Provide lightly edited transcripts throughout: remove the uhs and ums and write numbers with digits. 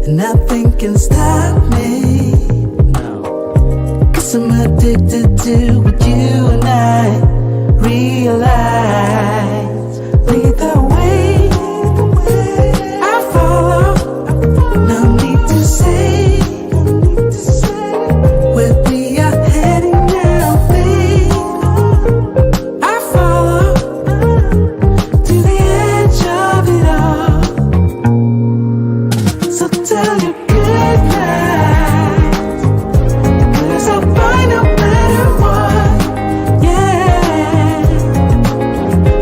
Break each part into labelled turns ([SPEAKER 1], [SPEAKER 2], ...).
[SPEAKER 1] and nothing can stop me. No. 'Cause I'm addicted to what you and I realize. Lead the way, I follow. No need to say where we are heading now, babe. I follow to the edge of it all. So tell your good night, 'cause I'll find no matter what, yeah.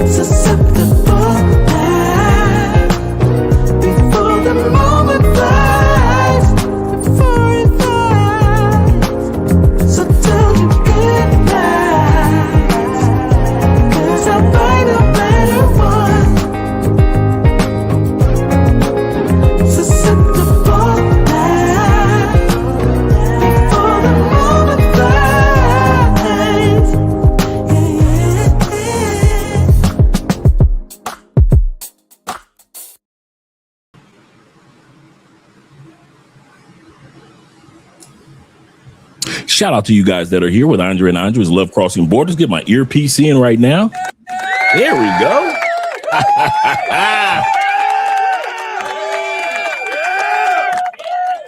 [SPEAKER 1] So set the ball back before the moment flies, before it flies. So tell your good night, 'cause I'll find no matter what. So set the ball back before the moment flies.
[SPEAKER 2] Shout out to you guys that are here with Andre and Andre's Love Crossing Borders. Get my earpiece in right now. There we go.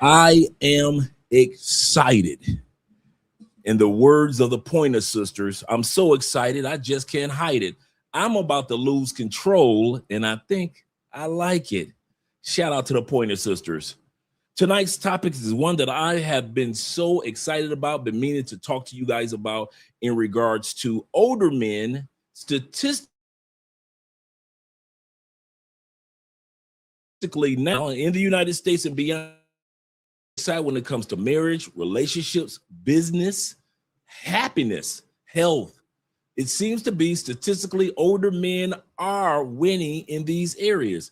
[SPEAKER 2] I am excited. In the words of the Pointer Sisters, I'm so excited, I just can't hide it. I'm about to lose control, and I think I like it. Shout out to the Pointer Sisters. Tonight's topic is one that I have been so excited about, been meaning to talk to you guys about in regards to older men statistically now in the United States and beyond, when it comes to marriage, relationships, business, happiness, health. It seems to be statistically older men are winning in these areas.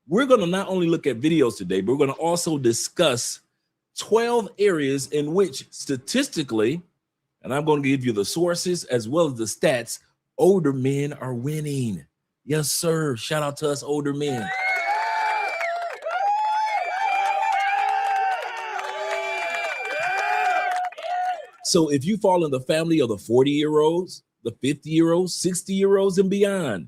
[SPEAKER 2] We're going to not only look at videos today, but we're going to also discuss 12 areas in which statistically, and I'm going to give you the sources as well as the stats, older men are winning. Yes, sir. Shout out to us older men. So if you fall in the family of the 40-year-olds, the 50-year-olds, 60-year-olds and beyond,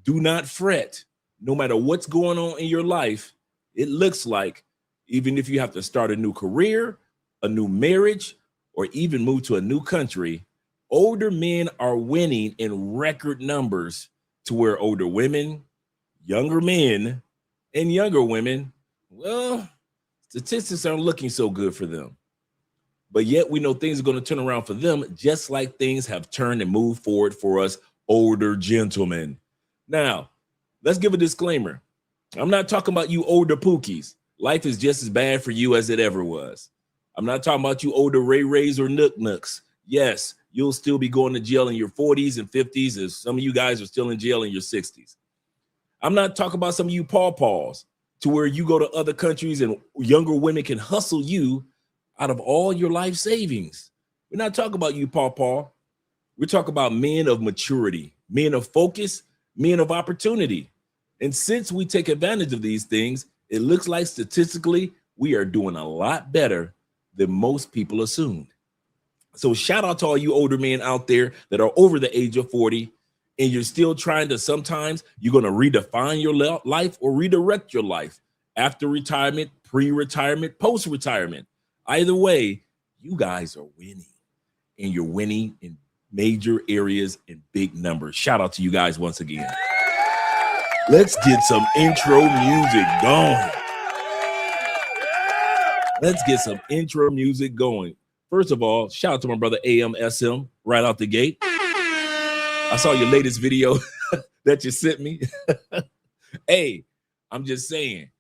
[SPEAKER 2] do not fret. No matter what's going on in your life, it looks like even if you have to start a new career, a new marriage, or even move to a new country, older men are winning in record numbers to where older women, younger men, and younger women, well, statistics aren't looking so good for them. But yet we know things are going to turn around for them, just like things have turned and moved forward for us older gentlemen. Now, let's give a disclaimer. I'm not talking about you older pookies. Life is just as bad for you as it ever was. I'm not talking about you older Ray Rays or Nook Nooks. Yes, you'll still be going to jail in your 40s and 50s, as some of you guys are still in jail in your 60s. I'm not talking about some of you pawpaws to where you go to other countries and younger women can hustle you out of all your life savings. We're not talking about you pawpaw. We're talking about men of maturity, men of focus, men of opportunity. And since we take advantage of these things, it looks like statistically we are doing a lot better than most people assumed. So shout out to all you older men out there that are over the age of 40 and you're still trying to, sometimes you're going to redefine your life or redirect your life after retirement, pre-retirement, post-retirement. Either way, you guys are winning, and you're winning in major areas in big numbers. Shout out to you guys once again. Let's get some intro music going. Let's get some intro music going. First of all, shout out to my brother AMSM right out the gate. I saw your latest video that you sent me. Hey, I'm just saying,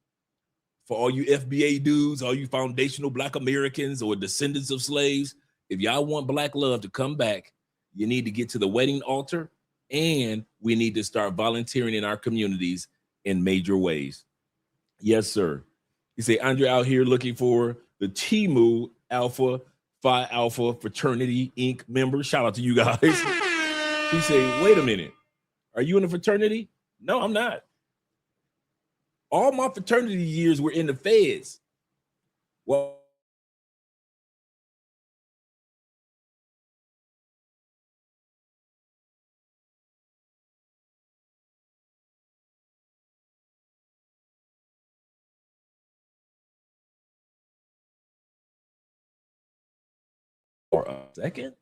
[SPEAKER 2] for all you FBA dudes, all you foundational Black Americans or descendants of slaves, if y'all want Black love to come back, you need to get to the wedding altar, and we need to start volunteering in our communities in major ways. Yes, sir. You say, Andre out here looking for the Temu Alpha Phi Alpha Fraternity Inc. members. Shout out to you guys. He say, wait a minute. Are you in a fraternity? No, I'm not. All my fraternity years were in the feds. Well, for a second.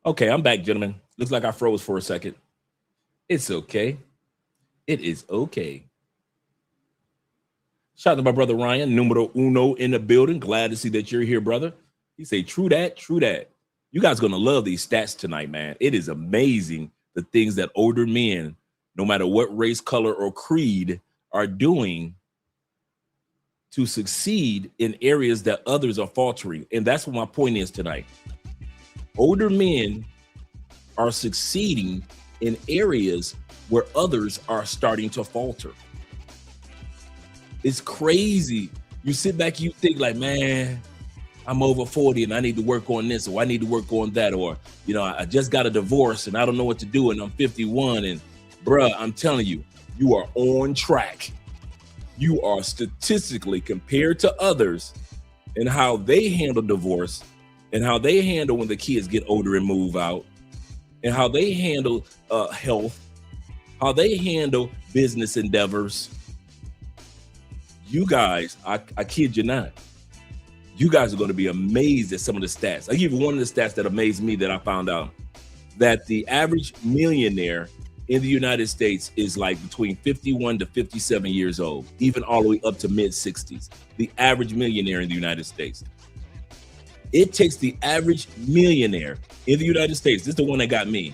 [SPEAKER 2] Okay, I'm back, gentlemen. Looks like I froze for a second. It's okay. It is okay. Shout out to my brother Ryan, numero uno in the building. Glad to see that you're here, brother. He say, true that, true that. You guys gonna love these stats tonight, man. It is amazing the things that older men, no matter what race, color, or creed, are doing to succeed in areas that others are faltering. And that's what my point is tonight. Older men are succeeding in areas where others are starting to falter. It's crazy. You sit back, you think like, man, I'm over 40 and I need to work on this, or I need to work on that, or, you know, I just got a divorce and I don't know what to do and I'm 51. And bruh, I'm telling you, you are on track. You are statistically, compared to others and how they handle divorce and how they handle when the kids get older and move out, and how they handle health, how they handle business endeavors. You guys, I kid you not, you guys are going to be amazed at some of the stats. I'll give you one of the stats that amazed me that I found out, that the average millionaire in the United States is like between 51 to 57 years old, even all the way up to mid 60s. The average millionaire in the United States. It takes the average millionaire in the United States, this is the one that got me,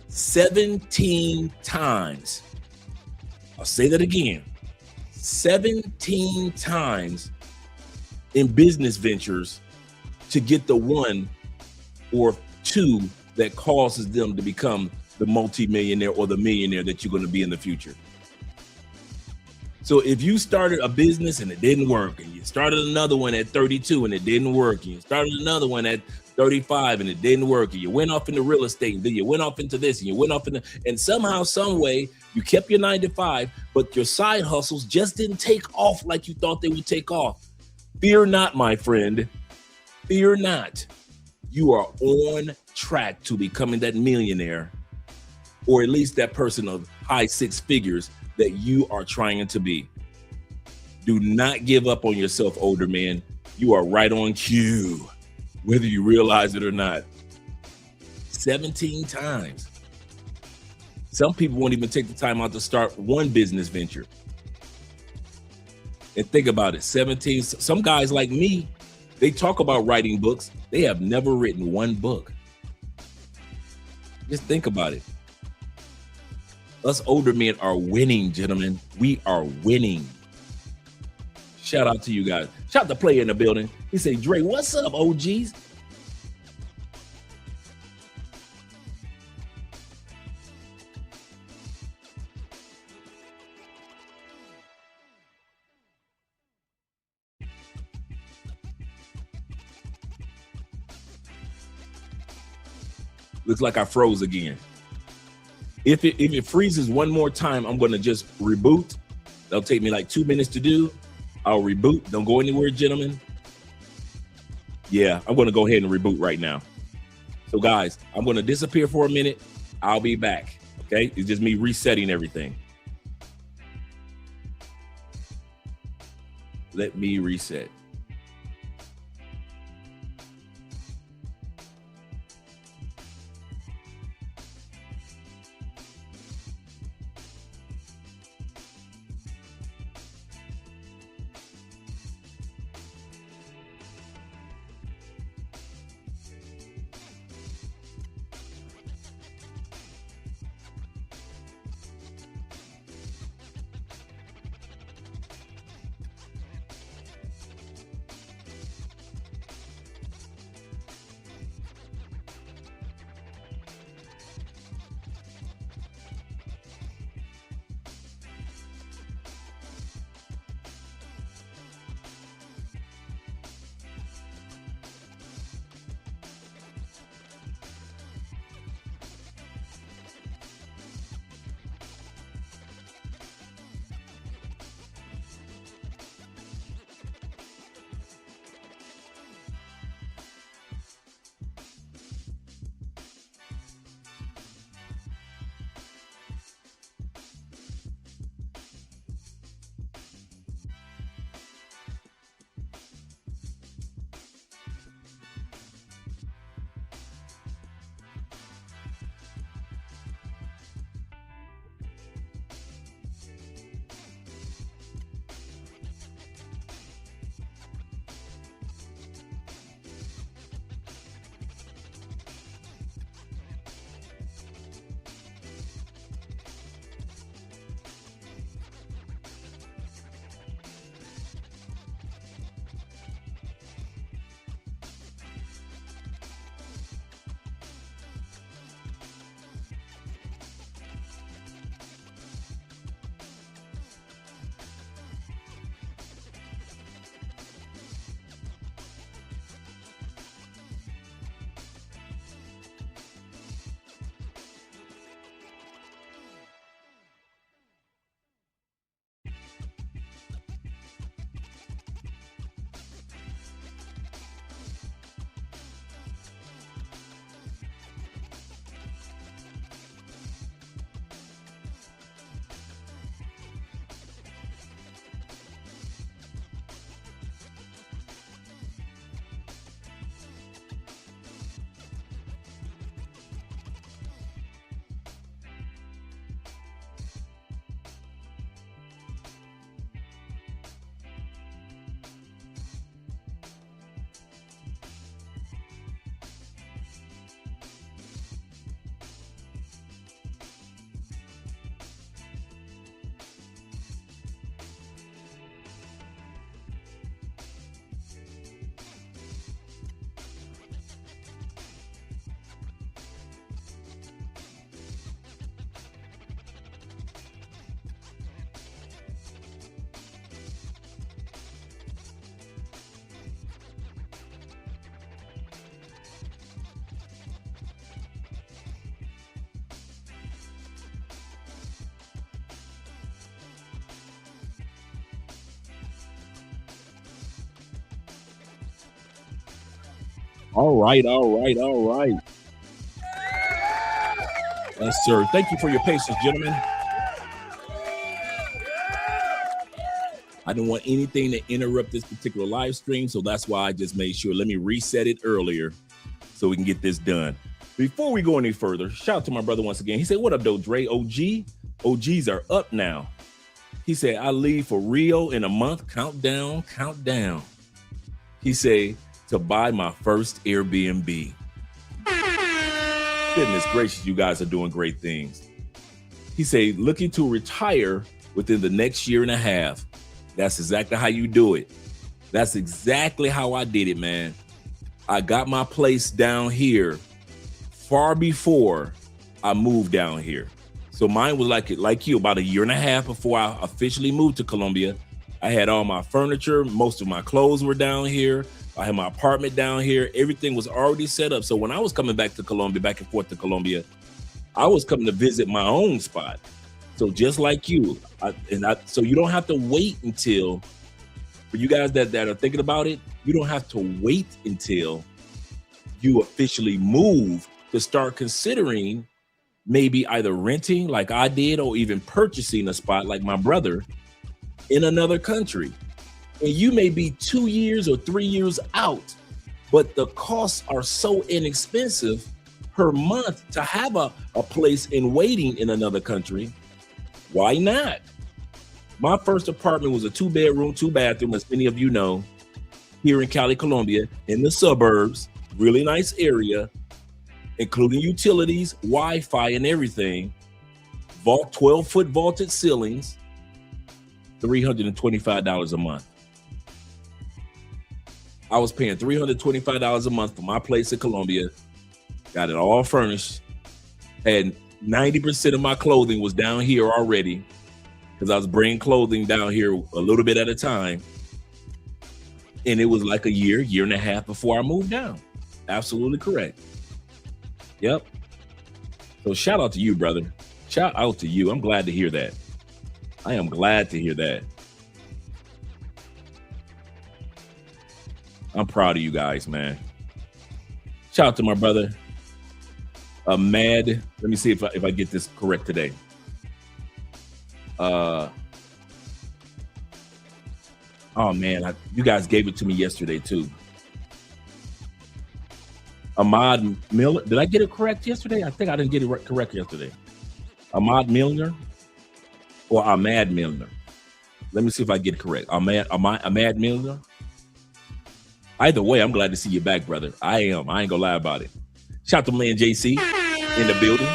[SPEAKER 2] 17 times. I'll say that again. 17 times in business ventures to get the one or two that causes them to become the multi-millionaire or the millionaire that you're going to be in the future. So if you started a business and it didn't work, and you started another one at 32 and it didn't work, and you started another one at 35 and it didn't work, and you went off into real estate, and then you went off into this, and you went off into, and somehow, some way, you kept your 9 to 5, but your side hustles just didn't take off like you thought they would take off. Fear not, my friend. Fear not. You are on track to becoming that millionaire, or at least that person of high 6 figures that you are trying to be. Do not give up on yourself, older man. You are right on cue, whether you realize it or not. 17 times. Some people won't even take the time out to start one business venture. And think about it, 17, some guys like me, they talk about writing books. They have never written one book. Just think about it. Us older men are winning, gentlemen. We are winning. Shout out to you guys. Shout out to Player in the building. He said, Dre, what's up, OGs? Looks like I froze again. If it freezes one more time, I'm going to just reboot. That'll take me like 2 minutes to do. I'll reboot. Don't go anywhere, gentlemen. Yeah, I'm going to go ahead and reboot right now. So guys, I'm going to disappear for a minute. I'll be back. Okay. It's just me resetting everything. Let me reset. All right, all right, all right. Yes, sir. Thank you for your patience, gentlemen. I didn't want anything to interrupt this particular live stream, so that's why I just made sure. Let me reset it earlier so we can get this done. Before we go any further, shout out to my brother once again. He said, what up, though, Dre? OGs are up now. He said, I leave for Rio in a month. Countdown, countdown. He said, to buy my first Airbnb. Goodness gracious, you guys are doing great things. He said, looking to retire within the next year and a half. That's exactly how you do it. That's exactly how I did it, man. I got my place down here far before I moved down here. So mine was like you, about a year and a half before I officially moved to Colombia. I had all my furniture, most of my clothes were down here. I had my apartment down here. Everything was already set up. So when I was coming back to Colombia, back and forth to Colombia, I was coming to visit my own spot. So just like you, so you don't have to wait until, for you guys that are thinking about it, you don't have to wait until you officially move to start considering maybe either renting like I did or even purchasing a spot like my brother in another country. And you may be 2 years or 3 years out, but the costs are so inexpensive per month to have a place in waiting in another country. Why not? My first apartment was a 2-bedroom, 2-bathroom, as many of you know, here in Cali, Colombia, in the suburbs, really nice area, including utilities, Wi-Fi and everything, 12-foot vaulted ceilings, $325 a month. I was paying $325 a month for my place in Colombia, got it all furnished, had 90% of my clothing was down here already because I was bringing clothing down here a little bit at a time. And it was like a year and a half before I moved down. Absolutely correct. Yep. So shout out to you, brother. Shout out to you. I'm glad to hear that. I am glad to hear that. I'm proud of you guys, man. Shout out to my brother. Let me see if I get this correct today. Oh man, you guys gave it to me yesterday too. Ahmad Miller. Did I get it correct yesterday? I think I didn't get it correct yesterday. Ahmad Milner or Ahmad Milner. Let me see if I get it correct. Ahmad Milner. Either way, I'm glad to see you back, brother. I am. I ain't gonna lie about it. Shout out to man JC in the building.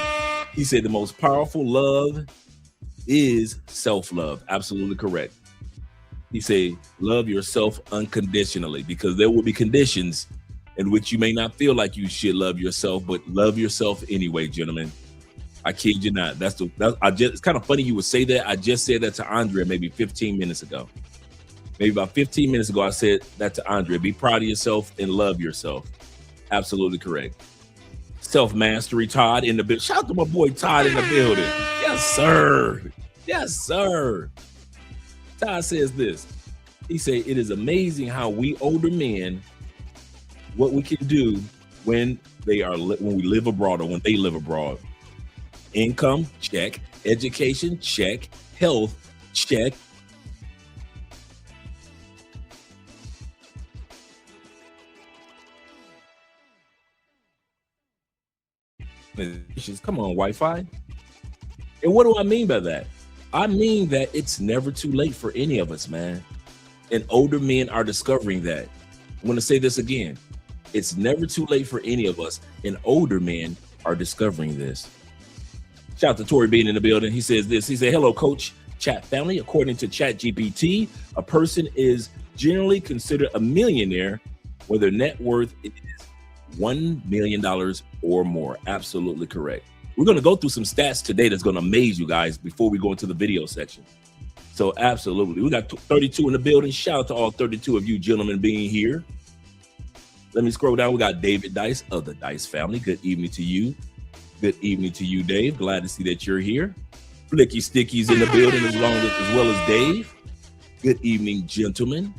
[SPEAKER 2] He said the most powerful love is self-love. Absolutely correct. He said, love yourself unconditionally, because there will be conditions in which you may not feel like you should love yourself, but love yourself anyway, gentlemen. I kid you not. It's kind of funny you would say that. I just said that to Andrea maybe 15 minutes ago. Maybe about 15 minutes ago, I said that to Andrea. Be proud of yourself and love yourself. Absolutely correct. Self-mastery, Todd in the building. Shout out to my boy Todd in the building. Yes, sir. Yes, sir. Todd says this. He said, it is amazing how we older men, what we can do when we live abroad or when they live abroad. Income, check. Education, check. Health, check. Come on, Wi-Fi. And what do I mean by that? I mean that it's never too late for any of us, man. And older men are discovering that. I'm going to say this again. It's never too late for any of us, and older men are discovering this. Shout out to Tori being in the building. He says this. He said, hello, coach, chat family. According to ChatGPT, a person is generally considered a millionaire when their net worth is $1 million or more. Absolutely correct. We're going to go through some stats today that's going to amaze you guys before we go into the video section. So absolutely. We got 32 in the building. Shout out to all 32 of you gentlemen being here. Let me scroll down. We got David Dice of the Dice family. Good evening to you. Good evening to you, Dave. Glad to see that you're here. Flicky Sticky's in the building as well as Dave. Good evening, gentlemen.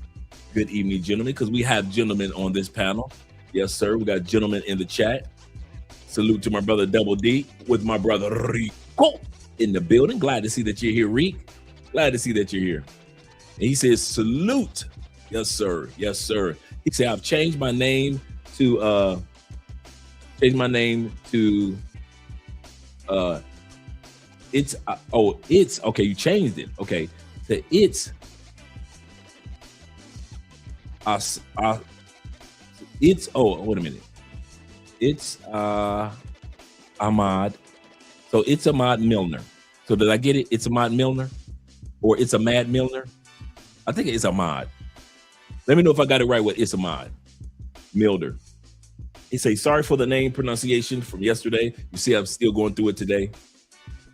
[SPEAKER 2] Good evening, gentlemen, because we have gentlemen on this panel. Yes, sir. We got gentlemen in the chat. Salute to my brother Double D with my brother Rico in the building. Glad to see that you're here, Reek. Glad to see that you're here. And he says, salute. Yes, sir. Yes, sir. He said, I've changed my name to it's okay, you changed it. Okay. To it's wait a minute. It's Ahmad. So it's Ahmad Milner. So did I get it? It's Ahmad Milner? Or it's Ahmad Milner? I think it's Ahmad. Let me know if I got it right with it's Ahmad Milner. He say, sorry for the name pronunciation from yesterday. You see, I'm still going through it today.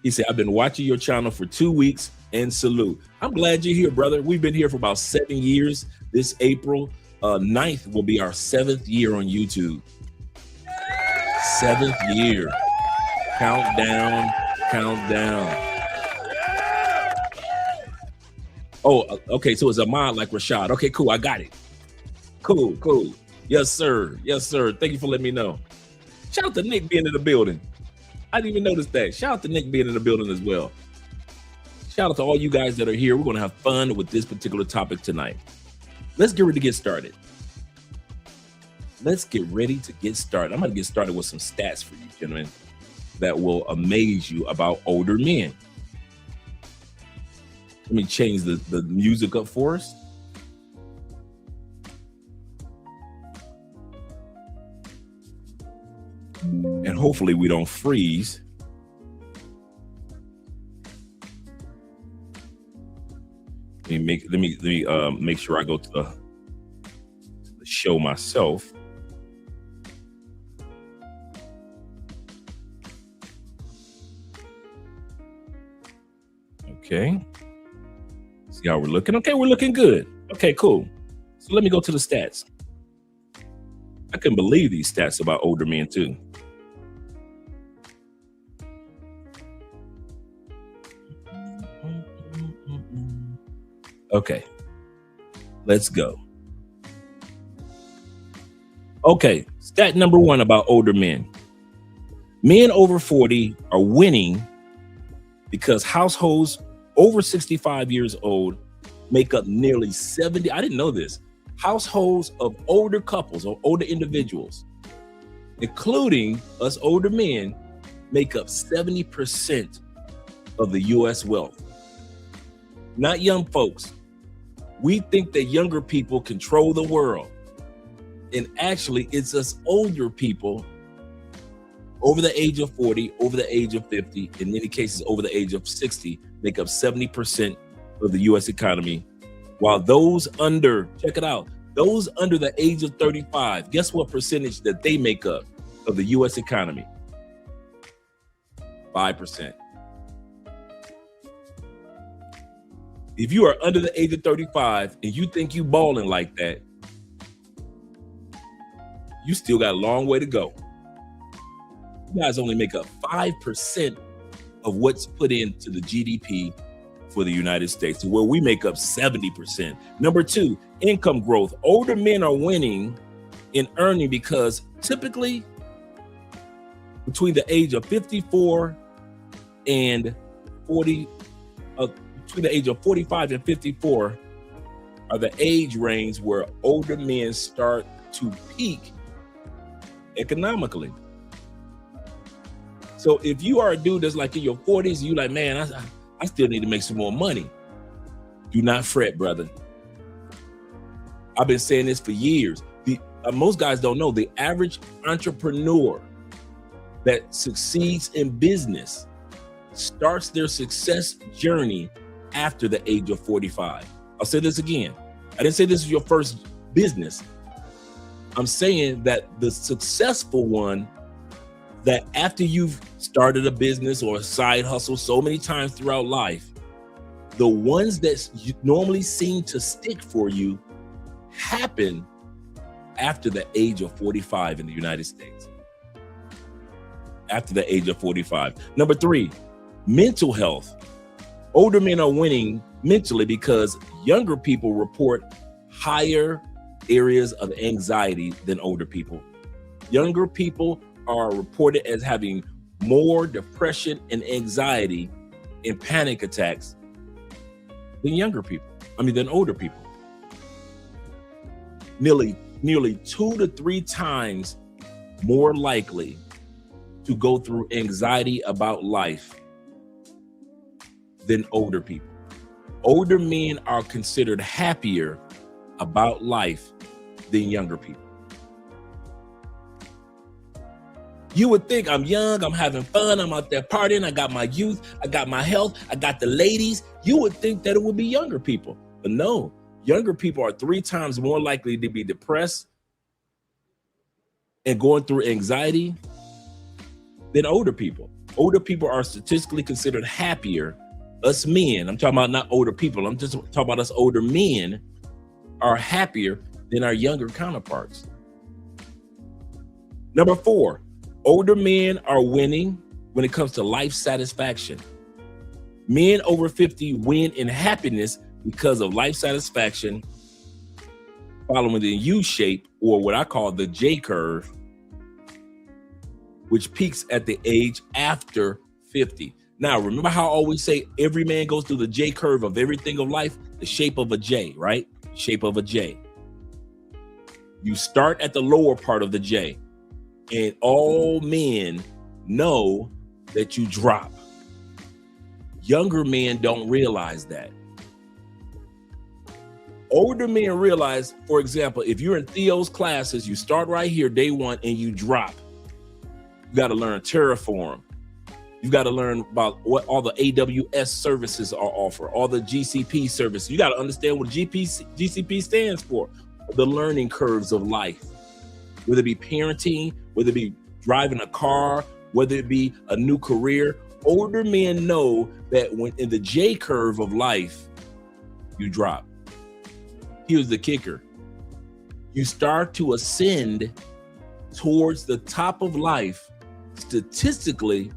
[SPEAKER 2] He said, I've been watching your channel for 2 weeks and salute. I'm glad you're here, brother. We've been here for about 7 years. This April 9th will be our 7th year on YouTube. 7th year. Countdown, countdown. Oh, okay. So it's Ahmad like Rashad. Okay, cool. I got it. Cool, cool. Yes, sir. Yes, sir. Thank you for letting me know. Shout out to Nick being in the building. I didn't even notice that. Shout out to Nick being in the building as well. Shout out to all you guys that are here. We're going to have fun with this particular topic tonight. Let's get ready to get started. Let's get ready to get started. I'm going to get started with some stats for you, gentlemen, that will amaze you about older men. Let me change the music up for us. And hopefully we don't freeze. Let me make sure I go to the show myself. Okay. See how we're looking. Okay, we're looking good. Okay, cool. So let me go to the stats. I couldn't believe these stats about older men too. Okay, let's go. Okay, stat number 1 about older men. Men over 40 are winning because households over 65 years old make up nearly 70. I didn't know this. Households of older couples or older individuals, including us older men, make up 70% of the U.S. wealth. Not young folks. We think that younger people control the world. And actually, it's us older people over the age of 40, over the age of 50, in many cases over the age of 60, make up 70% of the U.S. economy. While those under, check it out, those under the age of 35, guess what percentage that they make up of the U.S. economy? 5%. If you are under the age of 35 and you think you balling like that, you still got a long way to go. You guys only make up 5% of what's put into the GDP for the United States, to where we make up 70%. Number 2, income growth. Older men are winning in earning because typically between the age of 54 and 40, between the age of 45 and 54 are the age range where older men start to peak economically. So if you are a dude that's like in your 40s, you like, man, I still need to make some more money. Do not fret, brother. I've been saying this for years. Most guys don't know the average entrepreneur that succeeds in business starts their success journey after the age of 45. I'll say this again. I didn't say this is your first business. I'm saying that the successful one, that after you've started a business or a side hustle so many times throughout life, the ones that normally seem to stick for you happen after the age of 45 in the United States. After the age of 45. Number 3, mental health. Older men are winning mentally because younger people report higher areas of anxiety than older people. Younger people are reported as having more depression and anxiety and panic attacks than than older people. Nearly 2 to 3 times more likely to go through anxiety about life than older people. Older men are considered happier about life than younger people. You would think I'm young, I'm having fun, I'm out there partying, I got my youth, I got my health, I got the ladies. You would think that it would be younger people, but no, younger people are 3 times more likely to be depressed and going through anxiety than older people. Older people are statistically considered happier. Us men, I'm talking about not older people, I'm just talking about us older men are happier than our younger counterparts. Number 4, older men are winning when it comes to life satisfaction. Men over 50 win in happiness because of life satisfaction following the U shape, or what I call the J curve, which peaks at the age after 50. Now, remember how I always say every man goes through the J curve of everything of life, the shape of a J, right? Shape of a J. You start at the lower part of the J, and all men know that you drop. Younger men don't realize that. Older men realize, for example, if you're in Theo's classes, you start right here, day 1, and you drop. You got to learn Terraform. You've got to learn about what all the AWS services are offered, all the GCP services. You got to understand what GCP stands for, the learning curves of life, whether it be parenting, whether it be driving a car, whether it be a new career. Older men know that when in the J curve of life, you drop. Here's the kicker. You start to ascend towards the top of life statistically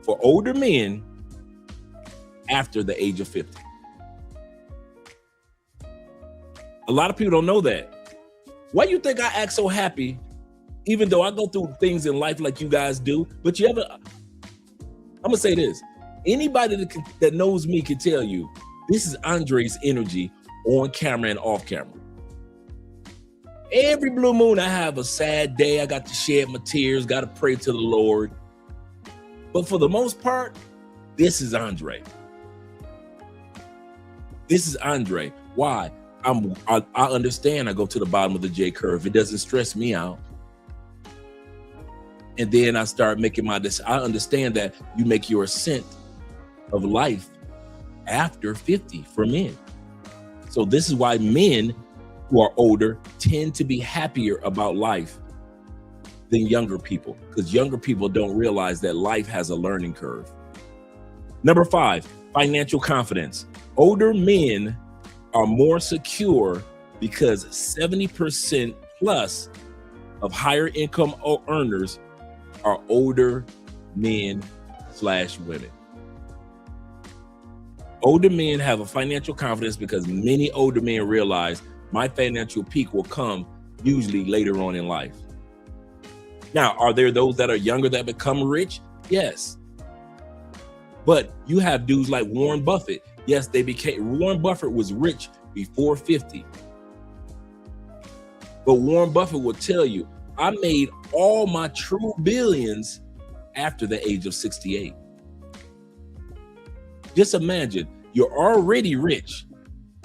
[SPEAKER 2] for older men after the age of 50. A lot of people don't know that. Why do you think I act so happy, even though I go through things in life like you guys do? But I'm gonna say this. Anybody that knows me can tell you, this is Andre's energy on camera and off camera. Every blue moon I have a sad day. I got to shed my tears, got to pray to the Lord. But for the most part, this is Andre. This is Andre. Why? I understand I go to the bottom of the J curve. It doesn't stress me out. And then I start making I understand that you make your ascent of life after 50 for men. So this is why men who are older tend to be happier about life than younger people, because younger people don't realize that life has a learning curve. Number 5, financial confidence. Older men are more secure because 70% plus of higher income earners are older men/women. Older men have a financial confidence because many older men realize my financial peak will come usually later on in life. Now, are there those that are younger that become rich? Yes. But you have dudes like Warren Buffett. Yes, Warren Buffett was rich before 50. But Warren Buffett will tell you, I made all my true billions after the age of 68. Just imagine, you're already rich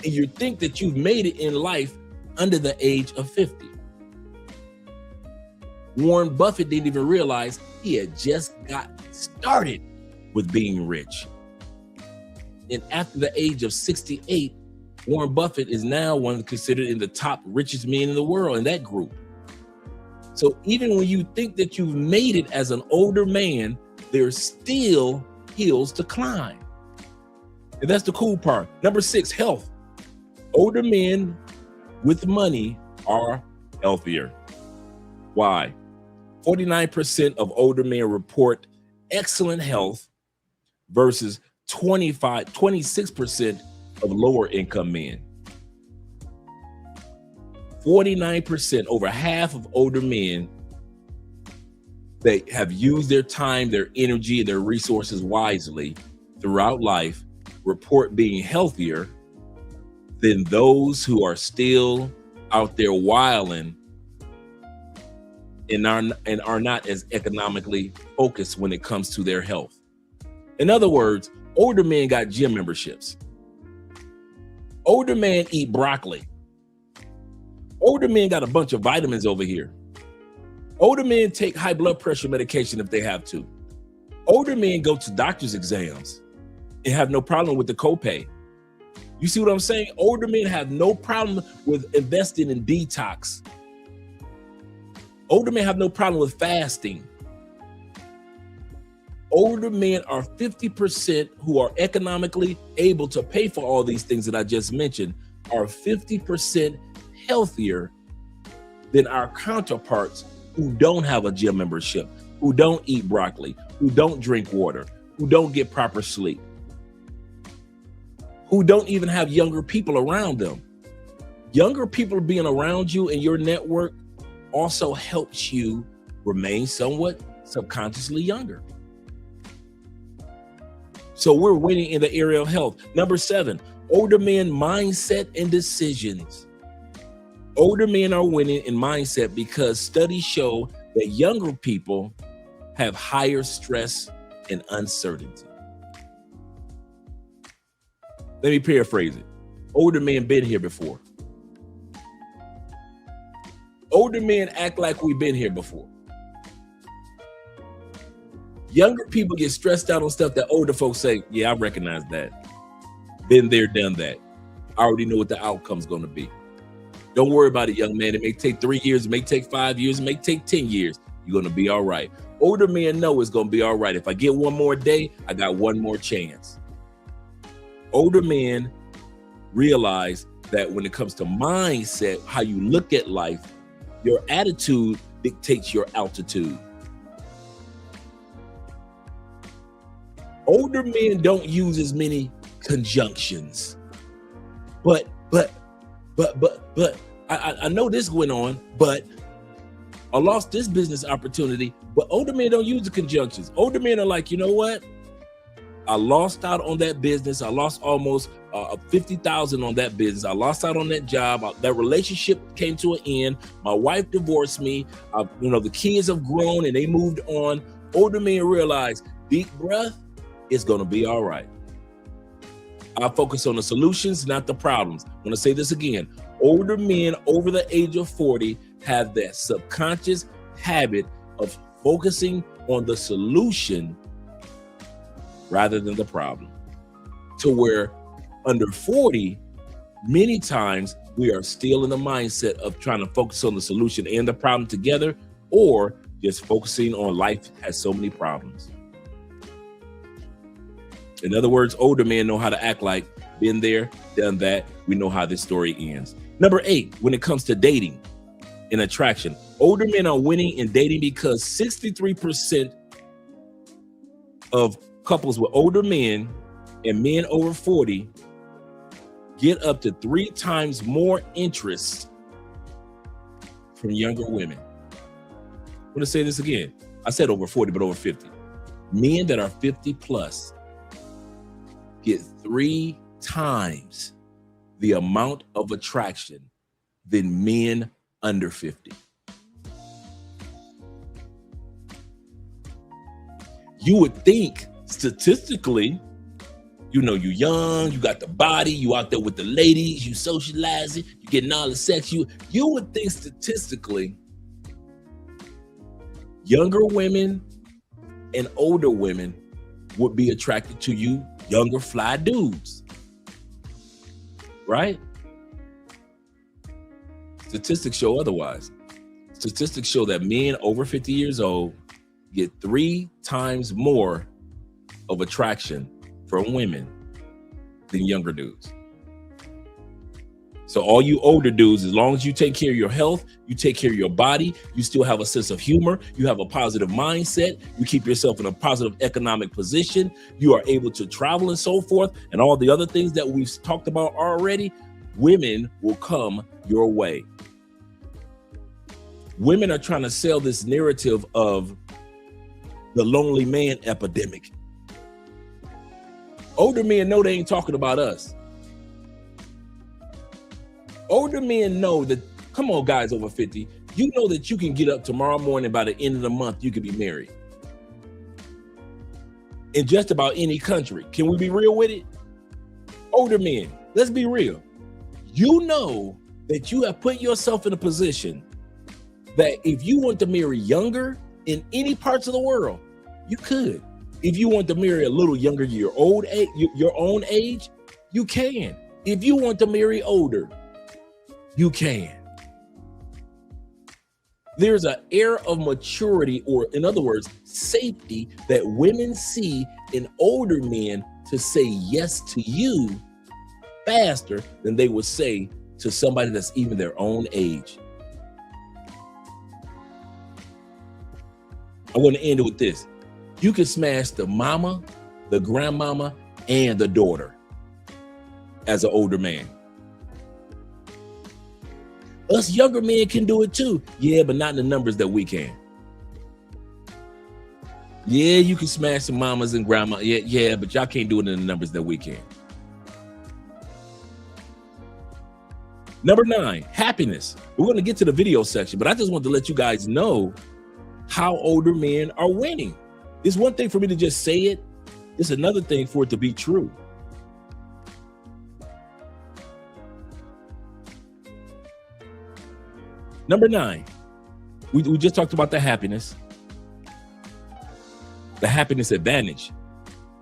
[SPEAKER 2] and you think that you've made it in life under the age of 50. Warren Buffett didn't even realize he had just got started with being rich. And after the age of 68, Warren Buffett is now considered in the top richest men in the world in that group. So even when you think that you've made it as an older man, there's still hills to climb. And that's the cool part. Number 6, health. Older men with money are healthier. Why? 49% of older men report excellent health versus 26% of lower income men. 49%, over half of older men they have used their time, their energy, and their resources wisely throughout life report being healthier than those who are still out there wilding and are not as economically focused when it comes to their health. In other words, older men got gym memberships. Older men eat broccoli. Older men got a bunch of vitamins over here. Older men take high blood pressure medication if they have to. Older men go to doctor's exams and have no problem with the copay. You see what I'm saying? Older men have no problem with investing in detox. Older men have no problem with fasting. Older men are 50% who are economically able to pay for all these things that I just mentioned, are 50% healthier than our counterparts who don't have a gym membership, who don't eat broccoli, who don't drink water, who don't get proper sleep, who don't even have younger people around them. Younger people being around you in your network also helps you remain somewhat subconsciously younger. So we're winning in the area of health. Number 7, older men mindset and decisions. Older men are winning in mindset because studies show that younger people have higher stress and uncertainty. Let me paraphrase it. Older men been here before. Older men act like we've been here before. Younger people get stressed out on stuff that older folks say, yeah, I recognize that. Been there, done that. I already know what the outcome's going to be. Don't worry about it, young man. It may take 3 years, it may take 5 years, it may take 10 years. You're going to be all right. Older men know it's going to be all right. If I get one more day, I got one more chance. Older men realize that when it comes to mindset, how you look at life, your attitude dictates your altitude. Older men don't use as many conjunctions. But I know this went on, but I lost this business opportunity. But older men don't use the conjunctions. Older men are like, you know what? I lost out on that business. I lost almost 50,000 on that business. I lost out on that job. That relationship came to an end. My wife divorced me. The kids have grown and they moved on. Older men realize, deep breath, it's going to be all right. I focus on the solutions, not the problems. I'm going to say this again. Older men over the age of 40 have that subconscious habit of focusing on the solution rather than the problem. To where under 40, many times we are still in the mindset of trying to focus on the solution and the problem together, or just focusing on life has so many problems. In other words, older men know how to act like been there, done that. We know how this story ends. Number 8, when it comes to dating and attraction, older men are winning in dating because 63% of couples with older men and men over 40 get up to 3 times more interest from younger women. I'm going to say this again. I said over 40, but over 50. Men that are 50 plus get 3 times the amount of attraction than men under 50. You would think statistically, you're young, you got the body, you out there with the ladies, you socializing, you getting all the sex. You would think statistically, younger women and older women would be attracted to you, younger fly dudes, right? Statistics show otherwise. Statistics show that men over 50 years old get 3 times more of attraction from women than younger dudes. So all you older dudes, as long as you take care of your health, you take care of your body, you still have a sense of humor, you have a positive mindset, you keep yourself in a positive economic position, you are able to travel and so forth, and all the other things that we've talked about already, women will come your way. Women are trying to sell this narrative of the lonely man epidemic. Older men know they ain't talking about us. Older men know that, come on, guys over 50, you know that you can get up tomorrow morning, by the end of the month, you could be married. In just about any country. Can we be real with it? Older men, let's be real. You know that you have put yourself in a position that if you want to marry younger in any parts of the world, you could. If you want to marry a little younger, your own age, you can. If you want to marry older, you can. There's an air of maturity, or in other words, safety, that women see in older men to say yes to you faster than they would say to somebody that's even their own age. I want to end it with this. You can smash the mama, the grandmama, and the daughter as an older man. Us younger men can do it too. Yeah, but not in the numbers that we can. Yeah, you can smash some mamas and grandma. Yeah, but y'all can't do it in the numbers that we can. Number 9, happiness. We're going to get to the video section, but I just want to let you guys know how older men are winning. It's one thing for me to just say it. It's another thing for it to be true. Number 9, we just talked about the happiness advantage.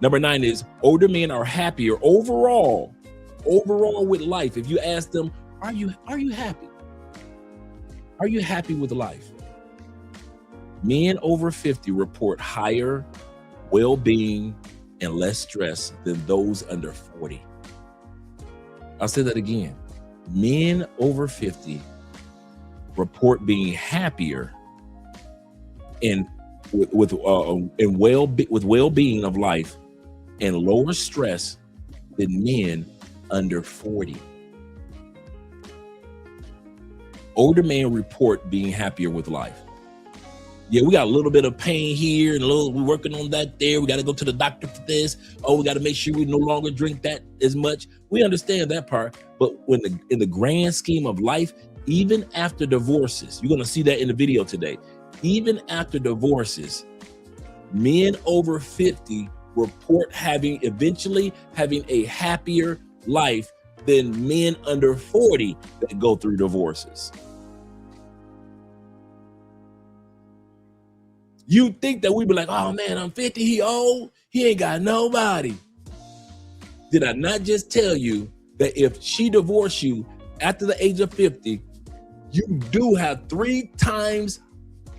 [SPEAKER 2] Number 9 is older men are happier overall with life. If you ask them, are you happy? Are you happy with life? Men over 50 report higher well-being and less stress than those under 40. I'll say that again. Men over 50 report being happier and with well-being of life and lower stress than men under 40. Older men report being happier with life. Yeah, we got a little bit of pain here and we're working on that there. We got to go to the doctor for this. Oh, we got to make sure we no longer drink that as much. We understand that part, but in the grand scheme of life, even after divorces, you're going to see that in the video today. Even after divorces, men over 50 report eventually having a happier life than men under 40 that go through divorces. You think that we'd be like, oh man, I'm 50, he old, he ain't got nobody. Did I not just tell you that if she divorced you after the age of 50, you do have 3 times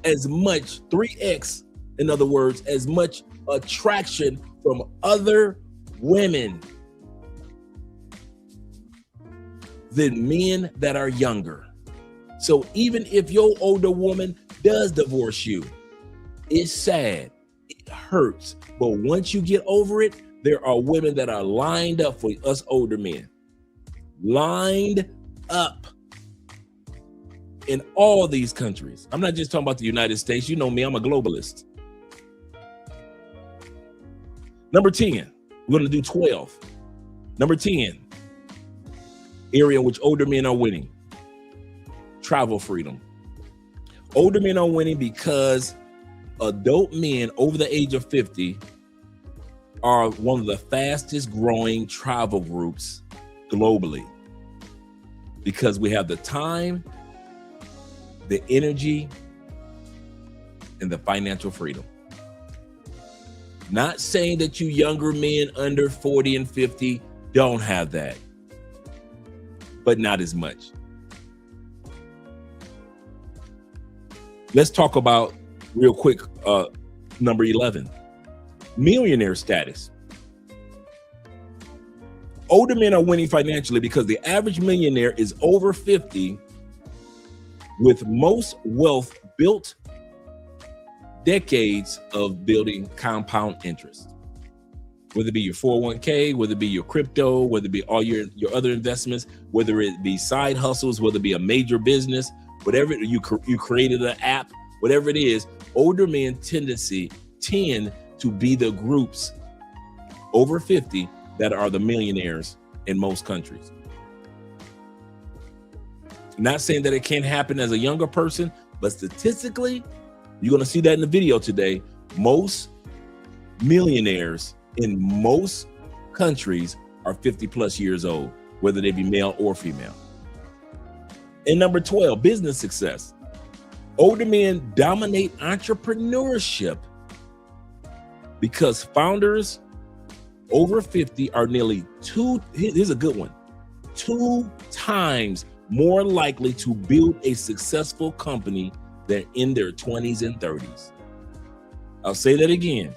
[SPEAKER 2] as much, 3x, in other words, as much attraction from other women than men that are younger. So even if your older woman does divorce you, it's sad, it hurts, but once you get over it, there are women that are lined up for us older men. Lined up in all these countries. I'm not just talking about the United States. You know me, I'm a globalist. Number 10, we're going to do 12. Number 10, area in which older men are winning. Travel freedom. Older men are winning because adult men over the age of 50 are one of the fastest growing travel groups globally, because we have the time, the energy, and the financial freedom. Not saying that you younger men under 40 and 50 don't have that, but not as much. Let's talk about real quick, number 11, millionaire status. Older men are winning financially because the average millionaire is over 50, with most wealth built decades of building compound interest. Whether it be your 401k, whether it be your crypto, whether it be all your other investments, whether it be side hustles, whether it be a major business, whatever you created an app, whatever it is, older men tendency tend to be the groups over 50 that are the millionaires in most countries. Not saying that it can't happen as a younger person, but statistically, you're going to see that in the video today. Most millionaires in most countries are 50 plus years old, whether they be male or female. And number 12, business success. Older men dominate entrepreneurship because founders over 50 are nearly here's a good one, 2 times more likely to build a successful company than in their 20s and 30s. I'll say that again.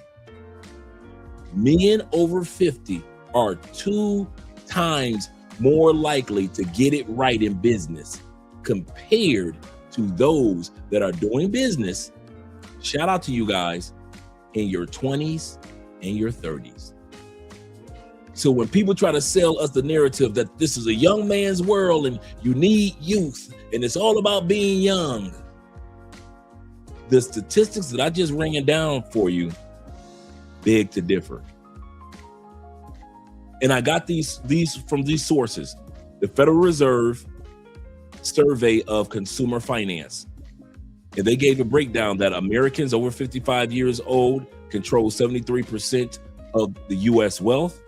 [SPEAKER 2] Men over 50 are 2 times more likely to get it right in business compared to those that are doing business, shout out to you guys, in your 20s and your 30s. So when people try to sell us the narrative that this is a young man's world and you need youth and it's all about being young, the statistics that I just ran down for you beg to differ. And I got these from these sources: the Federal Reserve Survey of Consumer Finance. And they gave a breakdown that Americans over 55 years old control 73% of the US wealth.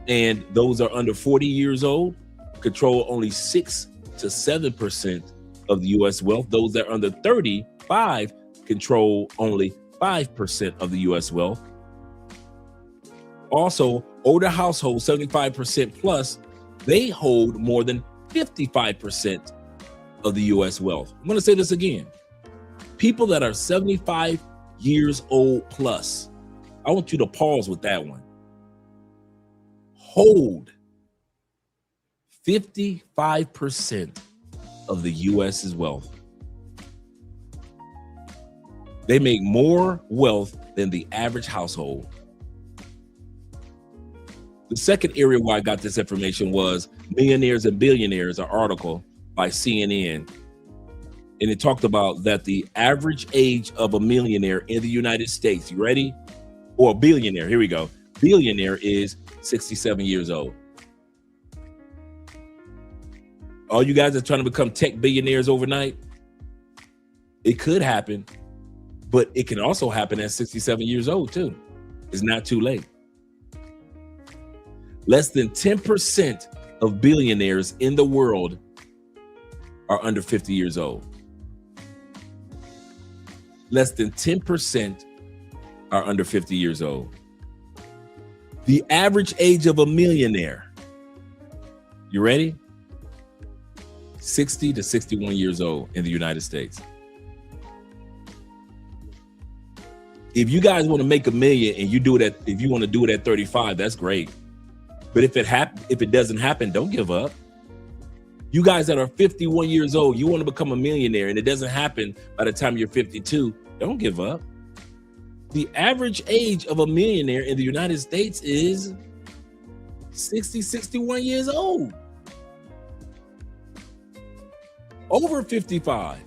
[SPEAKER 2] And those are under 40 years old control only 6 to 7% of the US wealth. Those that are under 35 control only 5% of the US wealth. Also, older households, 75% plus, they hold more than 55% of the US wealth. I'm going to say this again. People that are 75 years old plus, I want you to pause with that one, hold 55% of the US's wealth. They make more wealth than the average household. The second area where I got this information was Millionaires and Billionaires, an article by CNN. And it talked about that the average age of a millionaire in the United States, you ready? Or a billionaire, here we go. Billionaire is 67 years old. All you guys are trying to become tech billionaires overnight, it could happen, but it can also happen at 67 years old too. It's not too late. Less than 10% of billionaires in the world are under 50 years old. Less than 10% are under 50 years old. The average age of a millionaire, you ready? 60 to 61 years old in the United States. If you guys want to make $1 million and you do it if you want to do it at 35, that's great. But if it doesn't happen, don't give up. You guys that are 51 years old, you want to become a millionaire and it doesn't happen by the time you're 52, don't give up. The average age of a millionaire in the United States is 60, 61 years old. Over 55.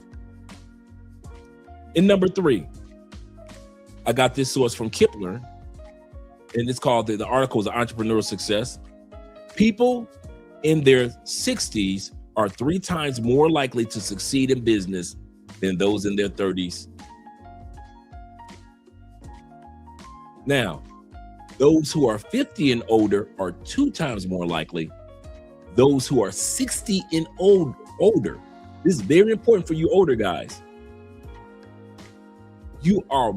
[SPEAKER 2] And number 3, I got this source from Kipler, and it's called, the article is Entrepreneurial Success. People in their 60s are 3 times more likely to succeed in business than those in their 30s. Now, those who are 50 and older are 2 times more likely. Those who are 60 and older, this is very important for you older guys. You are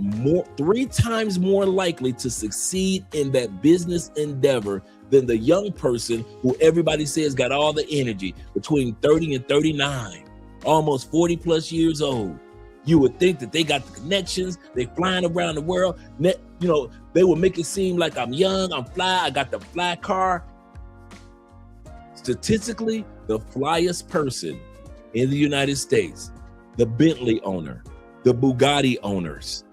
[SPEAKER 2] 3 times more likely to succeed in that business endeavor than the young person who everybody says got all the energy, between 30 and 39, almost 40 plus years old. You would think that they got the connections, they flying around the world. You know, they would make it seem like I'm young, I'm fly, I got the fly car. Statistically, the flyest person in the United States, the Bentley owner, the Bugatti owners,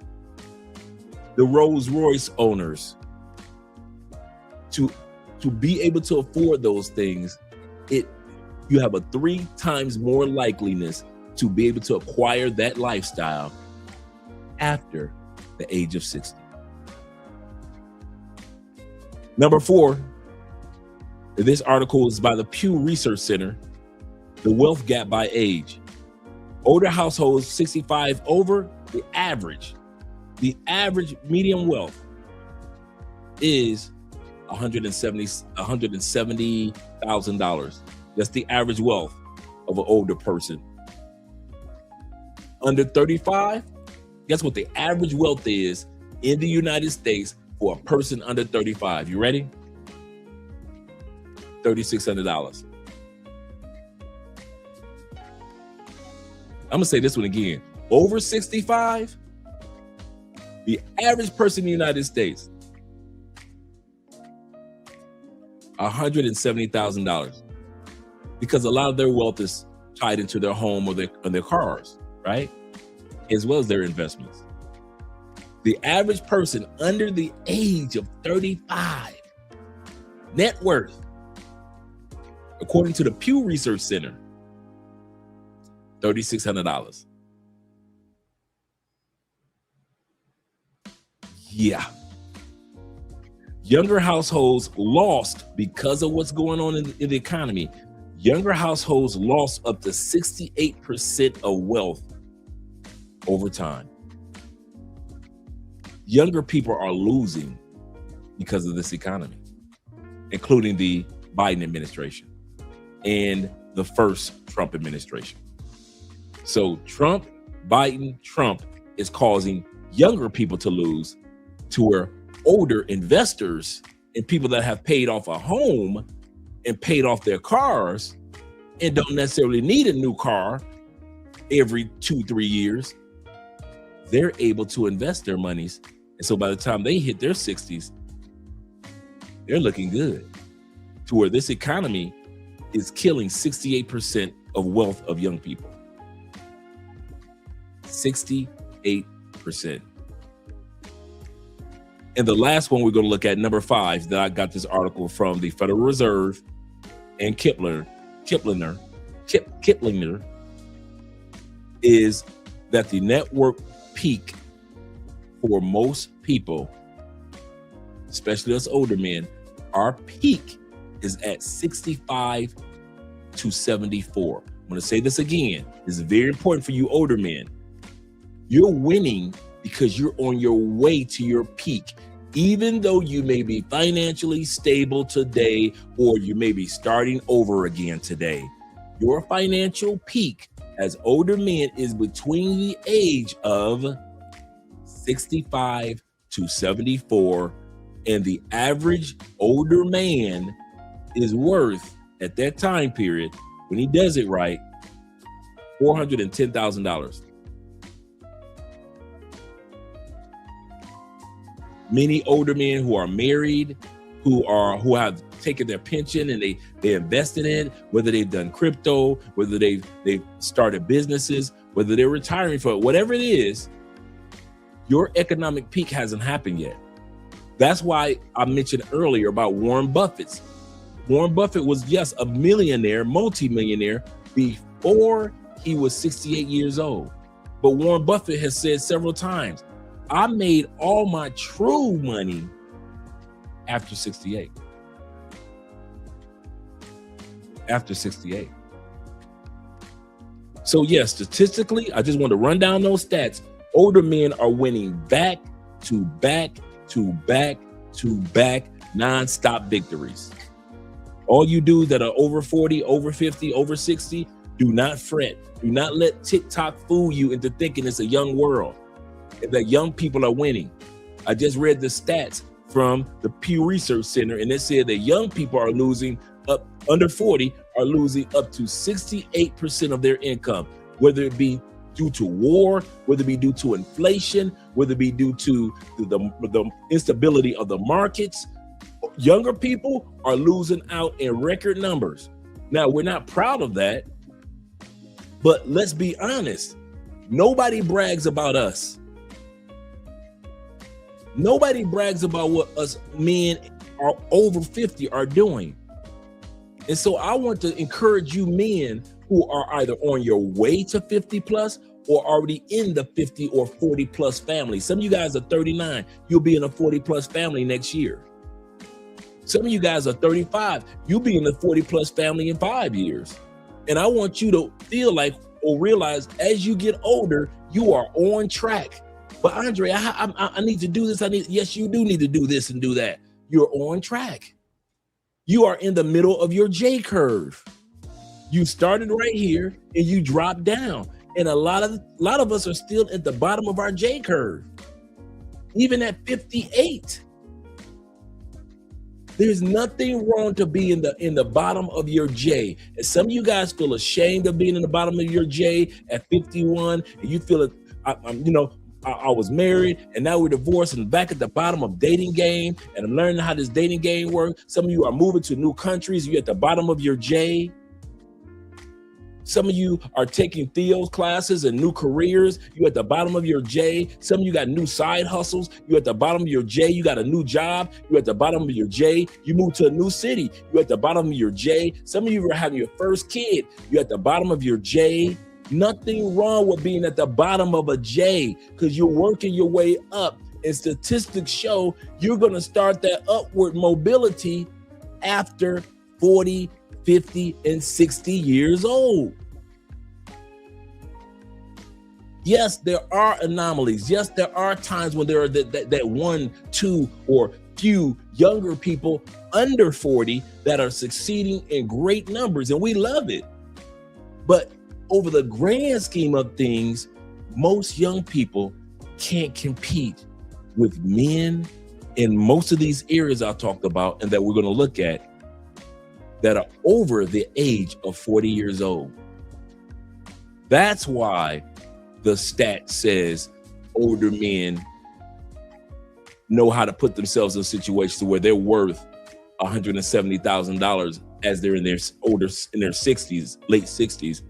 [SPEAKER 2] the Rolls Royce owners, to be able to afford those things, you have a 3 times more likeliness to be able to acquire that lifestyle after the age of 60. Number 4, this article is by the Pew Research Center, the wealth gap by age. Older households 65 over, the average median wealth is $170,000. That's the average wealth of an older person. Under 35, guess what the average wealth is in the United States for a person under 35? You ready? $3,600. I'm gonna say this one again. Over 65, the average person in the United States, $170,000, because a lot of their wealth is tied into their home or their cars, right? As well as their investments. The average person under the age of 35, net worth, according to the Pew Research Center, $3,600. Yeah. Younger households lost because of what's going on in the economy. Younger households lost up to 68% of wealth over time. Younger people are losing because of this economy, including the Biden administration and the first Trump administration. So Biden is causing younger people to lose, to where older investors and people that have paid off a home and paid off their cars and don't necessarily need a new car every 2-3 years, they're able to invest their monies. And so by the time they hit their 60s, they're looking good, to where this economy is killing 68% of wealth of young people. 68%. And the last one we're going to look at, number 5, that I got this article from the Federal Reserve and Kiplinger, is that the network peak for most people, especially us older men, our peak is at 65 to 74. I'm going to say this again. This is very important for you older men. You're winning because you're on your way to your peak. Even though you may be financially stable today, or you may be starting over again today, your financial peak as older men is between the age of 65 to 74, and the average older man is worth, at that time period, when he does it right, $410,000. Many older men who are married, who have taken their pension and they invested in it, whether they've done crypto, whether they've started businesses, whether they're retiring for it, whatever it is, your economic peak hasn't happened yet. That's why I mentioned earlier about Warren Buffett. Warren Buffett was, yes, a millionaire, multimillionaire before he was 68 years old. But Warren Buffett has said several times, I made all my true money after 68. After 68. So yes, statistically, I just want to run down those stats. Older men are winning back to back to back to back nonstop victories. All you dudes that are over 40, over 50, over 60, do not fret. Do not let TikTok fool you into thinking it's a young world, that young people are winning. I just read the stats from the Pew Research Center, and it said that young people are losing up, under 40, are losing up to 68% of their income, whether it be due to war, whether it be due to inflation, whether it be due to the instability of the markets. Younger people are losing out in record numbers. Now, we're not proud of that, but let's be honest. Nobody brags about us. Nobody brags about what us men are over 50 are doing. And so I want to encourage you men who are either on your way to 50 plus or already in the 50 or 40 plus family. Some of you guys are 39. You'll be in a 40 plus family next year. Some of you guys are 35. You'll be in the 40 plus family in 5 years. And I want you to feel like or realize as you get older, you are on track. But Andre, I need to do this. Yes, you do need to do this and do that. You're on track. You are in the middle of your J curve. You started right here and you dropped down. And a lot of us are still at the bottom of our J curve. Even at 58. There's nothing wrong to be in the bottom of your J. And some of you guys feel ashamed of being in the bottom of your J at 51, and you feel it. I was married and now we're divorced and back at the bottom of dating game, and I'm learning how this dating game works. Some of you are moving to new countries. You're at the bottom of your J. Some of you are taking Theo's classes and new careers. You're at the bottom of your J. Some of you got new side hustles. You're at the bottom of your J. You got a new job. You're at the bottom of your J. You moved to a new city. You're at the bottom of your J. Some of you are having your first kid. You're at the bottom of your J. Nothing wrong with being at the bottom of a J because you're working your way up. And statistics show you're going to start that upward mobility after 40, 50, and 60 years old. Yes, there are anomalies. Yes, there are times when there are that one, two, or few younger people under 40 that are succeeding in great numbers, and we love it. But over the grand scheme of things, most young people can't compete with men in most of these areas I talked about and that we're going to look at that are over the age of 40 years old. That's why the stat says older men know how to put themselves in situations where they're worth $170,000 as they're in their 60s, late 60s,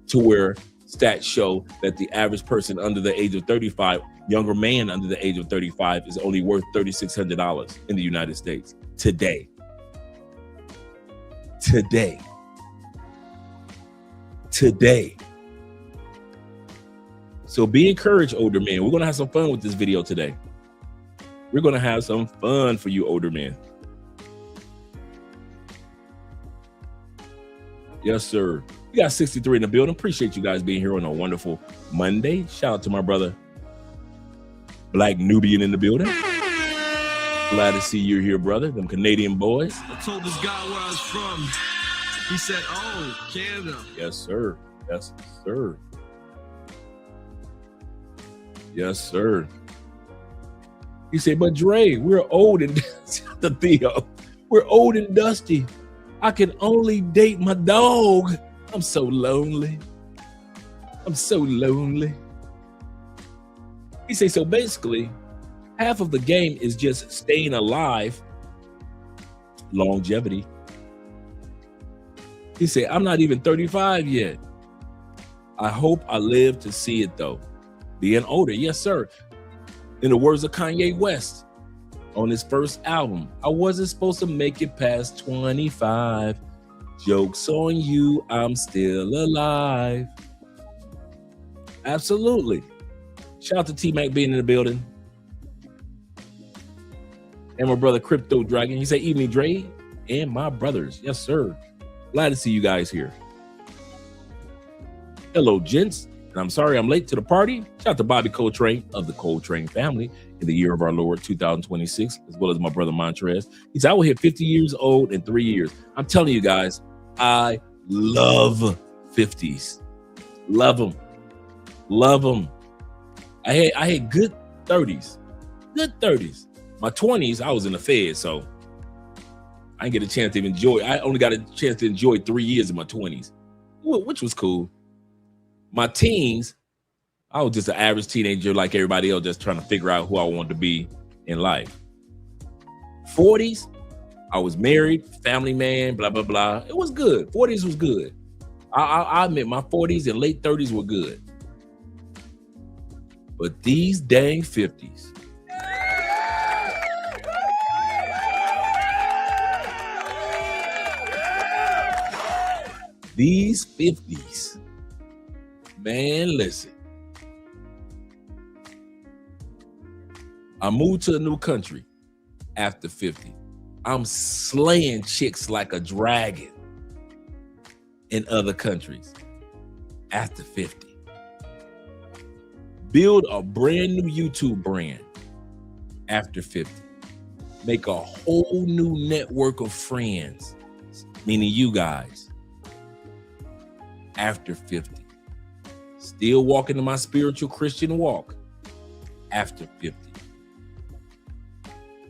[SPEAKER 2] to where stats show that the average person under the age of 35, younger man under the age of 35, is only worth $3,600 in the United States today. Today. So be encouraged, older men. We're going to have some fun with this video today. We're going to have some fun for you older men. Yes, sir. We got 63 in the building. Appreciate you guys being here on a wonderful Monday. Shout out to my brother, Black Nubian, in the building. Glad to see you here, brother. Them Canadian boys.
[SPEAKER 3] I told this guy where I was from. He said, "Oh, Canada."
[SPEAKER 2] Yes, sir. Yes, sir. Yes, sir. He said, "But Dre, we're old and the Theo. We're old and dusty. I can only date my dog. I'm so lonely. I'm so lonely." He said, so basically, half of the game is just staying alive, longevity. He said, I'm not even 35 yet. I hope I live to see it though. Being older, yes, sir. In the words of Kanye West on his first album, I wasn't supposed to make it past 25. Joke's on you, I'm still alive. Absolutely. Shout out to T-Mac being in the building. And my brother Crypto Dragon. He said, evening, Dre, and my brothers. Yes, sir. Glad to see you guys here. Hello, gents. And I'm sorry I'm late to the party. Shout out to Bobby Coltrane of the Coltrane family in the year of our Lord 2026, as well as my brother Montrez. He said, I will hit 50 years old in 3 years. I'm telling you guys, I love 50s. Love them. Love them. I had good 30s. Good 30s. My 20s, I was in the Fed, so I didn't get a chance to enjoy. I only got a chance to enjoy 3 years of my 20s, which was cool. My teens, I was just an average teenager like everybody else, just trying to figure out who I wanted to be in life. 40s, I was married, family man, blah, blah, blah. It was good. 40s was good. I admit my 40s and late 30s were good. But these dang 50s. These 50s. Man, listen. I moved to a new country after 50. I'm slaying chicks like a dragon in other countries after 50. Build a brand new YouTube brand after 50. Make a whole new network of friends, meaning you guys, after 50. Still walking in my spiritual Christian walk after 50.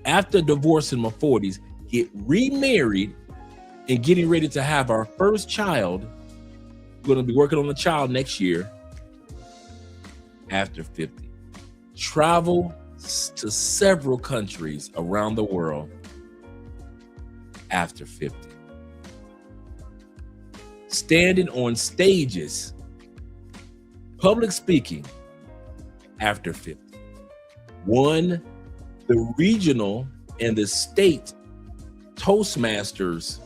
[SPEAKER 2] After divorce in my 40s, get remarried and getting ready to have our first child. We're going to be working on a child next year after 50. Travel to several countries around the world after 50. Standing on stages, public speaking after 50. Won the regional and the state Toastmasters.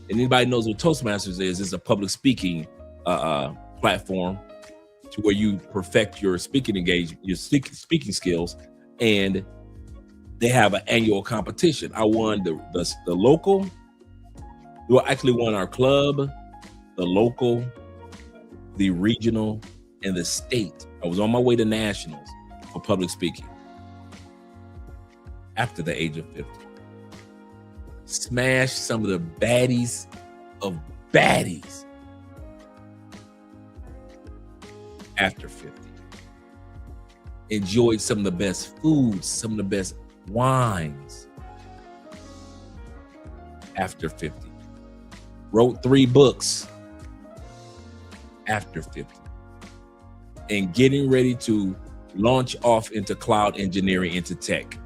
[SPEAKER 2] And anybody knows what Toastmasters is? It's a public speaking platform to where you perfect your speaking engagement, your speaking skills, and they have an annual competition. I won the local. Well, actually won our club, the local, the regional, and the state. I was on my way to nationals for public speaking after the age of 50. Smashed some of the baddies of baddies after 50. Enjoyed some of the best foods, some of the best wines after 50. Wrote 3 books after 50. And getting ready to launch off into cloud engineering, into tech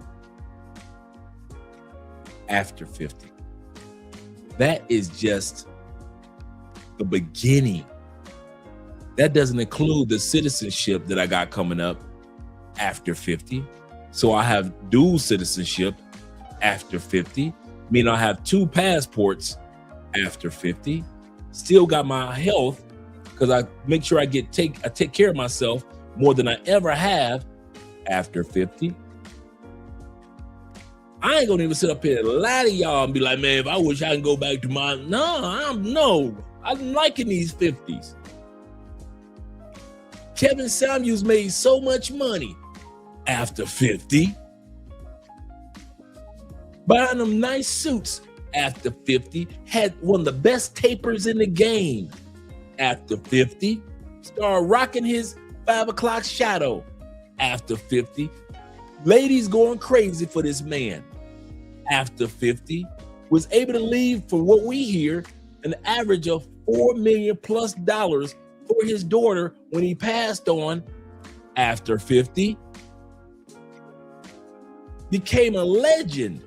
[SPEAKER 2] after 50. That is just the beginning. That doesn't include the citizenship that I got coming up after 50. So I have dual citizenship after 50. Meaning I have 2 passports after 50. Still got my health because I make sure I take care of myself more than I ever have after 50. I ain't gonna even sit up here and lie to y'all and be like, man, if I wish I can go back to my, I'm liking these 50s. Kevin Samuels made so much money after 50. Buying them nice suits after 50. Had one of the best tapers in the game after 50. Started rocking his 5 o'clock shadow after 50. Ladies going crazy for this man after 50. Was able to leave, for what we hear, an average of $4 million plus for his daughter when he passed on after 50. Became a legend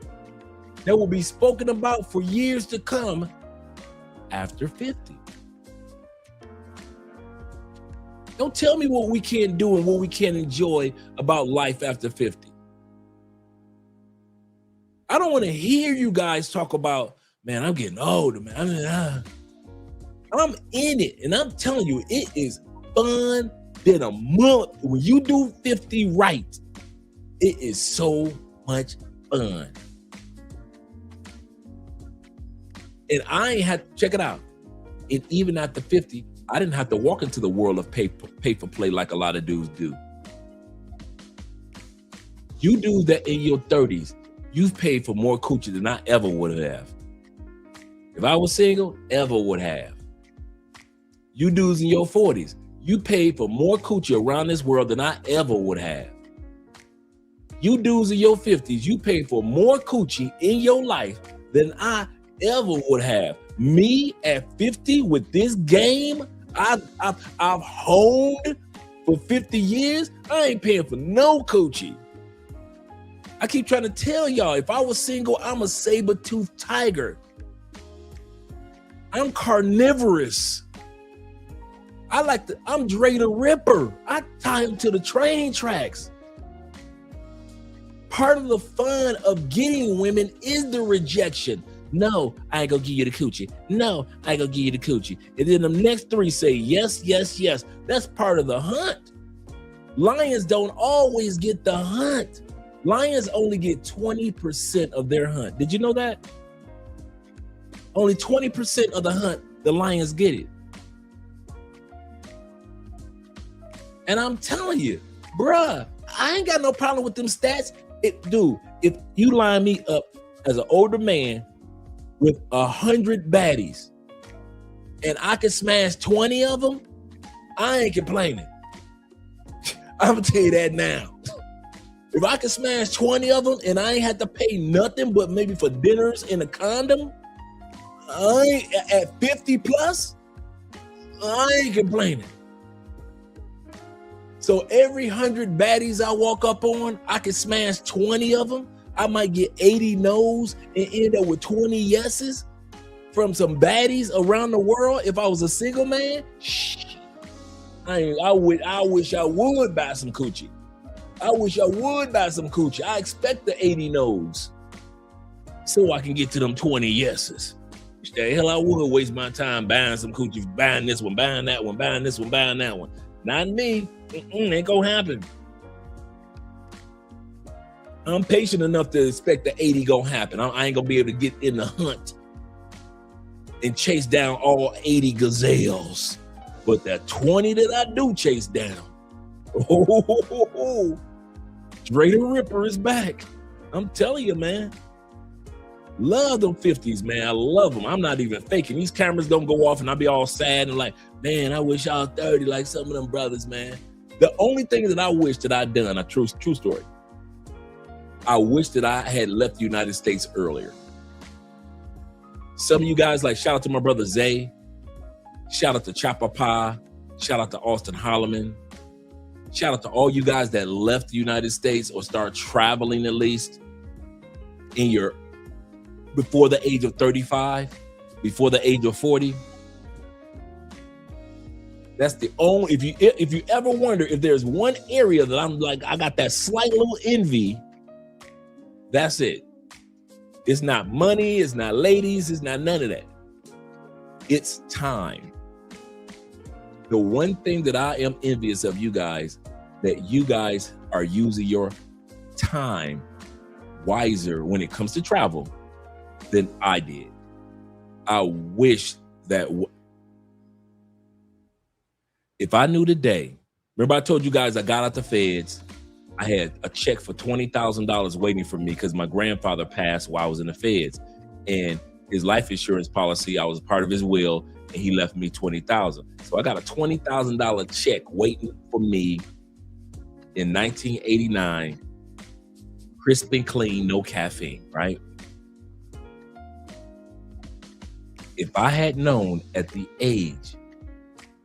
[SPEAKER 2] that will be spoken about for years to come after 50. Don't tell me what we can't do and what we can't enjoy about life after 50. I don't want to hear you guys talk about, man, I'm getting older, man. I'm in it, and I'm telling you, it is fun than a month. When you do 50 right, it is so much fun. And I ain't had to check it out. And even after 50, I didn't have to walk into the world of pay for play like a lot of dudes do. You do that in your 30s, you've paid for more coochie than I ever would have. If I was single, ever would have. You dudes in your 40s, you paid for more coochie around this world than I ever would have. You dudes in your 50s, you paid for more coochie in your life than I ever would have. Me at 50 with this game I've honed for 50 years, I ain't paying for no coochie. I keep trying to tell y'all, if I was single, I'm a saber-toothed tiger. I'm carnivorous. I'm Dre the Ripper. I tie him to the train tracks. Part of the fun of getting women is the rejection. No, I ain't gonna give you the coochie. No, I ain't gonna give you the coochie. And then the next 3 say yes, yes, yes. That's part of the hunt. Lions don't always get the hunt. Lions only get 20% of their hunt. Did you know that? Only 20% of the hunt, the lions get it. And I'm telling you, bruh, I ain't got no problem with them stats. Dude, if you line me up as an older man with 100 baddies and I can smash 20 of them, I ain't complaining. I'm gonna tell you that now. If I can smash 20 of them and I ain't had to pay nothing but maybe for dinners and a condom, I ain't at 50 plus, I ain't complaining. So every 100 baddies I walk up on, I can smash 20 of them. I might get 80 no's and end up with 20 yeses from some baddies around the world. If I was a single man, I wish I would buy some coochie. I wish I would buy some coochie. I expect the 80 no's so I can get to them 20 yeses. The hell I would waste my time buying some coochie, buying this one, buying that one, buying this one, buying that one. Not me. Ain't gonna happen. I'm patient enough to expect the 80 gonna happen. I ain't gonna be able to get in the hunt and chase down all 80 gazelles. But that 20 that I do chase down, Dre the Ripper is back. I'm telling you, man. Love them 50s, man. I love them. I'm not even faking. These cameras don't go off and I'll be all sad and like, man, I wish I was 30 like some of them brothers, man. The only thing that I wish that I'd done, a true story, I wish that I had left the United States earlier. Some of you guys, like, shout out to my brother Zay, shout out to Chopper Pie, shout out to Austin Holloman, shout out to all you guys that left the United States or start traveling at least in your before the age of 35, before the age of 40. That's the only, if you ever wonder if there's one area that I'm like, I got that slight little envy, that's it. It's not money, it's not ladies, it's not none of that. It's time. The one thing that I am envious of you guys, that you guys are using your time wiser when it comes to travel than I did. I wish that if I knew today, remember I told you guys I got out the feds, I had a check for $20,000 waiting for me because my grandfather passed while I was in the feds, and his life insurance policy, I was a part of his will, and he left me $20,000. So I got a $20,000 check waiting for me in 1989, crisp and clean, no caffeine, right? If I had known at the age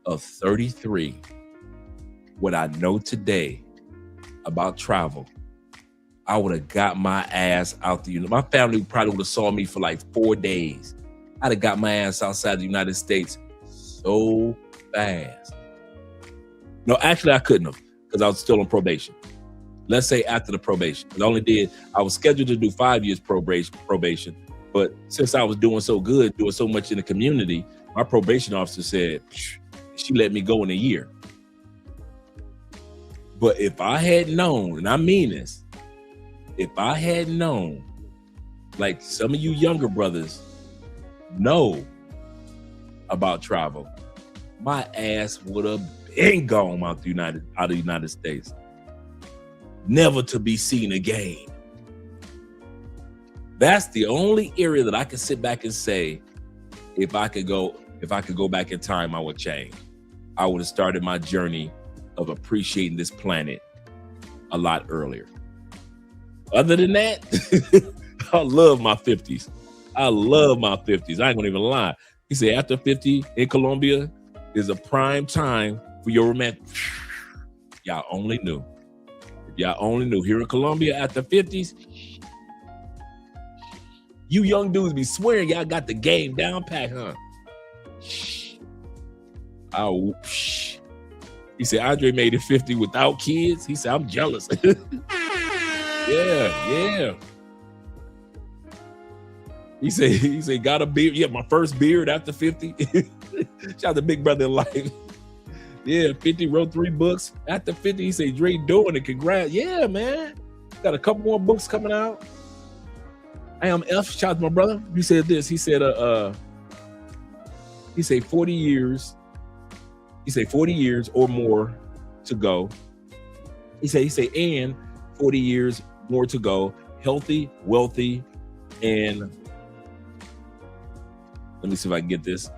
[SPEAKER 2] of 33 what I know today about travel, I would have got my ass out the, my family probably would have saw me for like 4 days. I'd have got my ass outside the United States so fast. No, actually I couldn't have, because I was still on probation. Let's say after the probation. I was scheduled to do 5 years probation, but since I was doing so good, doing so much in the community, my probation officer said, she let me go in a year. But if I had known, and I mean this, if I had known, like some of you younger brothers know about travel, my ass would have been gone out of the United States, never to be seen again. That's the only area that I can sit back and say, if I could go back in time, I would change. I would have started my journey of appreciating this planet a lot earlier. Other than that, I love my 50s. I love my 50s. I ain't gonna even lie. He said after 50 in Colombia is a prime time for your romantic. Y'all only knew. If y'all only knew. Here in Colombia after 50s, you young dudes be swearing y'all got the game down pat, huh? Oh, he said Andre made it 50 without kids. He said, I'm jealous. Yeah. He said, got a beard. Yeah, my first beard after 50. Shout out to Big Brother in Life. Yeah, 50, wrote 3 books. After 50, he said, Dre doing it. Congrats. Yeah, man. Got a couple more books coming out. I Am F. Shout out to my brother. He said this. He said 40 years. He said 40 years or more to go. He said, and 40 years more to go. Healthy, wealthy, and let me see if I can get this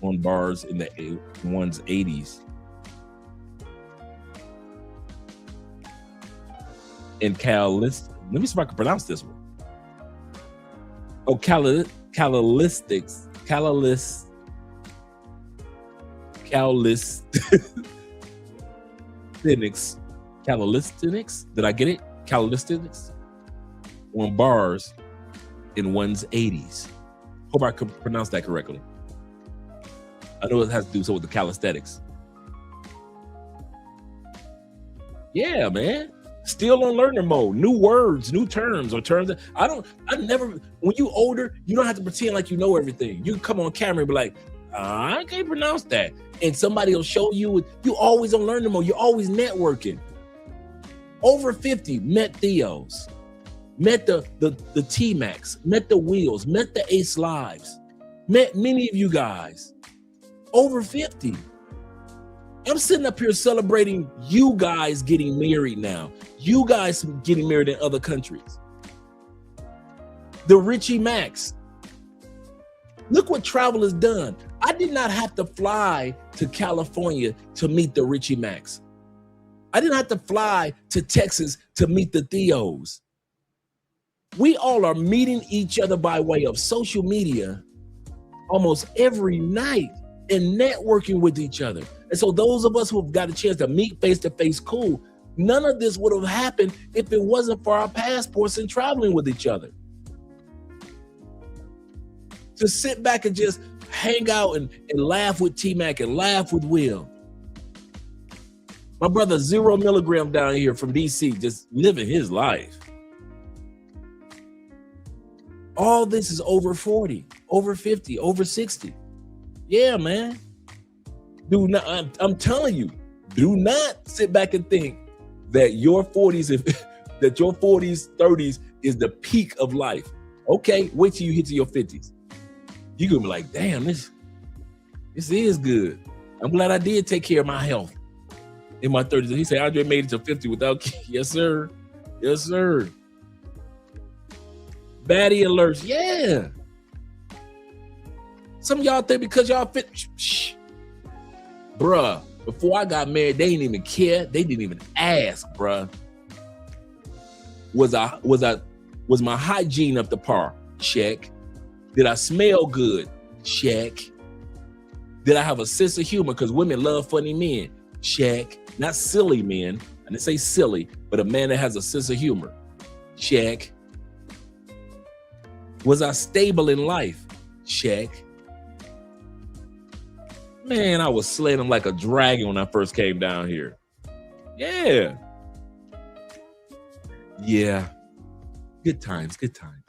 [SPEAKER 2] on bars in the one's 80s. And let me see if I can pronounce this one. Oh, calisthenics. Did I get it? Calisthenics on bars in one's 80s. Hope I could pronounce that correctly. I know it has to do so with the calisthenics. Yeah, man. Still on learning mode. New words, new terms, or terms that when you older, you don't have to pretend like you know everything. You can come on camera and be like, I can't pronounce that. And somebody will show you. You always on learning mode. You're always networking. Over 50, met Theos, met the T-Max, met the Wheels, met the Ace Lives, met many of you guys. Over 50. I'm sitting up here celebrating you guys getting married now. You guys getting married in other countries. The Richie Max. Look what travel has done. I did not have to fly to California to meet the Richie Max. I didn't have to fly to Texas to meet the Theos. We all are meeting each other by way of social media almost every night and networking with each other. And so those of us who have got a chance to meet face to face, cool. None of this would have happened if it wasn't for our passports and traveling with each other. To sit back and just hang out and laugh with T-Mac and laugh with Will. My brother 0 milligram down here from DC, just living his life. All this is over 40, over 50, over 60. Yeah, man. I'm telling you, do not sit back and think that your 40s, that your 40s, 30s is the peak of life. Okay, wait till you hit to your 50s. You're gonna be like, damn, this is good. I'm glad I did take care of my health in my 30s. He said, Andre made it to 50 without, yes, sir. Yes, sir. Baddie alerts, yeah. Some of y'all think because y'all fit, bruh, before I got married, they didn't even care. They didn't even ask, bruh. Was my hygiene up to par? Check. Did I smell good? Check. Did I have a sense of humor? Because women love funny men. Check. Not silly men. I didn't say silly, but a man that has a sense of humor. Check. Was I stable in life? Check. Man, I was slaying them like a dragon when I first came down here. Yeah. Yeah. Good times, good times.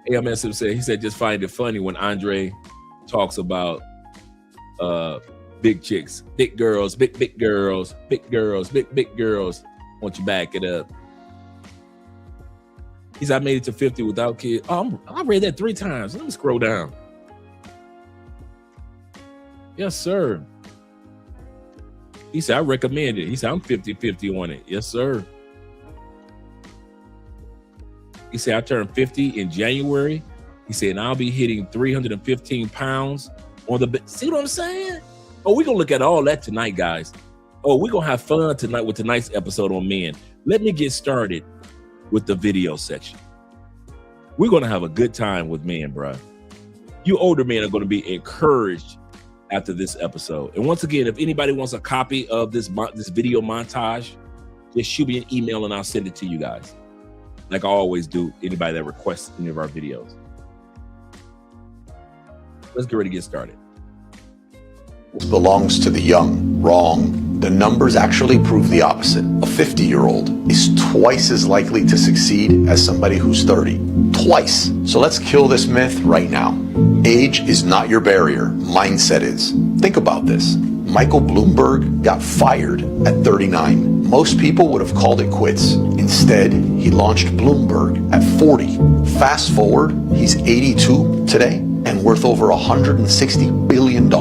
[SPEAKER 2] AMSM said, he said, just find it funny when Andre talks about big chicks, big girls, big girls, big girls, big girls. Won't you back it up? He said, I made it to 50 without kids. Oh, I read that 3 times. Let me scroll down. Yes, sir. He said, I recommend it. He said, I'm 50-50 on it. Yes, sir. He said, I turned 50 in January. He said, and I'll be hitting 315 pounds on the bed. See what I'm saying? Oh, we're going to look at all that tonight, guys. Oh, we're going to have fun tonight with tonight's episode on men. Let me get started with the video section. We're going to have a good time with men, bro. You older men are going to be encouraged after this episode. And once again, if anybody wants a copy of this video montage, just shoot me an email and I'll send it to you guys. Like I always do, anybody that requests any of our videos. Let's get ready to get started.
[SPEAKER 4] Belongs to the young. Wrong. The numbers actually prove the opposite. A 50-year-old is twice as likely to succeed as somebody who's 30. Twice. So let's kill this myth right now. Age is not your barrier. Mindset is. Think about this. Michael Bloomberg got fired at 39. Most people would have called it quits. Instead, he launched Bloomberg at 40. Fast forward, he's 82 today and worth over $160 billion.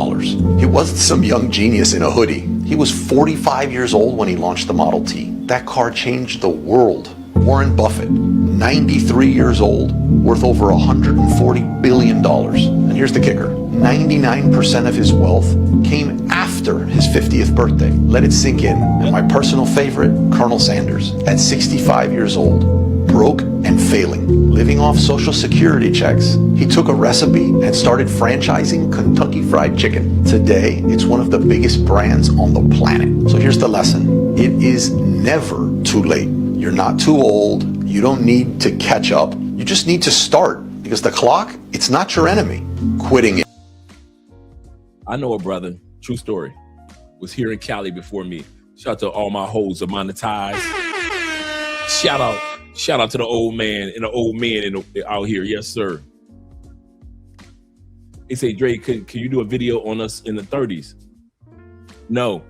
[SPEAKER 4] He wasn't some young genius in a hoodie. He was 45 years old when he launched the Model T. That car changed the world. Warren Buffett, 93 years old, worth over $140 billion. And here's the kicker. 99% of his wealth came after his 50th birthday. Let it sink in. And my personal favorite, Colonel Sanders, at 65 years old, broke and failing, living off Social Security checks. He took a recipe and started franchising Kentucky Fried Chicken. Today, it's one of the biggest brands on the planet. So here's the lesson. It is never too late. You're not too old. You don't need to catch up. You just need to start, because the clock, it's not your enemy. Quitting it.
[SPEAKER 2] I know a brother, true story, was here in Cali before me. Shout out to all my hoes are monetized. Shout out to the old man and the old men out here. Yes, sir. They say, Dre, can you do a video on us in the 30s? No.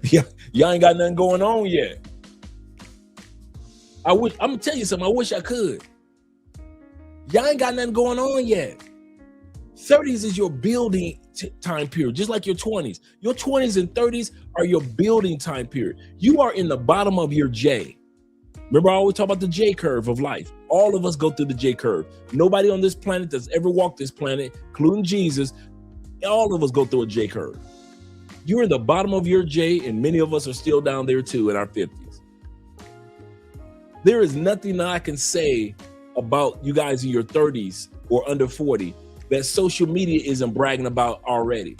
[SPEAKER 2] Yeah, y'all ain't got nothing going on yet. I'm gonna tell you something. I wish I could. Y'all ain't got nothing going on yet. 30s is your building time period, just like your 20s. Your 20s and 30s are your building time period. You are in the bottom of your J. Remember, I always talk about the J curve of life. All of us go through the J curve. Nobody on this planet that's ever walked this planet, including Jesus, all of us go through a J curve. You're in the bottom of your J, and many of us are still down there too in our 50s. There is nothing that I can say about you guys in your 30s or under 40 that social media isn't bragging about already.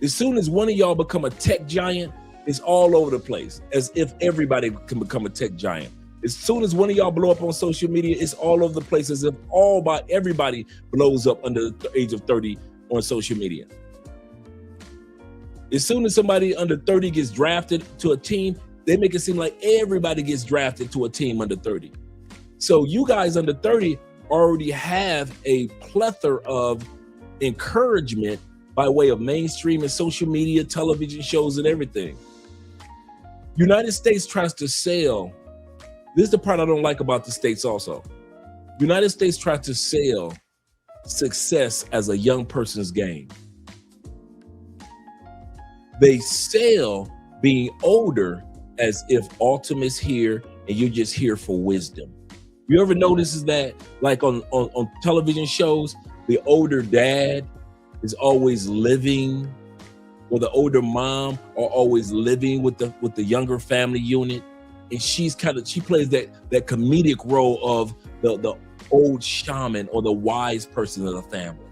[SPEAKER 2] As soon as one of y'all become a tech giant, it's all over the place, as if everybody can become a tech giant. As soon as one of y'all blow up on social media, it's all over the place, as if everybody blows up under the age of 30 on social media. As soon as somebody under 30 gets drafted to a team, they make it seem like everybody gets drafted to a team under 30. So you guys under 30 already have a plethora of encouragement by way of mainstream and social media, television shows, and everything. United States tries to sell. This is the part I don't like about the States also. United States tries to sell success as a young person's game. They sell being older as if ultimate's here and you're just here for wisdom. You ever notice that, like on television shows, the older dad is always living, or the older mom are always living with the younger family unit, and she plays that comedic role of the old shaman or the wise person of the family.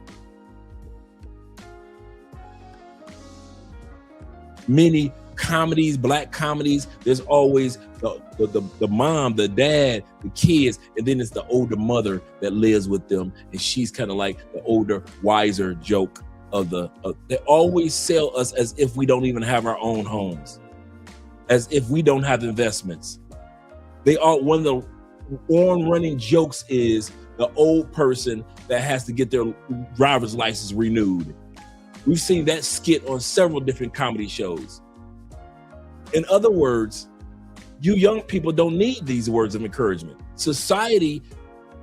[SPEAKER 2] Many comedies, black comedies, there's always the mom, the dad, the kids, and then it's the older mother that lives with them, and she's kind of like the older, wiser joke of they always sell us as if we don't even have our own homes, as if we don't have investments. One of the on-running jokes is the old person that has to get their driver's license renewed. We've seen that skit on several different comedy shows. In other words, you young people don't need these words of encouragement. Society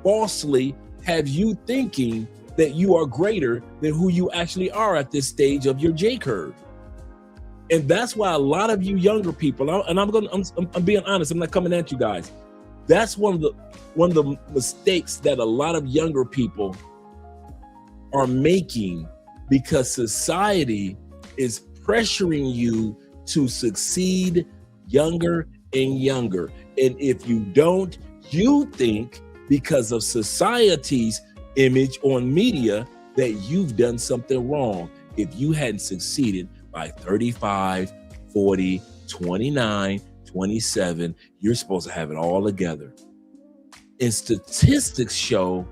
[SPEAKER 2] falsely have you thinking that you are greater than who you actually are at this stage of your J curve. And that's why a lot of you younger people, and I'm being honest, I'm not coming at you guys. That's one of the mistakes that a lot of younger people are making, because society is pressuring you to succeed younger and younger. And if you don't, you think because of society's image on media that you've done something wrong. If you hadn't succeeded by 35, 40, 29, 27, you're supposed to have it all together. And statistics show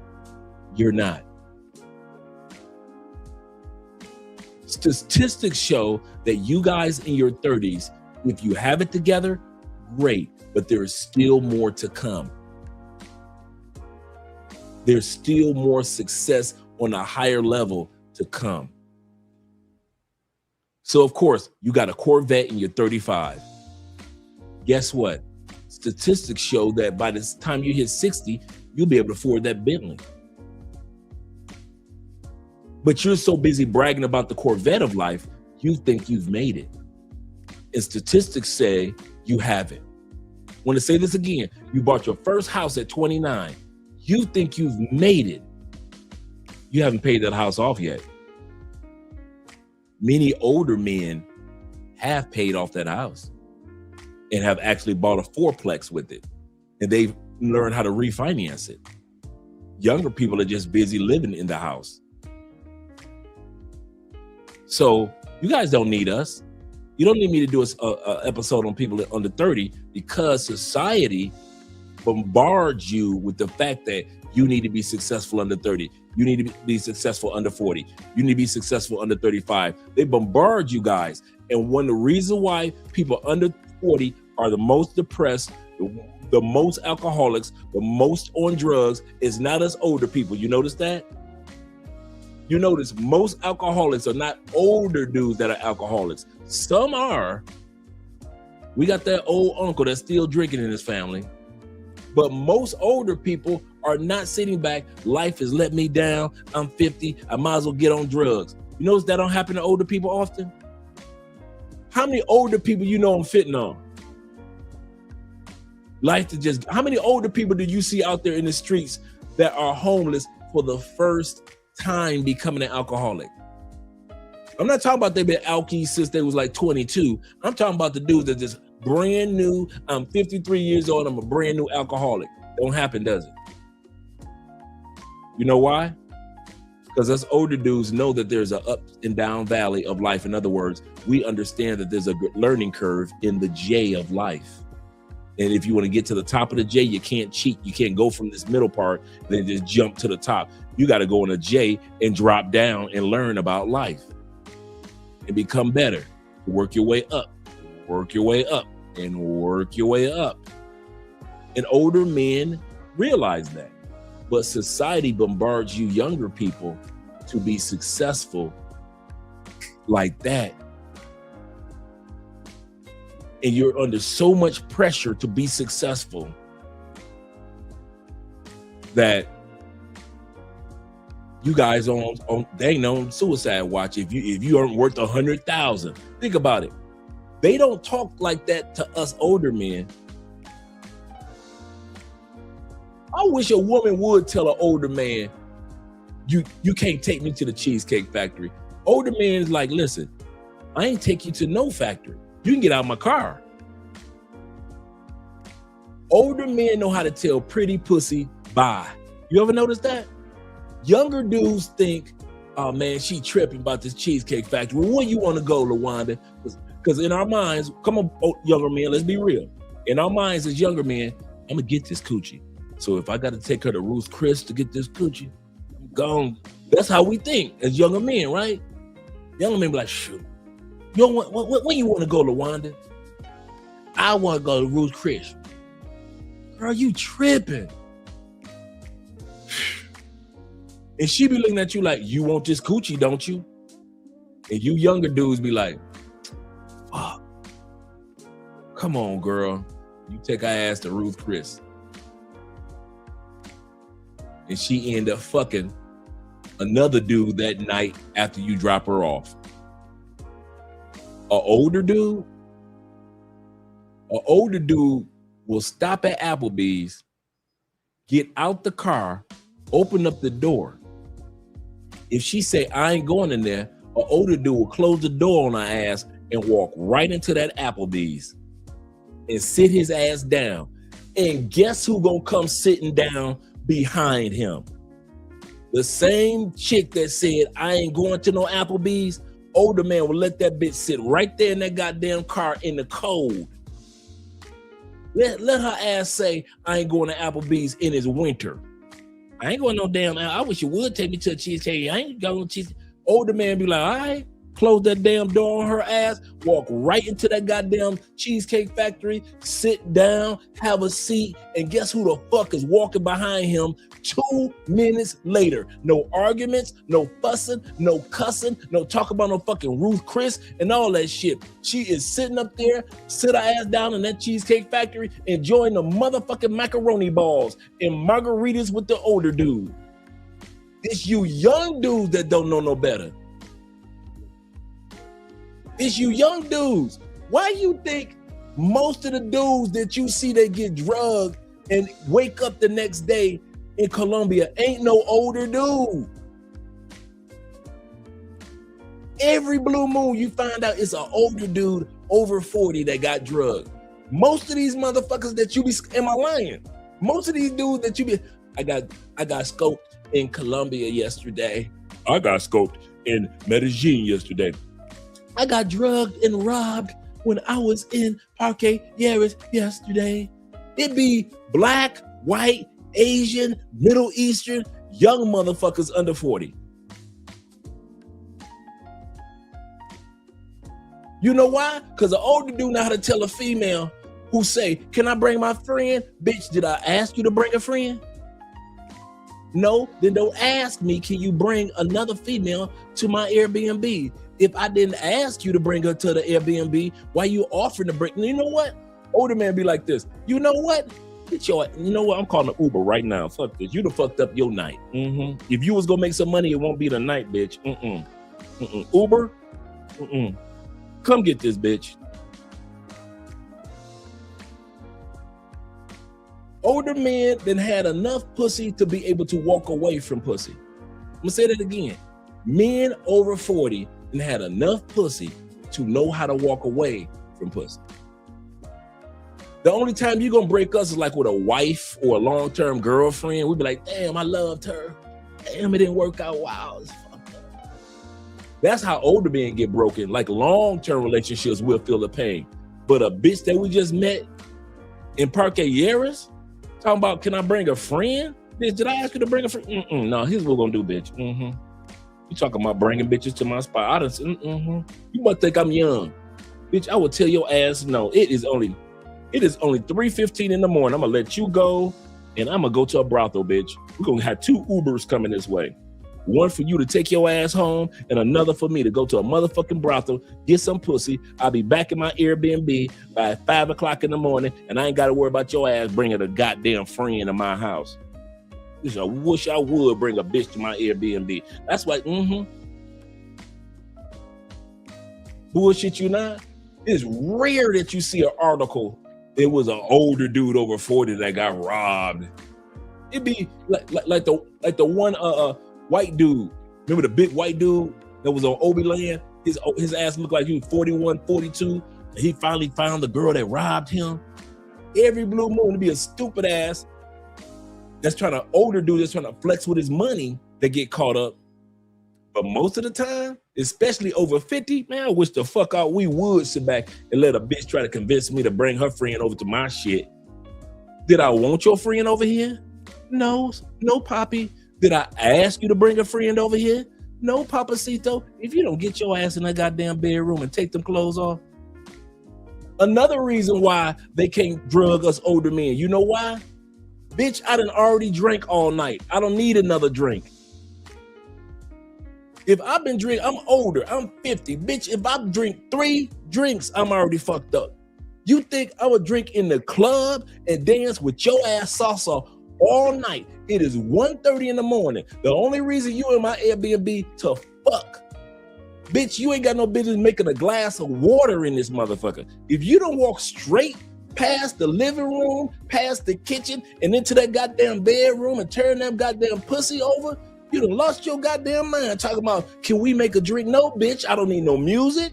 [SPEAKER 2] you're not. Statistics show that you guys in your 30s, if you have it together, great, but there is still more to come. There's still more success on a higher level to come. So of course, you got a Corvette and you're 35. Guess what? Statistics show that by the time you hit 60, you'll be able to afford that Bentley. But you're so busy bragging about the Corvette of life, you think you've made it. And statistics say you haven't. I want to say this again. You bought your first house at 29. You think you've made it. You haven't paid that house off yet. Many older men have paid off that house and have actually bought a fourplex with it. And they've learned how to refinance it. Younger people are just busy living in the house. So you guys don't need us. You don't need me to do a episode on people under 30 because society bombards you with the fact that you need to be successful under 30. You need to be successful under 40. You need to be successful under 35. They bombard you guys. And one of the reasons why people under 40 are the most depressed, the most alcoholics, the most on drugs is not us older people. You notice that? You notice most alcoholics are not older dudes that are alcoholics. Some are. We got that old uncle that's still drinking in his family. But most older people are not sitting back. Life has let me down. I'm 50. I might as well get on drugs. You notice that don't happen to older people often? How many older people you know I'm fitting on? How many older people do you see out there in the streets that are homeless for the first time becoming an alcoholic? I'm not talking about they've been alky since they was like 22. I'm talking about the dudes that just brand new. I'm 53 years old. I'm a brand new alcoholic. Don't happen, does it? You know why? Because us older dudes know that there's an up and down valley of life. In other words, we understand that there's a good learning curve in the J of life. And if you want to get to the top of the J, you can't cheat. You can't go from this middle part and then just jump to the top. You got to go in a J and drop down and learn about life and become better. Work your way up, work your way up, and work your way up. And older men realize that. But society bombards you younger people to be successful like that. And you're under so much pressure to be successful that you guys on suicide watch. If you aren't worth 100,000, think about it. They don't talk like that to us older men. I wish a woman would tell an older man, you can't take me to the Cheesecake Factory. Older men is like, listen, I ain't take you to no factory. You can get out of my car. Older men know how to tell pretty pussy bye. You ever notice that? Younger dudes think, oh man, she tripping about this Cheesecake Factory. Well, where you want to go, LaWanda? Because in our minds, come on, younger men, let's be real. In our minds as younger men, I'm going to get this coochie. So if I got to take her to Ruth's Chris to get this coochie, I'm gone. That's how we think as younger men, right? Younger men be like, shoot. You know where you want to go, LaWanda? I want to go to Ruth's Chris. Girl, you tripping. And she be looking at you like, you want this coochie, don't you? And you younger dudes be like, fuck. Come on, girl. You take our ass to Ruth's Chris. And she end up fucking another dude that night after you drop her off. An older dude will stop at Applebee's, get out the car, open up the door. If she say, I ain't going in there, an older dude will close the door on her ass and walk right into that Applebee's and sit his ass down. And guess who gonna come sitting down behind him? The same chick that said, I ain't going to no Applebee's, older man will let that bitch sit right there in that goddamn car in the cold. Let her ass say, I ain't going to Applebee's in his winter. I ain't going no damn, I wish you would take me to a cheesecake. I ain't going to cheesecake. Older man be like, all right, close that damn door on her ass, walk right into that goddamn Cheesecake Factory, sit down, have a seat, and guess who the fuck is walking behind him 2 minutes later? No arguments, no fussing, no cussing, no talk about no fucking Ruth Chris and all that shit. She is sitting up there, sit her ass down in that Cheesecake Factory, enjoying the motherfucking macaroni balls and margaritas with the older dude. It's you young dudes that don't know no better. It's you young dudes. Why you think most of the dudes that you see that get drugged and wake up the next day in Colombia ain't no older dude? Every blue moon you find out it's an older dude over 40 that got drugged. Most of these motherfuckers that you be, am I lying? Most of these dudes that you be, I got scoped in Colombia yesterday. I got scoped in Medellin yesterday. I got drugged and robbed when I was in Parque Lleras yesterday. It be black, white, Asian, Middle Eastern, young motherfuckers under 40. You know why? Because the older dude know how to tell a female who say, can I bring my friend? Bitch, did I ask you to bring a friend? No, then don't ask me, can you bring another female to my Airbnb? If I didn't ask you to bring her to the Airbnb, why you offering to bring? You know what? Older man be like this. You know what? You know what? I'm calling an Uber right now. Fuck this. You done fucked up your night. If you was gonna make some money, it won't be the night, bitch. Uber? Come get this, bitch. Older men then had enough pussy to be able to walk away from pussy. I'm gonna say that again. Men over 40 and had enough pussy to know how to walk away from pussy. The only time you're gonna break us is like with a wife or a long-term girlfriend. We'd be like, damn, I loved her. Damn, it didn't work out. Wow, it's fucked up. That's how older men get broken. Like long-term relationships will feel the pain. But a bitch that we just met in Parque Lleras, talking about, can I bring a friend? Bitch, did I ask you to bring a friend? No, here's what we're gonna do, bitch. You talking about bringing bitches to my spot? You must think I'm young. Bitch, I will tell your ass no. It is only 3:15 in the morning. I'm gonna let you go and I'm gonna go to a brothel, bitch. We're gonna have 2 Ubers coming this way. One for you to take your ass home and another for me to go to a motherfucking brothel, get some pussy. I'll be back in my Airbnb by 5 o'clock in the morning and I ain't gotta worry about your ass bringing a goddamn friend to my house. I wish I would bring a bitch to my Airbnb. That's why, bullshit you not. It's rare that you see an article. It was an older dude over 40 that got robbed. It'd be like the one white dude. Remember the big white dude that was on Obi Land? His ass looked like he was 41, 42. And he finally found the girl that robbed him. Every blue moon to be a stupid ass older dude that's trying to flex with his money that get caught up. But most of the time, especially over 50, man, I wish the fuck out we would sit back and let a bitch try to convince me to bring her friend over to my shit. Did I want your friend over here? No, Poppy. Did I ask you to bring a friend over here? No, Papacito. If you don't get your ass in that goddamn bedroom and take them clothes off. Another reason why they can't drug us older men. You know why? Bitch, I done already drank all night. I don't need another drink. If I've been drinking, I'm older. I'm 50. Bitch, if I drink 3 drinks, I'm already fucked up. You think I would drink in the club and dance with your ass salsa all night? It is 1:30 in the morning. The only reason you in my Airbnb to fuck. Bitch, you ain't got no business making a glass of water in this motherfucker. If you don't walk straight past the living room, past the kitchen, and into that goddamn bedroom and turn that goddamn pussy over, you done lost your goddamn mind talking about, can we make a drink? No, bitch, I don't need no music.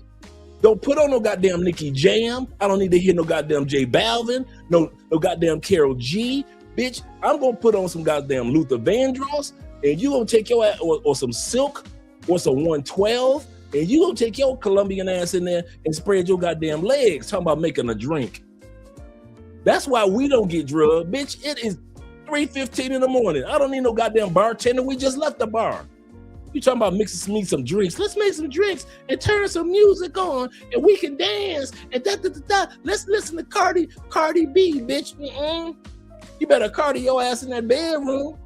[SPEAKER 2] Don't put on no goddamn Nicki Jam. I don't need to hear no goddamn J Balvin, no goddamn Karol G. Bitch, I'm gonna put on some goddamn Luther Vandross, and you gonna take your ass, or some Silk, or some 112, and you gonna take your Colombian ass in there and spread your goddamn legs talking about making a drink. That's why we don't get drugged, bitch. It is 3:15 in the morning. I don't need no goddamn bartender. We just left the bar. You talking about mixing me some drinks? Let's make some drinks and turn some music on, and we can dance and da da da da. Let's listen to Cardi B, bitch. You better Cardi your ass in that bedroom.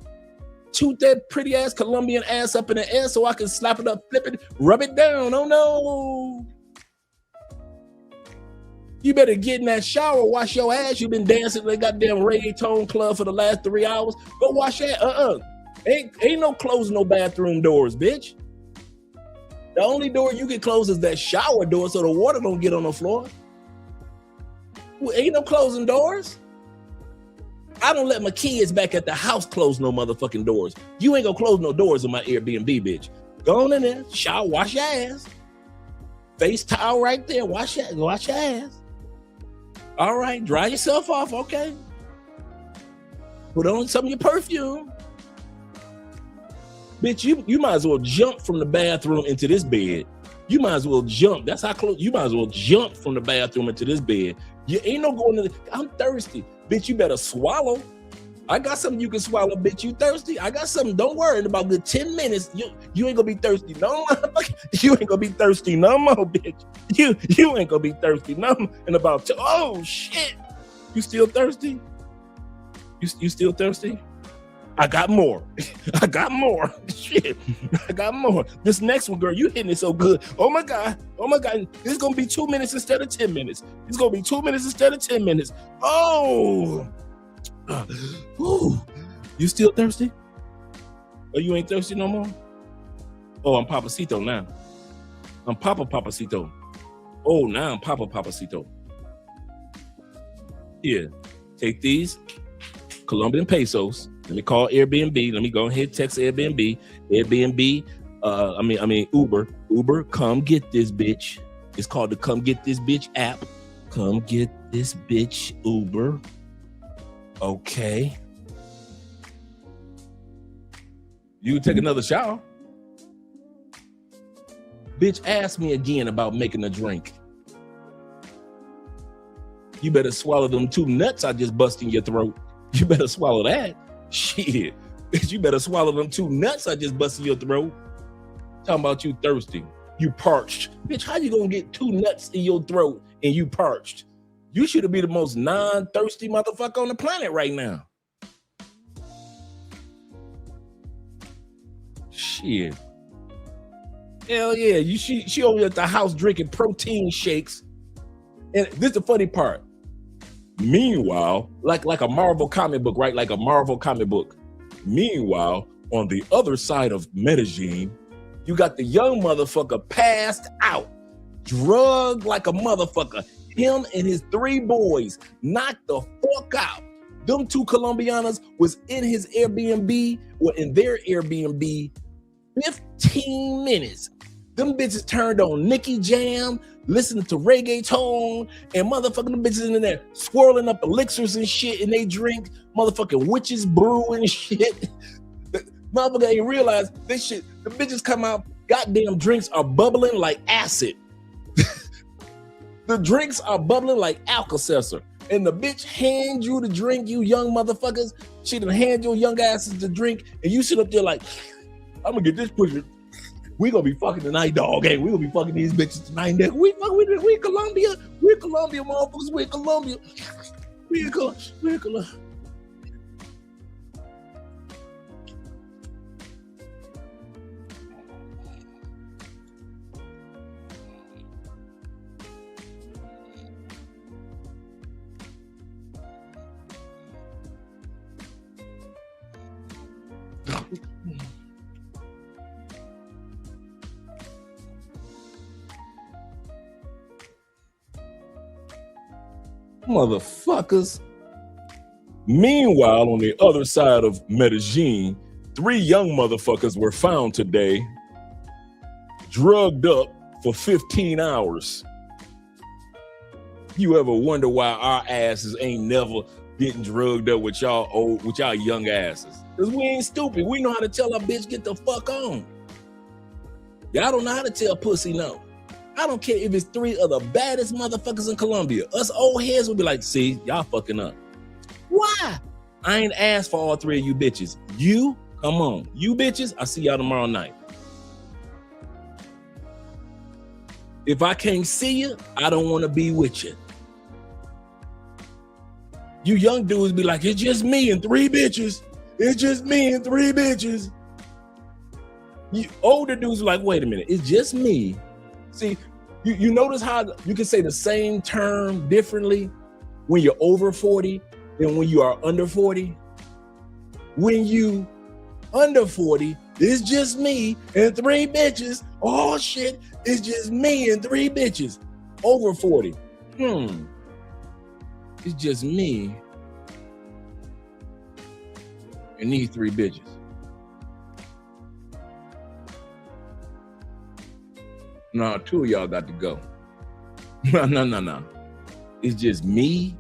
[SPEAKER 2] Toot that pretty ass Colombian ass up in the air so I can slap it up, flip it, rub it down. Oh no. You better get in that shower, wash your ass. You've been dancing at the goddamn reggaeton club for the last 3 hours. Go wash that. Ain't no closing no bathroom doors, bitch. The only door you can close is that shower door so the water don't get on the floor. Ain't no closing doors. I don't let my kids back at the house close no motherfucking doors. You ain't gonna close no doors in my Airbnb, bitch. Go on in there, shower, wash your ass. Face towel right there, wash your ass. All right, dry yourself off, okay? Put on some of your perfume. Bitch, you might as well jump from the bathroom into this bed. You might as well jump. That's how close. You might as well jump from the bathroom into this bed. You ain't no going to. I'm thirsty. Bitch, you better swallow. I got something you can swallow, bitch. You thirsty? I got something. Don't worry. In about good 10 minutes, you ain't gonna be thirsty no more. You ain't gonna be thirsty no more, bitch. You ain't gonna be thirsty no more. In about oh shit. You still thirsty? You still thirsty? I got more. I got more. Shit. I got more. This next one, girl, you hitting it so good. Oh my God. Oh my God. This is gonna be 2 minutes instead of 10 minutes. It's gonna be 2 minutes instead of 10 minutes. Oh. Ooh. You still thirsty? Oh, you ain't thirsty no more? Oh, I'm Papacito now. I'm Papacito. Oh, now I'm Papacito. Here, take these Colombian pesos. Let me call Airbnb. Let me go ahead and text Airbnb. Uber. Uber, come get this bitch. It's called the Come Get This Bitch app. Come get this bitch, Uber. Okay. You can take another shower. Bitch, ask me again about making a drink. You better swallow them 2 nuts I just bust in your throat. You better swallow that. Shit. Bitch, you better swallow them 2 nuts I just bust in your throat. Talking about you thirsty. You parched. Bitch, how you gonna get 2 nuts in your throat and you parched? You should be the most non-thirsty motherfucker on the planet right now. Shit. Hell yeah. She over at the house drinking protein shakes. And this is the funny part. Meanwhile, like a Marvel comic book, right? Like a Marvel comic book. Meanwhile, on the other side of Medellin, you got the young motherfucker passed out, drugged like a motherfucker. Him and his 3 boys knocked the fuck out. Them 2 Colombianas was in his Airbnb, or in their Airbnb, 15 minutes. Them bitches turned on Nicky Jam, listening to reggaeton, and motherfucking them bitches in there swirling up elixirs and shit, and they drink motherfucking witches brew and shit. Motherfucker ain't realize this shit. The bitches come out, goddamn drinks are bubbling like acid. The drinks are bubbling like Alka-Seltzer. And the bitch hand you the drink, you young motherfuckers. She done hand your young asses the drink, and you sit up there like, I'm gonna get this pussy. We gonna be fucking tonight, dog. Hey, we gonna be fucking these bitches tonight. We Colombia. We're Colombia, motherfuckers. We're Colombia. We're Colombia. Motherfuckers. Meanwhile, on the other side of Medellin, 3 young motherfuckers were found today, drugged up for 15 hours. You ever wonder why our asses ain't never getting drugged up with y'all young asses? Because we ain't stupid. We know how to tell a bitch get the fuck on. Y'all don't know how to tell pussy no. I don't care if it's 3 of the baddest motherfuckers in Colombia. Us old heads will be like, see, y'all fucking up. Why? I ain't asked for all 3 of you bitches. You, come on. You bitches, I'll see y'all tomorrow night. If I can't see you, I don't want to be with you. You young dudes be like, it's just me and 3 bitches. It's just me and 3 bitches. You older dudes are like, wait a minute, it's just me. See, you notice how you can say the same term differently when you're over 40 than when you are under 40? When you under 40, it's just me and 3 bitches. Oh shit, it's just me and 3 bitches. Over 40, it's just me and these 3 bitches. No, 2 of y'all got to go. No. It's just me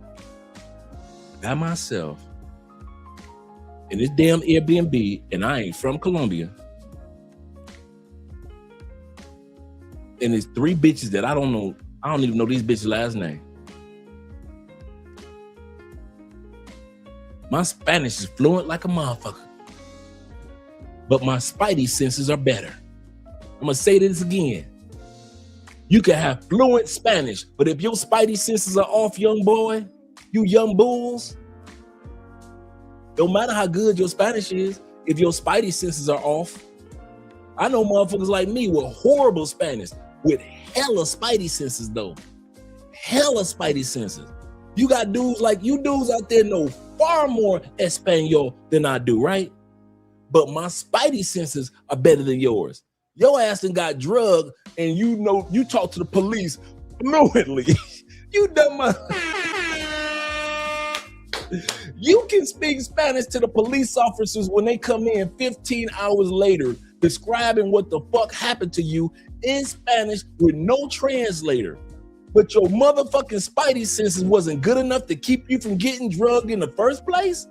[SPEAKER 2] by myself in this damn Airbnb, and I ain't from Colombia. And it's 3 bitches that I don't know. I don't even know these bitches' last name. My Spanish is fluent like a motherfucker, but my spidey senses are better. I'm gonna say this again. You can have fluent Spanish, but if your spidey senses are off, young boy, you young bulls, no matter how good your Spanish is, if your spidey senses are off, I know motherfuckers like me with horrible Spanish, with hella spidey senses though. Hella spidey senses. You got dudes like you dudes out there know far more Espanol than I do, right? But my spidey senses are better than yours. Your ass done got drugged and you know you talk to the police fluently. You done my you can speak Spanish to the police officers when they come in 15 hours later, describing what the fuck happened to you in Spanish with no translator. But your motherfucking spidey senses wasn't good enough to keep you from getting drugged in the first place?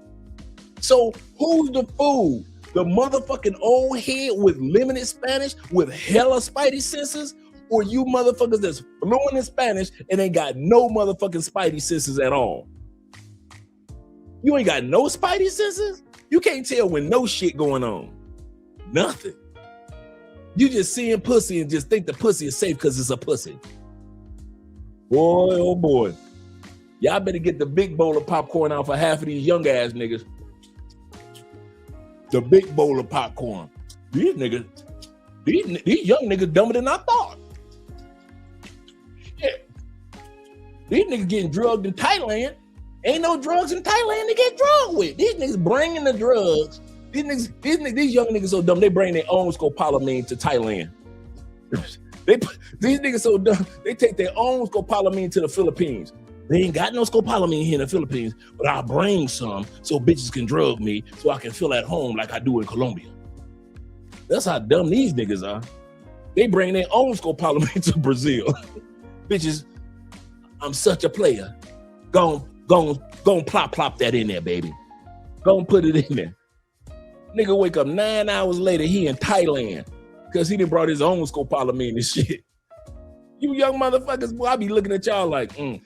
[SPEAKER 2] So who's the fool? The motherfucking old head with limited Spanish with hella spidey senses, or you motherfuckers that's fluent in Spanish and ain't got no motherfucking spidey senses at all? You ain't got no spidey senses? You can't tell when no shit going on. Nothing. You just seeing pussy and just think the pussy is safe because it's a pussy. Boy, oh boy. Y'all better get the big bowl of popcorn out for half of these young ass niggas. The big bowl of popcorn. These niggas, these young niggas dumber than I thought. Yeah. These niggas getting drugged in Thailand. Ain't no drugs in Thailand to get drugged with. These niggas bringing the drugs. These young niggas so dumb, they bring their own scopolamine to Thailand. These niggas so dumb, they take their own scopolamine to the Philippines. They ain't got no scopolamine here in the Philippines, but I'll bring some so bitches can drug me so I can feel at home like I do in Colombia. That's how dumb these niggas are. They bring their own scopolamine to Brazil. Bitches, I'm such a player. Go plop that in there, baby. Go put it in there. Nigga wake up 9 hours later, he in Thailand because he done brought his own scopolamine and shit. You young motherfuckers, boy, I be looking at y'all like, you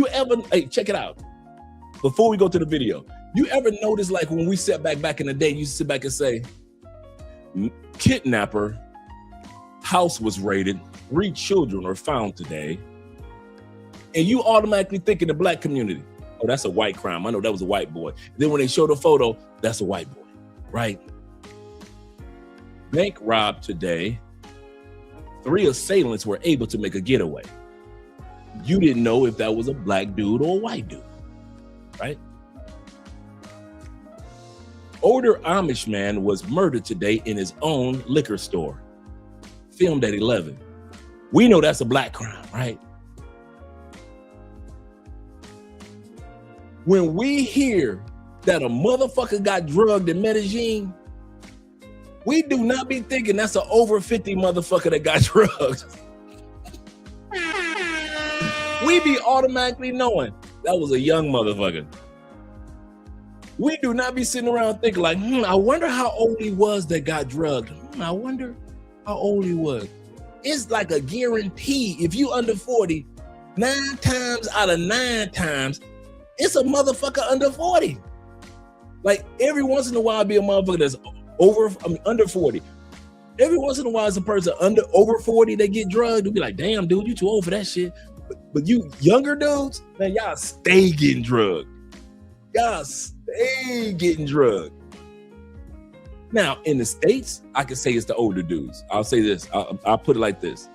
[SPEAKER 2] ever, hey, check it out. Before we go to the video, you ever notice like when we sat back in the day, you sit back and say, kidnapper, house was raided, 3 children were found today. And you automatically think in the black community, oh, that's a white crime. I know that was a white boy. Then when they show the photo, that's a white boy, right? Bank robbed today. 3 assailants were able to make a getaway. You didn't know if that was a black dude or a white dude, right? Older Amish man was murdered today in his own liquor store. Filmed at 11. We know that's a black crime, right? When we hear that a motherfucker got drugged in Medellin, we do not be thinking that's an over 50 motherfucker that got drugged. We be automatically knowing that was a young motherfucker. We do not be sitting around thinking like, I wonder how old he was that got drugged. I wonder how old he was. It's like a guarantee. If you under 40, 9 times out of 9 times, it's a motherfucker under 40. Like every once in a while, be a motherfucker that's under 40. Every once in a while, it's a person over 40 that get drugged. They'll be like, damn, dude, you too old for that shit. But you younger dudes, man, y'all stay getting drugged. Y'all stay getting drugged. Now, in the States, I can say it's the older dudes. I'll say this. I'll put it like this.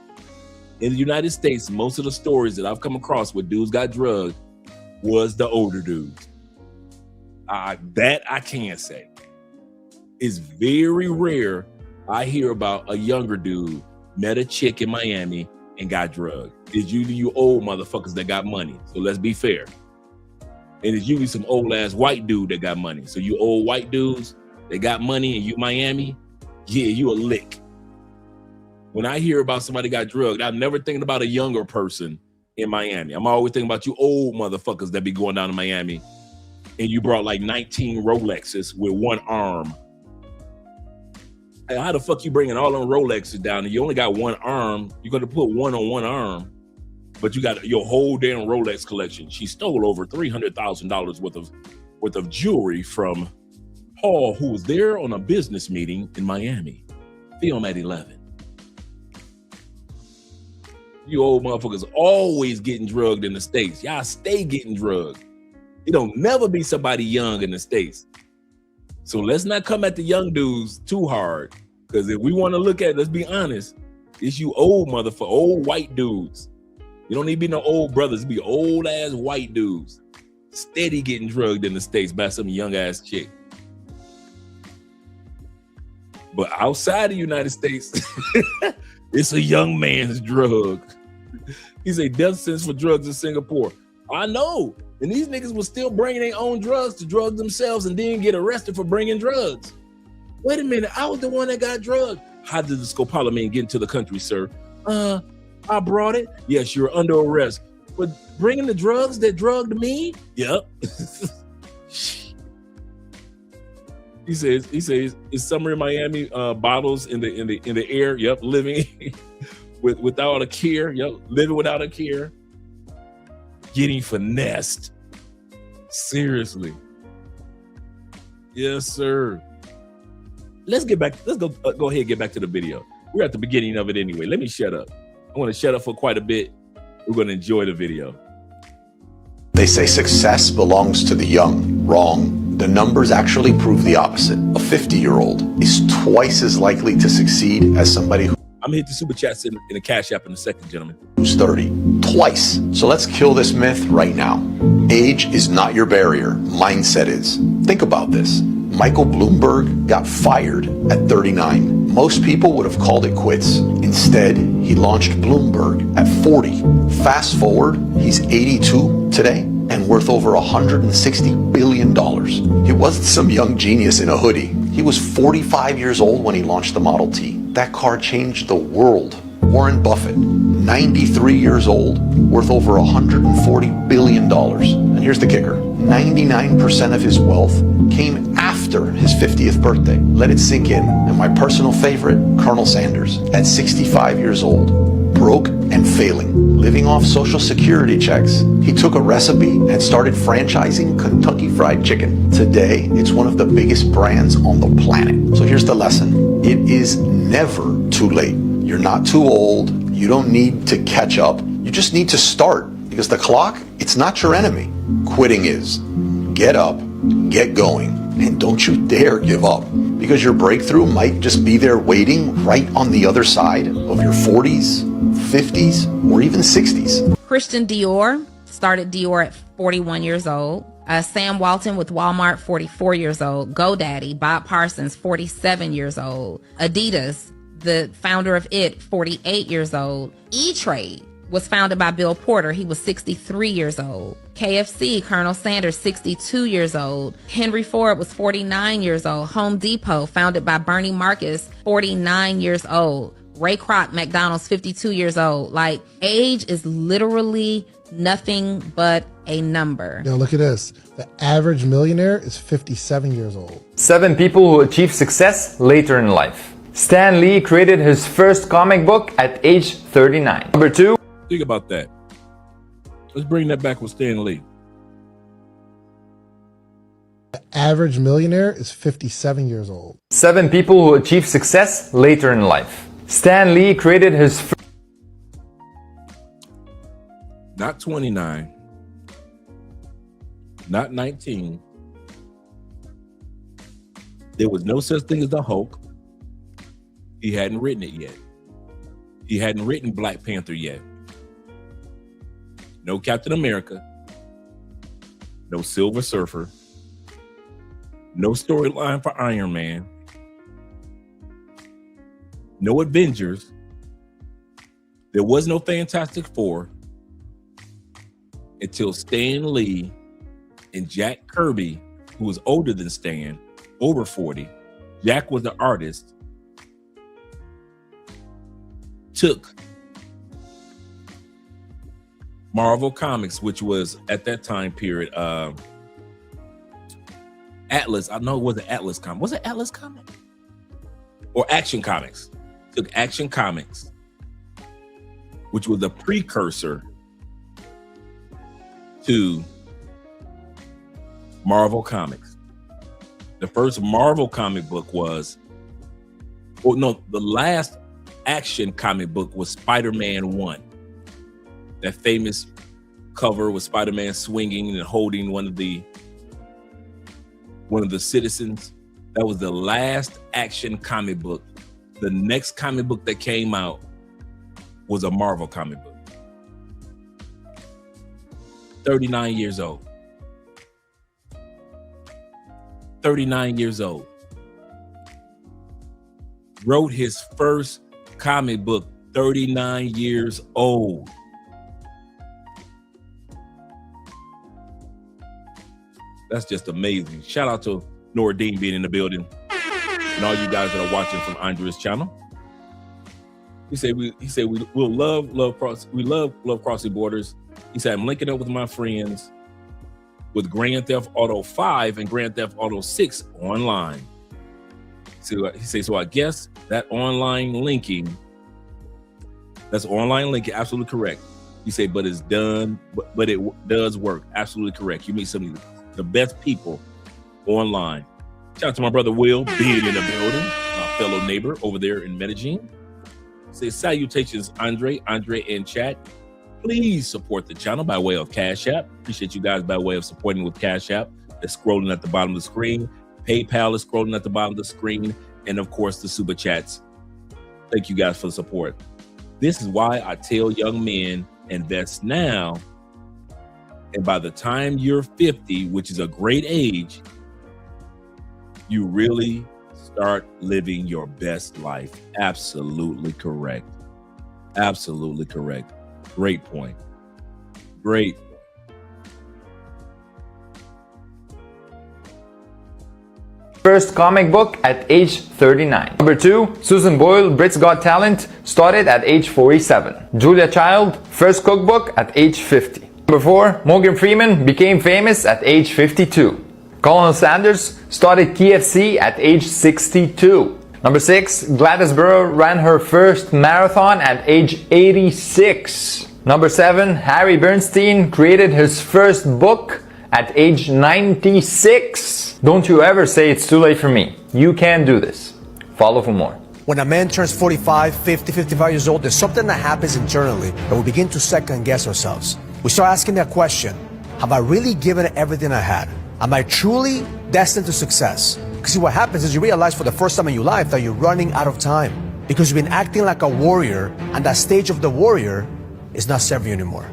[SPEAKER 2] In the United States, most of the stories that I've come across where dudes got drugged was the older dudes. That I can't say. It's very rare I hear about a younger dude met a chick in Miami and got drugged. It's usually you old motherfuckers that got money. So let's be fair. And it's usually some old ass white dude that got money. So you old white dudes that got money and you Miami, yeah, you a lick. When I hear about somebody got drugged, I'm never thinking about a younger person in Miami. I'm always thinking about you old motherfuckers that be going down to Miami and you brought like 19 Rolexes with one arm. How the fuck you bringing all them Rolexes down and you only got one arm? You're going to put one on one arm, but you got your whole damn Rolex collection. She stole over $300,000 worth of jewelry from Paul, who was there on a business meeting in Miami. Film at 11. You old motherfuckers always getting drugged in the States. Y'all stay getting drugged. It don't never be somebody young in the States. So let's not come at the young dudes too hard. Because if we want to look at, let's be honest, it's you old motherfucker, old white dudes. You don't need to be no old brothers, be old ass white dudes. Steady getting drugged in the States by some young ass chick. But outside the United States, it's a young man's drug. He's a death sentence for drugs in Singapore. I know. And these niggas was still bringing their own drugs to drug themselves and then get arrested for bringing drugs. Wait a minute, I was the one that got drugged. How did the scopolamine get into the country, sir? I brought it. Yes, you're under arrest. But bringing the drugs that drugged me? Yep. He says, it's summer in Miami, bottles in the air. Yep, living without a care. Yep, living without a care. Getting finessed. Seriously. Yes, sir. Let's go ahead and get back to the video. We're at the beginning of it anyway. Let me shut up. I want to shut up for quite a bit. We're going to enjoy the video.
[SPEAKER 4] They say success belongs to the young. Wrong. The numbers actually prove the opposite. A 50-year-old is twice as likely to succeed as somebody
[SPEAKER 2] I'm going to hit the super chats in the Cash App in a second, gentlemen.
[SPEAKER 4] who's 30. Twice. So let's kill this myth right now. Age is not your barrier. Mindset is. Think about this. Michael Bloomberg got fired at 39. Most people would have called it quits. Instead, he launched Bloomberg at 40. Fast forward, he's 82 today and worth over $160 billion. He wasn't some young genius in a hoodie. He was 45 years old when he launched the Model T. That car changed the world. Warren Buffett, 93 years old, worth over $140 billion. And here's the kicker. 99% of his wealth came after his 50th birthday. Let it sink in. And my personal favorite, Colonel Sanders, at 65 years old, broke and failing, living off Social Security checks. He took a recipe and started franchising Kentucky Fried Chicken. Today, it's one of the biggest brands on the planet. So here's the lesson. It is never too late. You're not too old. You don't need to catch up. You just need to start, because the clock, it's not your enemy. Quitting is. Get up, get going, and don't you dare give up, because your breakthrough might just be there waiting right on the other side of your 40s, 50s, or even 60s.
[SPEAKER 5] Christian Dior started Dior at 41 years old. Sam Walton with Walmart, 44 years old. GoDaddy, Bob Parsons, 47 years old. Adidas, the founder of it, 48 years old. E-Trade was founded by Bill Porter. He was 63 years old. KFC, Colonel Sanders, 62 years old. Henry Ford was 49 years old. Home Depot, founded by Bernie Marcus, 49 years old. Ray Kroc, McDonald's, 52 years old. Like, age is literally nothing but a number.
[SPEAKER 6] Now look at this. The average millionaire is 57 years old.
[SPEAKER 7] 7 people who achieve success later in life. Stan Lee created his first comic book at age 39. Number 2.
[SPEAKER 2] Think about that. Let's bring that back with Stan Lee.
[SPEAKER 6] The average millionaire is 57 years old.
[SPEAKER 7] 7 people who achieve success later in life. Stan Lee created his
[SPEAKER 2] Not 29, not 19. There was no such thing as the Hulk. He hadn't written it yet. He hadn't written Black Panther yet. No Captain America. No Silver Surfer. No storyline for Iron Man. No Avengers. There was no Fantastic Four until Stan Lee and Jack Kirby, who was older than Stan, over 40. Jack was the artist. Took Marvel Comics, which was at that time period, Atlas. I know it wasn't Atlas Comics. Was it Atlas Comics? Or Action Comics. Took Action Comics, which was a precursor to Marvel Comics. The first Marvel comic book was, oh no, the last action comic book was Spider-Man 1. That famous cover with Spider-Man swinging and holding one of the citizens. That was the last action comic book. The next comic book that came out was a Marvel comic book. 39 years old. 39 years old. Wrote his first comic book, 39 years old. That's just amazing. Shout out to Nordine being in the building and all you guys that are watching from Andrea's channel. He said we love crossing borders. He said, I'm linking up with my friends with Grand Theft Auto 5 and Grand Theft Auto 6 online. So he says, so I guess that online linking, absolutely correct. You say, but it's done, but it does work. Absolutely correct. You meet some of the best people online. Shout out to my brother Will being in the building, my fellow neighbor over there in Medellin. Say salutations, Andre in chat. Please support the channel by way of Cash App. Appreciate you guys by way of supporting with Cash App. That's scrolling at the bottom of the screen. PayPal is scrolling at the bottom of the screen. And of course, the Super Chats. Thank you guys for the support. This is why I tell young men, invest now. And by the time you're 50, which is a great age, you really start living your best life. Absolutely correct. Absolutely correct. Great point. Great.
[SPEAKER 7] first comic book at age 39. Number 2, Susan Boyle, Brits Got Talent, started at age 47. Julia Child, first cookbook at age 50. Number 4, Morgan Freeman became famous at age 52. Colonel Sanders started KFC at age 62. Number 6, Gladys Burrow ran her first marathon at age 86. Number 7, Harry Bernstein created his first book at age 96. Don't you ever say it's too late for me. You can do this. Follow for more.
[SPEAKER 8] When a man turns 45, 50, 55 years old, there's something that happens internally that we begin to second guess ourselves. We start asking that question, have I really given it everything I had? Am I truly destined to success? Because see, what happens is you realize for the first time in your life that you're running out of time because you've been acting like a warrior, and that stage of the warrior is not serving you anymore.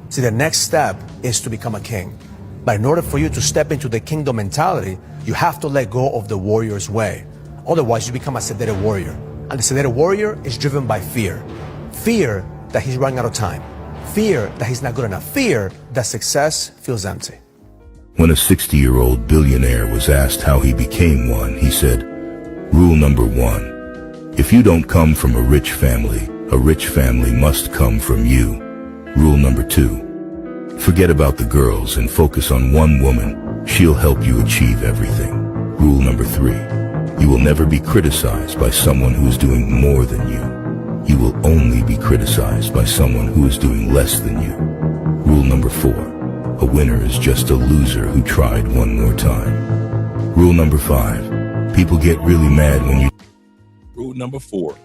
[SPEAKER 8] See, the next step is to become a king. But in order for you to step into the kingdom mentality, you have to let go of the warrior's way. Otherwise, you become a sedated warrior. And the sedated warrior is driven by fear. Fear that he's running out of time. Fear that he's not good enough. Fear that success feels empty.
[SPEAKER 9] When a 60-year-old billionaire was asked how he became one, he said, "Rule number 1, if you don't come from a rich family must come from you. Rule number 2, forget about the girls and focus on one woman. She'll help you achieve everything. Rule number 3, you will never be criticized by someone who is doing more than you. You will only be criticized by someone who is doing less than you. Rule number 4, a winner is just a loser who tried one more time. Rule number 5. People get really mad when you
[SPEAKER 2] Rule number 4.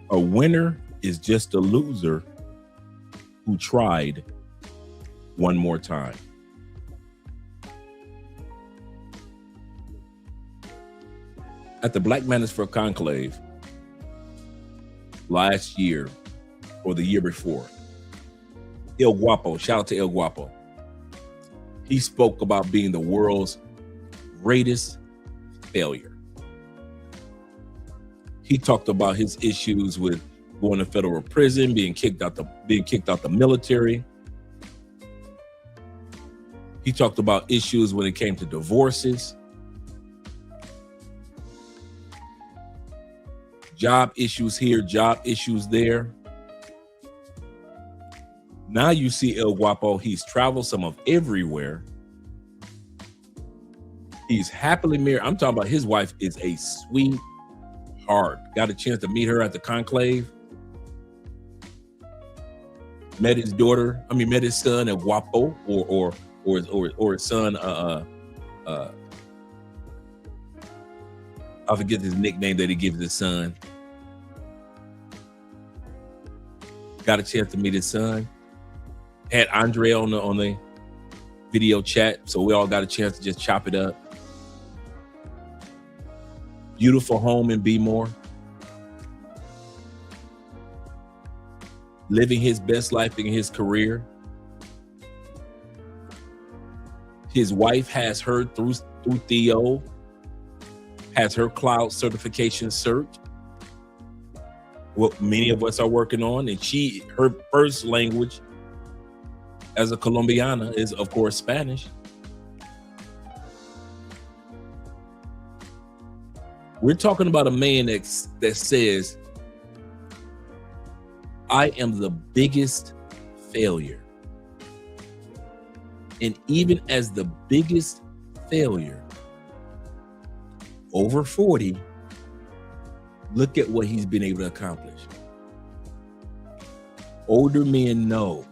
[SPEAKER 2] A winner is just a loser who tried one more time. At the Black Manosphere Conclave last year or the year before, El Guapo, shout out to El Guapo, he spoke about being the world's greatest failure. He talked about his issues with going to federal prison, being kicked out the military. He talked about issues when it came to divorces, job issues here, job issues there. Now you see El Guapo, he's traveled some of everywhere. He's happily married. I'm talking about his wife is a sweetheart. Got a chance to meet her at the conclave. Met his son El Guapo, or his son, I forget his nickname that he gives his son. Got a chance to meet his son. Had Andre on the video chat, so we all got a chance to just chop it up. Beautiful home in Bmore. Living his best life in his career. His wife has her through Theo, has her cloud certification cert, what many of us are working on, and her first language as a Colombiana is, of course, Spanish. We're talking about a man that says, I am the biggest failure. And even as the biggest failure, over 40, look at what he's been able to accomplish. Older men know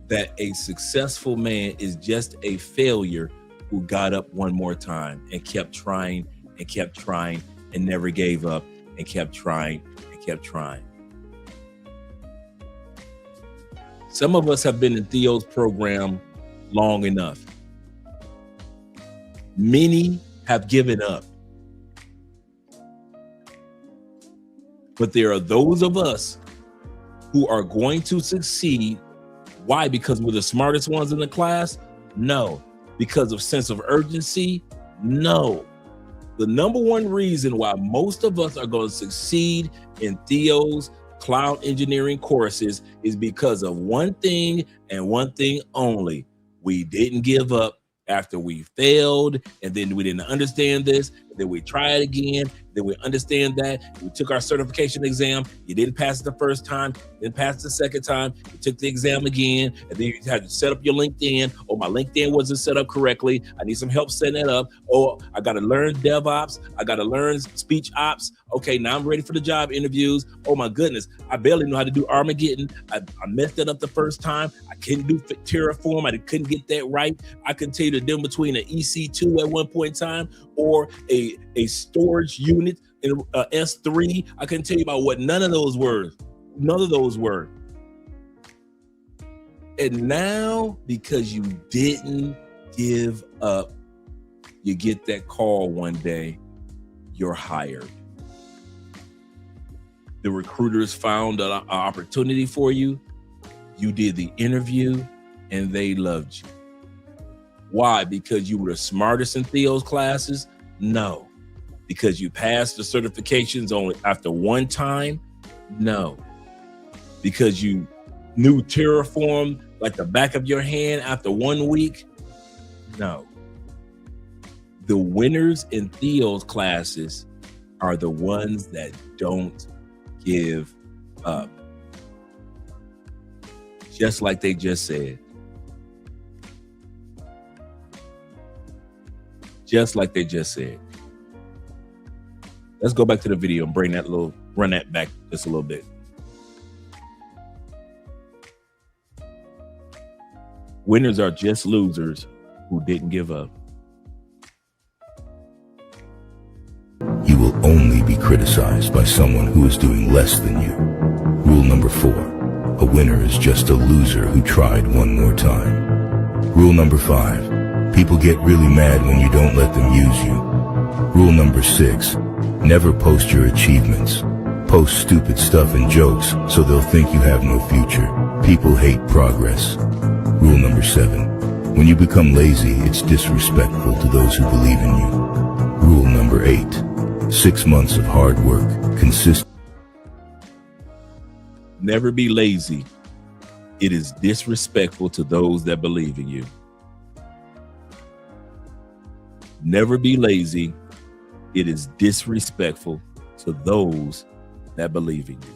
[SPEAKER 2] that a successful man is just a failure who got up one more time and kept trying and never gave up and kept trying and kept trying. Some of us have been in Theo's program long enough. Many have given up. But there are those of us who are going to succeed. Why? Because we're the smartest ones in the class? No. Because of sense of urgency? No. The number one reason why most of us are going to succeed in Theo's cloud engineering courses is because of one thing and one thing only. We didn't give up after we failed, and then we didn't understand this, and then we try it again, then we understand that. We took our certification exam, you didn't pass it the first time, then pass it the second time, you took the exam again, and then you had to set up your LinkedIn. Oh, my LinkedIn wasn't set up correctly, I need some help setting that up. Oh, I gotta learn DevOps, I gotta learn speech ops. Okay, now I'm ready for the job interviews. Oh my goodness, I barely know how to do Armageddon. I messed that up the first time. I couldn't do Terraform, I couldn't get that right. I couldn't tell you the difference between an EC2 at one point in time or a storage unit in S3. I couldn't tell you about what none of those were. And now, because you didn't give up, you get that call one day, you're hired. The recruiters found an opportunity for you. You did the interview and they loved you. Why? Because you were the smartest in Theo's classes? No. Because you passed the certifications only after one time? No. Because you knew Terraform like the back of your hand after 1 week? No. The winners in Theo's classes are the ones that don't give up. Just like they just said. Just like they just said. Let's go back to the video and run that back just a little bit. Winners are just losers who didn't give up.
[SPEAKER 9] You will only be criticized by someone who is doing less than you. Rule number 4. A winner is just a loser who tried one more time. Rule number 5. People get really mad when you don't let them use you. Rule number 6. Never post your achievements. Post stupid stuff and jokes so they'll think you have no future. People hate progress. Rule number 7. When you become lazy, it's disrespectful to those who believe in you. Rule number 8. 6 months of hard work, consistent.
[SPEAKER 2] Never be lazy. It is disrespectful to those that believe in you. Never be lazy. It is disrespectful to those that believe in you.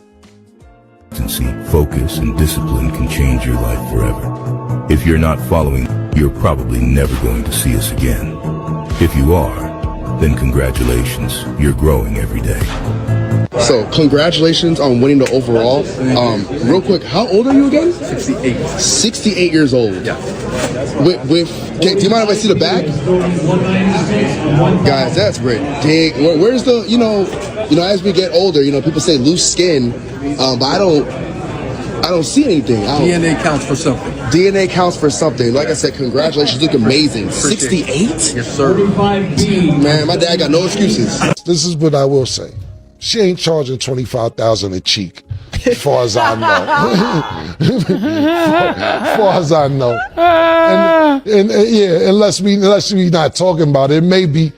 [SPEAKER 9] Focus and discipline can change your life forever. If you're not following, you're probably never going to see us again. If you are, then congratulations, you're growing every day.
[SPEAKER 10] So, congratulations on winning the overall. Real quick, how old are you again? 68. 68 years old. Yeah. Do you mind if I see the bag? Guys, that's great. Dang, where's the, you know, as we get older, people say loose skin, but I don't see anything.
[SPEAKER 11] DNA counts for something.
[SPEAKER 10] DNA counts for something. Like I said, congratulations. You look amazing. 68?
[SPEAKER 11] Yes, sir.
[SPEAKER 10] Man, my dad got no excuses.
[SPEAKER 6] This is what I will say. She ain't charging $25,000 a cheek, as far as I know. As far as I know. And yeah, unless we not talking about it, maybe.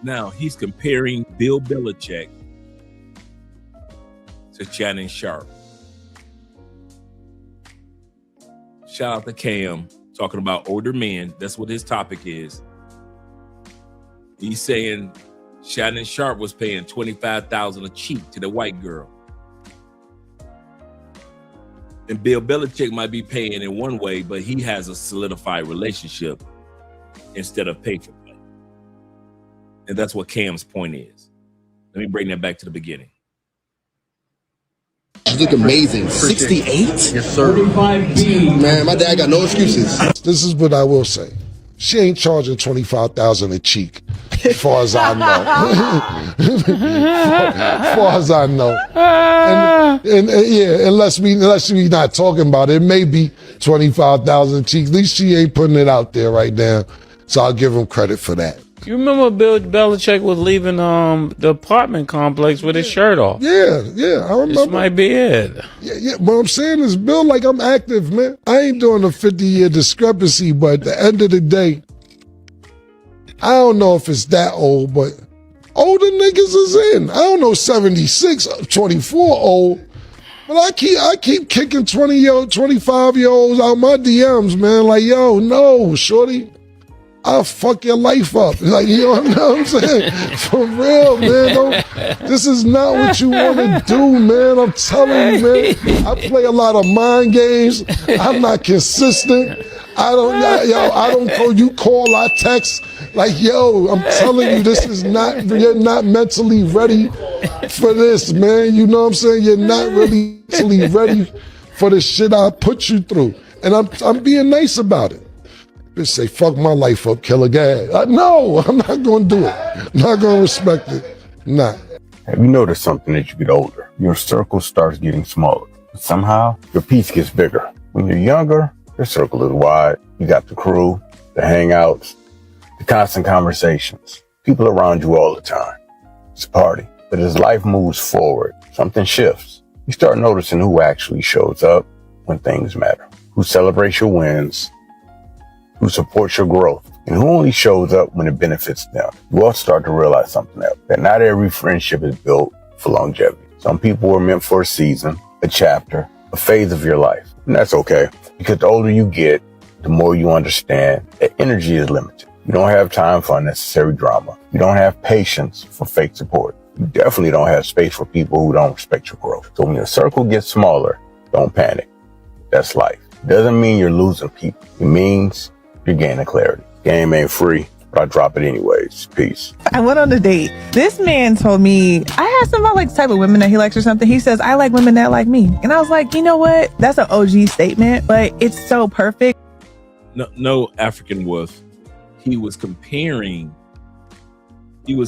[SPEAKER 2] Now he's comparing Bill Belichick to Shannon Sharpe. Shout out to Cam talking about older men. That's what his topic is. He's saying Shannon Sharpe was paying $25,000 a cheek to the white girl. And Bill Belichick might be paying in one way, but he has a solidified relationship instead of pay for play. And that's what Cam's point is. Let me bring that back to the beginning.
[SPEAKER 10] You look amazing. 68?
[SPEAKER 11] Yes, sir.
[SPEAKER 10] Man, my dad got no excuses.
[SPEAKER 6] This is what I will say. She ain't charging $25,000 a cheek, as far as I know. As far as I know. And yeah, unless we not talking about it, maybe $25,000 a cheek. At least she ain't putting it out there right now. So I'll give him credit for that.
[SPEAKER 12] You remember Bill Belichick was leaving the apartment complex with his shirt off?
[SPEAKER 6] Yeah, I remember.
[SPEAKER 12] This might be it.
[SPEAKER 6] Yeah. What I'm saying is, Bill, like, I'm active, man. I ain't doing a 50-year discrepancy, but at the end of the day, I don't know if it's that old, but older niggas is in. I don't know 76, 24 old, but I keep kicking 25-year-olds out my DMs, man. Like, yo, no, shorty. I'll fuck your life up. Like, you know what I'm saying? For real, man. This is not what you want to do, man. I'm telling you, man. I play a lot of mind games. I'm not consistent. I don't call, you call, I text. Like, yo, I'm telling you, you're not mentally ready for this, man. You know what I'm saying? You're not really mentally ready for the shit I put you through. And I'm being nice about it. Bitch say, fuck my life up, kill a guy. No, I'm not going to do it. I'm not going to respect it. Nah.
[SPEAKER 13] Have you noticed something as you get older? Your circle starts getting smaller. But somehow, your piece gets bigger. When you're younger, your circle is wide. You got the crew, the hangouts, the constant conversations. People around you all the time. It's a party. But as life moves forward, something shifts. You start noticing who actually shows up when things matter. Who celebrates your wins, who supports your growth, and who only shows up when it benefits them. You all start to realize something else, that not every friendship is built for longevity. Some people are meant for a season, a chapter, a phase of your life. And that's okay, because the older you get, the more you understand that energy is limited. You don't have time for unnecessary drama. You don't have patience for fake support. You definitely don't have space for people who don't respect your growth. So when your circle gets smaller, don't panic. That's life. It doesn't mean you're losing people. It means you're gaining clarity. Game ain't free, but I drop it anyways. Peace.
[SPEAKER 14] I went on a date. This man told me, I asked him about like the type of women that he likes or something. He says, I like women that like me. And I was like, you know what? That's an OG statement, but it's so perfect.
[SPEAKER 2] No African wolf he was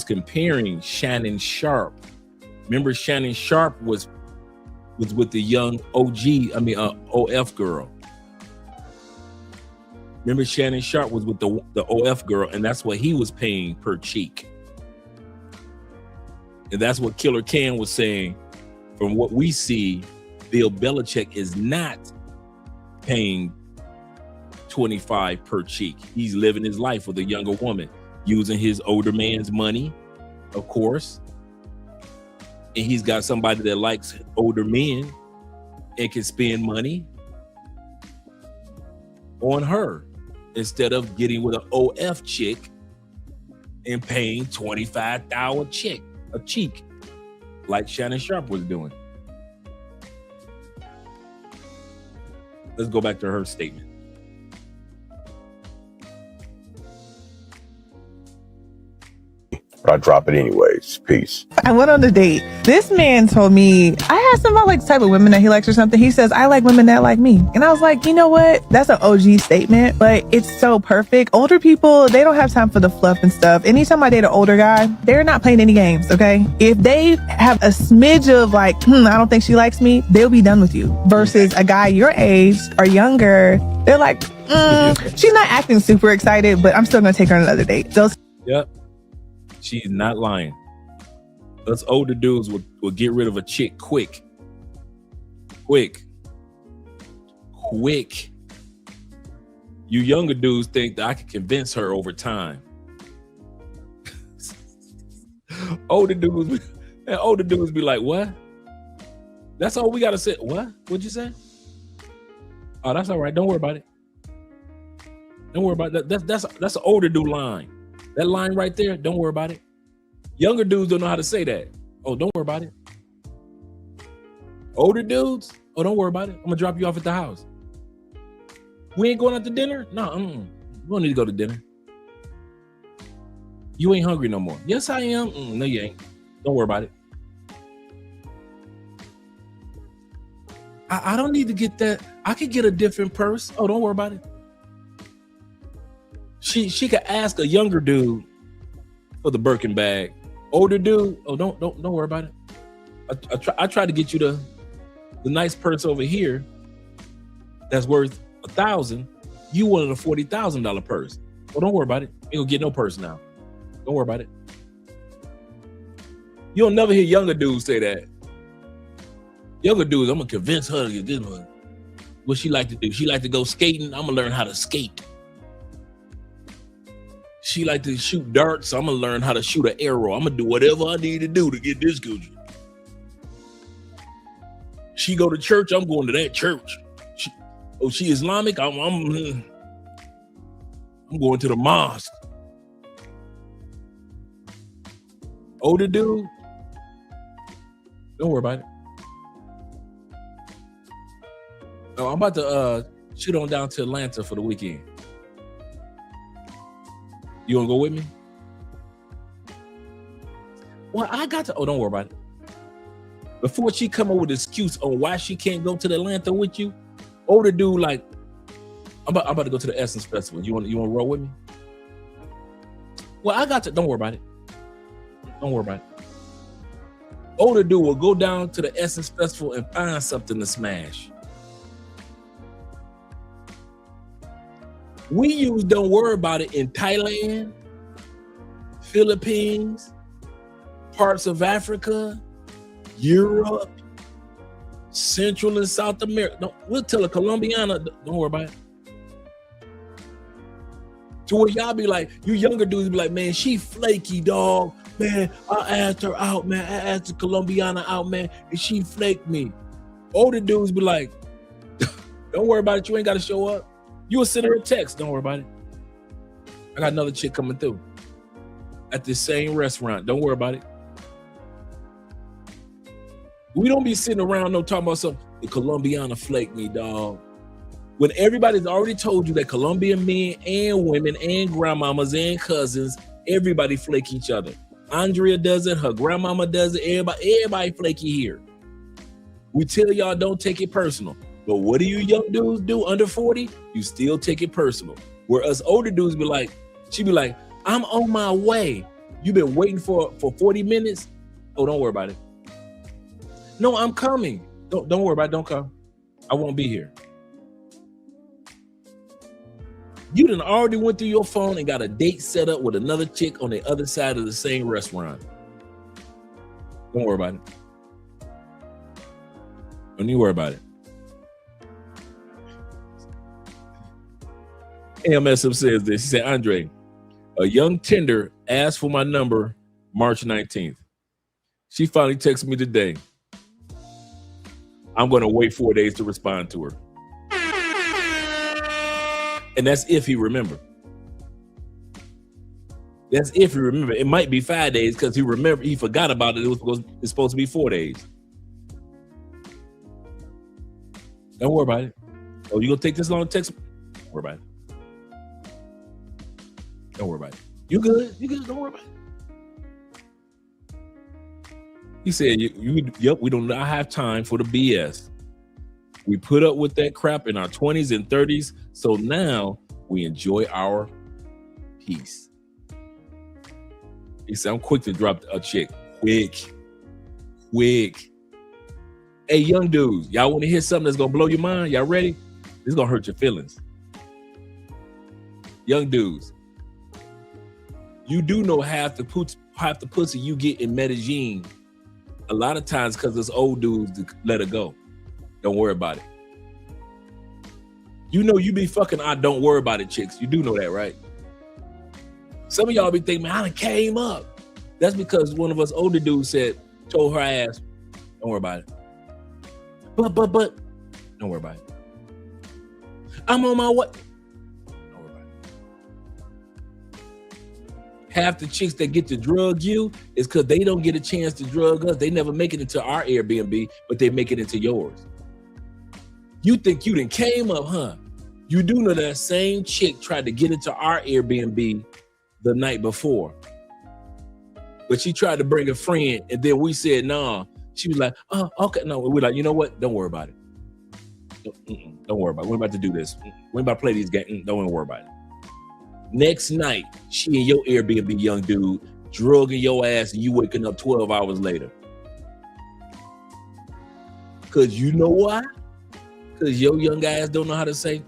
[SPEAKER 2] comparing Shannon Sharp. Remember, Shannon Sharp was with the young OF girl. Remember, Shannon Sharp was with the OF girl, and that's what he was paying per cheek. And that's what Killer Cam was saying. From what we see, Bill Belichick is not paying $25 per cheek. He's living his life with a younger woman, using his older man's money, of course. And he's got somebody that likes older men and can spend money on her instead of getting with an OF chick and paying $25,000 a cheek like Shannon Sharp was doing. Let's go back to her statement.
[SPEAKER 13] But I drop it anyways. Peace.
[SPEAKER 14] I went on a date. This man told me, I asked him about like the type of women that he likes or something. He says, I like women that like me. And I was like, you know what? That's an OG statement, but it's so perfect. Older people, they don't have time for the fluff and stuff. Anytime I date an older guy, they're not playing any games, okay? If they have a smidge of like, I don't think she likes me, they'll be done with you. Versus a guy your age or younger, they're like, she's not acting super excited, but I'm still gonna take her on another date. So
[SPEAKER 2] Yep. She's not lying. Us older dudes will get rid of a chick quick. You younger dudes think that I can convince her over time. older dudes be like, what? That's all we gotta say. What? What'd you say? Oh, that's all right. Don't worry about it. Don't worry about that. That's an older dude line. That line right there, don't worry about it. Younger dudes don't know how to say that. Oh, don't worry about it. Older dudes, oh, don't worry about it. I'm gonna drop you off at the house. We ain't going out to dinner? No, we don't need to go to dinner. You ain't hungry no more. Yes, I am. No, you ain't. Don't worry about it. I don't need to get that. I could get a different purse. Oh, don't worry about it. She could ask a younger dude for the Birkin bag. Older dude, oh, don't worry about it. I tried to get you the nice purse over here that's worth $1,000. You wanted a $40,000 purse. Well, don't worry about it. You don't get no purse now. Don't worry about it. You'll never hear younger dudes say that. Younger dudes, I'm gonna convince her to get this one. What she like to do? She like to go skating. I'm gonna learn how to skate. She like to shoot darts. I'm gonna learn how to shoot an arrow. I'm gonna do whatever I need to do to get this Gucci. She go to church. I'm going to that church. She Islamic. I'm going to the mosque. Older dude, don't worry about it. No, I'm about to shoot on down to Atlanta for the weekend. You wanna go with me? Well, I got to. Oh, don't worry about it. Before she come up with an excuse on why she can't go to the Atlanta with you, older dude like, I'm about to go to the Essence Festival. You want to roll with me? Well, I got to. Don't worry about it. Don't worry about it. Older dude will go down to the Essence Festival and find something to smash. We use don't worry about it in Thailand, Philippines, parts of Africa, Europe, Central and South America. We'll tell a Colombiana, don't worry about it. To where y'all be like, you younger dudes be like, man, she flaky, dog. Man, I asked her out, man. I asked the Colombiana out, man, and she flaked me. Older dudes be like, don't worry about it. You ain't got to show up. You will send her a text. Don't worry about it. I got another chick coming through at this same restaurant. Don't worry about it. We don't be sitting around no talking about something. The Colombiana flaked me, dog. When everybody's already told you that Colombian men and women and grandmamas and cousins, everybody flake each other. Andrea does it. Her grandmama does it. Everybody flaky here. We tell y'all don't take it personal. But what do you young dudes do under 40? You still take it personal. Where us older dudes be like, She be like, I'm on my way. You been waiting for 40 minutes? Oh, don't worry about it. No, I'm coming. Don't worry about it. Don't come. I won't be here. You done already went through your phone and got a date set up with another chick on the other side of the same restaurant. Don't worry about it. Don't even worry about it. AMSM says this. He said, Andre, a young Tinder asked for my number March 19th. She finally texted me today. I'm going to wait 4 days to respond to her. And that's if he remembered. That's if he remembered. It might be 5 days because he forgot about it. It's supposed to be 4 days. Don't worry about it. Oh, you gonna take this long to text? Don't worry about it. Don't worry about it. You good? You good? Don't worry about it. He said, yep, we do not have time for the BS. We put up with that crap in our 20s and 30s, so now we enjoy our peace. He said, I'm quick to drop a chick. Quick. Hey, young dudes, y'all want to hear something that's going to blow your mind? Y'all ready? This is going to hurt your feelings. Young dudes, you do know half the pussy you get in Medellin, a lot of times because it's old dudes to let her go. Don't worry about it. You know you be fucking don't worry about it chicks. You do know that, right? Some of y'all be thinking, man, I done came up. That's because one of us older dudes told her ass, don't worry about it. But, don't worry about it. I'm on my way. Don't worry about it. Half the chicks that get to drug you is because they don't get a chance to drug us. They never make it into our Airbnb, but they make it into yours. You think you done came up, huh? You do know that same chick tried to get into our Airbnb the night before. But she tried to bring a friend, and then we said, nah. She was like, oh, okay. No, we're like, you know what? Don't worry about it. Don't worry about it. We're about to do this. We're about to play these games. Don't even worry about it. Next night, she and your Airbnb young dude drugging your ass, and you waking up 12 hours later. Because you know why? Because your young guys don't know how to say,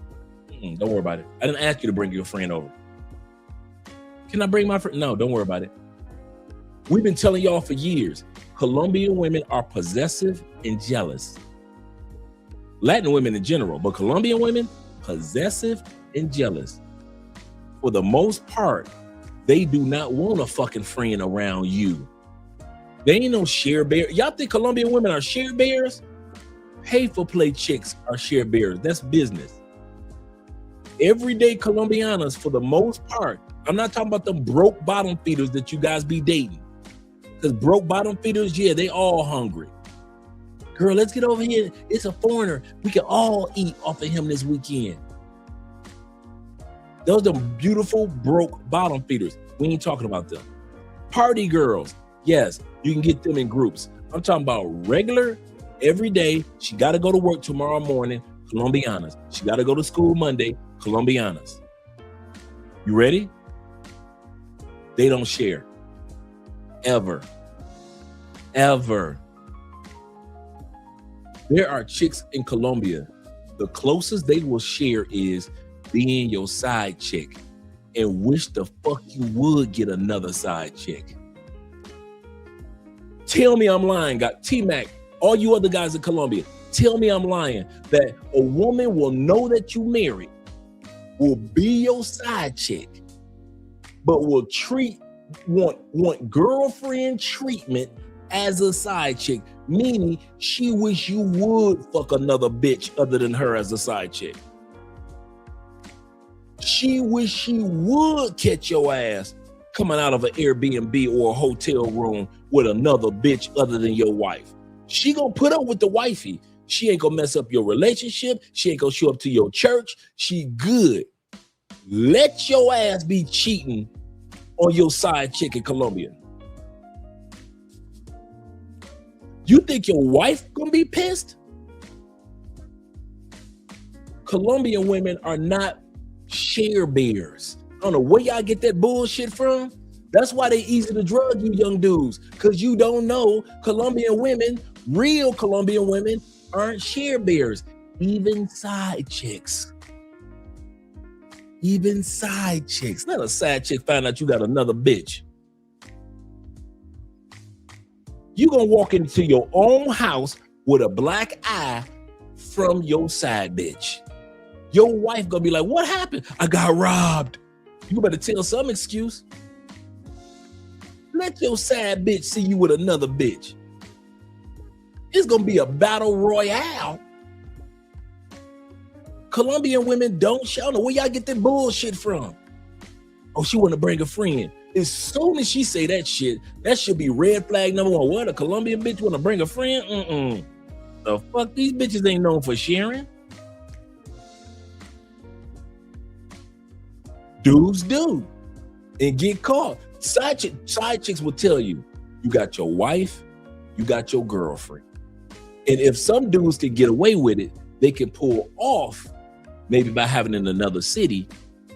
[SPEAKER 2] don't worry about it. I didn't ask you to bring your friend over. Can I bring my friend? No, don't worry about it. We've been telling y'all for years, Colombian women are possessive and jealous. Latin women in general, but Colombian women, possessive and jealous. For the most part, they do not want a fucking friend around you. They ain't no share bear. Y'all think Colombian women are share bears? Pay for play chicks are share bears. That's business. Everyday Colombianas, for the most part, I'm not talking about them broke bottom feeders that you guys be dating. Because broke bottom feeders, yeah, they all hungry. Girl, let's get over here. It's a foreigner. We can all eat off of him this weekend. Those are beautiful broke bottom feeders. We ain't talking about them. Party girls, yes, you can get them in groups. I'm talking about regular, every day. She got to go to work tomorrow morning, Colombianas. She got to go to school Monday, Colombianas. You ready? They don't share. Ever. There are chicks in Colombia. The closest they will share is being your side chick, and wish the fuck you would get another side chick. Tell me I'm lying, T-Mac, all you other guys in Colombia, tell me I'm lying that a woman will know that you married, will be your side chick, but will want girlfriend treatment as a side chick, meaning she wish you would fuck another bitch other than her as a side chick. She wish she would catch your ass coming out of an Airbnb or a hotel room with another bitch other than your wife. She gonna put up with the wifey. She ain't gonna mess up your relationship. She ain't gonna show up to your church. She good. Let your ass be cheating on your side chick in Colombia. You think your wife gonna be pissed? Colombian women are not share bears. don't know where y'all get that bullshit from. That's why they easy to drug you young dudes, because you don't know Colombian women, real Colombian women, aren't share bears. Even side chicks. Even side chicks. Let a side chick find out you got another bitch. You gonna walk into your own house with a black eye from your side bitch. Your wife gonna be like, what happened? I got robbed. You better tell some excuse. Let your side bitch see you with another bitch. It's gonna be a battle royale. Colombian women don't shout. Where y'all get that bullshit from? Oh, she wanna bring a friend. As soon as she say that shit, that should be red flag number one. What, a Colombian bitch wanna bring a friend? The fuck, these bitches ain't known for sharing. Dudes do and get caught. Side chicks will tell you, you got your wife, you got your girlfriend. And if some dudes can get away with it, they can pull off, maybe by having in another city,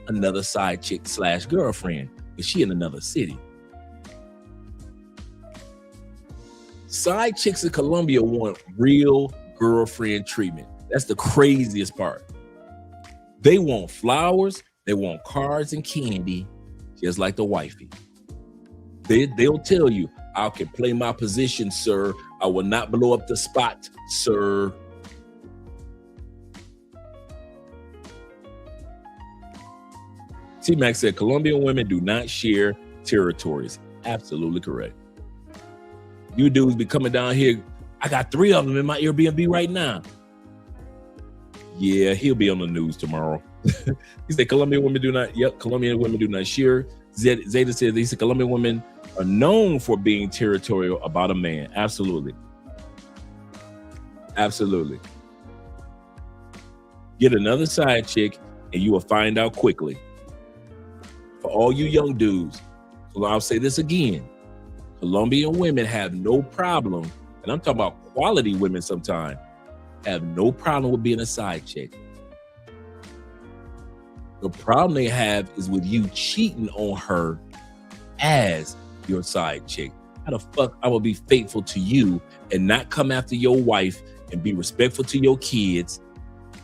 [SPEAKER 2] another side chick / girlfriend, because she in another city. Side chicks in Colombia want real girlfriend treatment. That's the craziest part. They want flowers, they want cards and candy, just like the wifey. They'll tell you, I can play my position, sir. I will not blow up the spot, sir. T-Mac said, Colombian women do not share territories. Absolutely correct. You dudes be coming down here. I got 3 of them in my Airbnb right now. Yeah, he'll be on the news tomorrow. He said, Colombian women do not, Colombian women do not share. Zeta said, he said, Colombian women are known for being territorial about a man. Absolutely. Absolutely. Get another side chick and you will find out quickly. For all you young dudes, so I'll say this again. Colombian women have no problem, and I'm talking about quality women sometimes, have no problem with being a side chick. The problem they have is with you cheating on her as your side chick. How the fuck I will be faithful to you and not come after your wife and be respectful to your kids?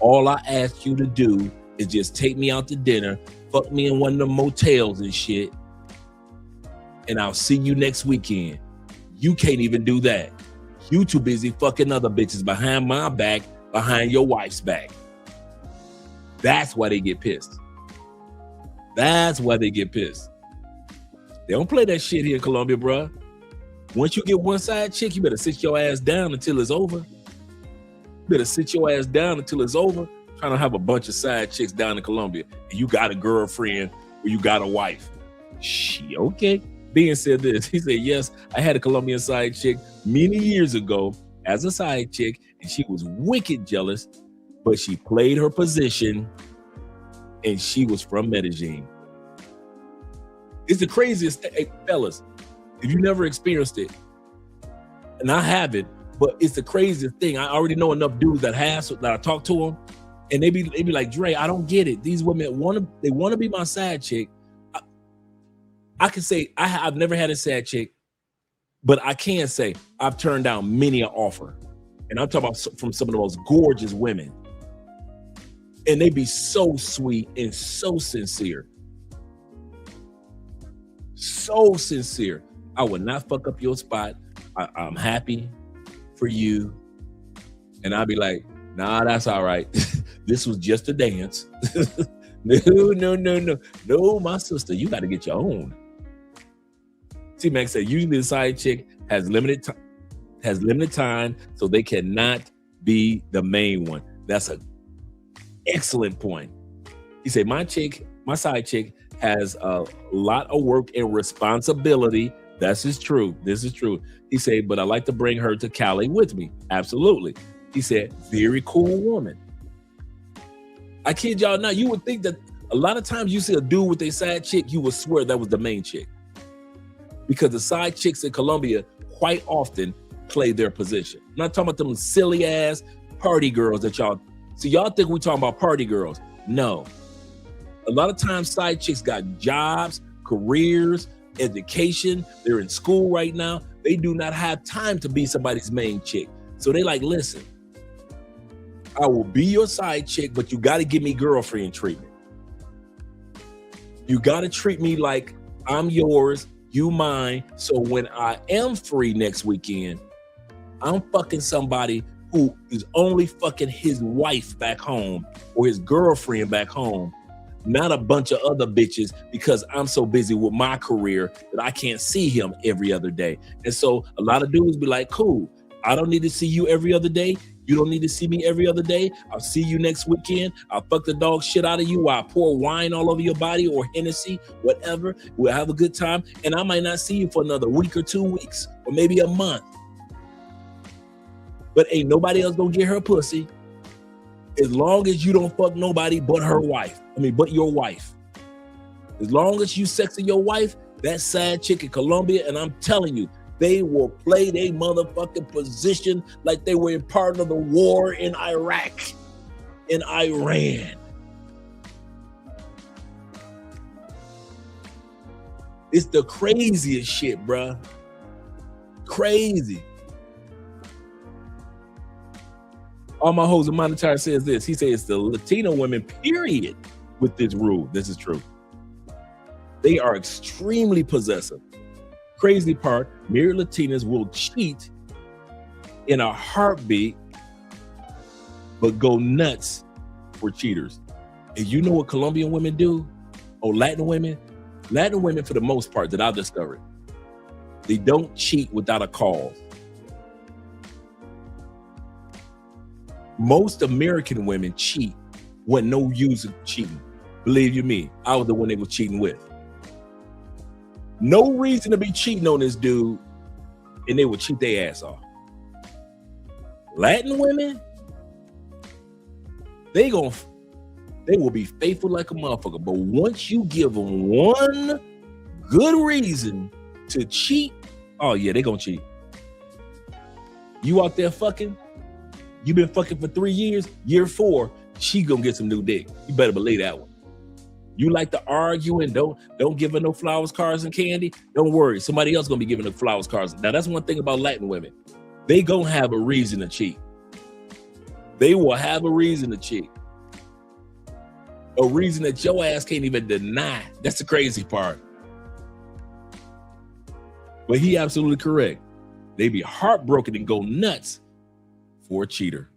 [SPEAKER 2] All I ask you to do is just take me out to dinner, fuck me in one of the motels and shit, and I'll see you next weekend. You can't even do that. You too busy fucking other bitches behind my back, behind your wife's back. That's why they get pissed. That's why they get pissed. They don't play that shit here in Colombia, bruh. Once you get one side chick, you better sit your ass down until it's over. You better sit your ass down until it's over. Trying to have a bunch of side chicks down in Colombia, and you got a girlfriend or you got a wife. She okay. Being said this, he said, yes, I had a Colombian side chick many years ago as a side chick, and she was wicked jealous, but she played her position, and she was from Medellin. It's the craziest thing, hey, fellas, if you never experienced it, and I haven't, but it's the craziest thing. I already know enough dudes that I talk to them, and they be like, Dre, I don't get it. These women want to be my side chick. I can say I've never had a side chick, but I can say I've turned down many an offer. And I'm talking about from some of the most gorgeous women. And they be so sweet and so sincere. So sincere. I would not fuck up your spot. I'm happy for you. And I'll be like, nah, that's all right. This was just a dance. No, my sister, you got to get your own. T-Mac said, usually the side chick has limited time, so they cannot be the main one. That's an excellent point. He said, my side chick has a lot of work and responsibility. This is true. He said, but I like to bring her to Cali with me. Absolutely. He said, very cool woman. I kid y'all not. You would think that a lot of times you see a dude with a side chick, you would swear that was the main chick. Because the side chicks in Colombia quite often play their position. I'm not talking about them silly ass party girls that y'all see. Y'all think we talking about party girls. No. A lot of times side chicks got jobs, careers, education. They're in school right now. They do not have time to be somebody's main chick. So they like, listen, I will be your side chick, but you got to give me girlfriend treatment. You got to treat me like I'm yours, you mine. So when I am free next weekend, I'm fucking somebody who is only fucking his wife back home or his girlfriend back home, not a bunch of other bitches, because I'm so busy with my career that I can't see him every other day. And so a lot of dudes be like, cool, I don't need to see you every other day. You don't need to see me every other day. I'll see you next weekend. I'll fuck the dog shit out of you while I pour wine all over your body or Hennessy, whatever. We'll have a good time. And I might not see you for another week or 2 weeks or maybe a month. But ain't nobody else gonna get her pussy as long as you don't fuck nobody but her wife. But your wife. As long as you sexing your wife, that side chick in Colombia, and I'm telling you, they will play their motherfucking position like they were in part of the war in Iraq, in Iran. It's the craziest shit, bruh. Crazy. All my hoes and monetary says this. He says it's the Latino women, period, with this rule. This is true. They are extremely possessive. Crazy part, married Latinas will cheat in a heartbeat, but go nuts for cheaters. And you know what Colombian women do? Or Latin women? Latin women, for the most part, that I've discovered, they don't cheat without a cause. Most American women cheat when no use of cheating. Believe you me, I was the one they were cheating with. No reason to be cheating on this dude, and they would cheat their ass off. Latin women, they will be faithful like a motherfucker. But once you give them one good reason to cheat, oh yeah, they gonna cheat. You out there fucking, you been fucking for 3 years, year 4, she gonna get some new dick. You better believe that one. You like to argue and don't give her no flowers, cards, and candy. Don't worry, somebody else gonna be giving her flowers, cards. Now that's one thing about Latin women. They gonna have a reason to cheat. They will have a reason to cheat. A reason that your ass can't even deny. That's the crazy part. But he absolutely correct. They be heartbroken and go nuts for a cheater.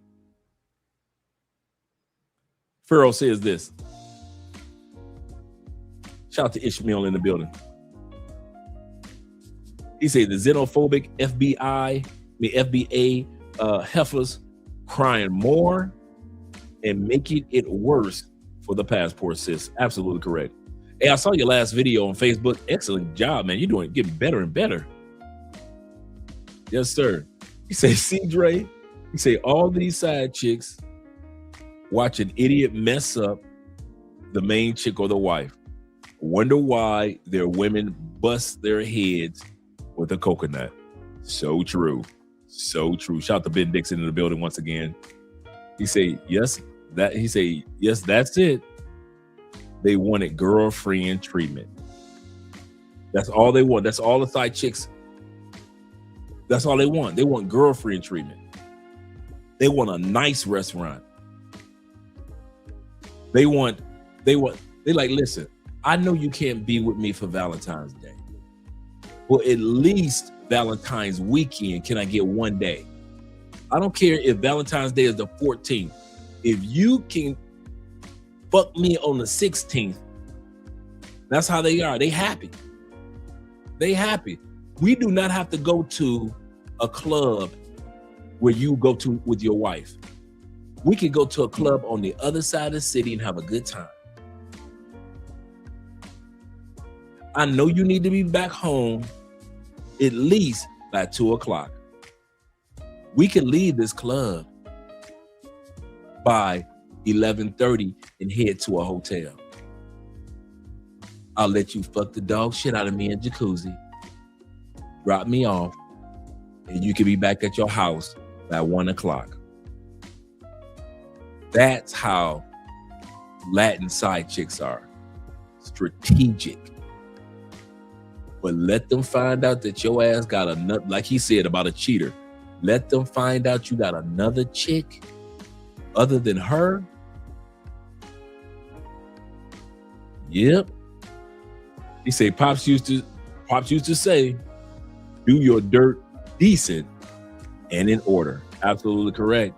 [SPEAKER 2] Pharaoh says this. Shout out to Ishmael in the building. He said the xenophobic FBA heifers crying more and making it worse for the passport sis. Absolutely correct. Hey, I saw your last video on Facebook. Excellent job, man. You're getting better and better. Yes, sir. He said, see, Dre, he said all these side chicks watch an idiot mess up the main chick or the wife. Wonder why their women bust their heads with a coconut. So true. So true. Shout out to Ben Dixon in the building once again. He say, yes, that's it. They wanted girlfriend treatment. That's all they want. That's all the side chicks. That's all they want. They want girlfriend treatment. They want a nice restaurant. They like, listen, I know you can't be with me for Valentine's Day. Well, at least Valentine's weekend, can I get one day? I don't care if Valentine's Day is the 14th. If you can fuck me on the 16th, that's how they are. They happy. They happy. We do not have to go to a club where you go to with your wife. We can go to a club on the other side of the city and have a good time. I know you need to be back home at least by 2 o'clock. We can leave this club by 11:30 and head to a hotel. I'll let you fuck the dog shit out of me in jacuzzi, drop me off, and you can be back at your house by 1 o'clock. That's how Latin side chicks are. strategic. But let them find out that your ass got another, like he said about a cheater. Let them find out you got another chick other than her. Yep. He said Pops used to say, do your dirt decent and in order. Absolutely correct.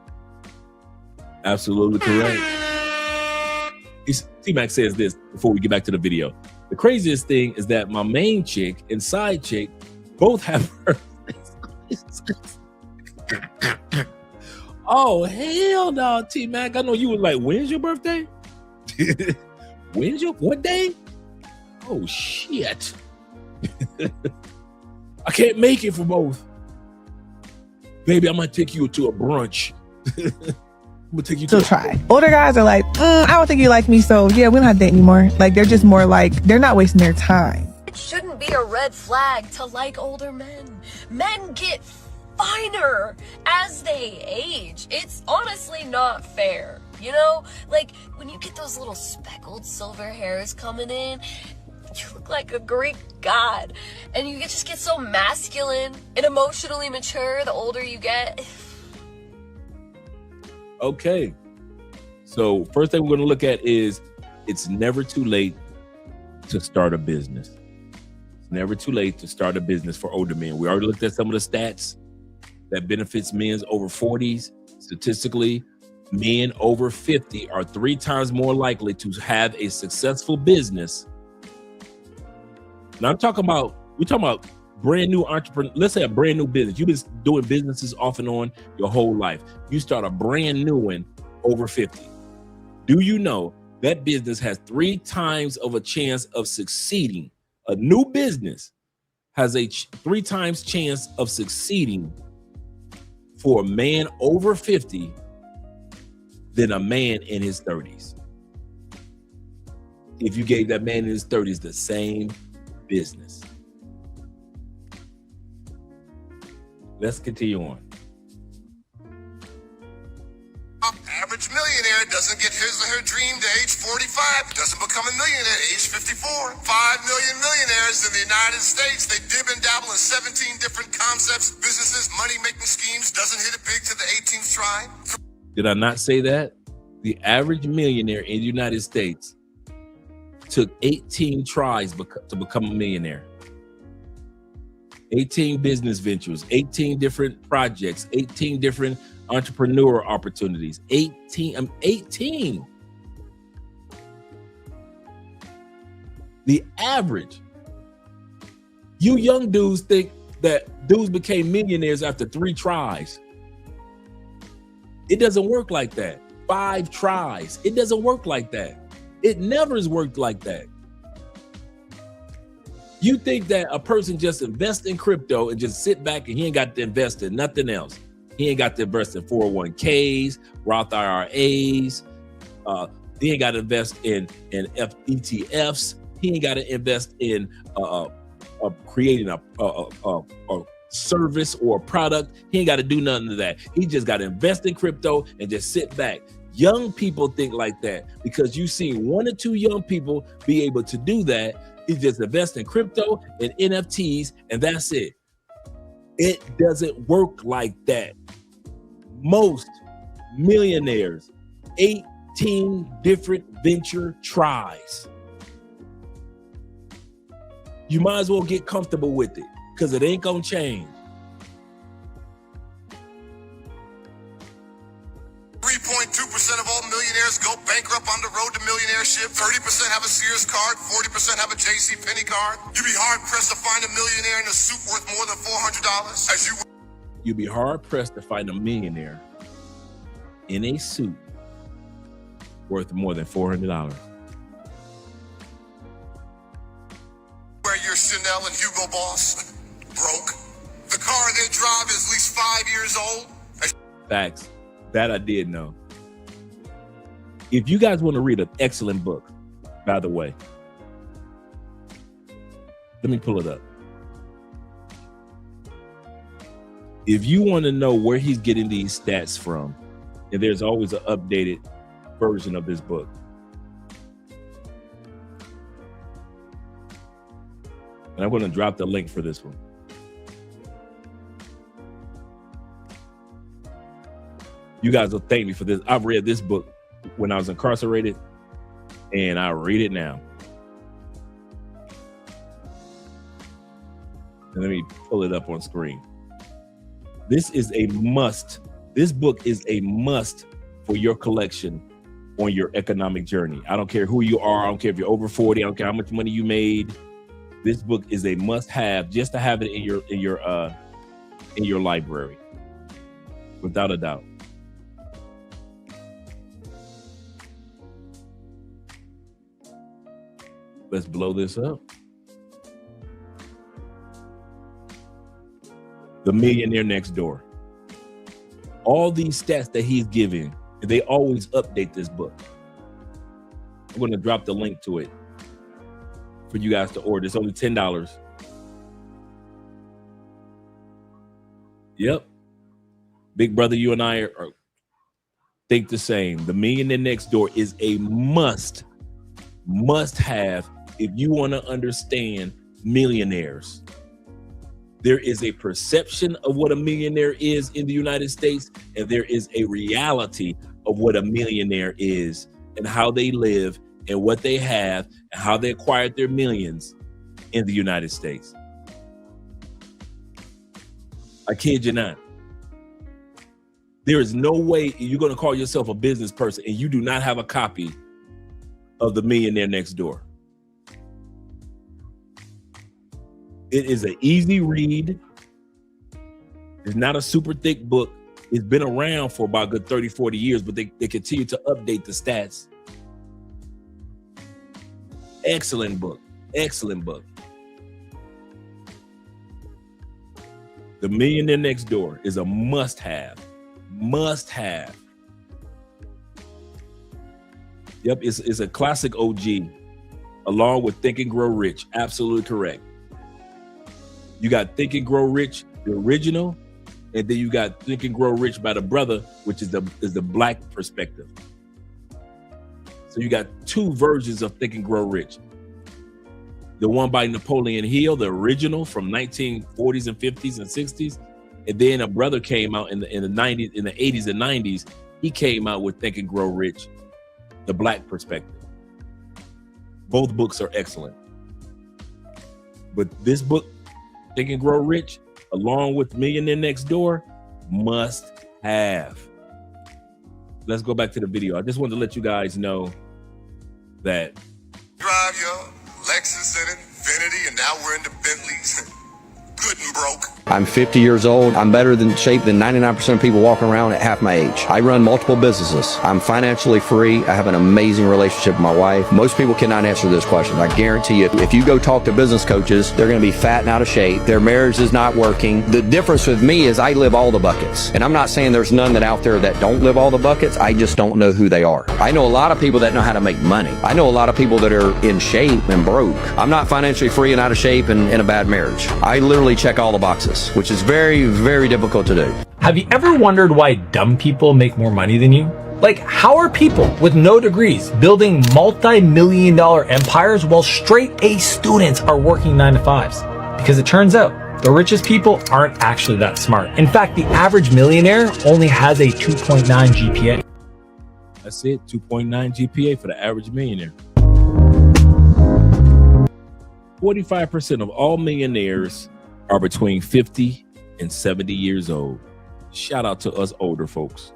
[SPEAKER 2] Absolutely correct. T-Mac says this before we get back to the video. The craziest thing is that my main chick and side chick both have birthdays. Oh, hell no, T-Mac. I know you was like, when's your birthday? What day? Oh, shit. I can't make it for both. Baby, I might take you to a brunch. I'm gonna take you to
[SPEAKER 14] try. Older guys are like, I don't think you like me, so yeah, we don't have to date anymore. Like, they're just more like, they're not wasting their time.
[SPEAKER 15] It shouldn't be a red flag to like older men. Men get finer as they age. It's honestly not fair. You know, like when you get those little speckled silver hairs coming in, you look like a Greek god. And you just get so masculine and emotionally mature the older you get.
[SPEAKER 2] Okay. So first thing we're going to look at is it's never too late to start a business. It's never too late to start a business for older men. We already looked at some of the stats that benefits men over 40s. Statistically, men over 50 are 3 times more likely to have a successful business. Now we're talking about brand new entrepreneur. Let's say a brand new business. You've been doing businesses off and on your whole life. You start a brand new one over 50. Do you know that business has 3 times of a chance of succeeding? A new business has a 3 times chance of succeeding for a man over 50 than a man in his 30s. If you gave that man in his 30s the same business. Let's continue on.
[SPEAKER 16] Average millionaire doesn't get his or her dream to age 45, doesn't become a millionaire at age 54. 5 million millionaires in the United States. They dib and dabble in 17 different concepts, businesses, money-making schemes, doesn't hit it big to the 18th try.
[SPEAKER 2] Did I not say that? The average millionaire in the United States took 18 tries to become a millionaire. 18 business ventures, 18 different projects, 18 different entrepreneur opportunities. 18. The average. You young dudes think that dudes became millionaires after 3 tries. It doesn't work like that. 5 tries. It doesn't work like that. It never has worked like that. You think that a person just invests in crypto and just sit back and he ain't got to invest in nothing else. He ain't got to invest in 401ks, Roth IRAs. He ain't got to invest in ETFs. He ain't got to invest in creating a service or a product. He ain't got to do nothing of that. He just got to invest in crypto and just sit back. Young people think like that because you've seen 1 or 2 young people be able to do that. He just invest in crypto and NFTs, and that's it. It doesn't work like that. Most millionaires, 18 different venture tries. You might as well get comfortable with it because it ain't gonna change.
[SPEAKER 16] 3.2% of all millionaires go bankrupt on the road to millionaireship. 30% have a Sears card, 40% have a JCPenney card. You'd be hard pressed to find a millionaire in a suit worth more than $400.
[SPEAKER 2] You'd be hard pressed to find a millionaire in a suit worth more than $400.
[SPEAKER 16] Where your Chanel and Hugo Boss broke. The car they drive is at least 5 years old.
[SPEAKER 2] Facts. That I did know. If you guys want to read an excellent book, by the way, let me pull it up. If you want to know where he's getting these stats from, and there's always an updated version of this book. And I'm going to drop the link for this one. You guys will thank me for this. I've read this book when I was incarcerated, and I read it now. And let me pull it up on screen. This is a must. This book is a must for your collection on your economic journey. I don't care who you are. I don't care if you're over 40. I don't care how much money you made. This book is a must-have just to have it in your library, without a doubt. Let's blow this up. The Millionaire Next Door. All these stats that he's giving, they always update this book. I'm going to drop the link to it for you guys to order. It's only $10. Yep. Big brother, you and I are think the same. The Millionaire Next Door is a must have if you want to understand millionaires. There is a perception of what a millionaire is in the United States, and there is a reality of what a millionaire is and how they live and what they have and how they acquired their millions in the United States. I kid you not. There is no way you're going to call yourself a business person and you do not have a copy of The Millionaire Next Door. It is an easy read. It's not a super thick book. It's been around for about a good 30, 40 years, but they continue to update the stats. Excellent book. Excellent book. The Millionaire Next Door is a must-have. Must-have. Yep, it's a classic OG, along with Think and Grow Rich. Absolutely correct. You got Think and Grow Rich, the original, and then you got Think and Grow Rich by the brother, which is the black perspective. So you got two versions of Think and Grow Rich. The one by Napoleon Hill, the original from 1940s and 50s and 60s, and then a brother came out in the 90s, in the 80s and 90s. He came out with Think and Grow Rich, the black perspective. Both books are excellent, but this book, Think and Grow Rich, along with Millionaire Next Door, must have. Let's go back to the video. I just wanted to let you guys know that
[SPEAKER 16] Drive your Lexus and Infiniti, and now we're into Bentleys. Good and broke.
[SPEAKER 17] I'm 50 years old. I'm better in shape than 99% of people walking around at half my age. I run multiple businesses. I'm financially free. I have an amazing relationship with my wife. Most people cannot answer this question. I guarantee you, if you go talk to business coaches, they're going to be fat and out of shape. Their marriage is not working. The difference with me is I live all the buckets. And I'm not saying there's none that out there that don't live all the buckets. I just don't know who they are. I know a lot of people that know how to make money. I know a lot of people that are in shape and broke. I'm not financially free and out of shape and in a bad marriage. I literally check all the boxes, which is very, very difficult to do.
[SPEAKER 18] Have you ever wondered why dumb people make more money than you? Like, how are people with no degrees building multi-million-dollar empires while straight A students are working 9-to-5s? Because it turns out the richest people aren't actually that smart. In fact, the average millionaire only has a 2.9 GPA.
[SPEAKER 2] That's it, 2.9 GPA for the average millionaire. 45% of all millionaires are between 50 and 70 years old. Shout out to us older folks.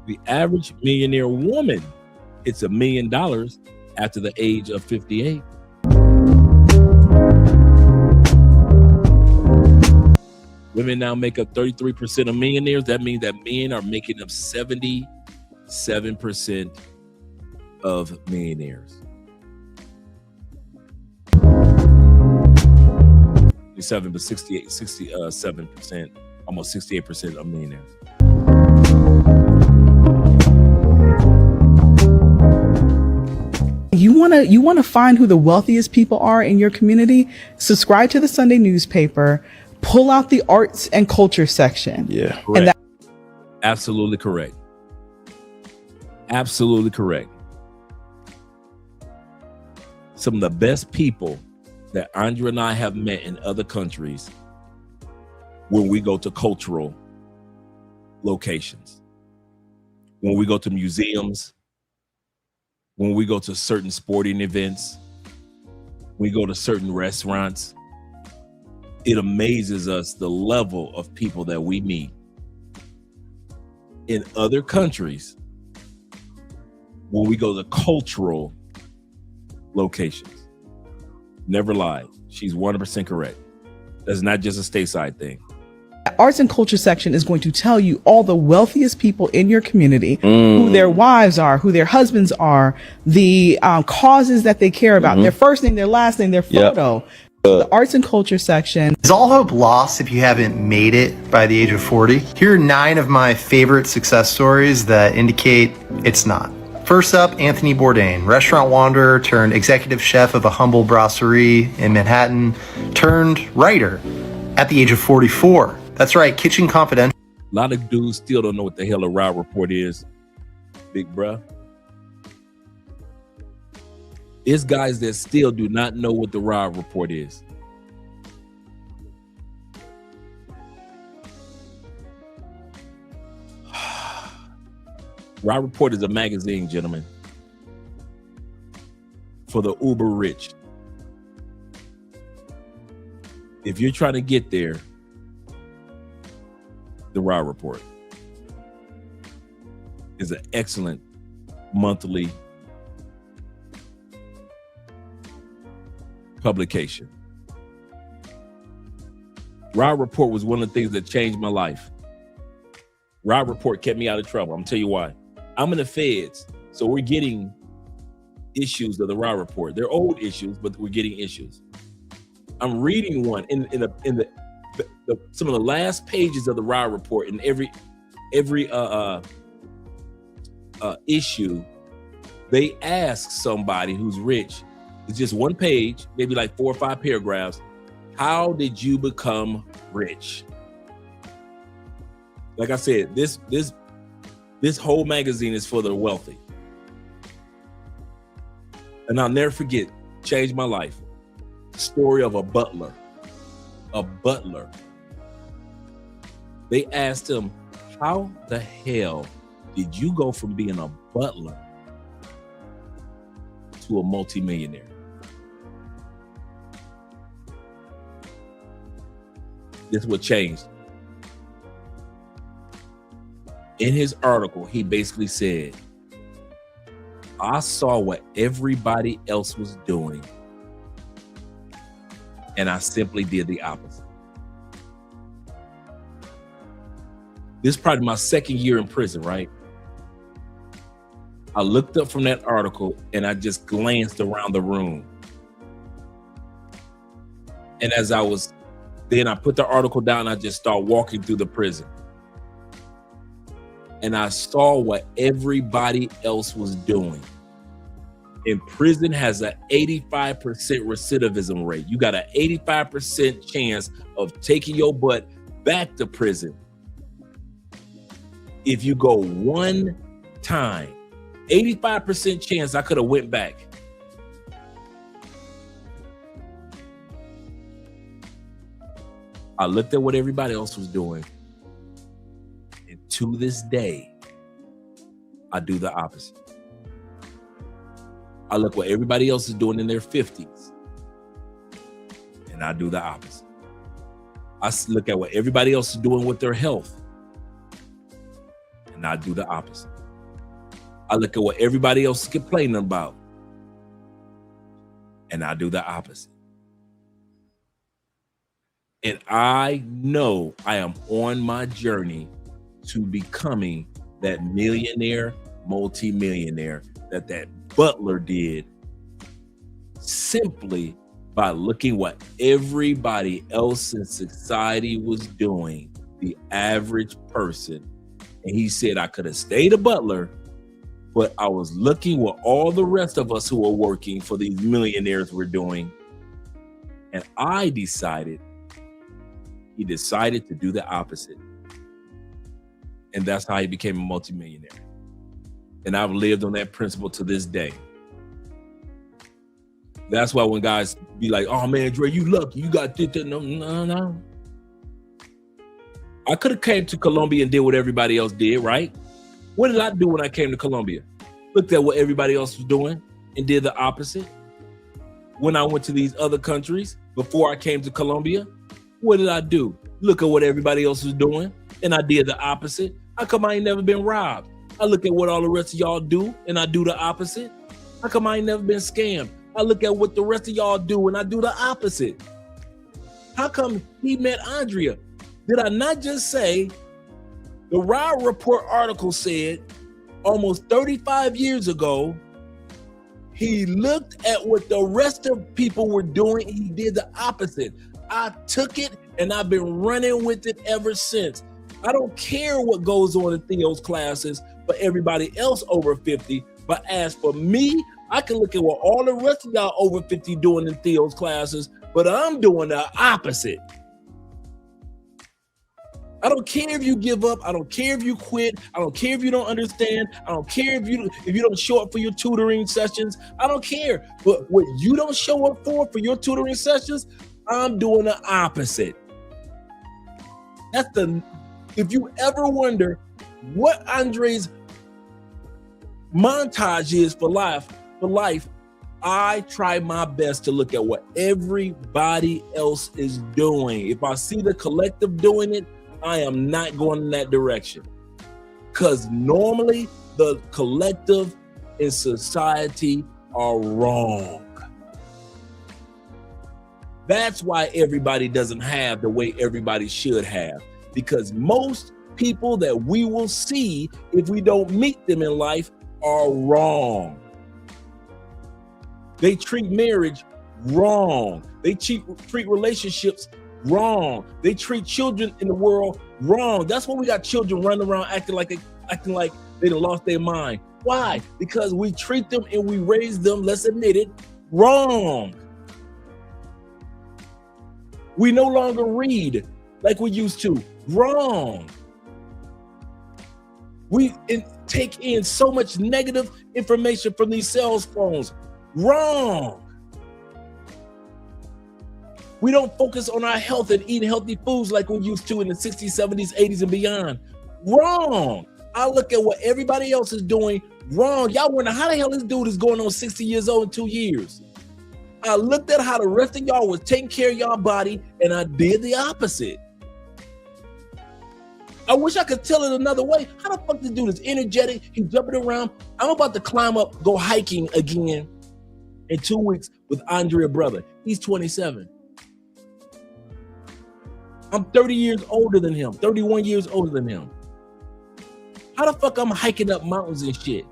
[SPEAKER 2] The average millionaire woman hits $1 million after the age of 58. Women now make up 33% of millionaires. That means that men are making up 77% of millionaires. 7, but 67%, almost 68% of millionaires.
[SPEAKER 19] You want to find who the wealthiest people are in your community? Subscribe to the Sunday newspaper. Pull out the arts and culture section.
[SPEAKER 2] Yeah,
[SPEAKER 19] and that
[SPEAKER 2] absolutely correct. Absolutely correct. some of the best people that Andrea and I have met in other countries when we go to cultural locations, when we go to museums, when we go to certain sporting events, we go to certain restaurants. It amazes us the level of people that we meet in other countries when we go to cultural locations. Never lied. She's 100% correct. That's not just a stateside thing.
[SPEAKER 19] Arts and culture section is going to tell you all the wealthiest people in your community, who their wives are, who their husbands are, the causes that they care about, their first name, their last name, their photo. The arts and culture section.
[SPEAKER 20] Is all hope lost if you haven't made it by the age of 40? Here are 9 of my favorite success stories that indicate it's not. First up, Anthony Bourdain, restaurant wanderer turned executive chef of a humble brasserie in Manhattan, turned writer at the age of 44. That's right, Kitchen Confidential.
[SPEAKER 2] A lot of dudes still don't know what the hell a Raw Report is, big bruh. It's guys that still do not know what the Raw Report is. Raw Report is a magazine, gentlemen, for the uber rich. If you're trying to get there, the Raw Report is an excellent monthly publication. Raw Report was one of the things that changed my life. Raw Report kept me out of trouble. I'm gonna tell you why. I'm in the feds, so we're getting issues of the Raw Report. They're old issues, but we're getting issues. I'm reading one in some of the last pages of the Raw Report. In every issue, they ask somebody who's rich. It's just one page, maybe like 4 or 5 paragraphs. How did you become rich? Like I said, this whole magazine is for the wealthy. And I'll never forget, changed my life. The story of a butler. A butler. They asked him, how the hell did you go from being a butler to a multimillionaire? This is what changed. In his article, he basically said, I saw what everybody else was doing, and I simply did the opposite. This is probably my second year in prison, right? I looked up from that article and I just glanced around the room. And as I was, then I put the article down and I just started walking through the prison. And I saw what everybody else was doing. And prison has an 85% recidivism rate. You got an 85% chance of taking your butt back to prison if you go one time. 85% chance I could have went back. I looked at what everybody else was doing. And to this day, I do the opposite. I look what everybody else is doing in their 50s. And I do the opposite. I look at what everybody else is doing with their health. And I do the opposite. I look at what everybody else is complaining about. And I do the opposite. And I know I am on my journey to becoming that millionaire, multimillionaire that butler did, simply by looking what everybody else in society was doing, the average person. And he said, I could have stayed a butler, but I was looking what all the rest of us who are working for these millionaires were doing. And he decided to do the opposite. And that's how he became a multimillionaire. And I've lived on that principle to this day. That's why when guys be like, "Oh man, Dre, you lucky, you got this." No. I could have came to Colombia and did what everybody else did, right? What did I do when I came to Colombia? Looked at what everybody else was doing and did the opposite. When I went to these other countries before I came to Colombia, what did I do? Look at what everybody else was doing and I did the opposite. How come I ain't never been robbed? I look at what all the rest of y'all do and I do the opposite. How come I ain't never been scammed? I look at what the rest of y'all do and I do the opposite. How come he met Andrea? Did I not just say the Raw Report article said almost 35 years ago, he looked at what the rest of people were doing. He did the opposite. I took it and I've been running with it ever since. I don't care what goes on in Theo's classes for everybody else over 50. But as for me, I can look at what all the rest of y'all over 50 doing in Theo's classes, but I'm doing the opposite. I don't care if you give up. I don't care if you quit. I don't care if you don't understand. I don't care if you don't show up for your tutoring sessions. I don't care. But what you don't show up for your tutoring sessions, I'm doing the opposite. If you ever wonder what Andre's montage is for life, I try my best to look at what everybody else is doing. If I see the collective doing it, I am not going in that direction. Because normally the collective in society are wrong. That's why everybody doesn't have the way everybody should have. Because most people that we will see if we don't meet them in life are wrong. They treat marriage wrong. They treat relationships wrong. They treat children in the world wrong. That's why we got children running around acting like they done lost their mind. Why? Because we treat them and we raise them, let's admit it, wrong. We no longer read like we used to. Wrong. We take in so much negative information from these cell phones. Wrong. We don't focus on our health and eating healthy foods like we used to in the 60s, 70s, 80s, and beyond. Wrong. I look at what everybody else is doing. Wrong. Y'all wonder how the hell this dude is going on 60 years old in 2 years. I looked at how the rest of y'all was taking care of y'all body, and I did the opposite. I wish I could tell it another way. How the fuck this dude is energetic? He's jumping around. I'm about to climb up, go hiking again in 2 weeks with Andrea brother. He's 27. I'm 30 years older than him, 31 years older than him. How the fuck I'm hiking up mountains and shit?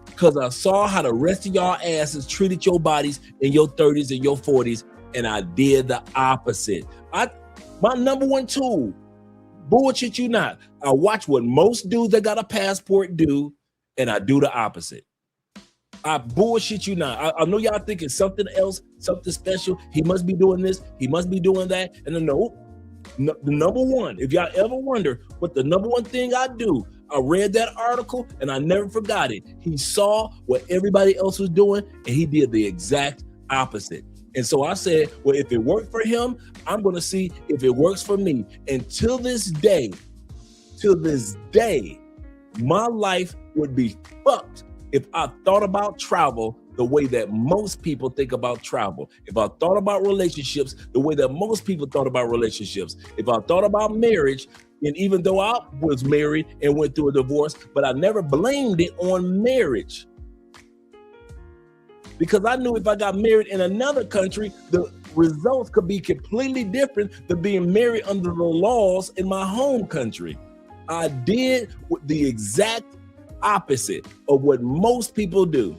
[SPEAKER 2] Because I saw how the rest of y'all asses treated your bodies in your 30s and your 40s, and I did the opposite. My number one tool, bullshit you not, I watch what most dudes that got a passport do, and I do the opposite. I bullshit you not. I know y'all think it's something else, something special. He must be doing this, he must be doing that. And then no, the number one, if y'all ever wonder what the number one thing I do, I read that article and I never forgot it. He saw what everybody else was doing and he did the exact opposite. And so I said, well, if it worked for him, I'm going to see if it works for me. And till this day, my life would be fucked if I thought about travel the way that most people think about travel. If I thought about relationships the way that most people thought about relationships. If I thought about marriage, and even though I was married and went through a divorce, but I never blamed it on marriage. Because I knew if I got married in another country, the results could be completely different than being married under the laws in my home country. I did the exact opposite of what most people do.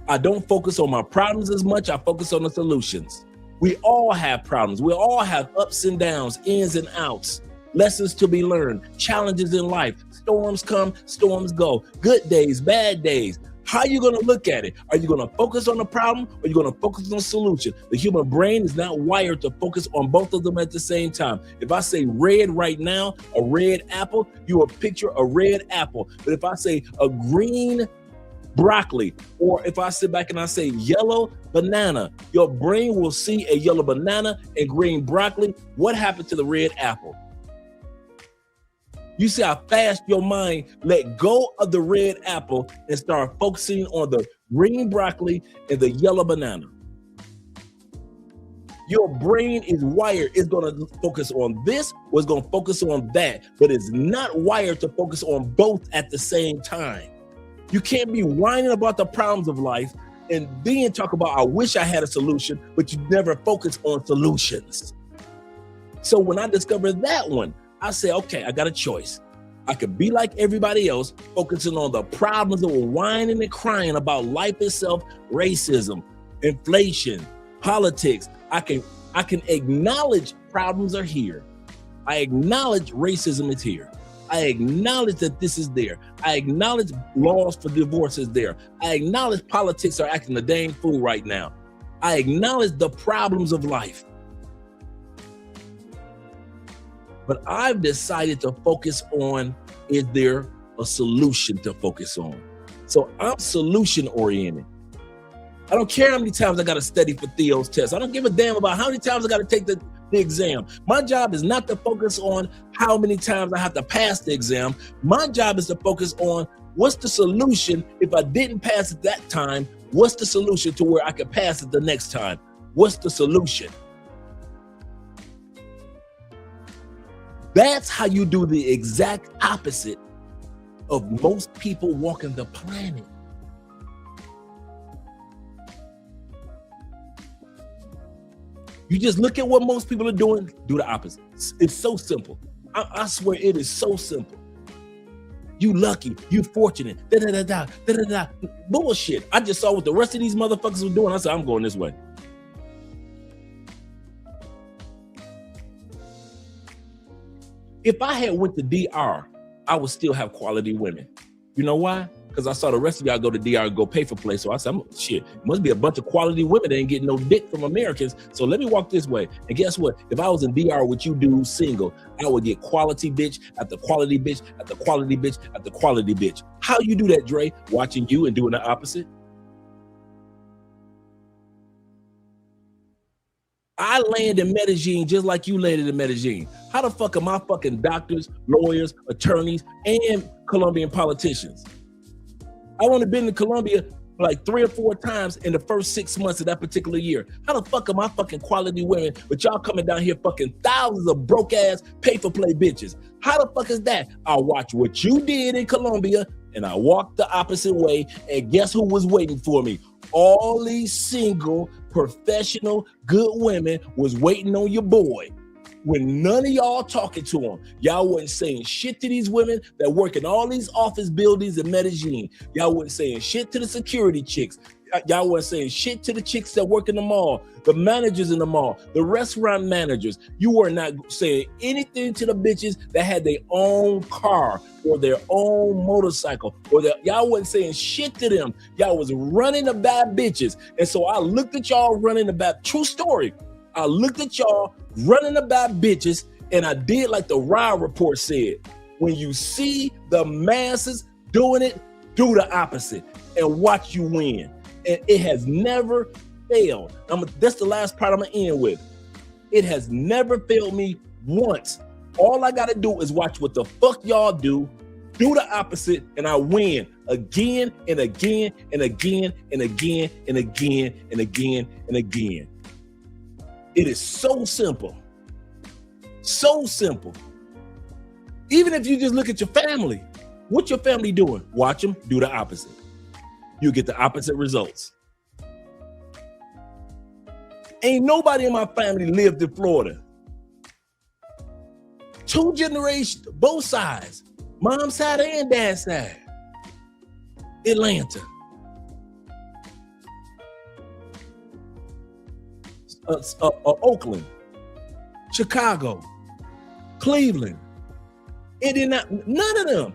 [SPEAKER 2] I don't focus on my problems as much. I focus on the solutions. We all have problems. We all have ups and downs, ins and outs, lessons to be learned, challenges in life. Storms come, storms go. Good days, bad days. How are you going to look at it? Are you going to focus on the problem or are you going to focus on the solution? The human brain is not wired to focus on both of them at the same time. If I say red right now, a red apple, you will picture a red apple. But if I say a green broccoli, or if I sit back and I say yellow banana, your brain will see a yellow banana and green broccoli. What happened to the red apple? You see how fast your mind let go of the red apple and start focusing on the green broccoli and the yellow banana. Your brain is wired. It's going to focus on this or it's going to focus on that, but it's not wired to focus on both at the same time. You can't be whining about the problems of life and then talk about, I wish I had a solution, but you never focus on solutions. So when I discovered that one, I say, okay, I got a choice. I could be like everybody else, focusing on the problems that were whining and crying about life itself, racism, inflation, politics. I can acknowledge problems are here. I acknowledge racism is here. I acknowledge that this is there. I acknowledge laws for divorce is there. I acknowledge politics are acting a dang fool right now. I acknowledge the problems of life. But I've decided to focus on, is there a solution to focus on? So I'm solution oriented. I don't care how many times I got to study for Theo's test. I don't give a damn about how many times I got to take the exam. My job is not to focus on how many times I have to pass the exam. My job is to focus on what's the solution. If I didn't pass it that time, what's the solution to where I could pass it the next time? What's the solution? That's how you do the exact opposite of most people walking the planet. You just look at what most people are doing, do the opposite. It's so simple. I swear it is so simple. You lucky, you fortunate, da-da-da-da. Bullshit. I just saw what the rest of these motherfuckers were doing. I said, I'm going this way. If I had went to DR, I would still have quality women. You know why? Because I saw the rest of y'all go to DR and go pay for play. So I said, shit, must be a bunch of quality women that ain't getting no dick from Americans. So let me walk this way. And guess what? If I was in DR with you dudes single, I would get quality bitch after quality bitch after quality bitch after quality bitch. How you do that, Dre? Watching you and doing the opposite? I land in Medellin just like you landed in Medellin. How the fuck are my fucking doctors, lawyers, attorneys, and Colombian politicians? I only been to Colombia like 3 or 4 times in the first 6 months of that particular year. How the fuck are my fucking quality women, but y'all coming down here fucking thousands of broke ass pay for play bitches? How the fuck is that? I watch what you did in Colombia and I walked the opposite way, and guess who was waiting for me? All these single, professional, good women was waiting on your boy. When none of y'all talking to them, y'all wasn't saying shit to these women that work in all these office buildings in Medellin. Y'all wasn't saying shit to the security chicks. Y'all wasn't saying shit to the chicks that work in the mall, the managers in the mall, the restaurant managers. You were not saying anything to the bitches that had their own car or their own motorcycle, or y'all wasn't saying shit to them. Y'all was running the bad bitches. And so I looked at y'all running the bad, true story. I looked at y'all running about bitches, and I did like the Rye report said. When you see the masses doing it, do the opposite and watch you win. And it has never failed. That's the last part I'm gonna end with. It has never failed me once. All I gotta do is watch what the fuck y'all do the opposite, and I win again and again and again and again and again and again and again. It is so simple. So simple. Even if you just look at your family, what your family doing? Watch them do the opposite. You get the opposite results. Ain't nobody in my family lived in Florida. 2 generations, both sides, mom's side and dad's side. Atlanta. Oakland, Chicago, Cleveland, Indianapolis, none of them.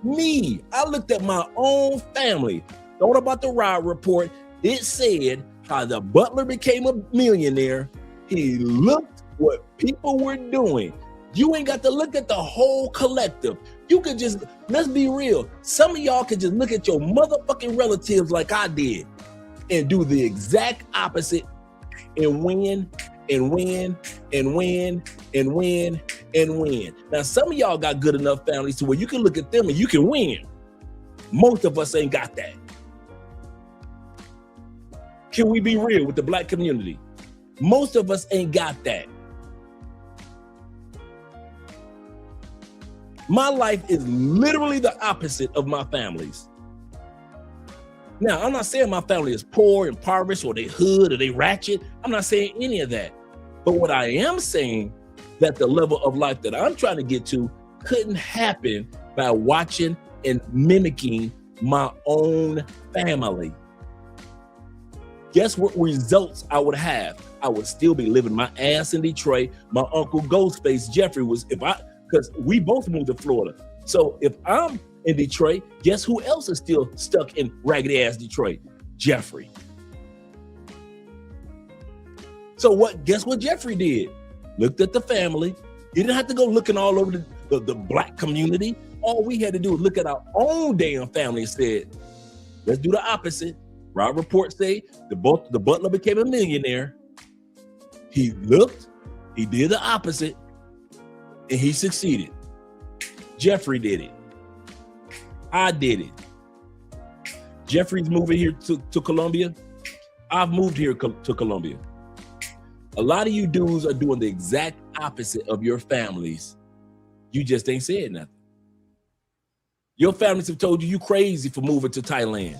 [SPEAKER 2] Me, I looked at my own family, thought about the Rye report. It said how the butler became a millionaire. He looked what people were doing. You ain't got to look at the whole collective. You could just, let's be real. Some of y'all could just look at your motherfucking relatives like I did and do the exact opposite and win and win and win and win and win. Now, some of y'all got good enough families to where you can look at them and you can win. Most of us ain't got that. Can we be real with the black community? Most of us ain't got that. My life is literally the opposite of my family's. Now, I'm not saying my family is poor, impoverished, or they hood, or they ratchet. I'm not saying any of that. But what I am saying, that the level of life that I'm trying to get to couldn't happen by watching and mimicking my own family. Guess what results I would have? I would still be living my ass in Detroit. My uncle Ghostface Jeffrey was, because we both moved to Florida. So if I'm in Detroit, guess who else is still stuck in raggedy ass Detroit? Jeffrey. So guess what Jeffrey did? Looked at the family. He didn't have to go looking all over the black community. All we had to do was look at our own damn family and said, let's do the opposite. Rob Report say the butler became a millionaire. He looked, he did the opposite, and he succeeded. Jeffrey did it. I did it. Jeffrey's moving here to Columbia. I've moved here to Columbia. A lot of you dudes are doing the exact opposite of your families. You just ain't said nothing. Your families have told you crazy for moving to Thailand,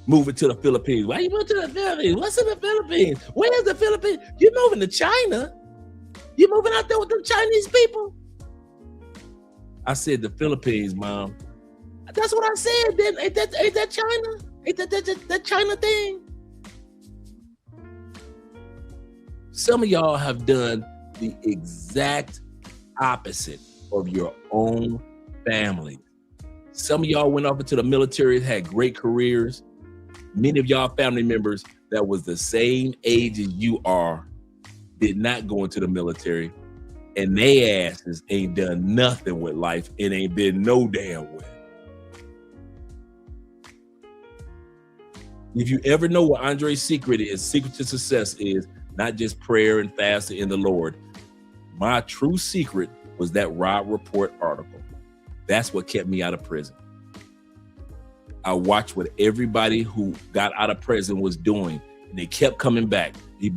[SPEAKER 2] moving to the Philippines. Why you moving to the Philippines? What's in the Philippines? Where's the Philippines? You're moving to China. You're moving out there with the Chinese people. I said the Philippines, Mom. That's what I said. Then ain't that China? Ain't that China thing? Some of y'all have done the exact opposite of your own family. Some of y'all went off into the military, had great careers. Many of y'all family members that was the same age as you are did not go into the military, and they asses ain't done nothing with life and ain't been no damn way. If you ever know what Andre's secret is, secret to success is not just prayer and fasting in the Lord. My true secret was that Rob Report article. That's what kept me out of prison. I watched what everybody who got out of prison was doing, and they kept coming back. They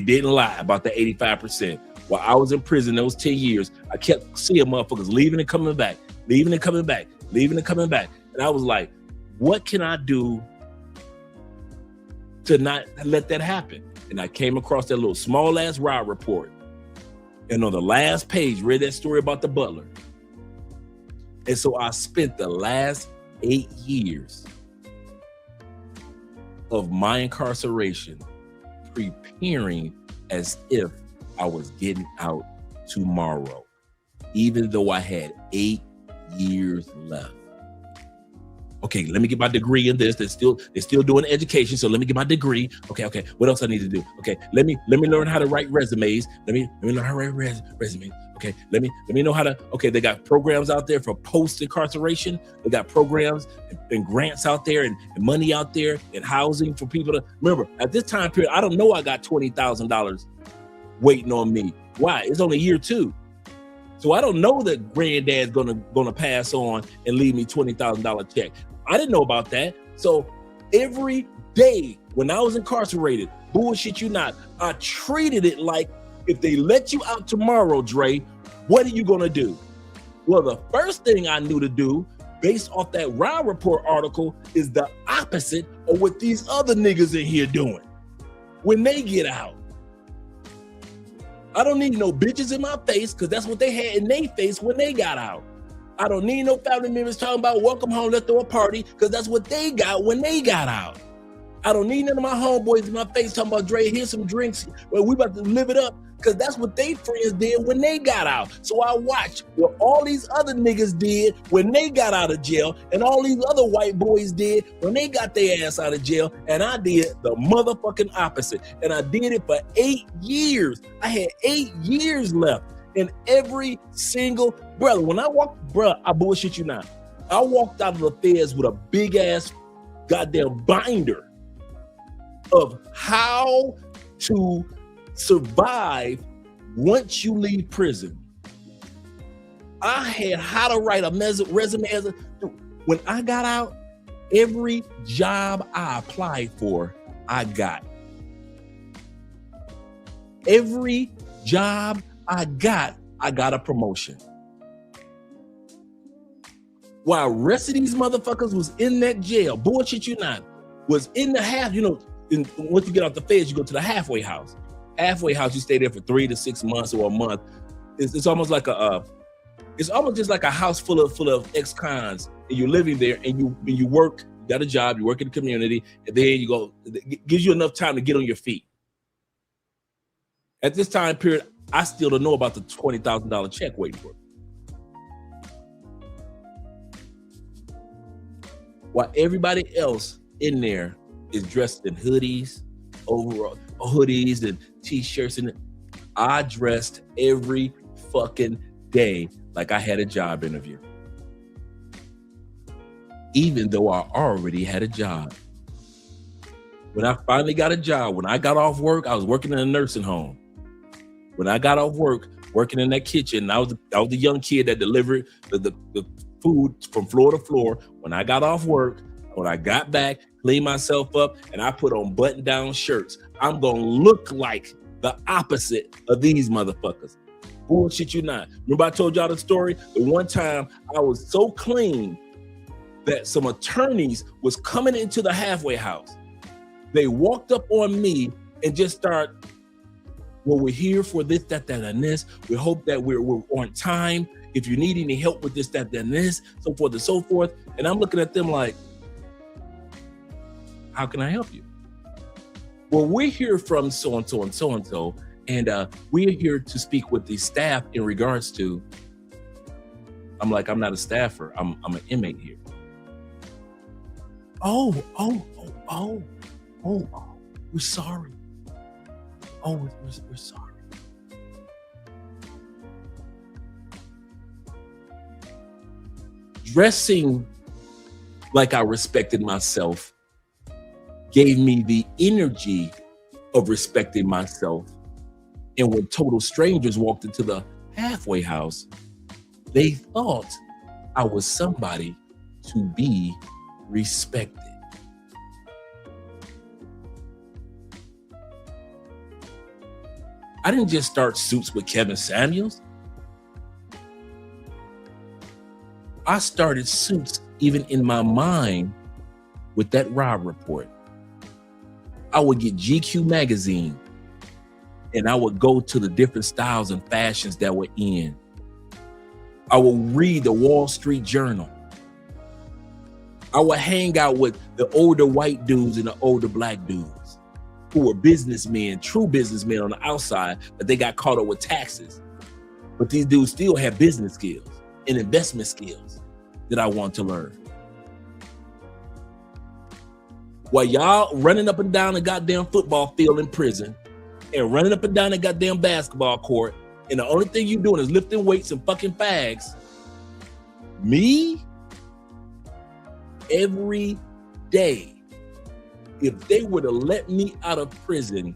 [SPEAKER 2] didn't lie about the 85%. While I was in prison those 10 years, I kept seeing motherfuckers leaving and coming back, leaving and coming back, leaving and coming back. And I was like, what can I do to not let that happen? And I came across that little small ass Rob Report. And on the last page, read that story about the butler. And so I spent the last 8 years of my incarceration preparing as if I was getting out tomorrow, even though I had 8 years left. Okay, let me get my degree in this. They're still doing education, so let me get my degree. Okay. What else I need to do? Okay, let me learn how to write resumes. Let me learn how to write resumes. Okay, let me know how to. Okay, they got programs out there for post incarceration. They got programs and grants out there and money out there and housing for people to remember. At this time period, I don't know I got $20,000 waiting on me. Why? It's only year 2. So I don't know that granddad's gonna pass on and leave me $20,000 check. I didn't know about that. So every day when I was incarcerated, bullshit you not, I treated it like, if they let you out tomorrow, Dre, what are you gonna do? Well, the first thing I knew to do, based off that Rob Report article, is the opposite of what these other niggas in here doing when they get out. I don't need no bitches in my face, because that's what they had in their face when they got out. I don't need no family members talking about welcome home, let's throw a party, because that's what they got when they got out. I don't need none of my homeboys in my face talking about, Dre, here's some drinks, well, we about to live it up, because that's what they friends did when they got out. So I watched what all these other niggas did when they got out of jail, and all these other white boys did when they got their ass out of jail, and I did the motherfucking opposite. And I did it for 8 years. I had 8 years left. And every single brother, when I walked, I bullshit you not. I walked out of the feds with a big ass goddamn binder of how to survive once you leave prison. I had how to write a resume. When I got out, every job I applied for, I got. Every job I got a promotion. While the rest of these motherfuckers was in that jail, bullshit you not, was in the half, once you get out the feds, you go to the halfway house. Halfway house, you stay there for 3 to 6 months or a month. It's almost like it's almost just like a house full of ex-cons, and you're living there, and you work, you got a job, you work in the community, and then you go, it gives you enough time to get on your feet. At this time period, I still don't know about the $20,000 check waiting for me. While everybody else in there is dressed in hoodies, hoodies and t-shirts, and I dressed every fucking day like I had a job interview. Even though I already had a job. When I finally got a job, when I got off work, I was working in a nursing home. When I got off work, working in that kitchen, I was the young kid that delivered the food from floor to floor. When I got off work, when I got back, cleaned myself up, and I put on button-down shirts. I'm gonna look like the opposite of these motherfuckers. Bullshit you not. Remember I told y'all the story? The one time I was so clean that some attorneys was coming into the halfway house. They walked up on me and just start, well, we're here for this, that, and this. We hope that we're on time. If you need any help with this, that, and this, so forth and so forth. And I'm looking at them like, how can I help you? Well, we're here from so-and-so and so-and-so, and we're here to speak with the staff in regards to, I'm like, I'm not a staffer. I'm an inmate here. Oh, we're sorry. Oh, we're sorry. Dressing like I respected myself gave me the energy of respecting myself. And when total strangers walked into the halfway house, they thought I was somebody to be respected. I didn't just start Suits with Kevin Samuels. I started Suits even in my mind with that Rob Report. I would get GQ magazine and I would go to the different styles and fashions that were in. I would read the Wall Street Journal. I would hang out with the older white dudes and the older black dudes who were businessmen, true businessmen on the outside, but they got caught up with taxes. But these dudes still have business skills and investment skills that I want to learn. While y'all running up and down the goddamn football field in prison and running up and down the goddamn basketball court, and the only thing you doing is lifting weights and fucking fags, me, every day, if they were to let me out of prison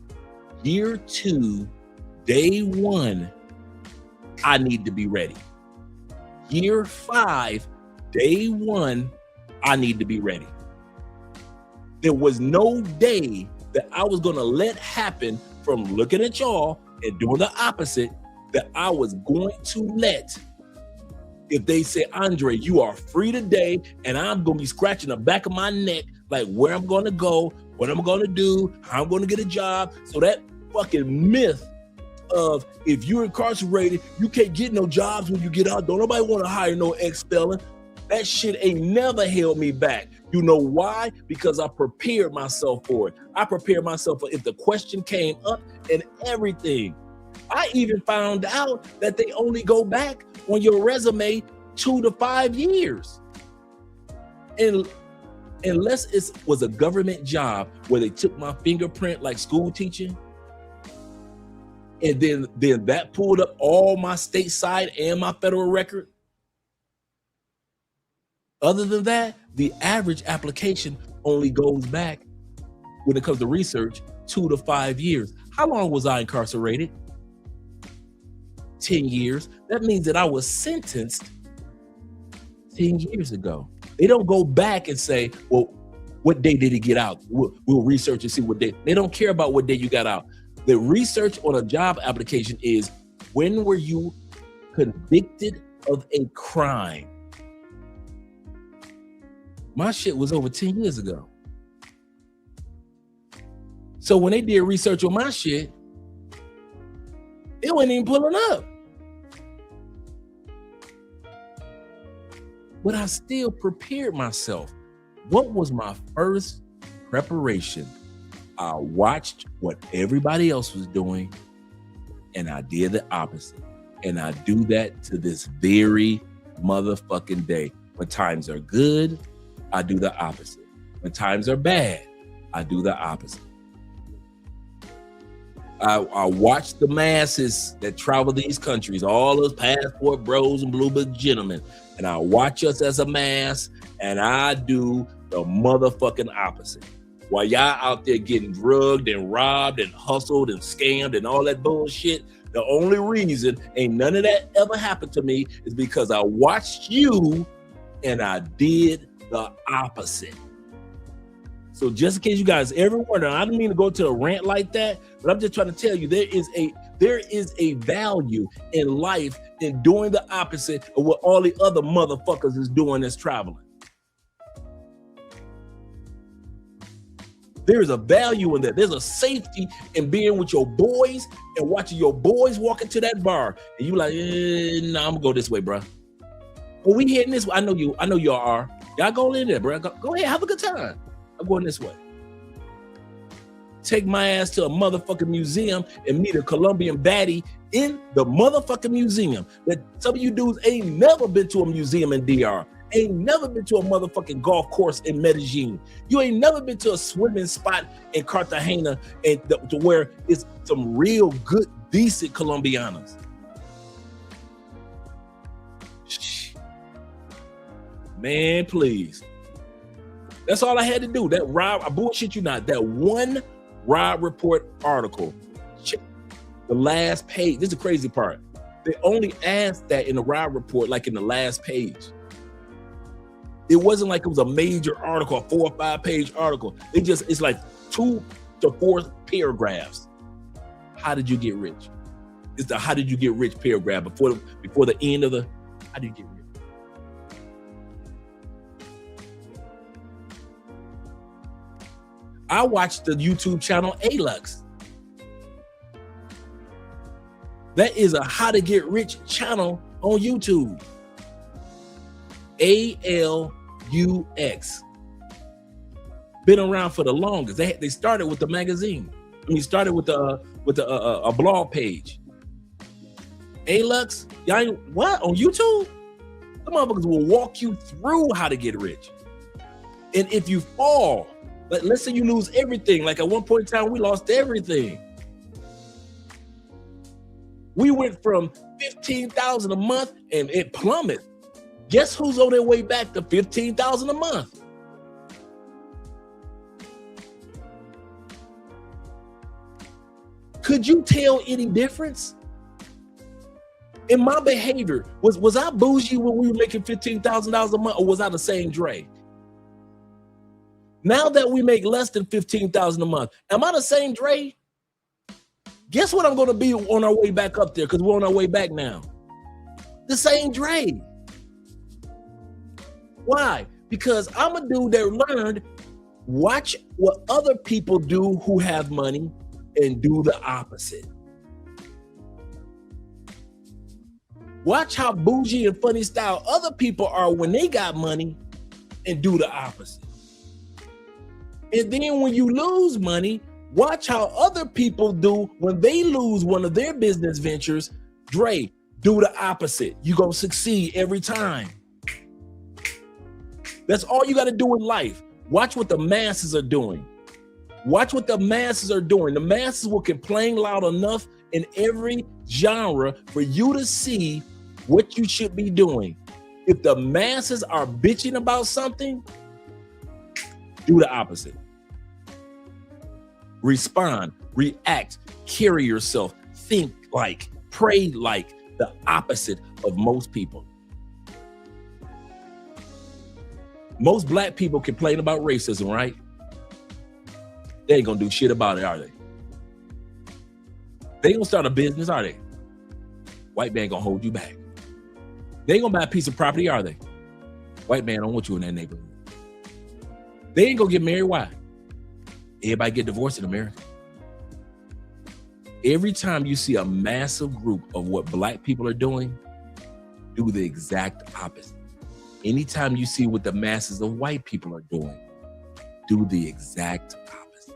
[SPEAKER 2] year 2, day 1, I need to be ready. Year 5, day 1, I need to be ready. There was no day that I was gonna let happen from looking at y'all and doing the opposite that I was going to let. If they say, Andre, you are free today, and I'm gonna be scratching the back of my neck, like where I'm gonna go, what I'm gonna do, how I'm gonna get a job. So that fucking myth of if you're incarcerated, you can't get no jobs when you get out. Don't nobody wanna hire no ex-felon. That shit ain't never held me back. You know why? Because I prepared myself for it. I prepared myself for if the question came up and everything. I even found out that they only go back on your resume 2 to 5 years. And unless it was a government job where they took my fingerprint like school teaching, And then that pulled up all my stateside and my federal record. Other than that, the average application only goes back, when it comes to research, 2 to 5 years. How long was I incarcerated? 10 years. That means that I was sentenced 10 years ago. They don't go back and say, well, what day did he get out? We'll research and see what day. They don't care about what day you got out. The research on a job application is, when were you convicted of a crime? My shit was over 10 years ago. So when they did research on my shit, it wasn't even pulling up. But I still prepared myself. What was my first preparation? I watched what everybody else was doing, and I did the opposite. And I do that to this very motherfucking day. When times are good, I do the opposite. When times are bad, I do the opposite. I watch the masses that travel these countries, all those passport bros and blue book gentlemen, and I watch us as a mass, and I do the motherfucking opposite. While y'all out there getting drugged and robbed and hustled and scammed and all that bullshit, the only reason ain't none of that ever happened to me is because I watched you and I did the opposite. So just in case you guys ever wonder, I don't mean to go to a rant like that, but I'm just trying to tell you there is a value in life in doing the opposite of what all the other motherfuckers is doing that's traveling. There is a value in that. There's a safety in being with your boys and watching your boys walk into that bar, and you like, nah, I'm gonna go this way, bro. Well, we heading this way. I know you are. Y'all go in there, bro. Go ahead, have a good time. I'm going this way. Take my ass to a motherfucking museum and meet a Colombian baddie in the motherfucking museum. That some of you dudes ain't never been to a museum in DR. Ain't never been to a motherfucking golf course in Medellin. You ain't never been to a swimming spot in Cartagena and to where it's some real good, decent Colombianas. Man, please. That's all I had to do. That Rob, I bullshit you not. That one Rob Report article, check the last page. This is the crazy part. They only asked that in the Rob Report, like in the last page. It wasn't like it was a major article, a 4 or 5 page article. It's like 2 to 4 paragraphs. How did you get rich? It's the how did you get rich paragraph before the end of the how did you get rich? I watched the YouTube channel Alux. That is a how to get rich channel on YouTube. ALUX. Been around for the longest. They started with the magazine. Started with a blog page. Alux, y'all ain't, what, on YouTube? The motherfuckers will walk you through how to get rich. And if you fall, let's say you lose everything. Like at one point in time, we lost everything. We went from $15,000 a month and it plummeted. Guess who's on their way back to $15,000 a month? Could you tell any difference? In my behavior, was I bougie when we were making $15,000 a month, or was I the same Dre? Now that we make less than $15,000 a month, am I the same Dre? Guess what I'm going to be on our way back up there, because we're on our way back now. The same Dre. Why? Because I'm a dude that learned, watch what other people do who have money and do the opposite. Watch how bougie and funny style other people are when they got money and do the opposite. And then when you lose money, watch how other people do when they lose one of their business ventures. Dre, do the opposite. You're going to succeed every time. That's all you got to do in life. Watch what the masses are doing. Watch what the masses are doing. The masses will complain loud enough in every genre for you to see what you should be doing. If the masses are bitching about something, do the opposite. Respond, react, carry yourself, think like, pray like the opposite of most people. Most black people complain about racism, right? They ain't gonna do shit about it, are they? They ain't gonna start a business, are they? White man gonna hold you back. They ain't gonna buy a piece of property, are they? White man don't want you in that neighborhood. They ain't gonna get married, why? Everybody get divorced in America. Every time you see a massive group of what black people are doing, do the exact opposite. Anytime you see what the masses of white people are doing, do the exact opposite.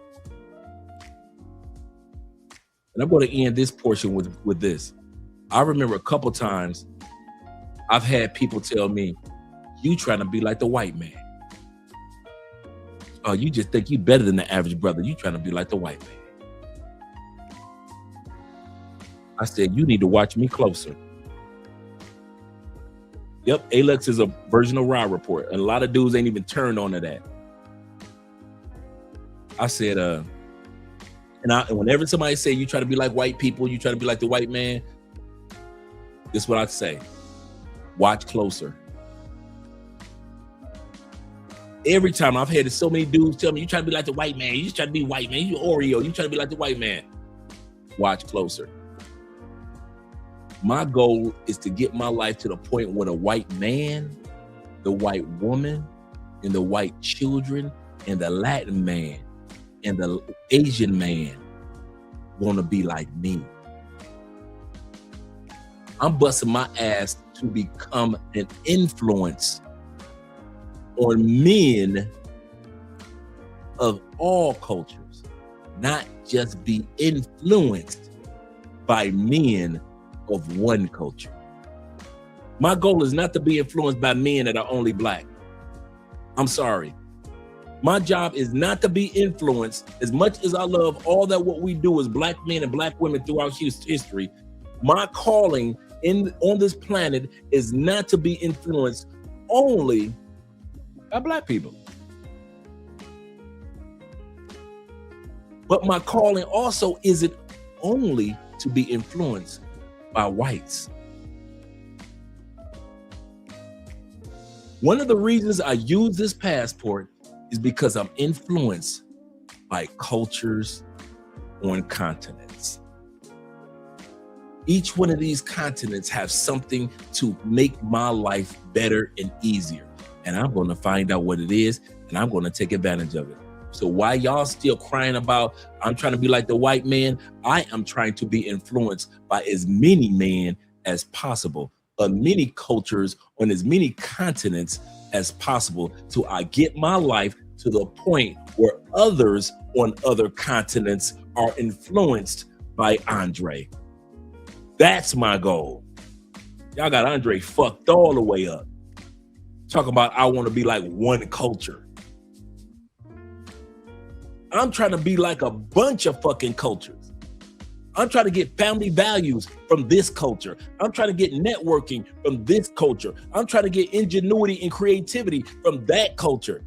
[SPEAKER 2] And I'm going to end this portion with this. I remember a couple times I've had people tell me, you trying to be like the white man. Oh, you just think you better than the average brother. You trying to be like the white man. I said, you need to watch me closer. Yep, Alex is a version of Raw Report. And a lot of dudes ain't even turned on to that. I said, and whenever somebody say you try to be like white people, you try to be like the white man, this is what I'd say. Watch closer. Every time I've had so many dudes tell me, you try to be like the white man, you just try to be white man, you Oreo, you try to be like the white man. Watch closer. My goal is to get my life to the point where the white man, the white woman, and the white children, and the Latin man, and the Asian man want to be like me. I'm busting my ass to become an influence on men of all cultures, not just be influenced by men of one culture. My goal is not to be influenced by men that are only black. I'm sorry. My job is not to be influenced. As much as I love all that what we do as black men and black women throughout history, my calling on this planet is not to be influenced only by black people. But my calling also isn't only to be influenced by whites. One of the reasons I use this passport is because I'm influenced by cultures on continents. Each one of these continents have something to make my life better and easier. And I'm going to find out what it is, and I'm going to take advantage of it. So while y'all still crying about, I'm trying to be like the white man, I am trying to be influenced by as many men as possible, of many cultures on as many continents as possible, till I get my life to the point where others on other continents are influenced by Andre. That's my goal. Y'all got Andre fucked all the way up. Talking about I want to be like one culture. I'm trying to be like a bunch of fucking cultures. I'm trying to get family values from this culture. I'm trying to get networking from this culture. I'm trying to get ingenuity and creativity from that culture.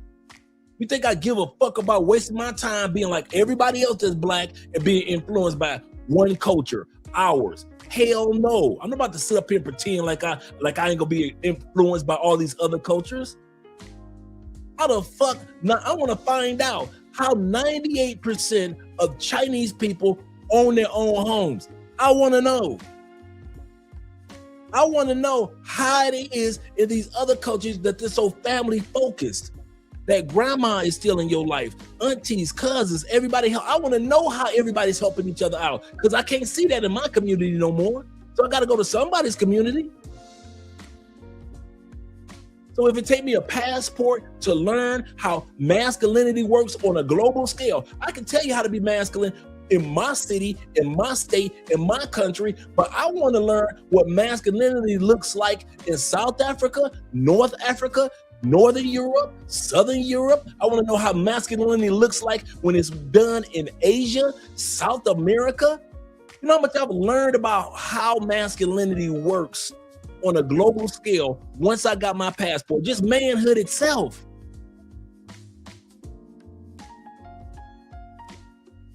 [SPEAKER 2] You think I give a fuck about wasting my time being like everybody else that's black and being influenced by one culture, ours? Hell no. I'm not about to sit up here and pretend like I ain't gonna be influenced by all these other cultures. How the fuck? Now I want to find out how 98% of Chinese people own their own homes. I want to know. I want to know how it is in these other cultures that they're so family focused, that grandma is still in your life, aunties, cousins, everybody. I want to know how everybody's helping each other out, because I can't see that in my community no more. So I got to go to somebody's community. So if it take me a passport to learn how masculinity works on a global scale, I can tell you how to be masculine in my city, in my state, in my country, but I want to learn what masculinity looks like in South Africa, North Africa, Northern Europe, Southern Europe. I want to know how masculinity looks like when it's done in Asia, South America. You know how much I've learned about how masculinity works on a global scale once I got my passport, just manhood itself.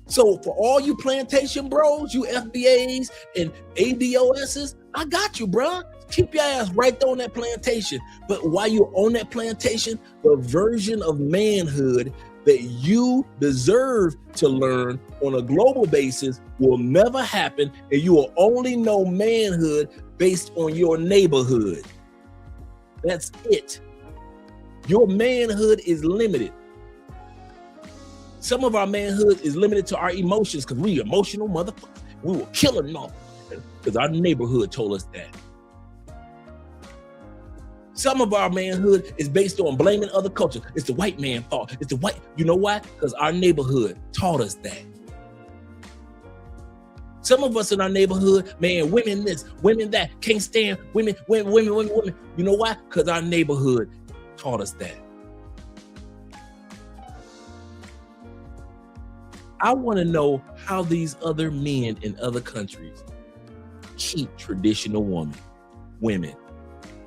[SPEAKER 2] So for all you plantation bros, you FBAs and ADOSs, I got you, bro. Keep your ass right there on that plantation. But while you're on that plantation, the version of manhood that you deserve to learn on a global basis will never happen, and you will only know manhood based on your neighborhood. That's it. Your manhood is limited. Some of our manhood is limited to our emotions because we emotional motherfuckers. We will kill them all because our neighborhood told us that. Some of our manhood is based on blaming other cultures. It's the white man's fault. It's the white, you know why? Because our neighborhood taught us that. Some of us in our neighborhood, man, women this, women that, can't stand women. You know why? Because our neighborhood taught us that. I want to know how these other men in other countries keep traditional women,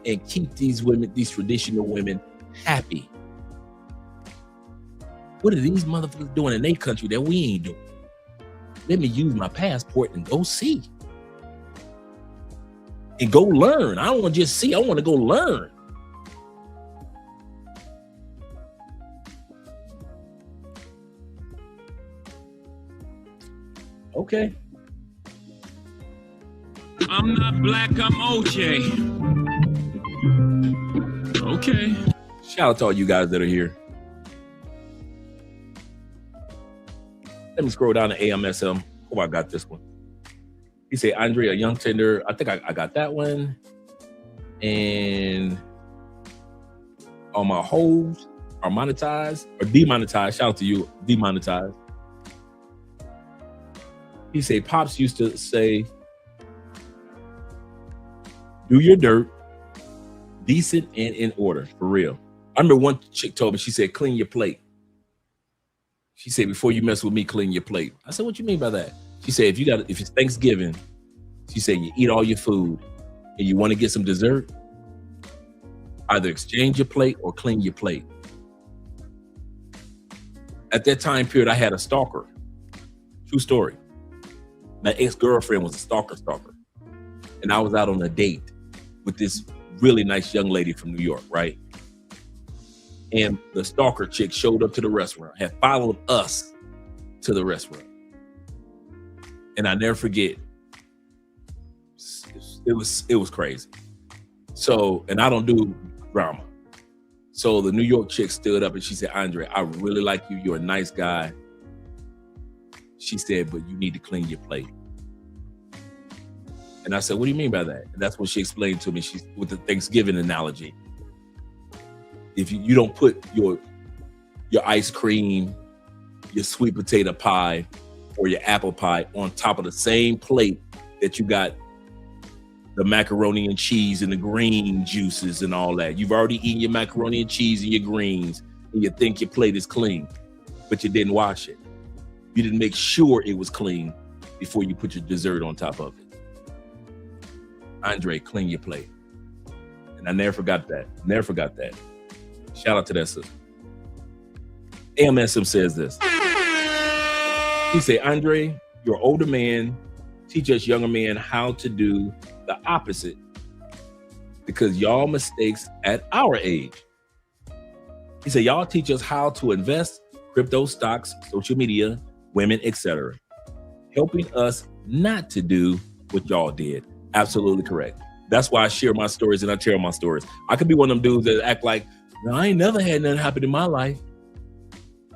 [SPEAKER 2] and keep these women, these traditional women, happy. What are these motherfuckers doing in their country that we ain't doing? Let me use my passport and go see. And go learn. I don't want to just see, I want to go learn. Okay.
[SPEAKER 3] I'm not black, I'm OJ. Okay.
[SPEAKER 2] Shout out to all you guys that are here. Let me scroll down to AMSM. Oh, I got this one. He said, Andre, a young tender. I think I got that one. And all my hoes are monetized or demonetized. Shout out to you, demonetized. He said, Pops used to say, do your dirt, decent and in order, for real. I remember one chick told me, she said, clean your plate. She said, before you mess with me, clean your plate. I said, what you mean by that? She said, if it's Thanksgiving, she said, you eat all your food and you want to get some dessert, either exchange your plate or clean your plate. At that time period, I had a stalker. True story. My ex-girlfriend was a stalker. And I was out on a date with this really nice young lady from New York, right? And the stalker chick showed up to the restaurant, had followed us to the restaurant. And I never forget, it was crazy. So, and I don't do drama. So the New York chick stood up and she said, Andre, I really like you. You're a nice guy. She said, but you need to clean your plate. And I said, what do you mean by that? And that's what she explained to me. She's with the Thanksgiving analogy. If you don't put your ice cream, your sweet potato pie, or your apple pie on top of the same plate that you got the macaroni and cheese and the green juices and all that. You've already eaten your macaroni and cheese and your greens, and you think your plate is clean, but you didn't wash it. You didn't make sure it was clean before you put your dessert on top of it. Andre, clean your plate. And I never forgot that. Never forgot that. Shout out to that sister. AMSM says this. He said, Andre, you're an older man. Teach us younger men how to do the opposite because y'all mistakes at our age. He said, y'all teach us how to invest, crypto, stocks, social media, women, etc. Helping us not to do what y'all did. Absolutely correct. That's why I share my stories and I tell my stories. I could be one of them dudes that act like, no, I ain't never had nothing happen in my life.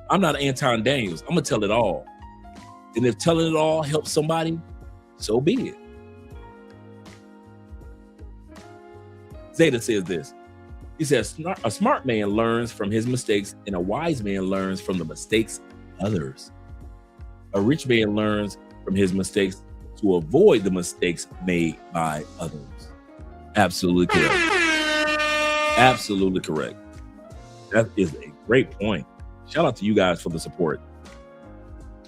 [SPEAKER 2] I'm not Anton Daniels. I'm going to tell it all. And if telling it all helps somebody, so be it. Zeta says this. He says, a smart man learns from his mistakes and a wise man learns from the mistakes of others. A rich man learns from his mistakes to avoid the mistakes made by others. Absolutely correct. Absolutely correct. That is a great point. Shout out to you guys for the support.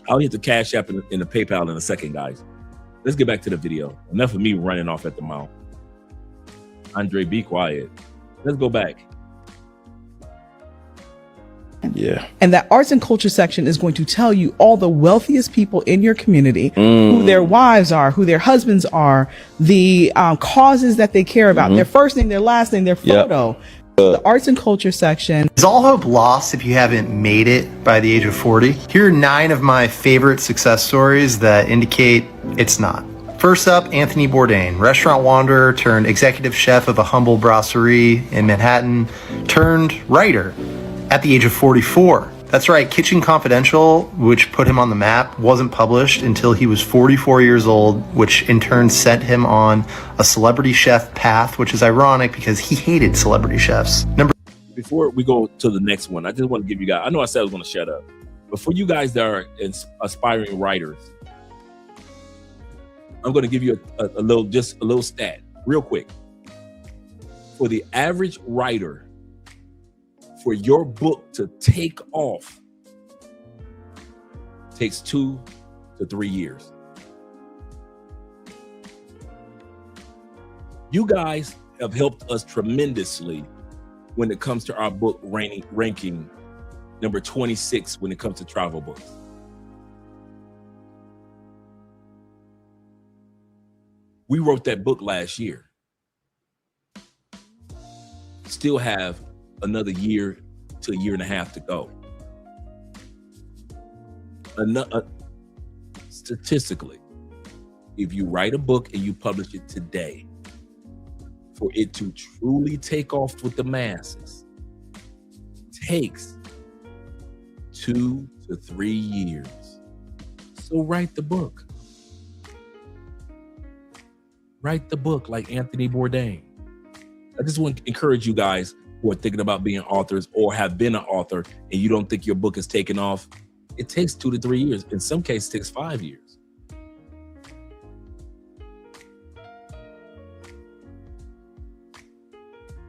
[SPEAKER 2] I'll hit the Cash App and the PayPal in a second, guys. let's get back to the video. Enough of me running off at the mouth. Andre, be quiet. Let's go back.
[SPEAKER 17] Yeah.
[SPEAKER 19] And that arts and culture section is going to tell you all the wealthiest people in your community, who their wives are, who their husbands are, the causes that they care about, their first name, their last name, their photo. The arts and culture section.
[SPEAKER 20] Is all hope lost if you haven't made it by the age of 40? Here are 9 of my favorite success stories that indicate it's not. First up, Anthony Bourdain, restaurant wanderer turned executive chef of a humble brasserie in Manhattan, turned writer at the age of 44. That's right, Kitchen Confidential, which put him on the map, wasn't published until he was 44 years old, which in turn sent him on a celebrity chef path, which is ironic because he hated celebrity chefs.
[SPEAKER 2] Before we go to the next one, I just want to give you guys, I know I said I was going to shut up, but for you guys that are aspiring writers, I'm going to give you a little stat real quick. For the average writer, for your book to take off takes 2 to 3 years. You guys have helped us tremendously when it comes to our book ranking number 26 when it comes to travel books. We wrote that book last year. Still have another year to a year and a half to go. Statistically, if you write a book and you publish it today, for it to truly take off with the masses, takes 2 to 3 years. So write the book. Write the book like Anthony Bourdain. I just want to encourage you guys who are thinking about being authors or have been an author and you don't think your book is taking off. It takes 2 to 3 years. In some cases, it takes 5 years.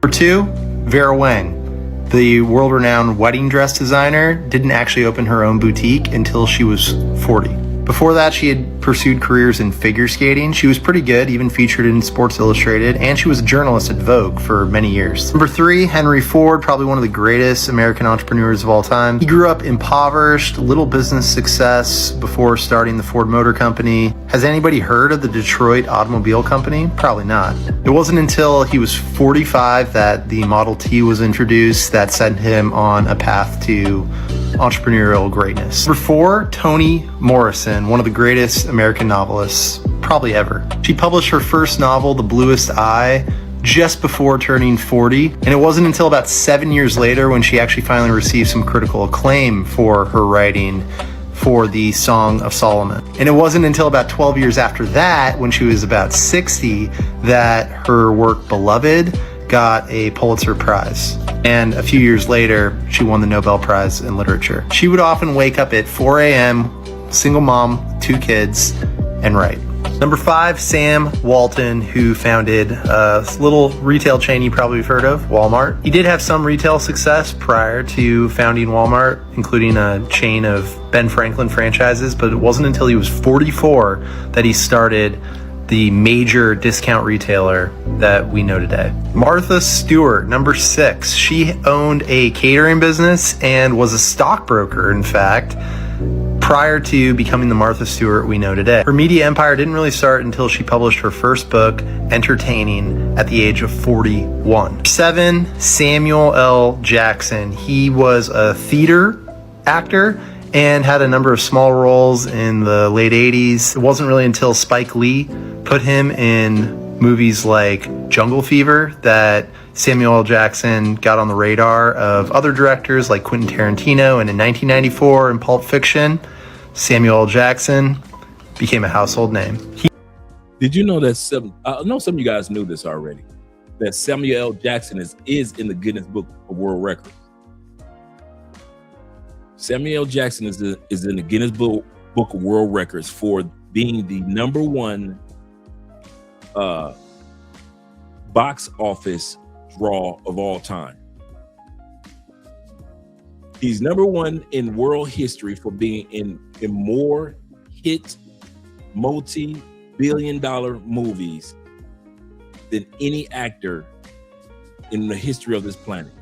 [SPEAKER 20] Number 2, Vera Wang, the world-renowned wedding dress designer, didn't actually open her own boutique until she was 40. Before that, she had pursued careers in figure skating. She was pretty good, even featured in Sports Illustrated, and she was a journalist at Vogue for many years. Number 3, Henry Ford, probably one of the greatest American entrepreneurs of all time. He grew up impoverished, little business success before starting the Ford Motor Company. Has anybody heard of the Detroit Automobile Company? Probably not. It wasn't until he was 45 that the Model T was introduced that sent him on a path to entrepreneurial greatness. Number 4, Toni Morrison, one of the greatest American novelists probably ever. She published her first novel, The Bluest Eye, just before turning 40, and it wasn't until about 7 years later when she actually finally received some critical acclaim for her writing for the Song of Solomon. And it wasn't until about 12 years after that, when she was about 60, that her work Beloved got a Pulitzer Prize. And a few years later, she won the Nobel Prize in Literature. She would often wake up at 4 a.m., single mom, 2 kids, and write. Number 5, Sam Walton, who founded a little retail chain you probably have heard of, Walmart. He did have some retail success prior to founding Walmart, including a chain of Ben Franklin franchises, but it wasn't until he was 44 that he started the major discount retailer that we know today. Martha Stewart, number 6. She owned a catering business and was a stockbroker, in fact, prior to becoming the Martha Stewart we know today. Her media empire didn't really start until she published her first book, Entertaining, at the age of 41. 7, Samuel L. Jackson. He was a theater actor and had a number of small roles in the late 80s. It wasn't really until Spike Lee put him in movies like Jungle Fever that Samuel L. Jackson got on the radar of other directors like Quentin Tarantino, and in 1994 in Pulp Fiction, Samuel L. Jackson became a household name.
[SPEAKER 2] Did you know that I know some of you guys knew this already, that Samuel L. Jackson is in the Guinness Book of World Records. Samuel L. Jackson is in the Guinness Book of World Records for being the number 1 box office draw of all time. He's number 1 in world history for being in more hit multi billion movies than any actor in the history of this planet.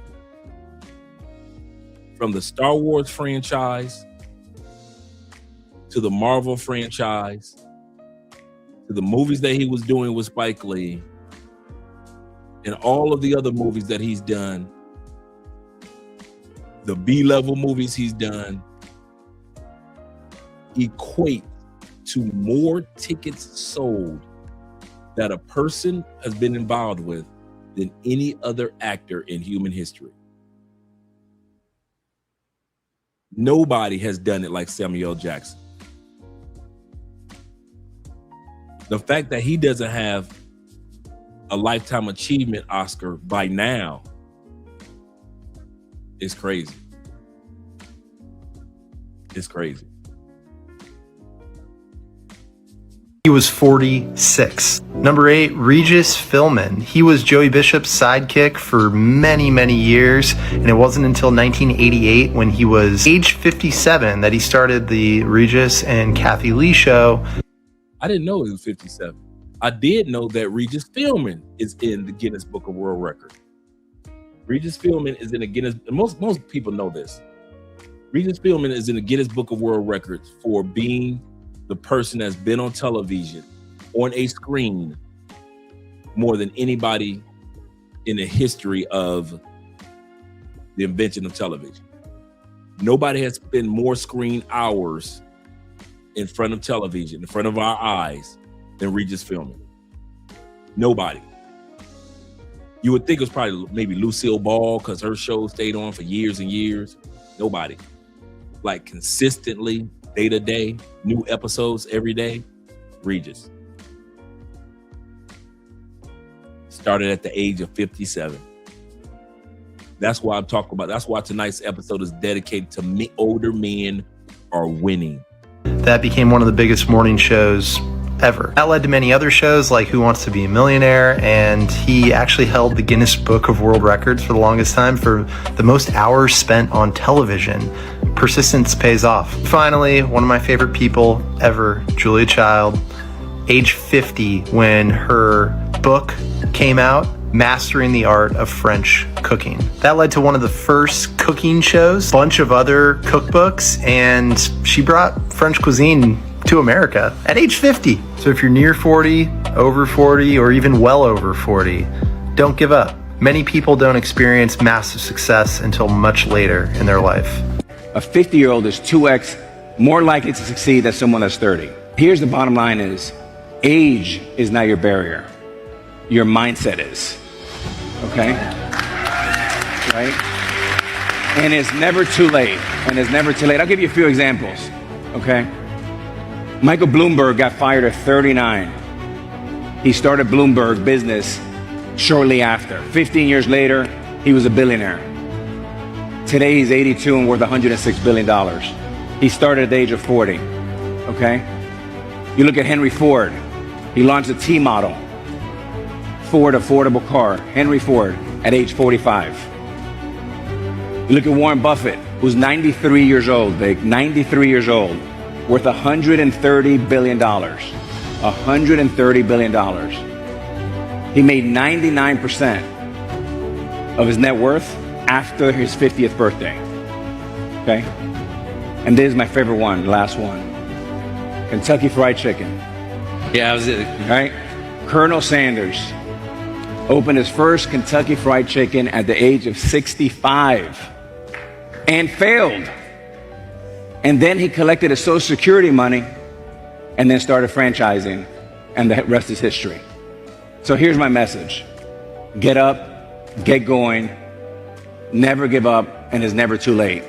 [SPEAKER 2] From the Star Wars franchise to the Marvel franchise to the movies that he was doing with Spike Lee and all of the other movies that he's done, the B-level movies he's done, equate to more tickets sold that a person has been involved with than any other actor in human history. Nobody has done it like Samuel L. Jackson. The fact that he doesn't have a Lifetime Achievement Oscar by now is crazy. It's crazy.
[SPEAKER 20] He was 46. Number 8, Regis Philbin. He was Joey Bishop's sidekick for many, many years, and it wasn't until 1988 when he was age 57 that he started the Regis and Kathy Lee show.
[SPEAKER 2] I didn't know he was 57. I did know that Regis Philbin is in the Guinness Book of World Records. Regis Philbin is in the Guinness, most people know this. Regis Philbin is in the Guinness Book of World Records for being the person that's been on television, on a screen, more than anybody in the history of the invention of television. Nobody has spent more screen hours in front of television, in front of our eyes, than Regis Philbin. Nobody. You would think it was probably maybe Lucille Ball because her show stayed on for years and years. Nobody. Like consistently, day to day, new episodes every day. Regis. Started at the age of 57. That's why I'm talking about. That's why tonight's episode is dedicated to me. Older men are winning.
[SPEAKER 20] That became one of the biggest morning shows ever. That led to many other shows like Who Wants to Be a Millionaire, and he actually held the Guinness Book of World Records for the longest time for the most hours spent on television. Persistence pays off. Finally, one of my favorite people ever, Julia Child, age 50 when her book came out, Mastering the Art of French Cooking. That led to one of the first cooking shows, bunch of other cookbooks, and she brought French cuisine to America at age 50. So if you're near 40, over 40, or even well over 40, don't give up. Many people don't experience massive success until much later in their life.
[SPEAKER 21] A 50-year-old is 2x more likely to succeed than someone that's 30. Here's the bottom line is, age is not your barrier. Your mindset is. Okay? Right? And it's never too late. And it's never too late. I'll give you a few examples. Okay? Michael Bloomberg got fired at 39. He started Bloomberg business shortly after. 15 years later, he was a billionaire. Today, he's 82 and worth $106 billion. He started at the age of 40. Okay? You look at Henry Ford. He launched the T model. Ford affordable car, Henry Ford, at age 45. You look at Warren Buffett, who's 93 years old, Vic, 93 years old, worth $130 billion. $130 billion. He made 99% of his net worth after his 50th birthday. Okay? And this is my favorite one, the last one. Kentucky Fried Chicken.
[SPEAKER 22] Yeah, that was it.
[SPEAKER 21] Right? Colonel Sanders opened his first Kentucky Fried Chicken at the age of 65 and failed. And then he collected his Social Security money and then started franchising, and the rest is history. So here's my message. Get up, get going, never give up, and it's never too late.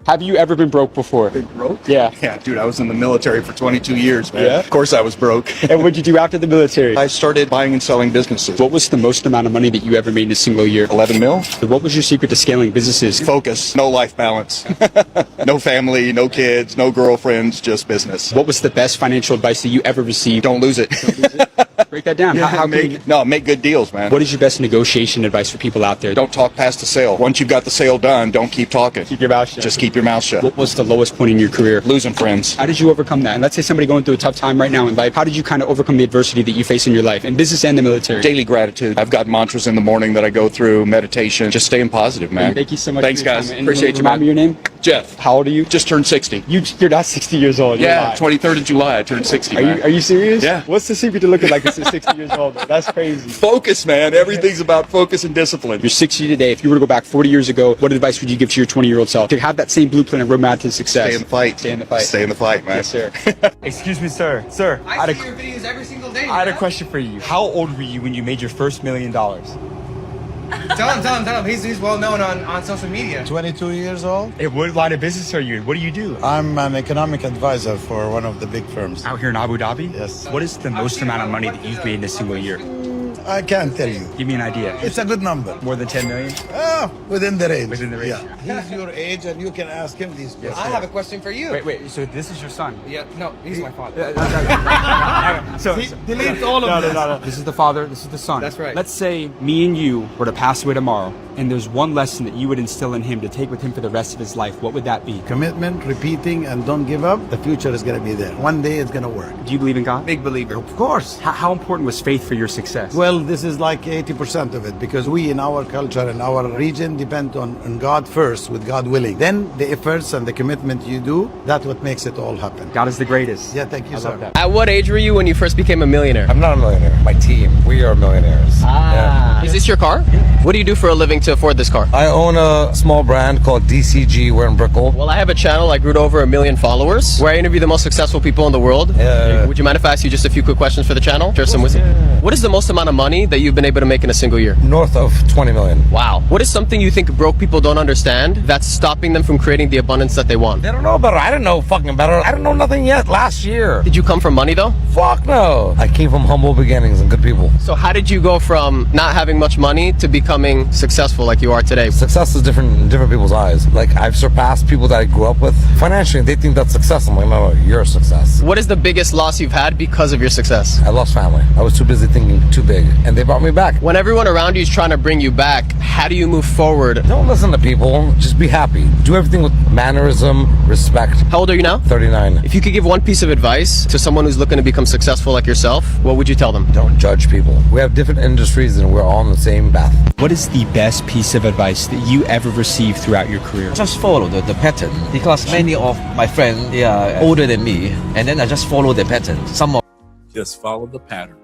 [SPEAKER 23] Have you ever been broke before?
[SPEAKER 24] Been broke?
[SPEAKER 23] Yeah.
[SPEAKER 24] Yeah, dude, I was in the military for 22 years, man.
[SPEAKER 23] Yeah?
[SPEAKER 24] Of course I was broke.
[SPEAKER 23] And what did you do after the military?
[SPEAKER 24] I started buying and selling businesses.
[SPEAKER 23] What was the most amount of money that you ever made in a single year?
[SPEAKER 24] 11 mil.
[SPEAKER 23] What was your secret to scaling businesses?
[SPEAKER 24] Focus, no life balance. No family, no kids, no girlfriends, just business.
[SPEAKER 23] What was the best financial advice that you ever received?
[SPEAKER 24] Don't lose it.
[SPEAKER 23] Break that down. How can you...
[SPEAKER 24] make good deals, man.
[SPEAKER 23] What is your best negotiation advice for people out there?
[SPEAKER 24] Don't talk past the sale. Once you've got the sale done, don't keep talking.
[SPEAKER 23] Keep your mouth shut.
[SPEAKER 24] Just keep your mouth shut.
[SPEAKER 23] What was the lowest point in your career?
[SPEAKER 24] Losing friends.
[SPEAKER 23] How did you overcome that? And let's say somebody going through a tough time right now in life. How did you kind of overcome the adversity that you face in your life, in business and the military?
[SPEAKER 24] Daily gratitude. I've got mantras in the morning that I go through, meditation, just staying positive, man.
[SPEAKER 23] Thank you so much.
[SPEAKER 24] Thanks,
[SPEAKER 23] for your
[SPEAKER 24] guys.
[SPEAKER 23] time. And
[SPEAKER 24] Appreciate you, man.
[SPEAKER 23] Remind me your name?
[SPEAKER 24] Jeff.
[SPEAKER 23] How old are you?
[SPEAKER 24] Just turned 60.
[SPEAKER 23] You're not 60 years old.
[SPEAKER 24] Yeah, 23rd of July, I turned 60, man.
[SPEAKER 23] Are you serious?
[SPEAKER 24] Yeah.
[SPEAKER 23] What's the secret to looking like this at 60 years old? That's crazy.
[SPEAKER 24] Focus, man. Everything's about focus and discipline.
[SPEAKER 23] You're 60 today. If you were to go back 40 years ago, what advice would you give to your 20-year-old self to have that same blueprint and roadmap to success?
[SPEAKER 24] Stay in the fight.
[SPEAKER 23] Stay in the fight.
[SPEAKER 24] Stay in the fight, man.
[SPEAKER 23] Yes, sir.
[SPEAKER 1] Excuse me, sir. Sir, I see your videos every single day. I had a question for you. How old were you when you made your first $1 million? Tell him. He's well known on social media.
[SPEAKER 4] 22 years old.
[SPEAKER 1] Hey, what line of business are you in? What do you do?
[SPEAKER 4] I'm an economic advisor for one of the big firms.
[SPEAKER 1] Out here in Abu Dhabi?
[SPEAKER 4] Yes.
[SPEAKER 1] What is the most amount of money that you've made in a single year?
[SPEAKER 4] I can't tell you.
[SPEAKER 1] Give me an idea.
[SPEAKER 4] It's a good number.
[SPEAKER 1] More than 10 million?
[SPEAKER 4] Within the range.
[SPEAKER 1] Within the range.
[SPEAKER 4] Yeah. He's your age and you can ask him these questions.
[SPEAKER 1] I have a question for you. Wait, so this is your son? Yeah, no, he's my father.
[SPEAKER 4] Delete all of this.
[SPEAKER 1] No. This is the father, this is the son. That's right. Let's say me and you were to pass away tomorrow, and there's one lesson that you would instill in him to take with him for the rest of his life. What would that be?
[SPEAKER 4] Commitment, repeating, and don't give up. The future is going to be there. One day it's going to work.
[SPEAKER 1] Do you believe in God?
[SPEAKER 4] Big believer. Of course.
[SPEAKER 1] How important was faith for your success?
[SPEAKER 4] Well, this is like 80% of it because we in our culture and our region depend on God first, with God willing. Then the efforts and the commitment you do, that's what makes it all happen.
[SPEAKER 1] God is the greatest.
[SPEAKER 4] Yeah, thank you, sir.
[SPEAKER 1] Love that.
[SPEAKER 5] At what age were you when you first became a millionaire?
[SPEAKER 4] I'm not a millionaire. My team, we are millionaires.
[SPEAKER 5] Is this your car? What do you do for a living to afford this car?
[SPEAKER 4] I own a small brand called DCG. We're in Brickell.
[SPEAKER 5] Well, I have a channel. I grew to over 1 million followers where I interview the most successful people in the world. Would you mind if I ask you just a few quick questions for the channel? Share some wisdom. What is the most amount of money that you've been able to make in a single year?
[SPEAKER 4] North of 20 million.
[SPEAKER 5] Wow. What is something you think broke people don't understand that's stopping them from creating the abundance that they want?
[SPEAKER 4] They don't know better. I didn't know fucking better. I didn't know nothing yet last year.
[SPEAKER 5] Did you come from money though?
[SPEAKER 4] Fuck no. I came from humble beginnings and good people.
[SPEAKER 5] So how did you go from not having much money to becoming successful like you are today?
[SPEAKER 4] Success is different in different people's eyes. Like I've surpassed people that I grew up with. Financially, they think that's success. I'm like, no, you're a success.
[SPEAKER 5] What is the biggest loss you've had because of your success?
[SPEAKER 4] I lost family. I was too busy thinking too big and they brought me back.
[SPEAKER 5] When everyone around you is trying to bring you back, how do you move forward?
[SPEAKER 4] Don't listen to people. Just be happy. Do everything with mannerism, respect.
[SPEAKER 5] How old are you now?
[SPEAKER 4] 39.
[SPEAKER 5] If you could give one piece of advice to someone who's looking to become successful like yourself, what would you tell them?
[SPEAKER 4] Don't judge people. We have different industries and we're all on the same path.
[SPEAKER 18] What is the best piece of advice that you ever received throughout your career?
[SPEAKER 22] Just follow the pattern because many of my friends, they are older than me, and then I just follow the pattern. Some of
[SPEAKER 2] Just follow the pattern.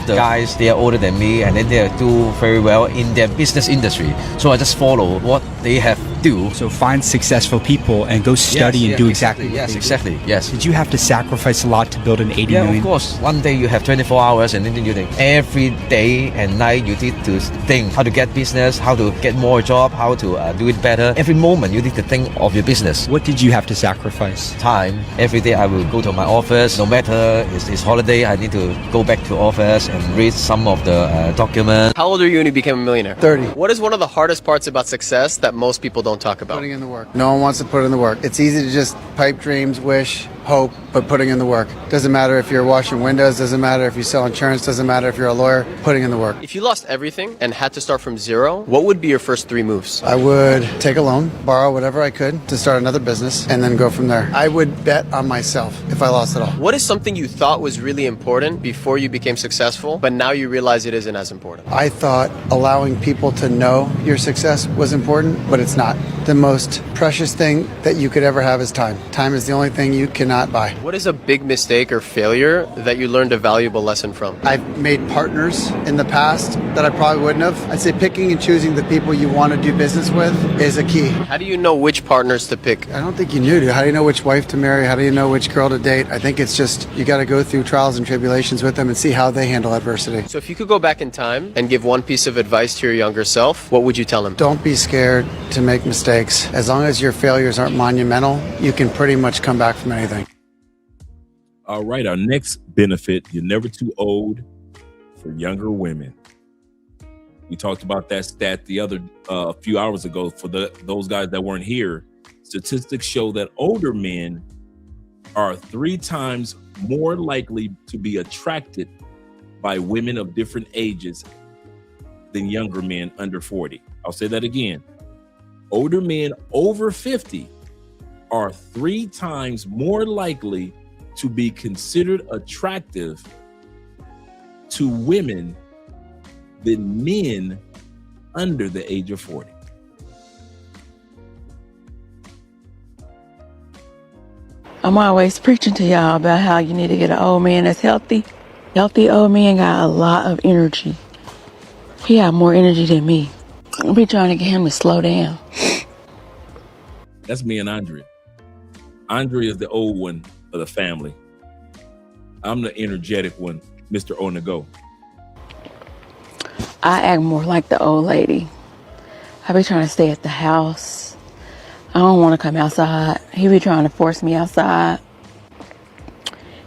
[SPEAKER 22] the guys, they are older than me, and then they do very well in their business industry. So I just follow what they have do.
[SPEAKER 18] So find successful people and go study and do exactly what
[SPEAKER 22] Yes,
[SPEAKER 18] they do.
[SPEAKER 22] exactly. Yes.
[SPEAKER 18] Did you have to sacrifice a lot to build an 80
[SPEAKER 22] Yeah,
[SPEAKER 18] million?
[SPEAKER 22] of course. One day you have 24 hours and then you think every day and night you need to think how to get business, how to get more job, how to do it better. Every moment you need to think of your business.
[SPEAKER 18] What did you have to sacrifice?
[SPEAKER 22] Time. Every day I will go to my office. No matter it's holiday, I need to go back to office and read some of the documents.
[SPEAKER 5] How old are you when you became a millionaire?
[SPEAKER 22] 30.
[SPEAKER 5] What is one of the hardest parts about success that most people don't talk about?
[SPEAKER 25] Putting in the work. No one wants to put in the work. It's easy to just pipe dreams, wish, hope, but putting in the work. Doesn't matter if you're washing windows, doesn't matter if you sell insurance, doesn't matter if you're a lawyer, putting in the work.
[SPEAKER 5] If you lost everything and had to start from zero, what would be your first 3 moves?
[SPEAKER 25] I would take a loan, borrow whatever I could to start another business, and then go from there. I would bet on myself if I lost it all.
[SPEAKER 5] What is something you thought was really important before you became successful, but now you realize it isn't as important?
[SPEAKER 25] I thought allowing people to know your success was important, but it's not. The most precious thing that you could ever have is time. Time is the only thing you cannot buy.
[SPEAKER 5] What is a big mistake or failure that you learned a valuable lesson from?
[SPEAKER 25] I've made partners in the past that I probably wouldn't have. I'd say picking and choosing the people you want to do business with is a key.
[SPEAKER 5] How do you know which partners to pick?
[SPEAKER 25] I don't think you knew, dude. How do you know which wife to marry? How do you know which girl to date? I think it's just you got to go through trials and tribulations with them and see how they handle adversity.
[SPEAKER 5] So if you could go back in time and give one piece of advice to your younger self, what would you tell him?
[SPEAKER 25] Don't be scared to make mistakes. As long as your failures aren't monumental, you can pretty much come back from anything.
[SPEAKER 2] All right, our next benefit, you're never too old for younger women. We talked about that stat the other a few hours ago for those guys that weren't here. Statistics show that older men are 3 times more likely to be attracted by women of different ages than younger men under 40. I'll say that again. Older men over 50 are 3 times more likely to be considered attractive to women than men under the age of 40.
[SPEAKER 7] I'm always preaching to y'all about how you need to get an old man that's healthy. Healthy old man got a lot of energy. He got more energy than me. I'll be trying to get him to slow down.
[SPEAKER 2] That's me and Andre. Andre is the old one of the family. I'm the energetic one, Mr. On-the-go.
[SPEAKER 7] I act more like the old lady. I be trying to stay at the house. I don't want to come outside. He be trying to force me outside.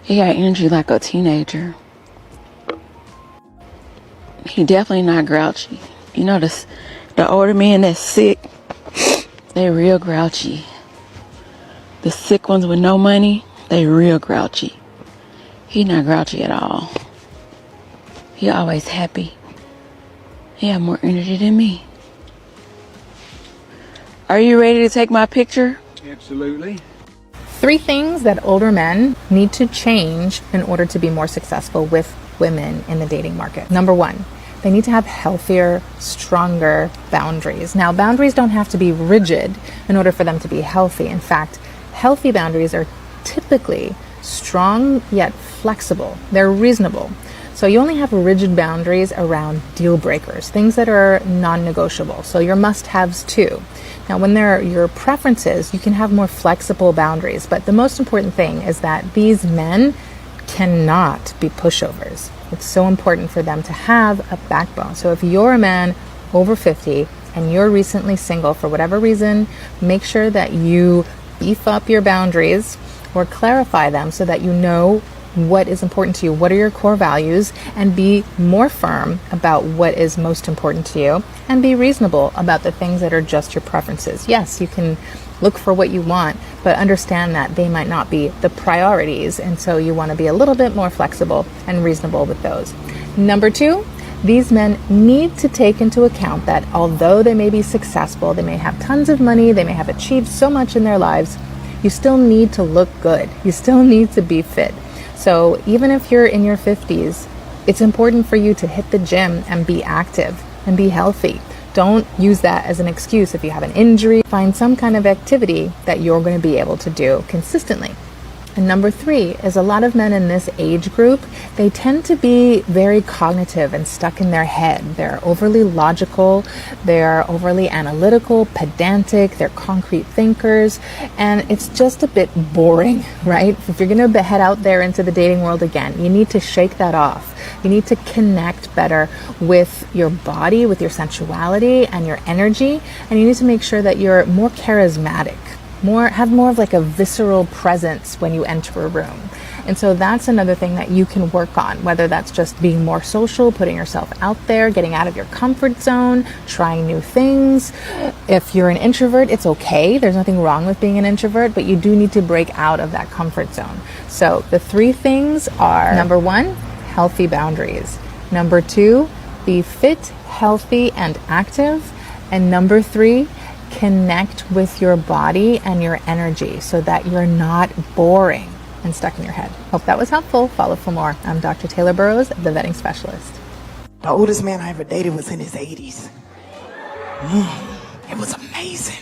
[SPEAKER 7] He got energy like a teenager. He definitely not grouchy. You know, the older men that's sick, they real grouchy. The sick ones with no money, they real grouchy. He not grouchy at all. He always happy. He have more energy than me. Are you ready to take my picture?
[SPEAKER 23] Absolutely.
[SPEAKER 8] 3 things that older men need to change in order to be more successful with women in the dating market. Number 1, they need to have healthier, stronger boundaries. Now, boundaries don't have to be rigid in order for them to be healthy. In fact, healthy boundaries are typically strong yet flexible. They're reasonable. So you only have rigid boundaries around deal breakers, things that are non-negotiable. So your must-haves too. Now, when they're your preferences, you can have more flexible boundaries. But the most important thing is that these men cannot be pushovers. It's so important for them to have a backbone. So if you're a man over 50 and you're recently single for whatever reason, make sure that you beef up your boundaries or clarify them so that you know what is important to you, what are your core values, and be more firm about what is most important to you, and be reasonable about the things that are just your preferences. Yes, you can look for what you want, but understand that they might not be the priorities, and so you want to be a little bit more flexible and reasonable with those. Number 2, these men need to take into account that although they may be successful, they may have tons of money, they may have achieved so much in their lives, you still need to look good. You still need to be fit. So even if you're in your 50s, it's important for you to hit the gym and be active and be healthy. Don't use that as an excuse. If you have an injury, find some kind of activity that you're going to be able to do consistently. And number 3 is a lot of men in this age group, they tend to be very cognitive and stuck in their head. They're overly logical, they're overly analytical, pedantic, they're concrete thinkers, and it's just a bit boring, right? If you're going to head out there into the dating world again, you need to shake that off. You need to connect better with your body, with your sensuality and your energy, and you need to make sure that you're more charismatic. Have more of like a visceral presence when you enter a room. And so that's another thing that you can work on, whether that's just being more social, putting yourself out there, getting out of your comfort zone, trying new things. If you're an introvert, it's okay. There's nothing wrong with being an introvert, but you do need to break out of that comfort zone. So the 3 things are, number 1, healthy boundaries. Number 2, be fit, healthy, and active. And number 3, connect with your body and your energy so that you're not boring and stuck in your head. Hope that was helpful. Follow for more. I'm Dr. Taylor Burrows, the vetting specialist.
[SPEAKER 9] The oldest man I ever dated was in his 80s. It was amazing.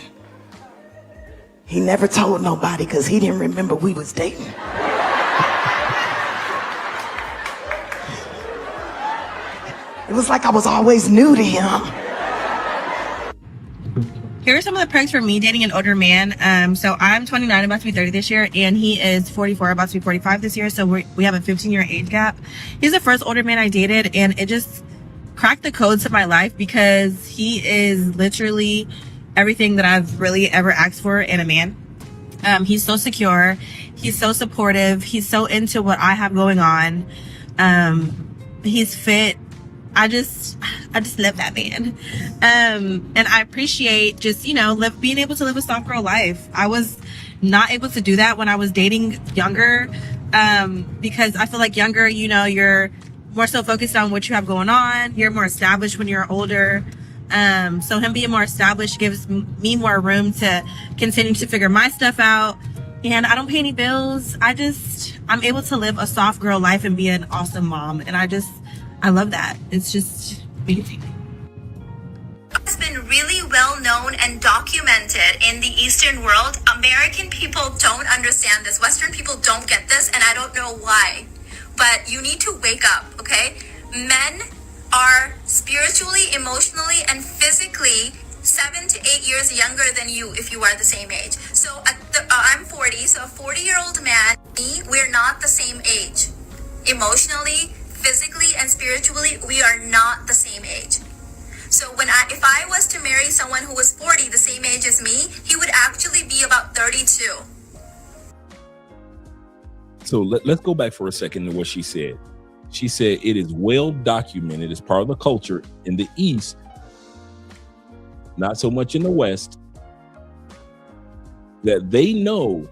[SPEAKER 9] He never told nobody because he didn't remember we was dating. It was like I was always new to him.
[SPEAKER 10] Here are some of the perks for me dating an older man. So I'm 29, about to be 30 this year, and he is 44, about to be 45 this year. So we have a 15-year age gap. He's the first older man I dated, and it just cracked the codes to my life because he is literally everything that I've really ever asked for in a man. He's so secure. He's so supportive. He's so into what I have going on. He's fit. I just love that man. And I appreciate just, being able to live a soft girl life. I was not able to do that when I was dating younger, because I feel like younger, you're more so focused on what you have going on. You're more established when you're older. So him being more established gives me more room to continue to figure my stuff out. And I don't pay any bills. I'm able to live a soft girl life and be an awesome mom. And I love that. It's just amazing.
[SPEAKER 6] It's been really well known and documented in the Eastern world. American people don't understand this. Western people don't get this, and I don't know why. But you need to wake up, okay? Men are spiritually, emotionally, and physically 7 to 8 years younger than you if you are the same age. So I'm 40, so a 40-year-old man, me, we're not the same age. Emotionally, physically, and spiritually, we are not the same age. So if I was to marry someone who was 40, the same age as me, he would actually be about 32.
[SPEAKER 2] So let's go back for a second to what she said. She said it is well documented as part of the culture in the East, not so much in the West, that they know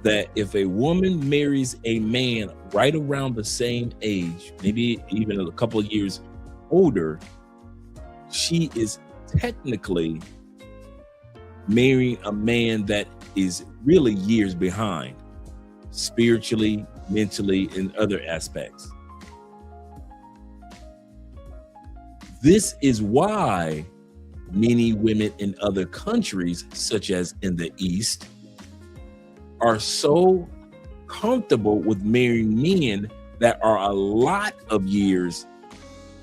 [SPEAKER 2] that if a woman marries a man right around the same age, maybe even a couple of years older, she is technically marrying a man that is really years behind, spiritually, mentally, and other aspects. This is why many women in other countries, such as in the East, are so comfortable with marrying men that are a lot of years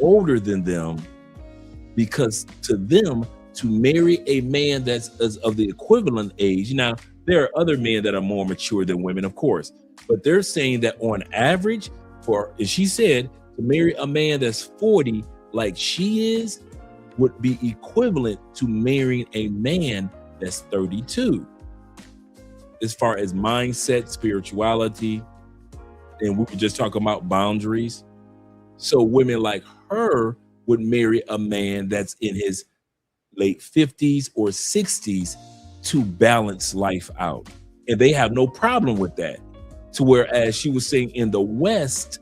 [SPEAKER 2] older than them, because to them, to marry a man that's of the equivalent age, now there are other men that are more mature than women, of course, but they're saying that on average, as she said, to marry a man that's 40 like she is would be equivalent to marrying a man that's 32. As far as mindset, spirituality, and we were just talking about boundaries. So women like her would marry a man that's in his late 50s or 60s to balance life out. And they have no problem with that. To whereas she was saying in the West,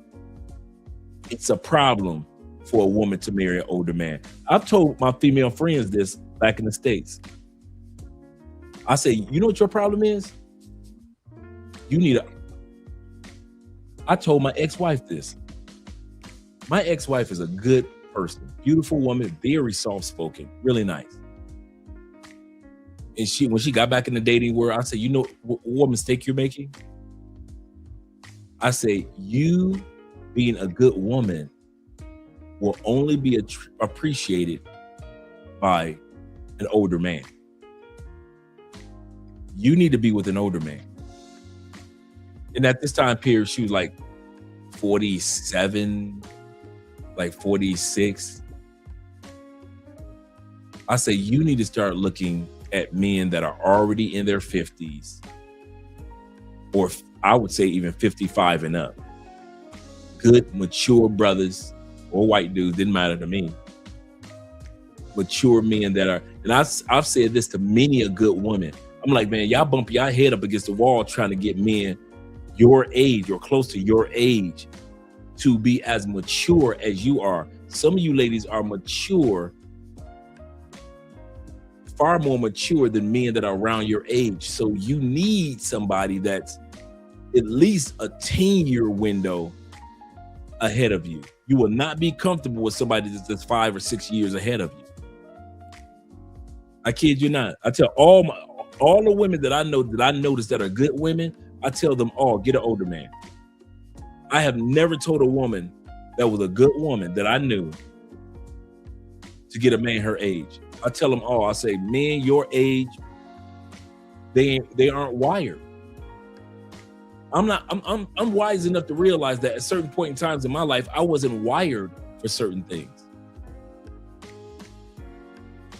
[SPEAKER 2] it's a problem for a woman to marry an older man. I've told my female friends this back in the States. I say, you know what your problem is? I told my ex-wife this. My ex-wife is a good person, beautiful woman, very soft-spoken, really nice. And when she got back in the dating world, I said, you know what mistake you're making? I say, you being a good woman will only be appreciated by an older man. You need to be with an older man. And at this time period, she was like 47, like 46. I say, you need to start looking at men that are already in their 50s, or I would say even 55 and up. Good, mature brothers or white dudes, didn't matter to me. Mature men that are, and I've said this to many a good woman. I'm like, man, y'all bump your head up against the wall trying to get men your age or close to your age to be as mature as you are. Some of you ladies are mature, far more mature than men that are around your age. So you need somebody that's at least a 10-year window ahead of you. You will not be comfortable with somebody that's 5 or 6 years ahead of you. I kid you not. I tell all the women that I know that I notice that are good women, I tell them all, get an older man. I have never told a woman that was a good woman that I knew to get a man her age. I tell them all, I say, men your age, they aren't wired. I'm wise enough to realize that at certain point in times in my life, I wasn't wired for certain things.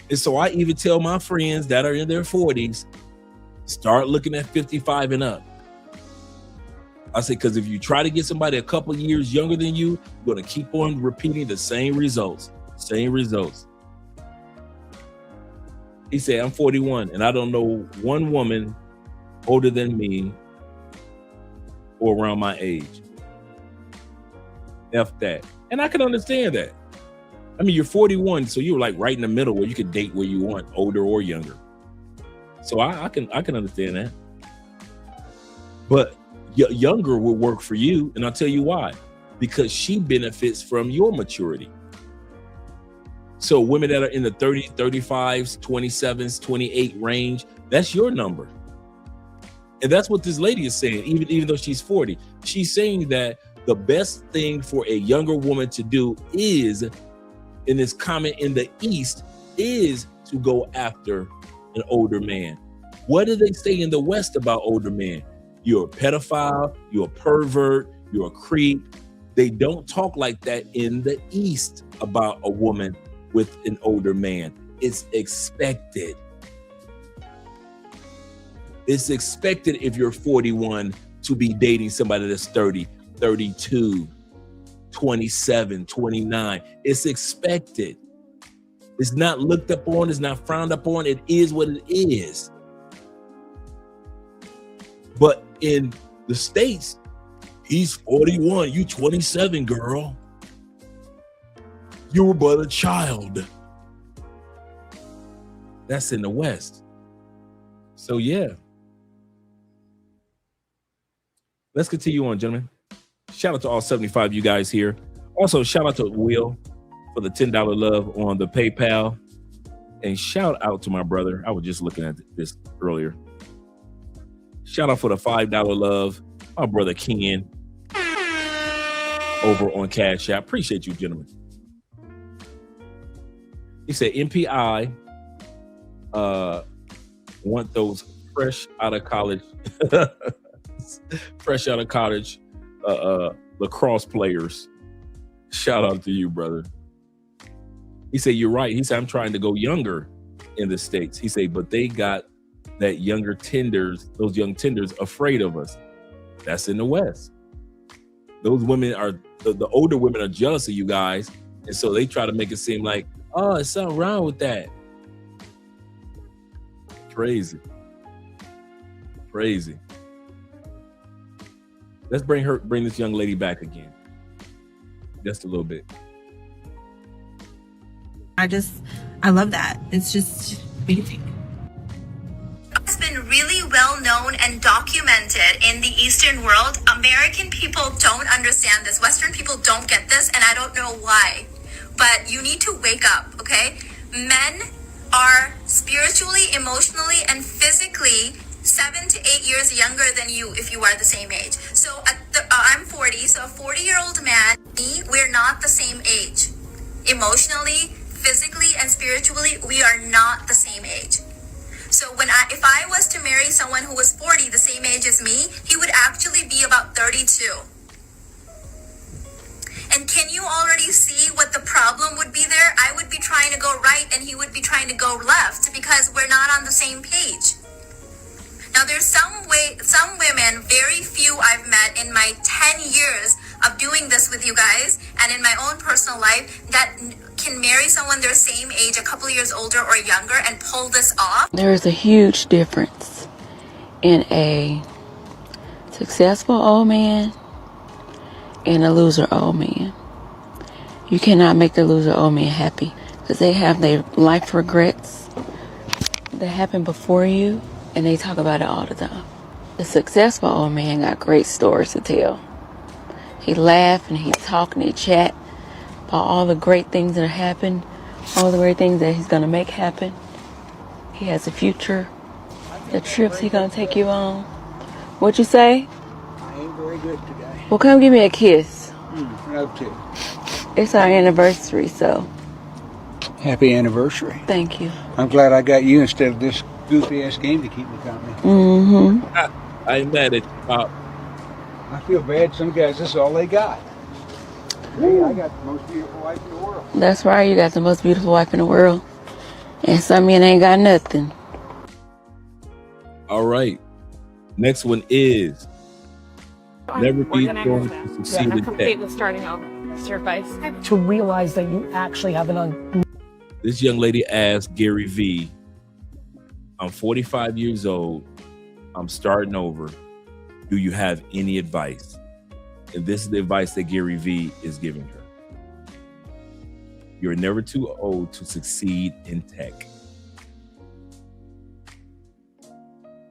[SPEAKER 2] And so I even tell my friends that are in their 40s, start looking at 55 and up. I say, because if you try to get somebody a couple of years younger than you, you're going to keep on repeating the same results. He said, I'm 41 and I don't know one woman older than me or around my age. F that. And I can understand that. I mean, you're 41, so you're like right in the middle where you could date where you want, older or younger. So I can understand that. But younger will work for you, and I'll tell you why. Because she benefits from your maturity. So women that are in the 30s, 35s, 27s, 28 range, that's your number. And that's what this lady is saying, even though she's 40. She's saying that the best thing for a younger woman to do is, in this comment in the East, is to go after an older man. What do they say in the West about older men? You're a pedophile, you're a pervert, you're a creep. They don't talk like that in the East about a woman with an older man. It's expected. It's expected if you're 41 to be dating somebody that's 30, 32, 27, 29. It's expected. It's not looked upon, it's not frowned upon. It is what it is. But in the States, he's 41, you 27, girl. You were but a child. That's in the West. So yeah. Let's continue on, gentlemen. Shout out to all 75 of you guys here. Also, shout out to Will for the $10 love on the PayPal. And shout out to my brother. I was just looking at this earlier. Shout out for the $5 love, my brother Ken over on Cash App. Appreciate you, gentlemen. He said MPI want those fresh out of college lacrosse players. Shout out to you, brother. He said, you're right. He said, I'm trying to go younger in the States. He said, but they got that younger tenders, those young tenders afraid of us. That's in the West. Those women are, the older women are jealous of you guys. And so they try to make it seem like, oh, there's something wrong with that. Crazy. Crazy. Let's bring this young lady back again. Just a little bit.
[SPEAKER 10] I love that. It's just beautiful.
[SPEAKER 6] It's been really well known and documented in the Eastern world. American people don't understand this. Western people don't get this, and I don't know why. But you need to wake up, okay? Men are spiritually, emotionally, and physically 7 to 8 years younger than you if you are the same age. So I'm 40, so a 40-year-old man, me, we're not the same age. Emotionally, physically, and spiritually, we are not the same age. So if I was to marry someone who was 40, the same age as me, he would actually be about 32. And can you already see what the problem would be there? I would be trying to go right and he would be trying to go left because we're not on the same page. Now there's some women, very few I've met in my 10 years of doing this with you guys and in my own personal life that can marry someone their same age, a couple years older or younger, and pull this off.
[SPEAKER 7] There is a huge difference in a successful old man and a loser old man. You cannot make the loser old man happy because they have their life regrets that happened before you, and they talk about it all the time. The successful old man got great stories to tell. He laugh and he talk and he chat about all the great things that happened, all the great things that he's gonna make happen. He has a future, the trips he's gonna take you on. What you say?
[SPEAKER 11] I ain't very good today.
[SPEAKER 7] Well, come give me a kiss.
[SPEAKER 11] Okay.
[SPEAKER 7] It's our anniversary, so.
[SPEAKER 11] Happy anniversary.
[SPEAKER 7] Thank you.
[SPEAKER 11] I'm glad I got you instead of this goofy ass game to keep me company.
[SPEAKER 7] Mm-hmm.
[SPEAKER 2] I ain't mad at you, Pop.
[SPEAKER 11] I feel bad. Some guys, this is all they got. Hey, I got the most beautiful wife in the world.
[SPEAKER 7] That's right, you got the most beautiful wife in the world. And some men ain't got nothing.
[SPEAKER 2] All right. Next one is never be going to succeed in tech.
[SPEAKER 12] With starting over. That's your advice. To realize that you actually have
[SPEAKER 2] This young lady asked Gary V, I'm 45 years old. I'm starting over. Do you have any advice? And this is the advice that Gary Vee is giving her. You're never too old to succeed in tech.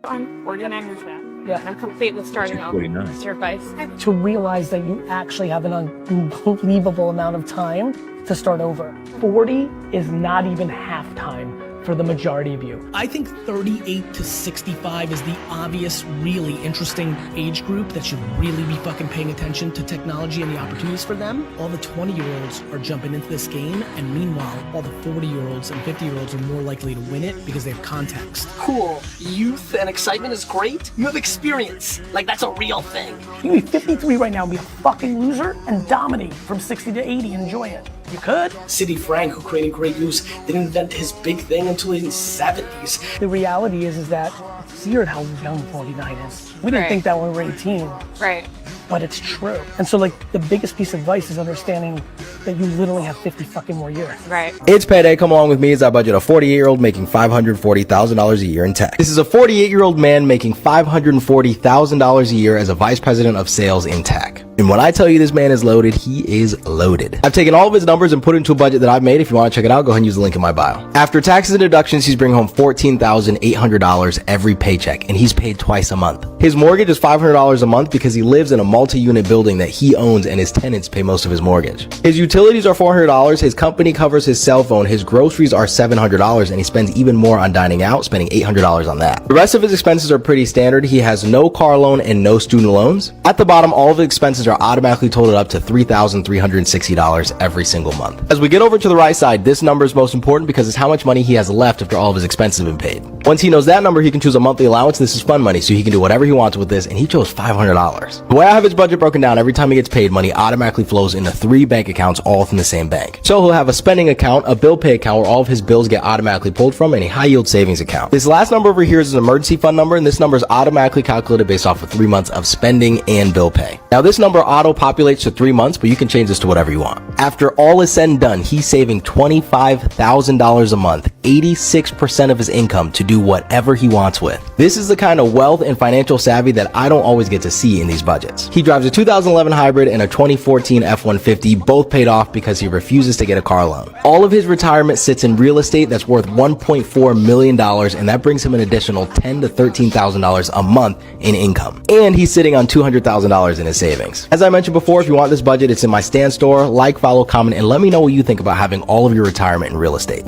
[SPEAKER 12] I'm organizing that. Yeah. I'm completely starting out.
[SPEAKER 2] 49.
[SPEAKER 12] What's your advice? To realize that you actually have an unbelievable amount of time to start over. 40 is not even half time for the majority of you.
[SPEAKER 3] I think 38 to 65 is the obvious, really interesting age group that should really be fucking paying attention to technology and the opportunities for them. All the 20-year-olds are jumping into this game, and meanwhile, all the 40-year-olds and 50-year-olds are more likely to win it because they have context. Cool. Youth and excitement is great. You have experience. Like, that's a real thing. You can be 53 right now and be a fucking loser and dominate from 60 to 80 and enjoy it. You could. Sidney Frank, who created Great News, didn't invent his big thing until the 70s. The reality is that it's weird how young 49 is. We didn't think that when we were 18.
[SPEAKER 12] Right.
[SPEAKER 3] But it's true. And so, like, the biggest piece of advice is understanding that you literally have 50 fucking more years.
[SPEAKER 12] Right.
[SPEAKER 13] It's payday. Come along with me as I budget a 48-year-old making $540,000 a year in tech. This is a 48-year-old man making $540,000 a year as a vice president of sales in tech. And when I tell you this man is loaded, he is loaded. I've taken all of his numbers and put it into a budget that I've made. If you want to check it out, go ahead and use the link in my bio. After taxes and deductions, he's bringing home $14,800 every paycheck, and he's paid twice a month. His mortgage is $500 a month because he lives in a multi-unit building that he owns and his tenants pay most of his mortgage. His utilities are $400, his company covers his cell phone, his groceries are $700, and he spends even more on dining out, spending $800 on that. The rest of his expenses are pretty standard. He has no car loan and no student loans. At the bottom, all of his expenses are automatically totaled up to $3,360 every single month. As we get over to the right side, this number is most important because it's how much money he has left after all of his expenses have been paid. Once he knows that number, he can choose a monthly allowance. This is fun money, so he can do whatever he wants with this, and he chose $500. The way I have his budget broken down, every time he gets paid, money automatically flows into 3 bank accounts, all from the same bank. So he'll have a spending account, a bill pay account where all of his bills get automatically pulled from, and a high yield savings account. This last number over here is an emergency fund number, and this number is automatically calculated based off of 3 months of spending and bill pay. Now this number auto-populates to 3 months, but you can change this to whatever you want. After all is said and done, he's saving $25,000 a month, 86% of his income, to do whatever he wants with. This is the kind of wealth and financial savvy that I don't always get to see in these budgets. He drives a 2011 hybrid and a 2014 F-150, both paid off because he refuses to get a car loan. All of his retirement sits in real estate that's worth $1.4 million, and that brings him an additional $10,000 to $13,000 a month in income. And he's sitting on $200,000 in his savings. As I mentioned before, if you want this budget, it's in my Stan store. Like, follow, comment, and let me know what you think about having all of your retirement in real estate.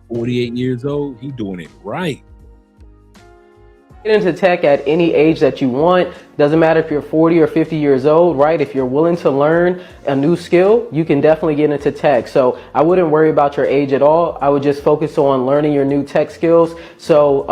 [SPEAKER 2] 48 years old, he doing it right.
[SPEAKER 5] Get into tech at any age that you want. Doesn't matter if you're 40 or 50 years old, right? If you're willing to learn a new skill, you can definitely get into tech. So I wouldn't worry about your age at all. I would just focus on learning your new tech skills. So,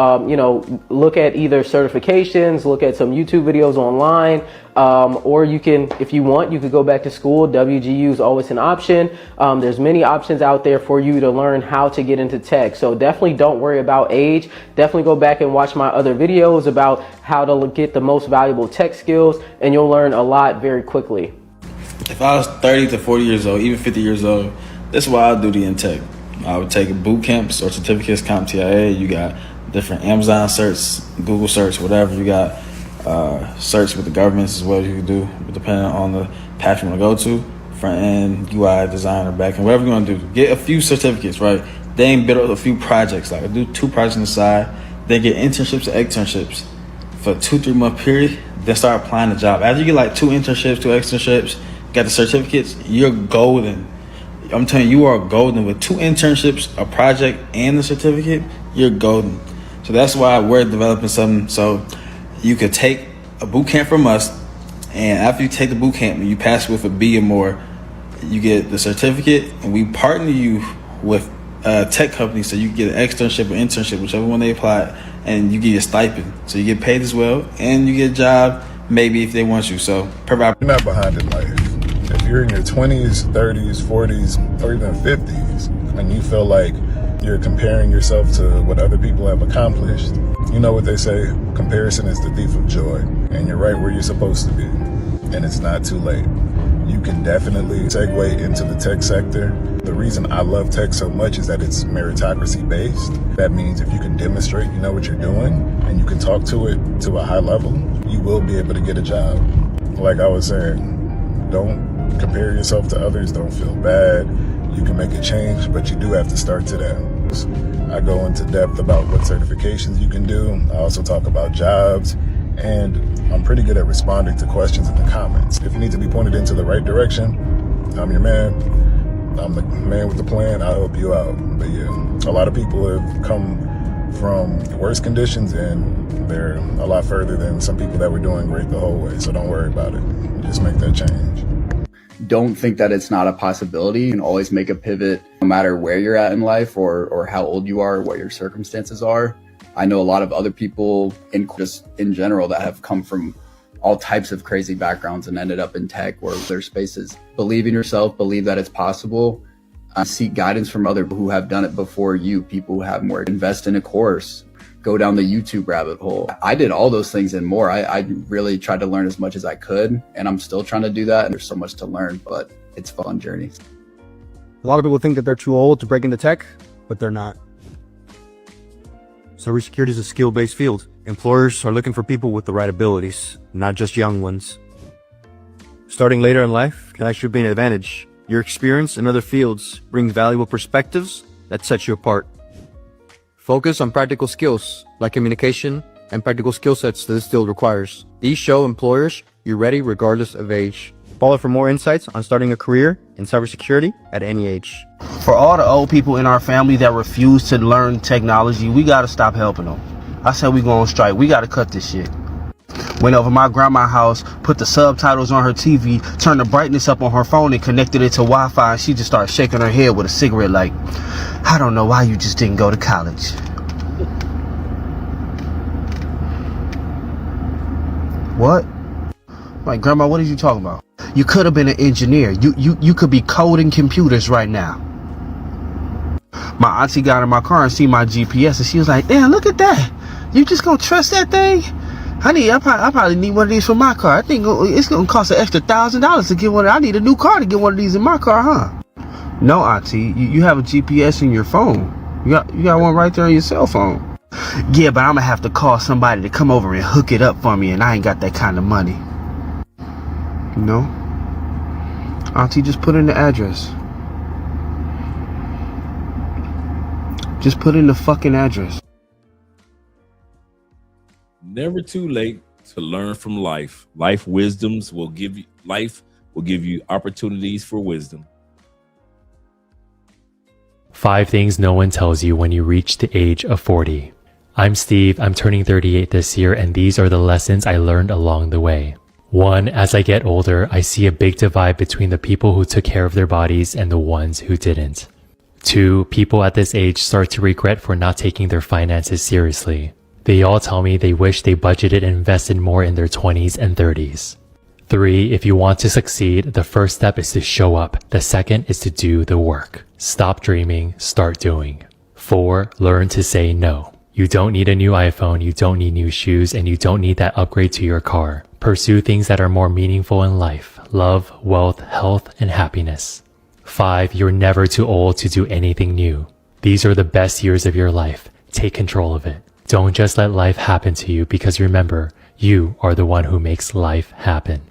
[SPEAKER 5] look at either certifications, look at some YouTube videos online, or you can, if you want, you could go back to school. WGU is always an option. There's many options out there for you to learn how to get into tech. So definitely don't worry about age. Definitely go back and watch my other videos about how to get the most valuable tech skills, and you'll learn a lot very quickly.
[SPEAKER 14] If I was 30 to 40 years old, even 50 years old, this is what I'd do in tech. I would take boot camps or certificates, CompTIA. You got different Amazon certs, Google certs, whatever. You got certs with the governments as well you can do, depending on the path you want to go to, front end, UI, design, or back end, whatever you want to do. Get a few certificates, right? Then build a few projects, like do 2 projects on the side, then get internships and externships for a 2-3 month period, then start applying the job. After you get like 2 internships, 2 externships, got the certificates, you're golden. I'm telling you, you are golden. With 2 internships, a project, and the certificate, you're golden. So that's why we're developing something so you could take a boot camp from us, and after you take the boot camp and you pass with a B or more, you get the certificate, and we partner you with tech companies so you get an externship or internship, whichever one they apply, and you get your stipend. So you get paid as well, and you get a job maybe if they want you. So provide.
[SPEAKER 15] You're not behind in life. If you're in your 20s, 30s, 40s, or even 50s, and you feel like you're comparing yourself to what other people have accomplished, you know what they say, comparison is the thief of joy, and you're right where you're supposed to be, and it's not too late. You can definitely segue into the tech sector. The reason I love tech so much is that it's meritocracy based. That means if you can demonstrate you know what you're doing and you can talk to it to a high level, you will be able to get a job. Like I was saying, Don't compare yourself to others. Don't feel bad. You can make a change, but you do have to start today. I go into depth about what certifications you can do. I also talk about jobs, and I'm pretty good at responding to questions in the comments. If you need to be pointed into the right direction, I'm your man. I'm the man with the plan. I'll help you out. But yeah, a lot of people have come from worse conditions, and they're a lot further than some people that were doing great the whole way. So don't worry about it. Just make that change.
[SPEAKER 16] Don't think that it's not a possibility. You can always make a pivot no matter where you're at in life or how old you are, or what your circumstances are. I know a lot of other people in general that have come from all types of crazy backgrounds and ended up in tech or their spaces. Believe in yourself, believe that it's possible. Seek guidance from other people who have done it before you, people who have more. Invest in a course. Go down the YouTube rabbit hole. I did all those things and more. I really tried to learn as much as I could, and I'm still trying to do that. And there's so much to learn, but it's a fun journey.
[SPEAKER 17] A lot of people think that they're too old to break into tech, but they're not. Cybersecurity is a skill-based field. Employers are looking for people with the right abilities, not just young ones. Starting later in life can actually be an advantage. Your experience in other fields brings valuable perspectives that set you apart. Focus on practical skills like communication and practical skill sets that this field requires. These show employers you're ready regardless of age. Follow for more insights on starting a career in cybersecurity at any age.
[SPEAKER 19] For all the old people in our family that refuse to learn technology, we gotta stop helping them. I said we go on strike. We gotta cut this shit. Went over my grandma's house, put the subtitles on her TV, turned the brightness up on her phone and connected it to Wi-Fi, and she just started shaking her head with a cigarette like, I don't know why you just didn't go to college. What? Like, Grandma, what are you talking about? You could have been an engineer. You could be coding computers right now. My auntie got in my car and see my GPS, and she was like, damn, look at that. You just gonna trust that thing? I probably need one of these for my car. I think it's gonna cost an extra $1,000 to get one. I need a new car to get one of these in my car, huh? No, auntie, you have a GPS in your phone. You got one right there on your cell phone. Yeah, but I'm gonna have to call somebody to come over and hook it up for me, and I ain't got that kind of money. No? Auntie, just put in the address. Just put in the fucking address.
[SPEAKER 2] Never too late to learn from life. Life will give you opportunities for wisdom.
[SPEAKER 20] 5 things no one tells you when you reach the age of 40. I'm Steve, I'm turning 38 this year, and these are the lessons I learned along the way. 1, as I get older, I see a big divide between the people who took care of their bodies and the ones who didn't. 2, people at this age start to regret for not taking their finances seriously. They all tell me they wish they budgeted and invested more in their 20s and 30s. 3, if you want to succeed, the first step is to show up. The second is to do the work. Stop dreaming, start doing. 4, learn to say no. You don't need a new iPhone, you don't need new shoes, and you don't need that upgrade to your car. Pursue things that are more meaningful in life. Love, wealth, health, and happiness. 5, you're never too old to do anything new. These are the best years of your life. Take control of it. Don't just let life happen to you, because remember, you are the one who makes life happen.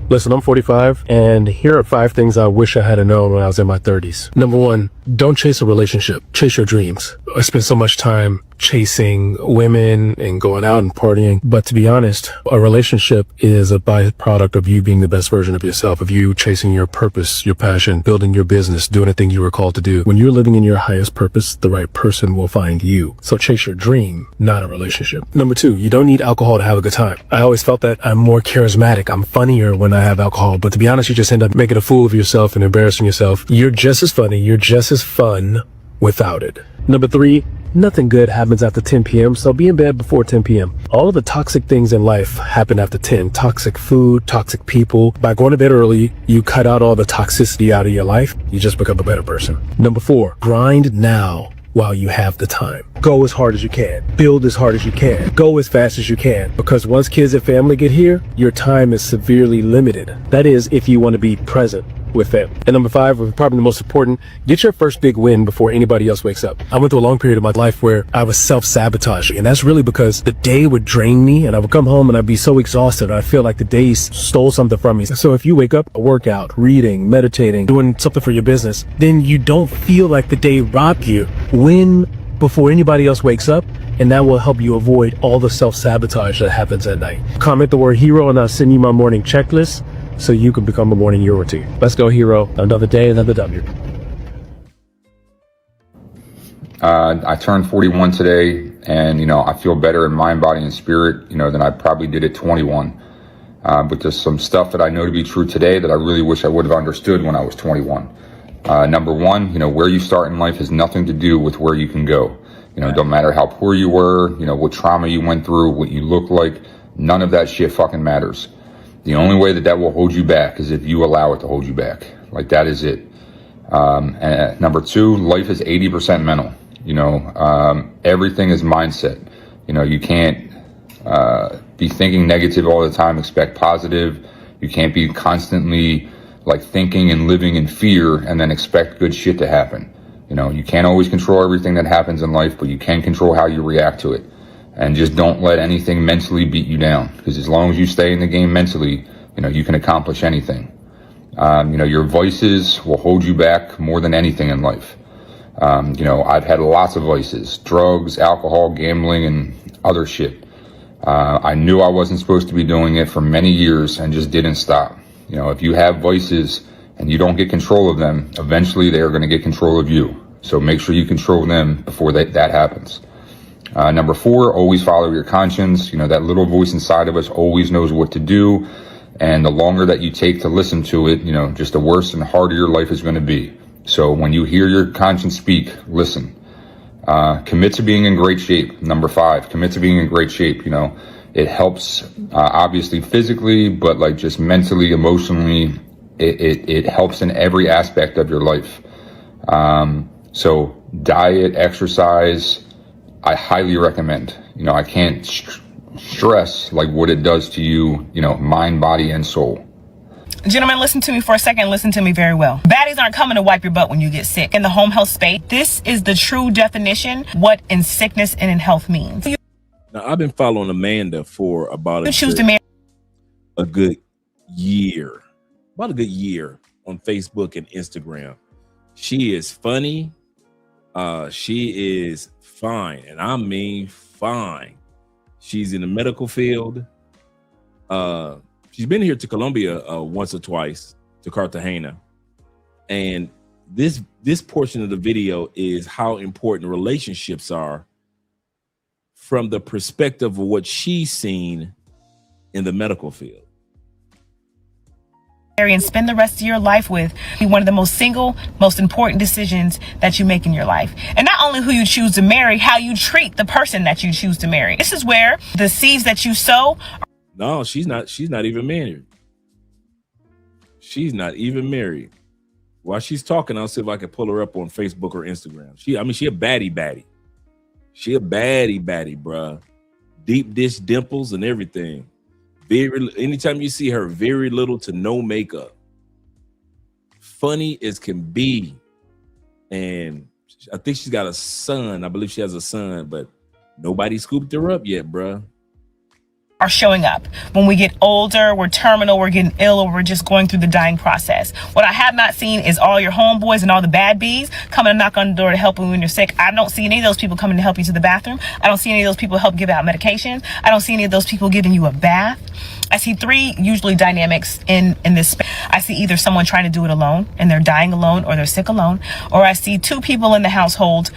[SPEAKER 21] Listen, I'm 45, and here are 5 things I wish I had known when I was in my 30s. Number 1, don't chase a relationship. Chase your dreams. I spent so much time chasing women and going out and partying. But to be honest, a relationship is a byproduct of you being the best version of yourself, of you chasing your purpose, your passion, building your business, doing the thing you were called to do. When you're living in your highest purpose, the right person will find you. So chase your dream, not a relationship. Number 2, you don't need alcohol to have a good time. I always felt that I'm more charismatic. I'm funnier when I have alcohol. But to be honest, you just end up making a fool of yourself and embarrassing yourself. You're just as funny. You're just as fun without it. Number 3, nothing good happens after 10 p.m., so be in bed before 10 p.m. All of the toxic things in life happen after 10. Toxic food, toxic people. By going to bed early, you cut out all the toxicity out of your life. You just become a better person. Number 4, grind now while you have the time. Go as hard as you can. Build as hard as you can. Go as fast as you can. Because once kids and family get here, your time is severely limited. That is, if you want to be present. with them. And number 5, probably the most important, get your first big win before anybody else wakes up. I went through a long period of my life where I was self-sabotaging, and that's really because the day would drain me, and I would come home and I'd be so exhausted. I feel like the day stole something from me. So if you wake up, a workout, reading, meditating, doing something for your business, then you don't feel like the day robbed you. Win before anybody else wakes up, and that will help you avoid all the self-sabotage that happens at night. Comment the word hero and I'll send you my morning checklist so you can become a morning hero too. Let's go, hero. Another day, another W.
[SPEAKER 1] I turned 41 today, and, I feel better in mind, body, and spirit, than I probably did at 21. But there's some stuff that I know to be true today that I really wish I would have understood when I was 21. Number 1, where you start in life has nothing to do with where you can go. Don't matter how poor you were, what trauma you went through, what you look like, none of that shit fucking matters. The only way that will hold you back is if you allow it to hold you back. Like, that is it. And number 2, life is 80% mental. Everything is mindset. You can't be thinking negative all the time, expect positive. You can't be constantly thinking and living in fear and then expect good shit to happen. You can't always control everything that happens in life, but you can control how you react to it. And just don't let anything mentally beat you down, because as long as you stay in the game mentally, you can accomplish anything. Your vices will hold you back more than anything in life. I've had lots of vices: drugs, alcohol, gambling, and other shit. I knew I wasn't supposed to be doing it for many years and just didn't stop. If you have vices and you don't get control of them, eventually they are going to get control of you. So make sure you control them before that happens. Number 4, always follow your conscience. That little voice inside of us always knows what to do. And the longer that you take to listen to it, just the worse and harder your life is going to be. So when you hear your conscience speak, listen. Commit to being in great shape. Number 5, commit to being in great shape. It helps, obviously physically, but just mentally, emotionally, it helps in every aspect of your life. So diet, exercise, I highly recommend. I can't stress what it does to you, mind, body, and soul.
[SPEAKER 10] Gentlemen, listen to me for a second. Listen to me very well. Baddies aren't coming to wipe your butt when you get sick. In the home health space, this is the true definition what in sickness and in health means.
[SPEAKER 2] Now, I've been following Amanda for about a good year. About a good year on Facebook and Instagram. She is funny. She is fine. And I mean fine. She's in the medical field. She's been here to Colombia once or twice, to Cartagena. And this portion of the video is how important relationships are from the perspective of what she's seen in the medical field.
[SPEAKER 10] And spend the rest of your life with be one of the most important decisions that you make in your life. And not only who you choose to marry, how you treat the person that you choose to marry. This is where the seeds that you sow.
[SPEAKER 2] No, she's not even married. She's not even married. While she's talking, I'll see if I can pull her up on Facebook or Instagram. She a baddie. She a baddie, bruh. Deep dish dimples and everything. Anytime you see her, very little to no makeup. Funny as can be. And I think she's got a son. I believe she has a son, but nobody scooped her up yet, bruh.
[SPEAKER 10] Are showing up. When we get older, we're terminal, we're getting ill, or we're just going through the dying process. What I have not seen is all your homeboys and all the bad bees coming to knock on the door to help you when you're sick. I don't see any of those people coming to help you to the bathroom. I don't see any of those people help give out medications. I don't see any of those people giving you a bath. I see 3 usually dynamics in this space. I see either someone trying to do it alone and they're dying alone, or they're sick alone, or I see 2 people in the household,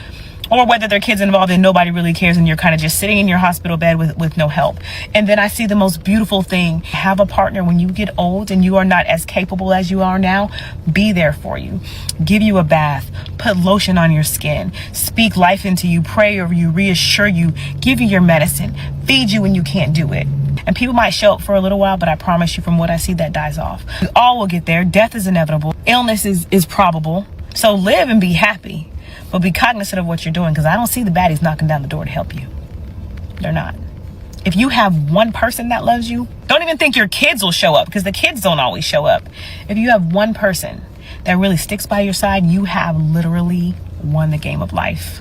[SPEAKER 10] or whether their kids involved and nobody really cares and you're kind of just sitting in your hospital bed with no help. And then I see the most beautiful thing. Have a partner when you get old and you are not as capable as you are now. Be there for you. Give you a bath. Put lotion on your skin. Speak life into you. Pray over you. Reassure you. Give you your medicine. Feed you when you can't do it. And people might show up for a little while, but I promise you from what I see, that dies off. We all will get there. Death is inevitable. Illness is probable. So live and be happy. But be cognizant of what you're doing, because I don't see the baddies knocking down the door to help you. They're not.
[SPEAKER 4] If you have one person that loves you, don't even think your kids will show up, because the kids don't always show up. If you have one person that really sticks by your side, you have literally won the game of life.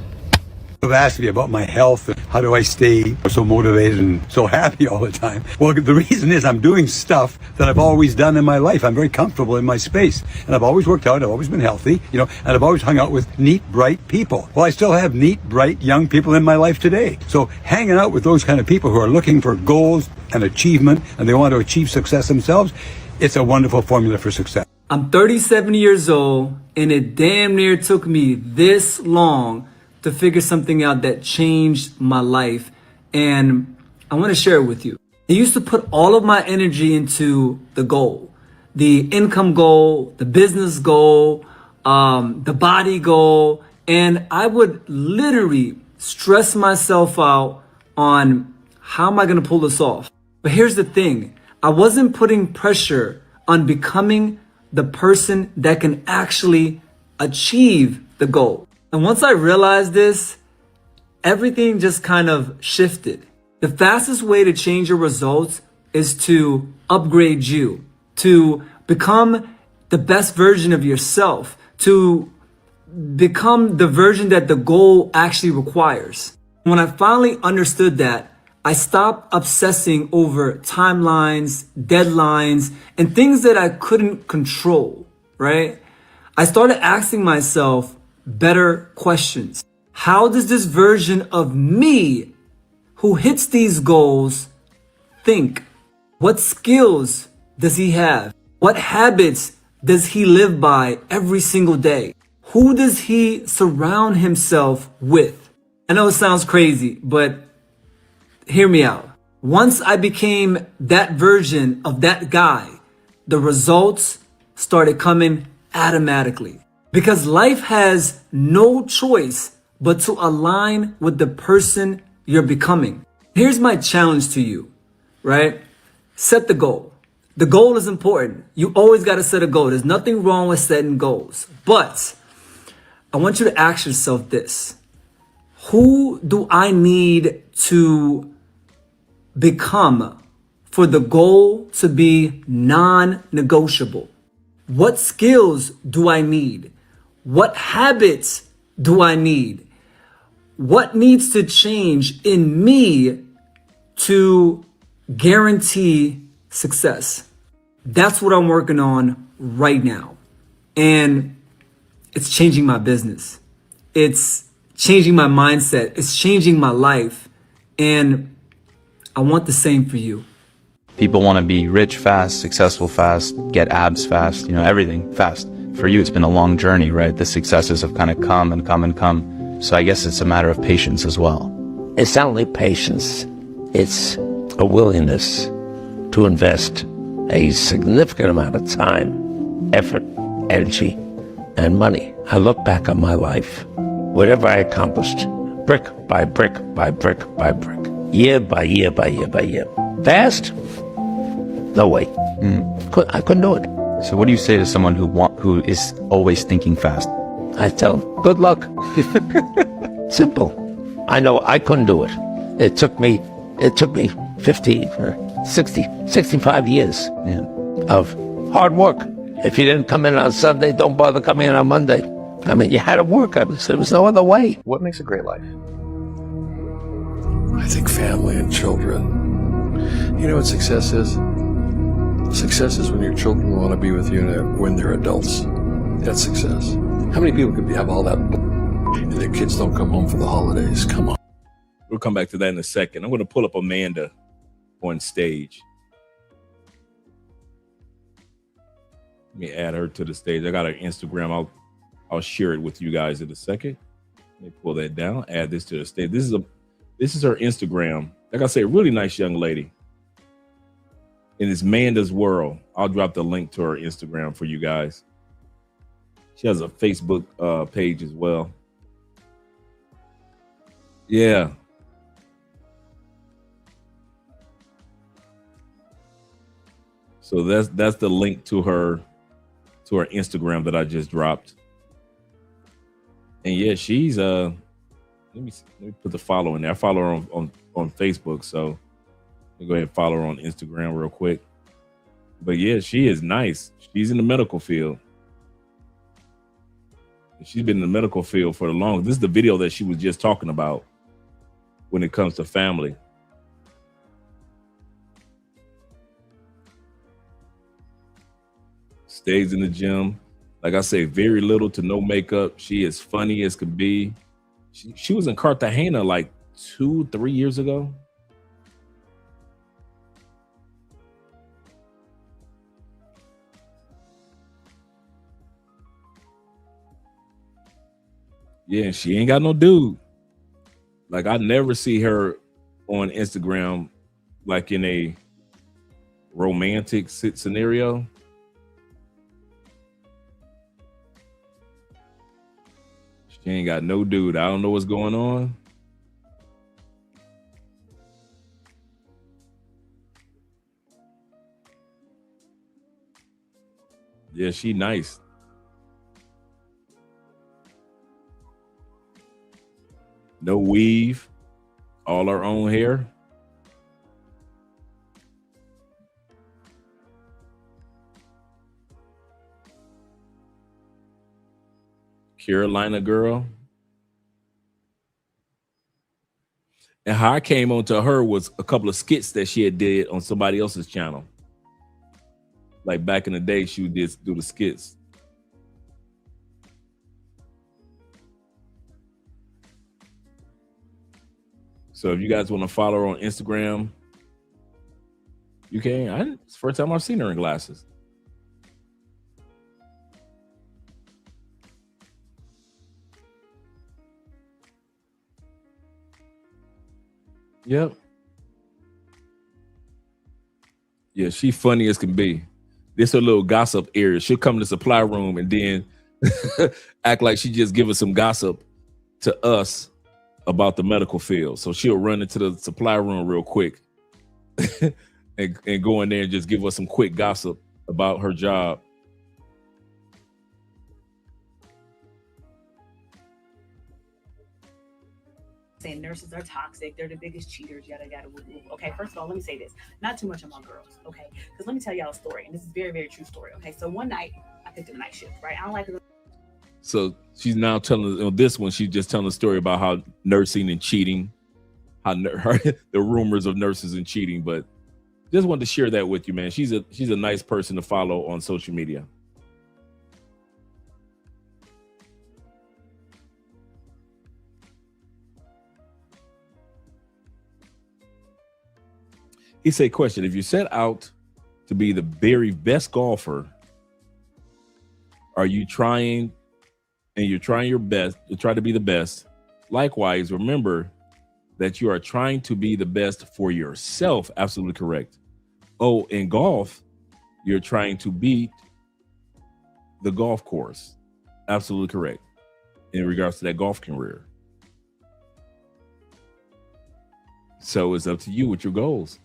[SPEAKER 18] Have asked me about my health and how do I stay so motivated and so happy all the time. Well, the reason is I'm doing stuff that I've always done in my life. I'm very comfortable in my space, and I've always worked out. I've always been healthy, and I've always hung out with neat, bright people. Well, I still have neat, bright, young people in my life today. So hanging out with those kind of people who are looking for goals and achievement, and they want to achieve success themselves, it's a wonderful formula for success.
[SPEAKER 22] I'm 37 years old, and it damn near took me this long to figure something out that changed my life. And I want to share it with you. I used to put all of my energy into the goal, the income goal, the business goal, the body goal. And I would literally stress myself out on how am I going to pull this off? But here's the thing. I wasn't putting pressure on becoming the person that can actually achieve the goal. And once I realized this, everything just kind of shifted. The fastest way to change your results is to upgrade you, to become the best version of yourself, to become the version that the goal actually requires. When I finally understood that, I stopped obsessing over timelines, deadlines, and things that I couldn't control, right? I started asking myself better questions. How does this version of me who hits these goals think? What skills does he have? What habits does he live by every single day? Who does he surround himself with? I know it sounds crazy, but hear me out. Once I became that version of that guy, the results started coming automatically. Because life has no choice but to align with the person you're becoming. Here's my challenge to you, right? Set the goal. The goal is important. You always got to set a goal. There's nothing wrong with setting goals. But I want you to ask yourself this. Who do I need to become for the goal to be non-negotiable? What skills do I need? What habits do I need? What needs to change in me to guarantee success? That's what I'm working on right now. And it's changing my business. It's changing my mindset. It's changing my life. And I want the same for you.
[SPEAKER 24] People want to be rich fast, successful fast, get abs fast, everything fast. For you, it's been a long journey, right? The successes have kind of come and come and come. So I guess it's a matter of patience as well.
[SPEAKER 25] It's not only patience, it's a willingness to invest a significant amount of time, effort, energy, and money. I look back on my life, whatever I accomplished, brick by brick by brick by brick, year by year by year by year. Fast? No way. I couldn't do it.
[SPEAKER 24] So what do you say to someone who is always thinking fast?
[SPEAKER 25] I tell them, good luck. Simple. I know I couldn't do it. It took me 50 or 60, 65 years of hard work. If you didn't come in on Sunday, don't bother coming in on Monday. I mean, you had to work. There was no other way.
[SPEAKER 26] What makes a great life?
[SPEAKER 27] I think family and children. You know what success is? Success is when your children want to be with you when they're adults. That's success. How many people could have all that and their kids don't come home for the holidays? Come on.
[SPEAKER 2] We'll come back to that in a second. I'm going to pull up Amanda on stage. Let me add her to the stage. I got her Instagram. I'll share it with you guys in a second. Let me pull that down. Add this to the stage. This is her Instagram. Like I say, a really nice young lady. And it's Manda's World. I'll drop the link to her Instagram for you guys. She has a Facebook page as well. Yeah. So that's the link to her Instagram that I just dropped. And yeah, she's let me put the follow in there. I follow her on Facebook, so Go ahead and follow her on Instagram real quick. But yeah, she is nice. She's in the medical field. She's been in the medical field for the longest. This is the video that she was just talking about when it comes to family. Stays in the gym. Like I say, very little to no makeup. She is funny as could be. She was in Cartagena like 2-3 years ago. Yeah, and she ain't got no dude. Like I never see her on Instagram like in a romantic scenario. She ain't got no dude. I don't know what's going on. Yeah, she nice. No weave, all her own hair. Carolina girl. And how I came onto her was a couple of skits that she had did on somebody else's channel. Like back in the day, she would just do the skits. So if you guys want to follow her on Instagram, you can. It's the first time I've seen her in glasses. Yep. Yeah, she funny as can be. This her little gossip area. She'll come to the supply room and then act like she just give us some gossip to us about the medical field. So she'll run into the supply room real quick and go in there and just give us some quick gossip about her job.
[SPEAKER 6] Saying nurses are toxic, they're the biggest cheaters, yada yada. Okay, first of all, let me say this. Not too much about girls, okay? Because let me tell y'all a story, and this is a very, very true story. Okay, so one night I picked up a night shift, right? I don't like it.
[SPEAKER 2] So she's now telling on this one, she's just telling a story about how nursing and cheating, how the rumors of nurses and cheating. But just wanted to share that with you, man. She's a nice person to follow on social media. He said, question, if you set out to be the very best golfer, are you trying and you're trying your best to try to be the best? Likewise, remember that you are trying to be the best for yourself. Absolutely correct. Oh, in golf, you're trying to beat the golf course. Absolutely correct. In regards to that golf career. So it's up to you with your goals.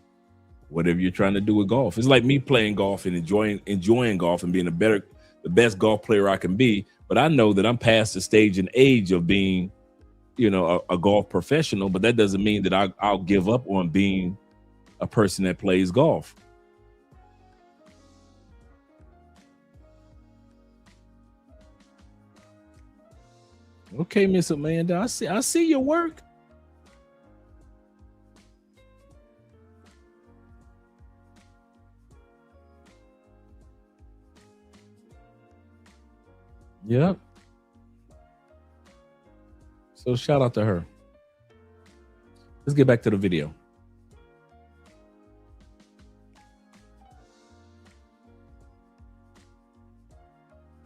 [SPEAKER 2] Whatever you're trying to do with golf. It's like me playing golf and enjoying golf and being the best golf player I can be. But I know that I'm past the stage and age of being, you know, a golf professional. But that doesn't mean that I'll give up on being a person that plays golf. Okay, Miss Amanda, I see your work. Yep. So shout out to her. Let's get back to the video.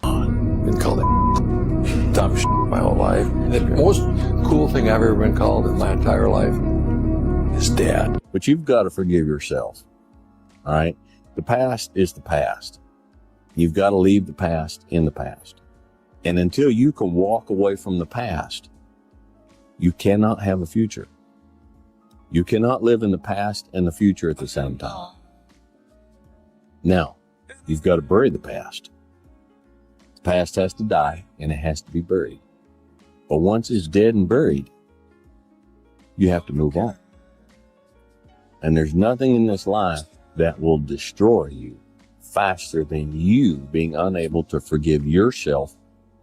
[SPEAKER 27] Been called dumb shit my whole life. The most cool thing I've ever been called in my entire life is dad.
[SPEAKER 7] But you've got to forgive yourself. All right. The past is the past. You've got to leave the past in the past. And until you can walk away from the past, you cannot have a future. You cannot live in the past and the future at the same time. Now, you've got to bury the past. The past has to die and it has to be buried. But once it's dead and buried, you have to move on. And there's nothing in this life that will destroy you faster than you being unable to forgive yourself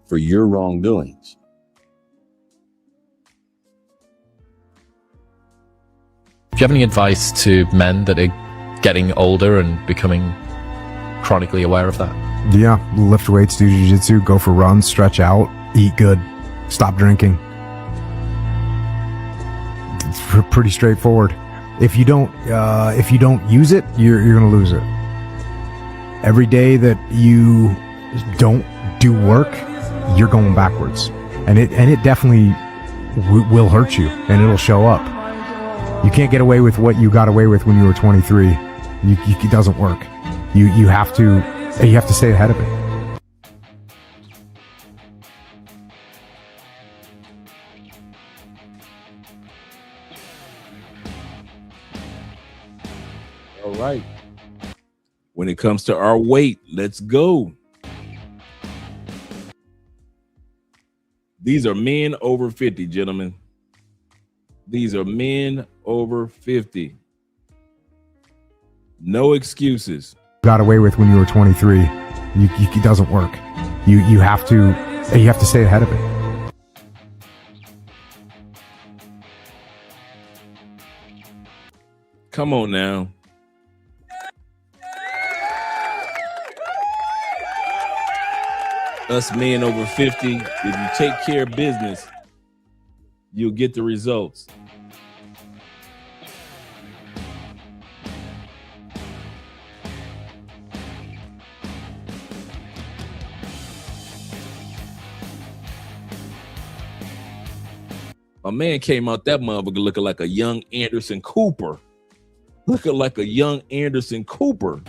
[SPEAKER 7] for your wrongdoings.
[SPEAKER 3] Do you have any advice to men that are getting older and becoming chronically aware of that?
[SPEAKER 8] Yeah, lift weights, do jiu-jitsu, go for runs, stretch out, eat good, stop drinking. It's pretty straightforward. If you don't use it, you're gonna lose it. Every day that you don't do work, you're going backwards, and it definitely will hurt you, and it'll show up. You can't get away with what you got away with when you were 23. It doesn't work. You have to stay ahead of it.
[SPEAKER 2] All right. When it comes to our weight, let's go. These are men over 50, gentlemen. These are men over 50. No excuses.
[SPEAKER 8] Got away with when you were 23. It doesn't work. You have to stay ahead of it.
[SPEAKER 2] Come on now. Us men over 50, if you take care of business, you'll get the results. My man came out that motherfucker looking like a young Anderson Cooper. Looking like a young Anderson Cooper.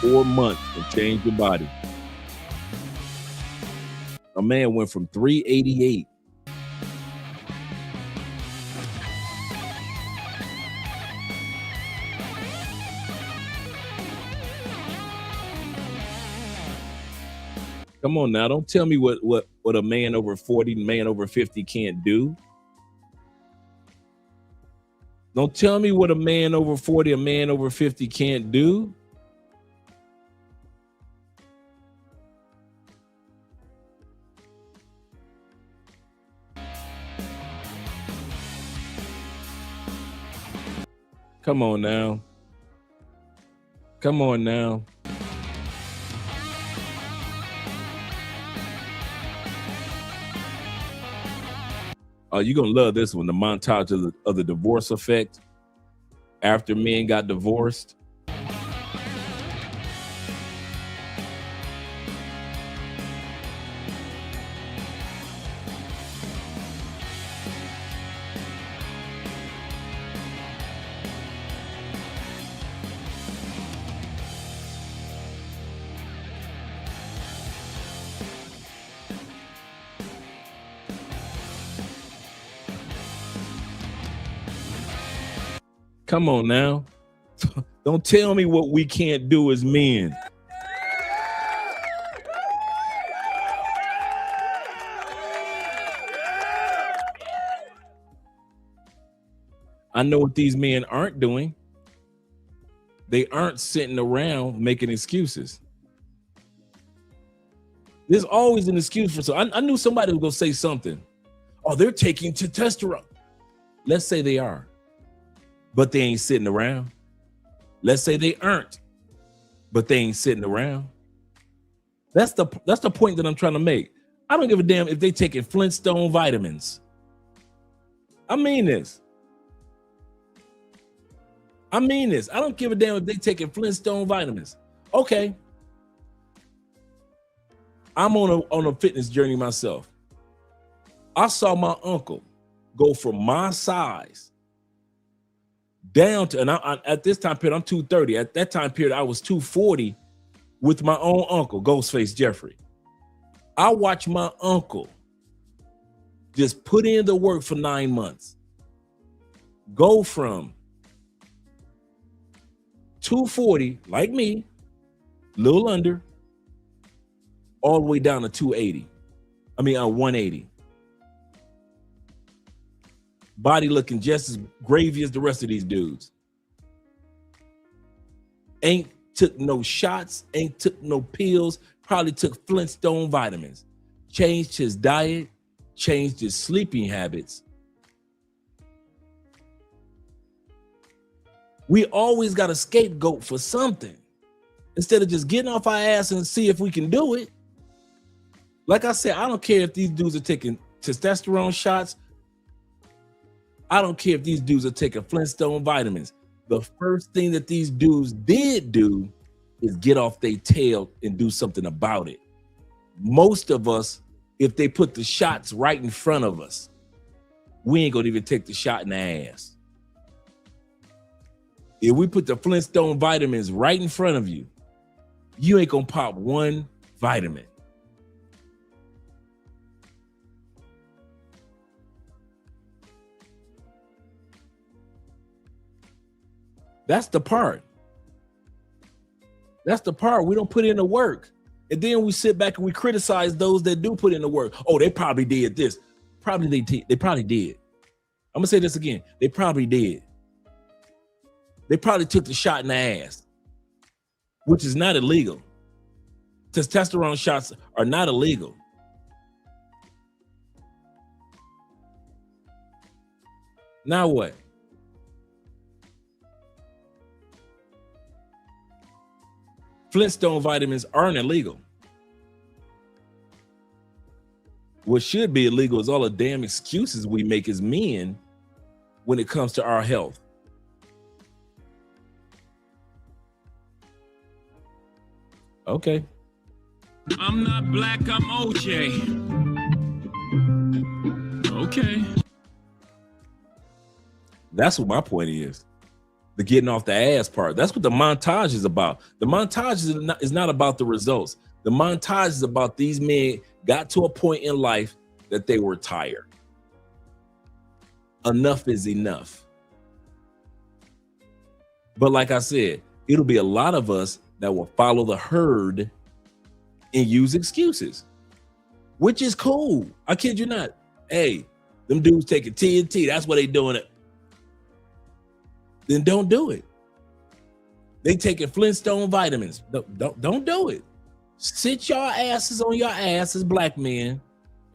[SPEAKER 2] Four months can change your body. A man went from 388. Come on now, don't tell me what a man over 40, man over 50 can't do. Don't tell me what a man over 40, a man over 50 can't do. Come on now. Come on now. You're going to love this one, the montage of the divorce effect after men got divorced. Come on now. Don't tell me what we can't do as men. I know what these men aren't doing. They aren't sitting around making excuses. There's always an excuse for something. I knew somebody was going to say something. Oh, they're taking testosterone. Let's say they are. But they ain't sitting around. Let's say they aren't, but they ain't sitting around. That's the point that I'm trying to make. I don't give a damn if they taking Flintstone vitamins. I mean this. I don't give a damn if they taking Flintstone vitamins. Okay. I'm on a fitness journey myself. I saw my uncle go from my size down to, and I at this time period, I'm 230. At that time period, I was 240 with my own uncle, Ghostface Jeffrey. I watched my uncle just put in the work for 9 months. Go from 240, like me, little under, all the way down to 180. Body looking just as gravy as the rest of these dudes. Ain't took no shots, ain't took no pills, probably took Flintstone vitamins. Changed his diet, changed his sleeping habits. We always got a scapegoat for something instead of just getting off our ass and see if we can do it. Like I said, I don't care if these dudes are taking testosterone shots. I don't care if these dudes are taking Flintstone vitamins. The first thing that these dudes did do is get off their tail and do something about it. Most of us, if they put the shots right in front of us, we ain't gonna even take the shot in the ass. If we put the Flintstone vitamins right in front of you, you ain't gonna pop one vitamin. That's the part. That's the part. We don't put in the work. And then we sit back and we criticize those that do put in the work. Oh, they probably did this. Probably they probably did. I'm gonna say this again. They probably did. They probably took the shot in the ass, which is not illegal. Testosterone shots are not illegal. Now what? Flintstone vitamins aren't illegal. What should be illegal is all the damn excuses we make as men when it comes to our health. Okay.
[SPEAKER 5] I'm not black, I'm OJ. Okay.
[SPEAKER 2] That's what my point is. The getting off the ass part. That's what the montage is about. The montage is not about the results. The montage is about these men got to a point in life that they were tired. Enough is enough. But like I said, it'll be a lot of us that will follow the herd and use excuses, which is cool. I kid you not. Hey, them dudes taking TNT. That's what they doing it. Then don't do it. They taking Flintstone vitamins. Don't do it. Sit your asses on your ass as black men.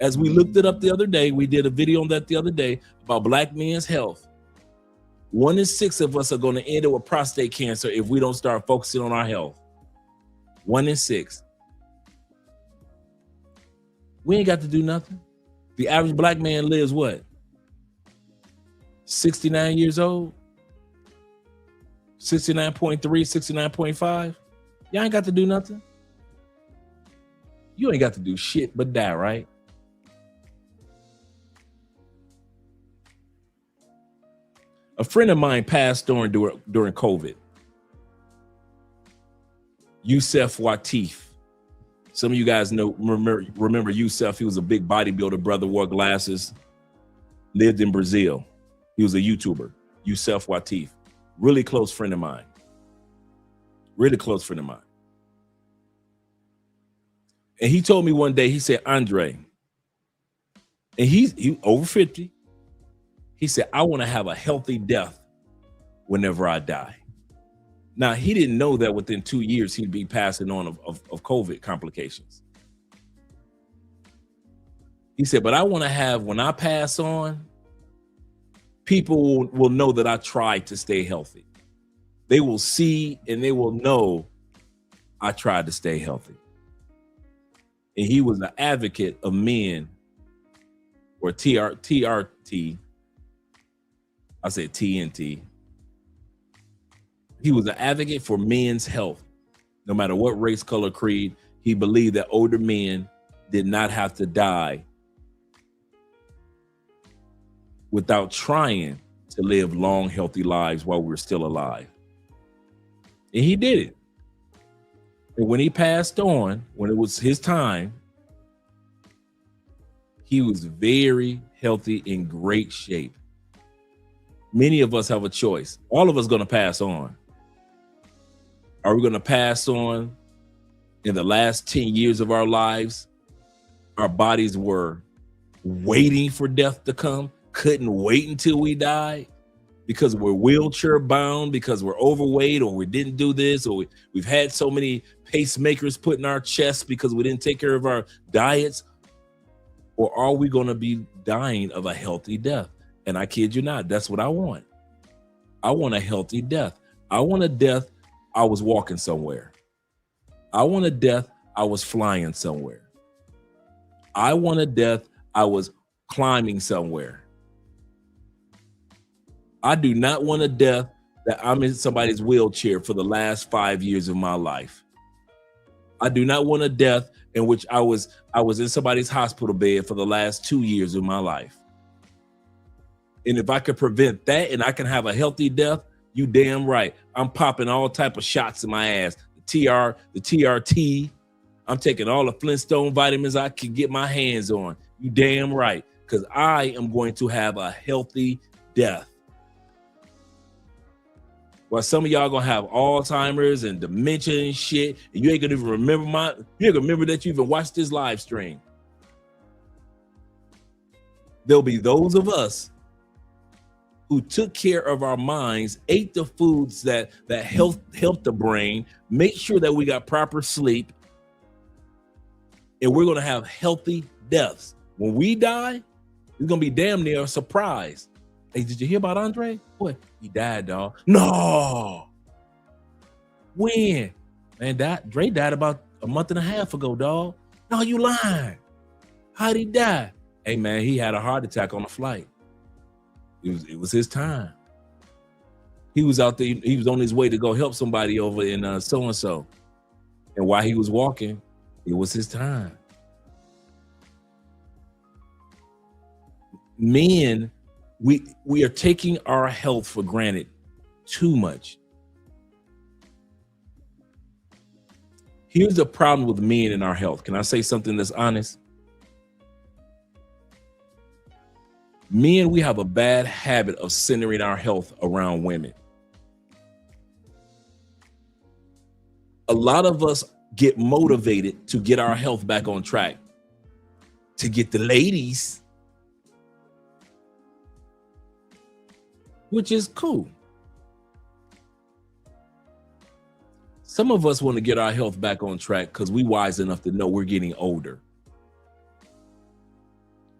[SPEAKER 2] As we looked it up the other day, we did a video on that the other day about black men's health. 1 in 6 of us are going to end up with prostate cancer if we don't start focusing on our health. 1 in 6. We ain't got to do nothing. The average black man lives what? 69 years old? 69.3, 69.5? Y'all ain't got to do nothing. You ain't got to do shit but die, right? A friend of mine passed on during COVID. Yusef Watif. Some of you guys remember Yusef. He was a big bodybuilder, brother, wore glasses, lived in Brazil. He was a YouTuber, Yusef Watif. Really close friend of mine. Really close friend of mine. And he told me one day, he said, Andre, and he over 50. He said, I want to have a healthy death whenever I die. Now, he didn't know that within 2 years, he'd be passing on of COVID complications. He said, but I want to have, when I pass on, people will know that I tried to stay healthy. They will see and they will know I tried to stay healthy. And he was an advocate of men, or TRT. I said TNT. He was an advocate for men's health. No matter what race, color, creed, he believed that older men did not have to die without trying to live long, healthy lives while we're still alive. And he did it. And when he passed on, when it was his time, he was very healthy, in great shape. Many of us have a choice. All of us going to pass on. Are we going to pass on in the last 10 years of our lives, our bodies were waiting for death to come, couldn't wait until we died because we're wheelchair bound, because we're overweight, or we didn't do this, or we've had so many pacemakers put in our chests because we didn't take care of our diets? Or are we going to be dying of a healthy death? And I kid you not, that's what I want. I want a healthy death. I want a death I was walking somewhere. I want a death I was flying somewhere. I want a death I was climbing somewhere. I do not want a death that I'm in somebody's wheelchair for the last 5 years of my life. I do not want a death in which I was in somebody's hospital bed for the last 2 years of my life. And if I could prevent that and I can have a healthy death, you damn right. I'm popping all type of shots in my ass. The TRT. I'm taking all the Flintstone vitamins I can get my hands on. You damn right. Because I am going to have a healthy death. While some of y'all gonna have Alzheimer's and dementia and shit, and you ain't gonna even remember you ain't gonna remember that you even watched this live stream. There'll be those of us who took care of our minds, ate the foods that help the brain, make sure that we got proper sleep, and we're gonna have healthy deaths. When we die, it's gonna be damn near a surprise. Hey, did you hear about Andre? Boy, he died, dog. No. When? Man, Dre died about a month and a half ago, dog. No, you lying. How'd he die? Hey, man, he had a heart attack on the flight. It was his time. He was out there. He was on his way to go help somebody over in so-and-so. And while he was walking, it was his time. Men, we are taking our health for granted too much. Here's the problem with men and our health. Can I say something that's honest? Men, we have a bad habit of centering our health around women. A lot of us get motivated to get our health back on track, to get the ladies, which is cool. Some of us want to get our health back on track because we wise enough to know we're getting older.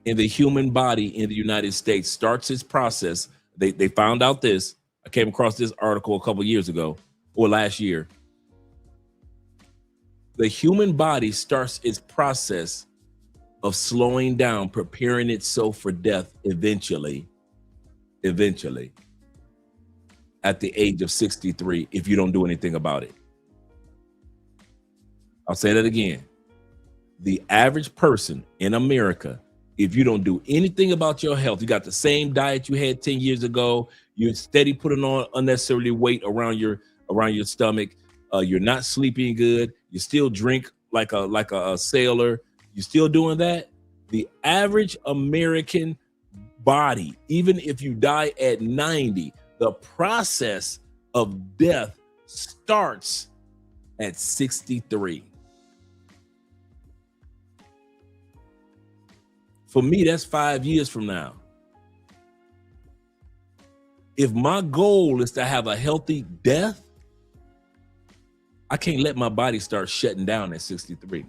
[SPEAKER 2] And the human body in the United States starts its process. They found out this. I came across this article a couple years ago or last year. The human body starts its process of slowing down, preparing itself for death eventually, at the age of 63, if you don't do anything about it. I'll say that again. The average person in America, if you don't do anything about your health, you got the same diet you had 10 years ago, you're steady putting on unnecessarily weight around your stomach, you're not sleeping good, you still drink like a sailor, you're still doing that, the average American body, even if you die at 90, the process of death starts at 63. For me, that's 5 years from now. If my goal is to have a healthy death, I can't let my body start shutting down at 63.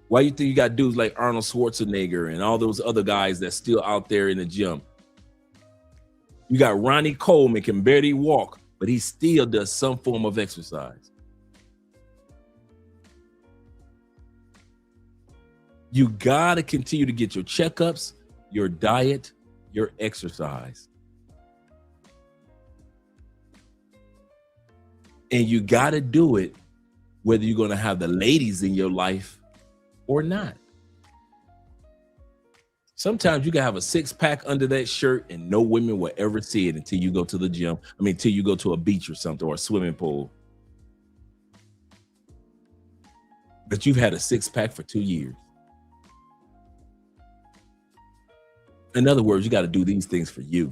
[SPEAKER 2] Why you think you got dudes like Arnold Schwarzenegger and all those other guys that's still out there in the gym? You got Ronnie Coleman, can barely walk, but he still does some form of exercise. You gotta continue to get your checkups, your diet, your exercise. And you gotta do it whether you're gonna have the ladies in your life or not. Sometimes you can have a 6-pack under that shirt and no women will ever see it until you go to the gym. Until you go to a beach or something or a swimming pool. But you've had a 6-pack for 2 years. In other words, you got to do these things for you.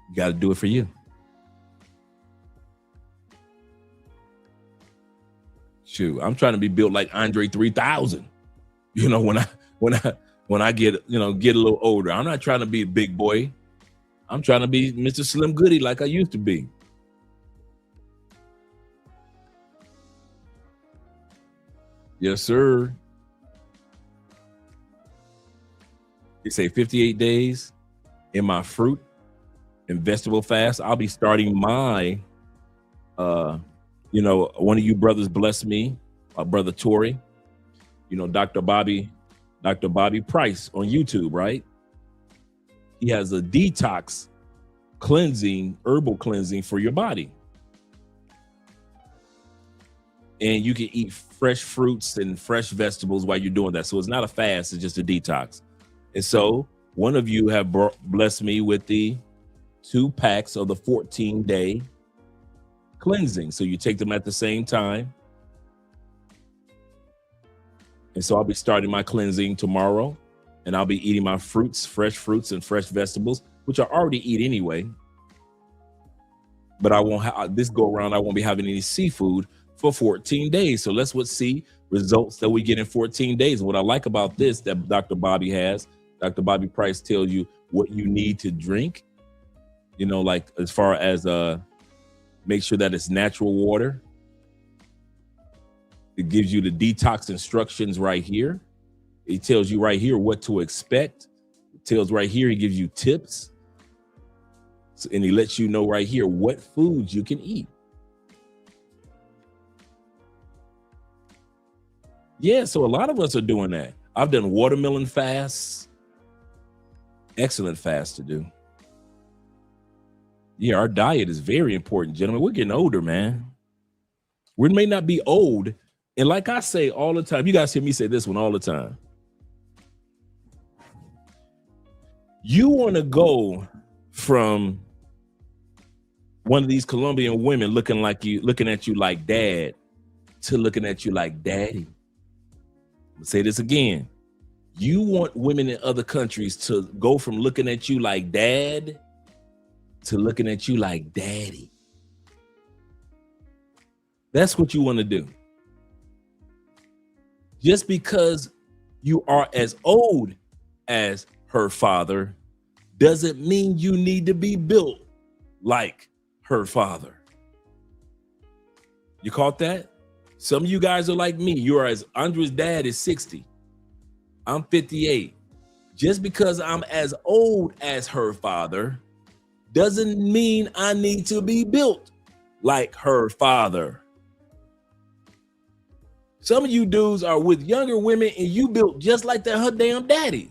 [SPEAKER 2] You got to do it for you. Shoot, I'm trying to be built like Andre 3000. You know, when I get, you know, get a little older. I'm not trying to be a big boy. I'm trying to be Mr. Slim Goody like I used to be. Yes, sir. They say 58 days in my fruit and vegetable fast. I'll be starting my, you know, one of you brothers blessed me, Brother Tory, you know, Dr. Bobby Price on YouTube, right? He has a detox cleansing, herbal cleansing for your body. And you can eat fresh fruits and fresh vegetables while you're doing that. So it's not a fast, it's just a detox. And so one of you have blessed me with the 2 packs of the 14-day cleansing. So you take them at the same time. And so I'll be starting my cleansing tomorrow, and I'll be eating my fruits, fresh fruits and fresh vegetables, which I already eat anyway. But I won't have this go around. I won't be having any seafood for 14 days. So let's see results that we get in 14 days. What I like about this that Dr. Bobby Price tells you what you need to drink, you know, like as far as make sure that it's natural water. It gives you the detox instructions right here. It tells you right here what to expect. It tells right here, he gives you tips. And he lets you know right here what foods you can eat. Yeah, so a lot of us are doing that. I've done watermelon fasts. Excellent fast to do. Yeah, our diet is very important, gentlemen. We're getting older, man. We may not be old. And like I say all the time, you guys hear me say this one all the time. You want to go from one of these Colombian women looking at you like dad to looking at you like daddy. I'm gonna say this again. You want women in other countries to go from looking at you like dad to looking at you like daddy. That's what you want to do. Just because you are as old as her father doesn't mean you need to be built like her father. You caught that? Some of you guys are like me. You are as Andre's dad is 60. I'm 58. Just because I'm as old as her father doesn't mean I need to be built like her father. Some of you dudes are with younger women and you built just like her damn daddy.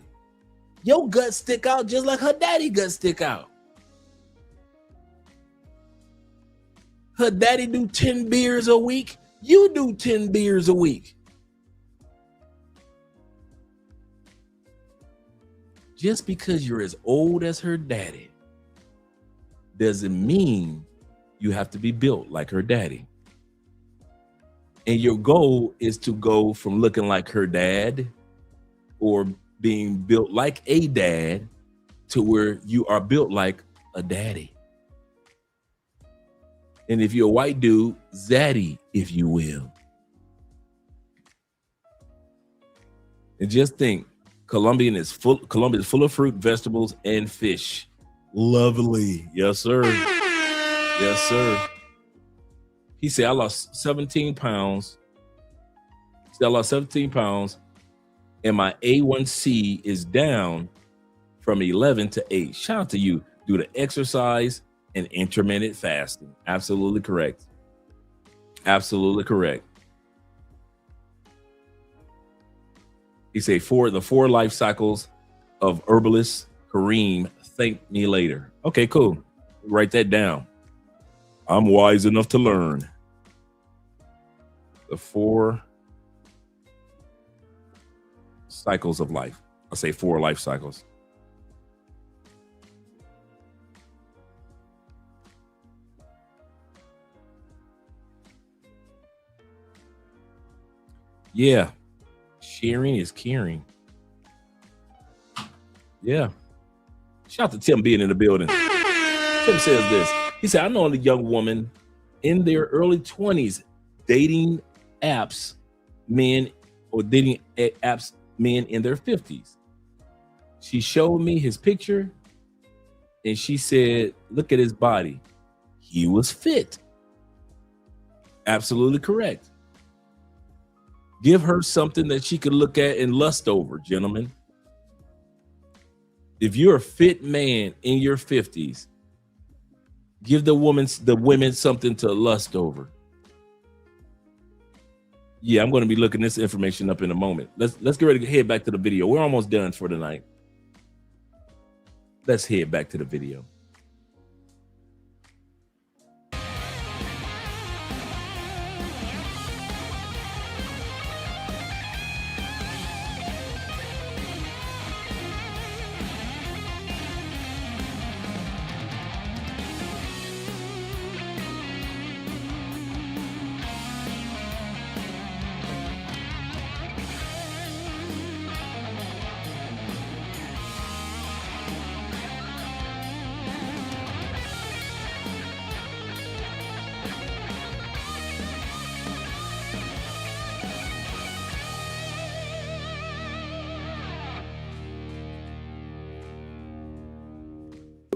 [SPEAKER 2] Your guts stick out just like her daddy guts stick out. Her daddy do 10 beers a week. You do 10 beers a week. Just because you're as old as her daddy doesn't mean you have to be built like her daddy. And your goal is to go from looking like her dad or being built like a dad to where you are built like a daddy. And if you're a white dude, zaddy, if you will. And just think, Colombia is full of fruit, vegetables, and fish. Lovely. Yes, sir. Yes, sir. He said, I lost 17 pounds. He said, I lost 17 pounds, and my A1C is down from 11 to 8. Shout out to you. Do the exercise and intermittent fasting. Absolutely correct. Absolutely correct. He said, the 4 life cycles of herbalist Kareem. Thank me later. Okay, cool. Write that down. I'm wise enough to learn. The 4 cycles of life. I'll say 4 life cycles. Yeah. Sharing is caring. Yeah. Shout out to Tim being in the building. Tim says this. He said, I know a young woman in their early 20s dating apps men or dating apps men in their 50s. She showed me his picture and she said, look at his body. He was fit. Absolutely correct. Give her something that she could look at and lust over, gentlemen. If you're a fit man in your 50s, give the women something to lust over. Yeah, I'm going to be looking this information up in a moment. Let's get ready to head back to the video. We're almost done for tonight. Let's head back to the video.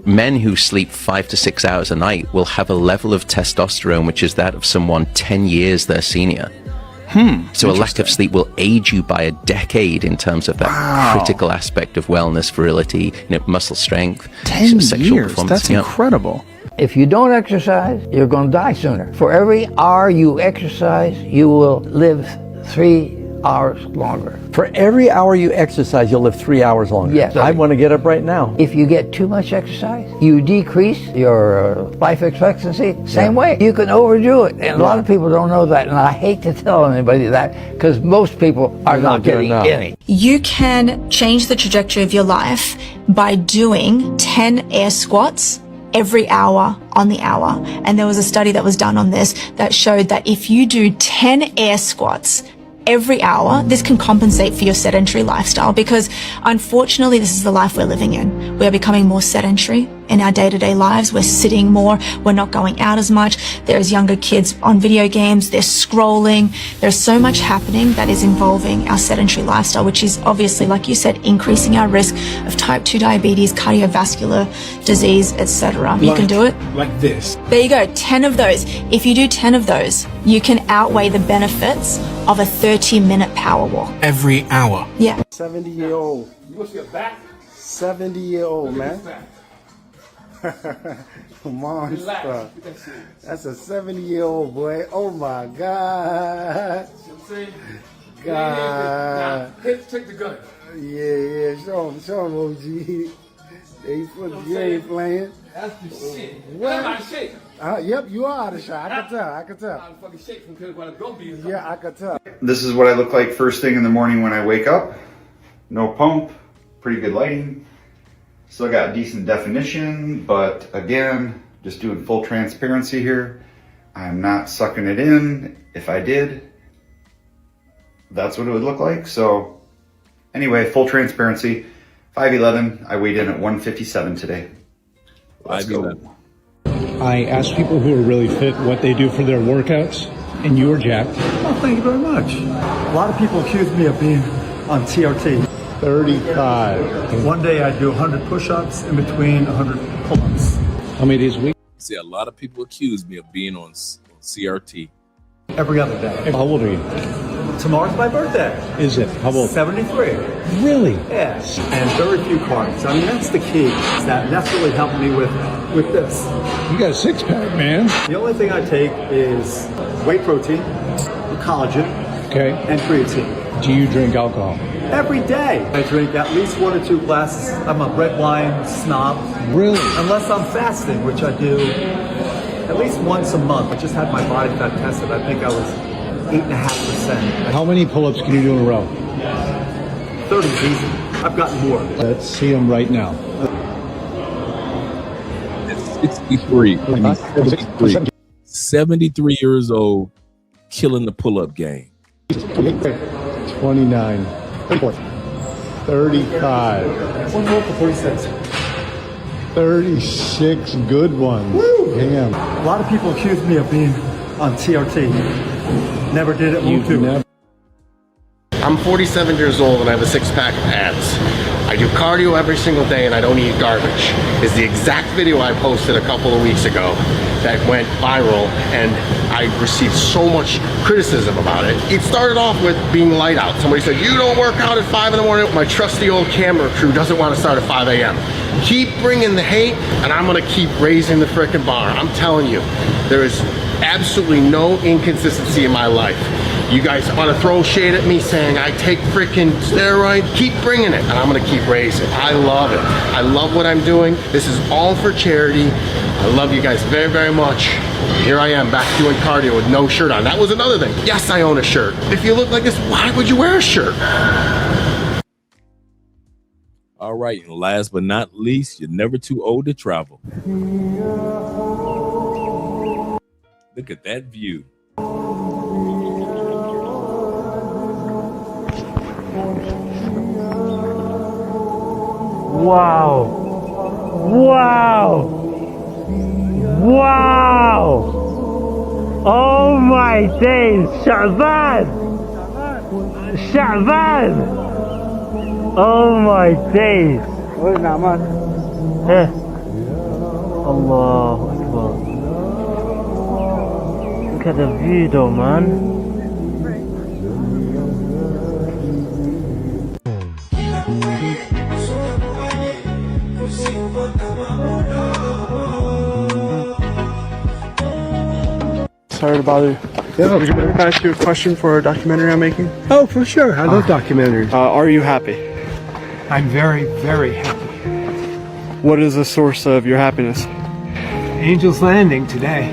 [SPEAKER 9] Men who sleep 5 to 6 hours a night will have a level of testosterone which is that of someone 10 years their senior. So a lack of sleep will age you by a decade in terms of that critical aspect of wellness, virility, muscle strength,
[SPEAKER 11] 10
[SPEAKER 9] sexual
[SPEAKER 11] years,
[SPEAKER 9] performance.
[SPEAKER 11] that's incredible.
[SPEAKER 12] If you don't exercise, you're going to die sooner. For every hour you exercise, you will live 3 hours longer.
[SPEAKER 11] For every hour you exercise, you'll live 3 hours longer.
[SPEAKER 12] Yes.
[SPEAKER 11] I want to get up right now.
[SPEAKER 12] If you get too much exercise, you decrease your life expectancy. Same way. You can overdo it. And a lot of people don't know that. And I hate to tell anybody that because most people are not getting any.
[SPEAKER 13] You can change the trajectory of your life by doing 10 air squats every hour on the hour. And there was a study that was done on this that showed that if you do 10 air squats every hour, this can compensate for your sedentary lifestyle because unfortunately this is the life we're living in. We are becoming more sedentary in our day-to-day lives. We're sitting more, we're not going out as much. There's younger kids on video games, they're scrolling. There's so much happening that is involving our sedentary lifestyle, which is obviously, like you said, increasing our risk of type 2 diabetes, cardiovascular disease, etc. You can do it
[SPEAKER 19] like this.
[SPEAKER 13] There you go, 10 of those. If you do 10 of those, you can outweigh the benefits of a 30-minute power walk.
[SPEAKER 19] Every hour.
[SPEAKER 13] Yeah.
[SPEAKER 19] 70-year-old.
[SPEAKER 14] You want to see a back?
[SPEAKER 19] 70-year-old, man.
[SPEAKER 14] Monster.
[SPEAKER 19] That's a 70-year-old boy. Oh my God. God.
[SPEAKER 14] Take the gun.
[SPEAKER 19] Yeah. Show him, OG. You ain't playing.
[SPEAKER 14] That's the shit.
[SPEAKER 19] What?
[SPEAKER 14] I'm out of shape.
[SPEAKER 19] Yep, you are out of shape. I can tell.
[SPEAKER 14] I'm fucking shape from because when I go be.
[SPEAKER 19] Yeah, I can tell.
[SPEAKER 23] This is what I look like first thing in the morning when I wake up. No pump, pretty good lighting. Still got decent definition, but again, just doing full transparency here. I'm not sucking it in. If I did, that's what it would look like. So anyway, full transparency. 5'11", I weighed in at 157 today. Let's go.
[SPEAKER 26] I ask people who are really fit what they do for their workouts, and you are jacked.
[SPEAKER 28] Oh, thank you very much. A lot of people accuse me of being on TRT.
[SPEAKER 26] 35.
[SPEAKER 28] One day I do 100 push-ups in between 100 pull-ups.
[SPEAKER 26] How many days a week?
[SPEAKER 2] See, a lot of people accuse me of being on CRT.
[SPEAKER 28] Every other day.
[SPEAKER 26] How old are you?
[SPEAKER 28] Tomorrow's my birthday.
[SPEAKER 26] Is it? How old?
[SPEAKER 28] 73.
[SPEAKER 26] Really?
[SPEAKER 28] Yes. And very few carbs. I mean, that's the key. That's really helped me with this.
[SPEAKER 26] You got a six-pack, man.
[SPEAKER 28] The only thing I take is whey protein, collagen, and creatine.
[SPEAKER 26] Do you drink alcohol?
[SPEAKER 28] Every day. I drink at least 1 or 2 glasses. I'm a red wine snob.
[SPEAKER 26] Really?
[SPEAKER 28] Unless I'm fasting, which I do at least once a month. I just had my body fat tested. I think I was 8.5%.
[SPEAKER 26] How many pull-ups can you do in a row?
[SPEAKER 28] 30 is easy. I've gotten more.
[SPEAKER 26] Let's see them right now.
[SPEAKER 2] It's 63. 73 years old, killing the pull-up game.
[SPEAKER 26] 29. 35.
[SPEAKER 28] One more for 46.
[SPEAKER 26] 36 good ones.
[SPEAKER 28] Woo!
[SPEAKER 26] Damn.
[SPEAKER 28] A lot of people accuse me of being on TRT. Never did it. Move to.
[SPEAKER 1] I'm 47 years old and I have a six-pack of abs. I do cardio every single day and I don't eat garbage. Is the exact video I posted a couple of weeks ago that went viral, and I received so much criticism about it. It started off with being light out. Somebody said, you don't work out at 5 in the morning. My trusty old camera crew doesn't want to start at 5 a.m. Keep bringing the hate and I'm gonna keep raising the frickin' bar. I'm telling you, there is absolutely no inconsistency in my life. You guys want to throw shade at me saying I take freaking steroids? Keep bringing it, and I'm going to keep raising. I love it. I love what I'm doing. This is all for charity. I love you guys very, very much. Here I am back doing cardio with no shirt on. That was another thing. Yes, I own a shirt. If you look like this, why would you wear a shirt?
[SPEAKER 2] All right, and last but not least, you're never too old to travel. Look at that view.
[SPEAKER 4] Wow. Wow. Wow. Oh my days. Sha'ban. Sha'ban. Oh my days. Allahu Akbar. Look at the view though, man.
[SPEAKER 28] Sorry to bother you.
[SPEAKER 4] Yeah.
[SPEAKER 28] Can I ask you a question for a documentary I'm making?
[SPEAKER 4] Oh, for sure. I love documentaries.
[SPEAKER 28] Are you happy?
[SPEAKER 4] I'm very, very happy.
[SPEAKER 28] What is the source of your happiness?
[SPEAKER 4] Angel's Landing today,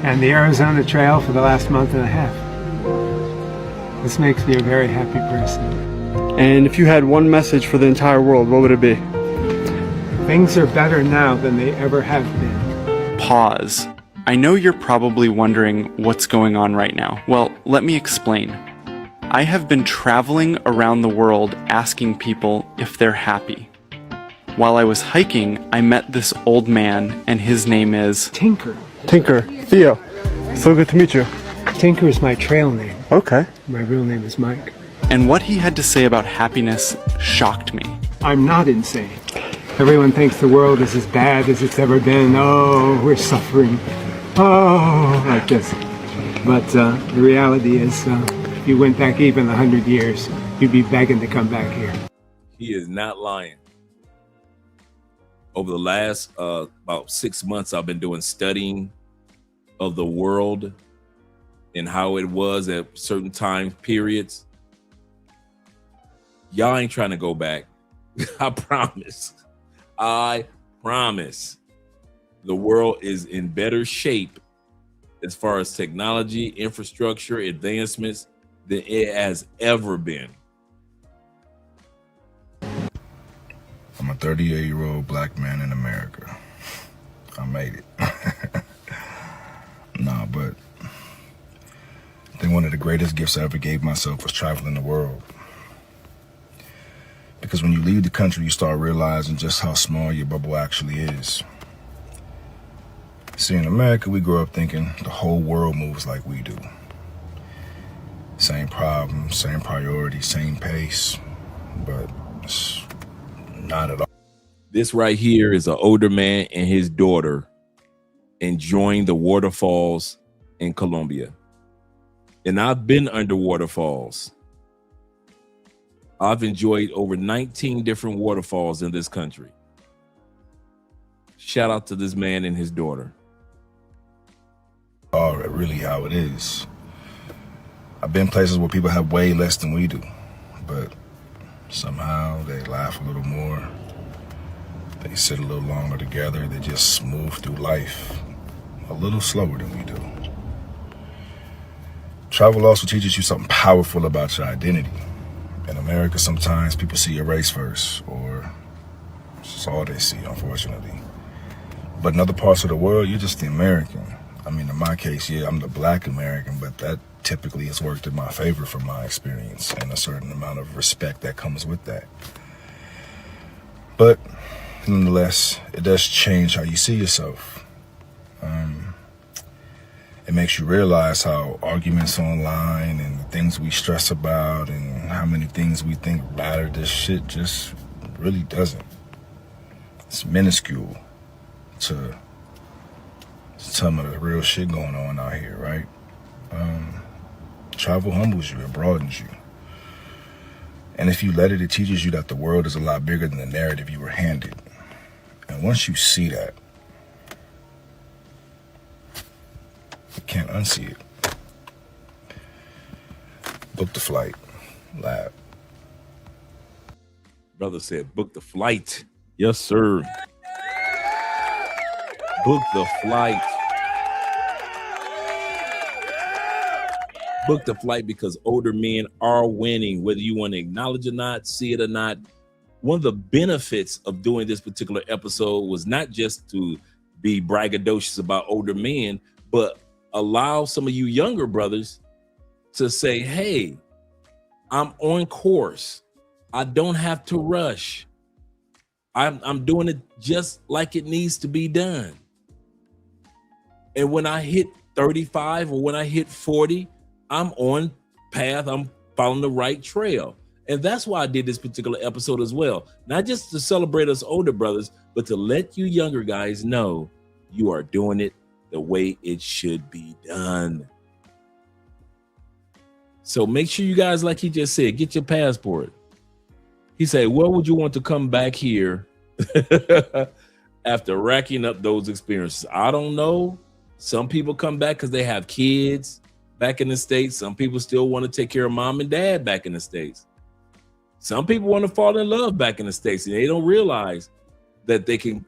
[SPEAKER 4] and the Arizona Trail for the last month and a half. This makes me a very happy person.
[SPEAKER 28] And if you had one message for the entire world, what would it be?
[SPEAKER 4] Things are better now than they ever have been.
[SPEAKER 10] Pause. I know you're probably wondering what's going on right now. Well, let me explain. I have been traveling around the world asking people if they're happy. While I was hiking, I met this old man, and his name is
[SPEAKER 4] Tinker.
[SPEAKER 28] Tinker. Theo. So good to meet you.
[SPEAKER 4] Tinker is my trail name.
[SPEAKER 28] Okay.
[SPEAKER 4] My real name is Mike.
[SPEAKER 10] And what he had to say about happiness shocked me.
[SPEAKER 4] I'm not insane. Everyone thinks the world is as bad as it's ever been. Oh, we're suffering. Oh, like this. But the reality is, if you went back even 100 years, you'd be begging to come back here.
[SPEAKER 2] He is not lying. Over the last about 6 months, I've been doing studying of the world and how it was at certain time periods. Y'all ain't trying to go back. I promise. I promise. The world is in better shape as far as technology, infrastructure, advancements than it has ever been.
[SPEAKER 15] I'm a 38-year-old black man in America. I made it. Nah, but I think one of the greatest gifts I ever gave myself was traveling the world. Because when you leave the country, you start realizing just how small your bubble actually is. See, in America, we grow up thinking the whole world moves like we do. Same problems, same priorities, same pace, but it's not at all.
[SPEAKER 2] This right here is an older man and his daughter enjoying the waterfalls in Colombia. And I've been under waterfalls. I've enjoyed over 19 different waterfalls in this country. Shout out to this man and his daughter.
[SPEAKER 15] Oh, really how it is. I've been places where people have way less than we do, but somehow they laugh a little more. They sit a little longer together. They just move through life a little slower than we do. Travel also teaches you something powerful about your identity. In America, sometimes people see your race first, or it's all they see, unfortunately. But in other parts of the world, you're just the American. I mean, in my case, yeah, I'm the black American, but that typically has worked in my favor from my experience and a certain amount of respect that comes with that. But nonetheless, it does change how you see yourself. it makes you realize how arguments online and the things we stress about and how many things we think matter, this shit just really doesn't. It's minuscule to some of the real shit going on out here, right? Travel humbles you, it broadens you. And if you let it, it teaches you that the world is a lot bigger than the narrative you were handed. And once you see that, you can't unsee it. Book the flight, lab.
[SPEAKER 2] Brother said, book the flight. Yes, sir. Book the flight. Book the flight because older men are winning, whether you want to acknowledge or not, see it or not. One of the benefits of doing this particular episode was not just to be braggadocious about older men, but allow some of you younger brothers to say, hey, I'm on course. I don't have to rush. I'm doing it just like it needs to be done. And when I hit 35 or when I hit 40, I'm on path. I'm following the right trail. And that's why I did this particular episode as well. Not just to celebrate us older brothers, but to let you younger guys know you are doing it the way it should be done. So make sure you guys, like he just said, get your passport. He said, where would you want to come back here after racking up those experiences? I don't know. Some people come back because they have kids back in the States. Some people still want to take care of mom and dad back in the States. Some people want to fall in love back in the States, and they don't realize that they can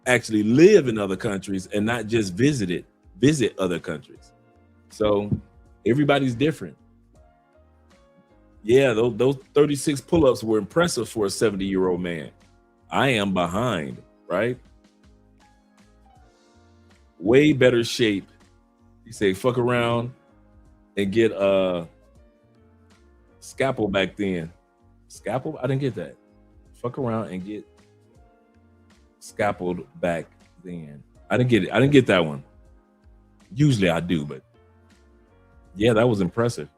[SPEAKER 2] actually live in other countries and not just visit other countries. So everybody's different. Yeah, those 36 pull-ups were impressive for a 70-year-old man. I am behind, right? Way better shape. You say fuck around and get a scalpel back then. Scalpel? I didn't get that. Fuck around and get scalpeled back then. I didn't get it. I didn't get that one. Usually I do, but yeah, that was impressive.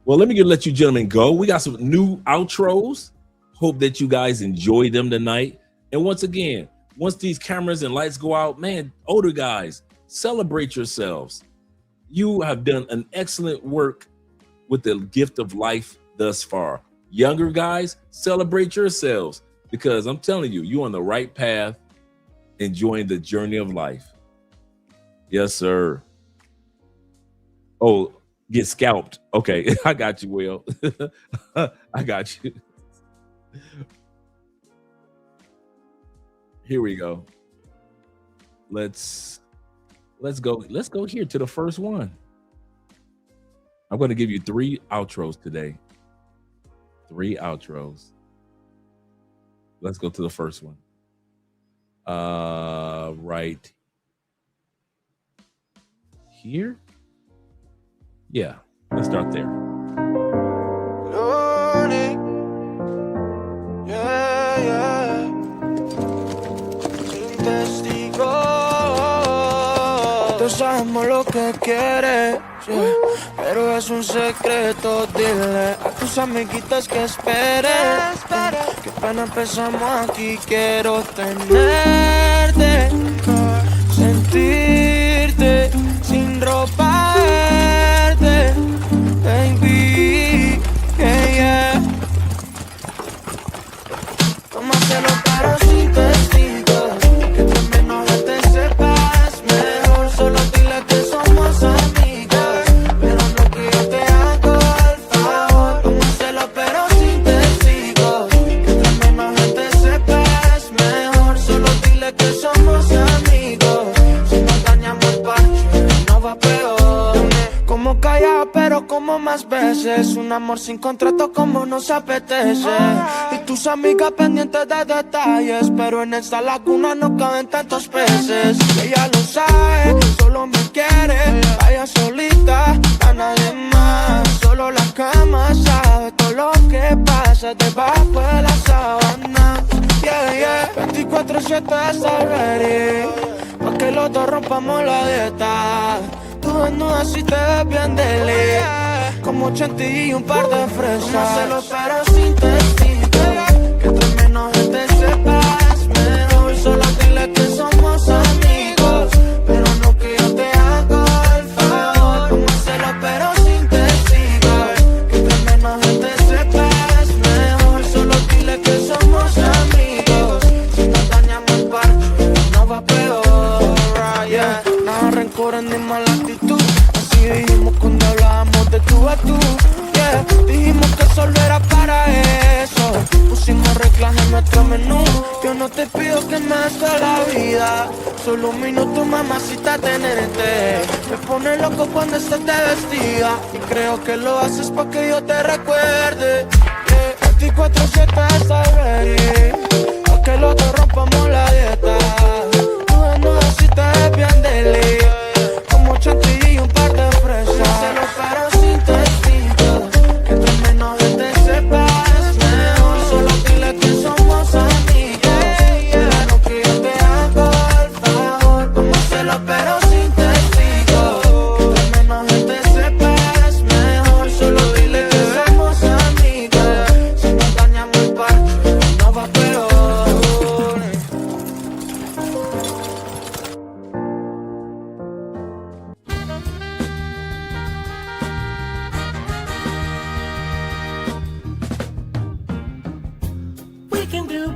[SPEAKER 2] Well, let me let you gentlemen go. We got some new outros. Hope that you guys enjoy them tonight. And once again, once these cameras and lights go out, man, older guys, celebrate yourselves. You have done an excellent work with the gift of life thus far. Younger guys, celebrate yourselves because I'm telling you, you're on the right path, enjoying the journey of life. Yes, sir. Oh, get scalped. Okay, I got you, Will. I got you. Here we go. Let's go. Let's go here to the first one. I'm going to give you 3 outros today. 3 outros. Let's go to the first one. Right here. Yeah, let's start there.
[SPEAKER 16] Todos sabemos lo que quieres, yeah, pero es un secreto, dile a tus amiguitas que esperen, que pena empezamos aquí, quiero tenerte, sentirte, sin ropa verte, baby, yeah. Tómatelo pero sin testigos, que entre menos gente sepas mejor, solo dile que somos amigos, pero no que yo te hago el favor. Tómatelo pero sin testigos, que entre menos gente sepas mejor, solo dile que somos amigos, si nos dañamos el parche no va peor. Como callado pero como más veces, un amor sin contrato como nos apetece, y tus amigas pendientes de detalles, pero en esta laguna no caben tantos peces. Ella lo sabe, solo me quiere, vaya solita, a nadie más, solo la cama sabe todo lo que pasa debajo de la sábana. Yeah, yeah, 24/7 está ready, pa' que que los dos rompamos la dieta. Tú desnuda si te ves bien deli, como chantilly y un par de fresas. No hacerlo pero sin testigo, que entre menos gente sepas mejor. Solo dile que somos amigos, pero no que yo te hago el favor. Vamos a hacerlo pero sin testigos, que entre menos gente sepas mejor. Solo dile que somos amigos, si nos dañamos el parche no va peor, yeah. Nada rencores ni mala actitud, así dijimos cuando hablábamos de tú a tú, yeah. Dijimos que solo era para eso, pusimos reglas en nuestro menú. Yo no te pido que me des toda la vida, solo un minuto, mamacita, tenerte. Me pone loco cuando estás de vestida, y creo que lo haces pa' que yo te recuerde, yeah. 24/7 está ready, pa' que los dos rompamos la dieta. Tú desnuda si te ves bien deli, como chantilly y un par de fresas. No hacerlo pero sin testigo, que entre menos gente sepas mejor. Solo dile que somos amigos, pero que yo te hago el favor. Vamos a hacerlo pero sin testigo, que entre menos gente sepas mejor. Solo dile que somos amigos, si nos dañamos el parche no va peor. We can do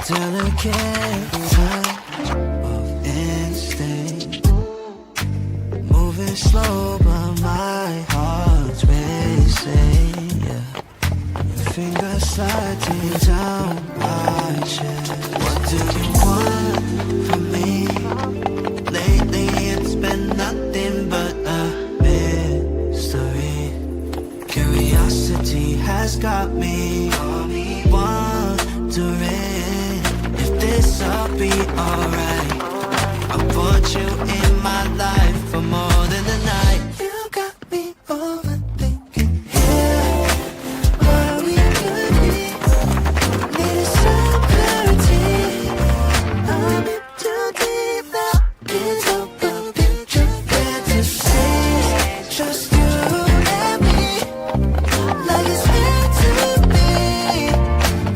[SPEAKER 16] delicate touch of instinct. know, but my heart's racing, yeah. Your fingers sliding down my chest. What do you want from me? Lately it's been nothing but a mystery. Curiosity has got me wondering if this'll be alright. I put you in my life for more than a night. You got me overthinking, yeah, where we could be. Needed some clarity. I'm in too deep now. Can't help but picture fantasies. Just you and me, like it's meant to be.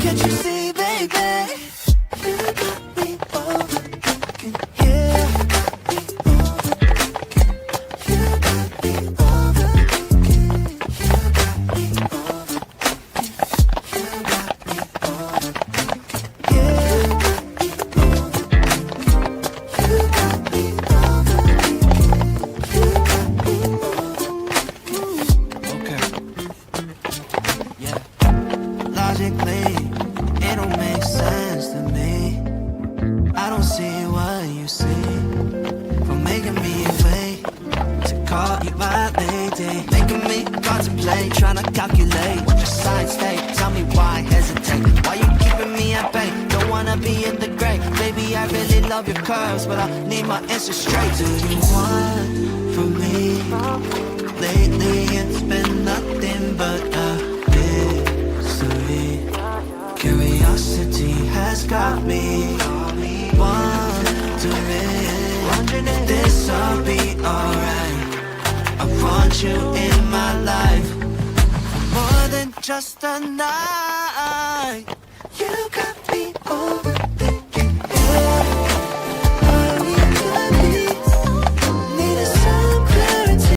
[SPEAKER 16] Can't you see, baby? You got me overthinking, yeah. Logically, it don't make sense to me. I don't see what you see. For making me wait to call you my lady. Making me contemplate, trying to calculate what your signs state. Tell me why hesitate. Why you keeping me at bay? Don't wanna be in the gray. Baby, I really love your curves, but I need my answer straight. Do you want from me? Lately it's been nothing but a mystery. Curiosity has got me wondering if this'll be alright. I want you in my life for more than just a night.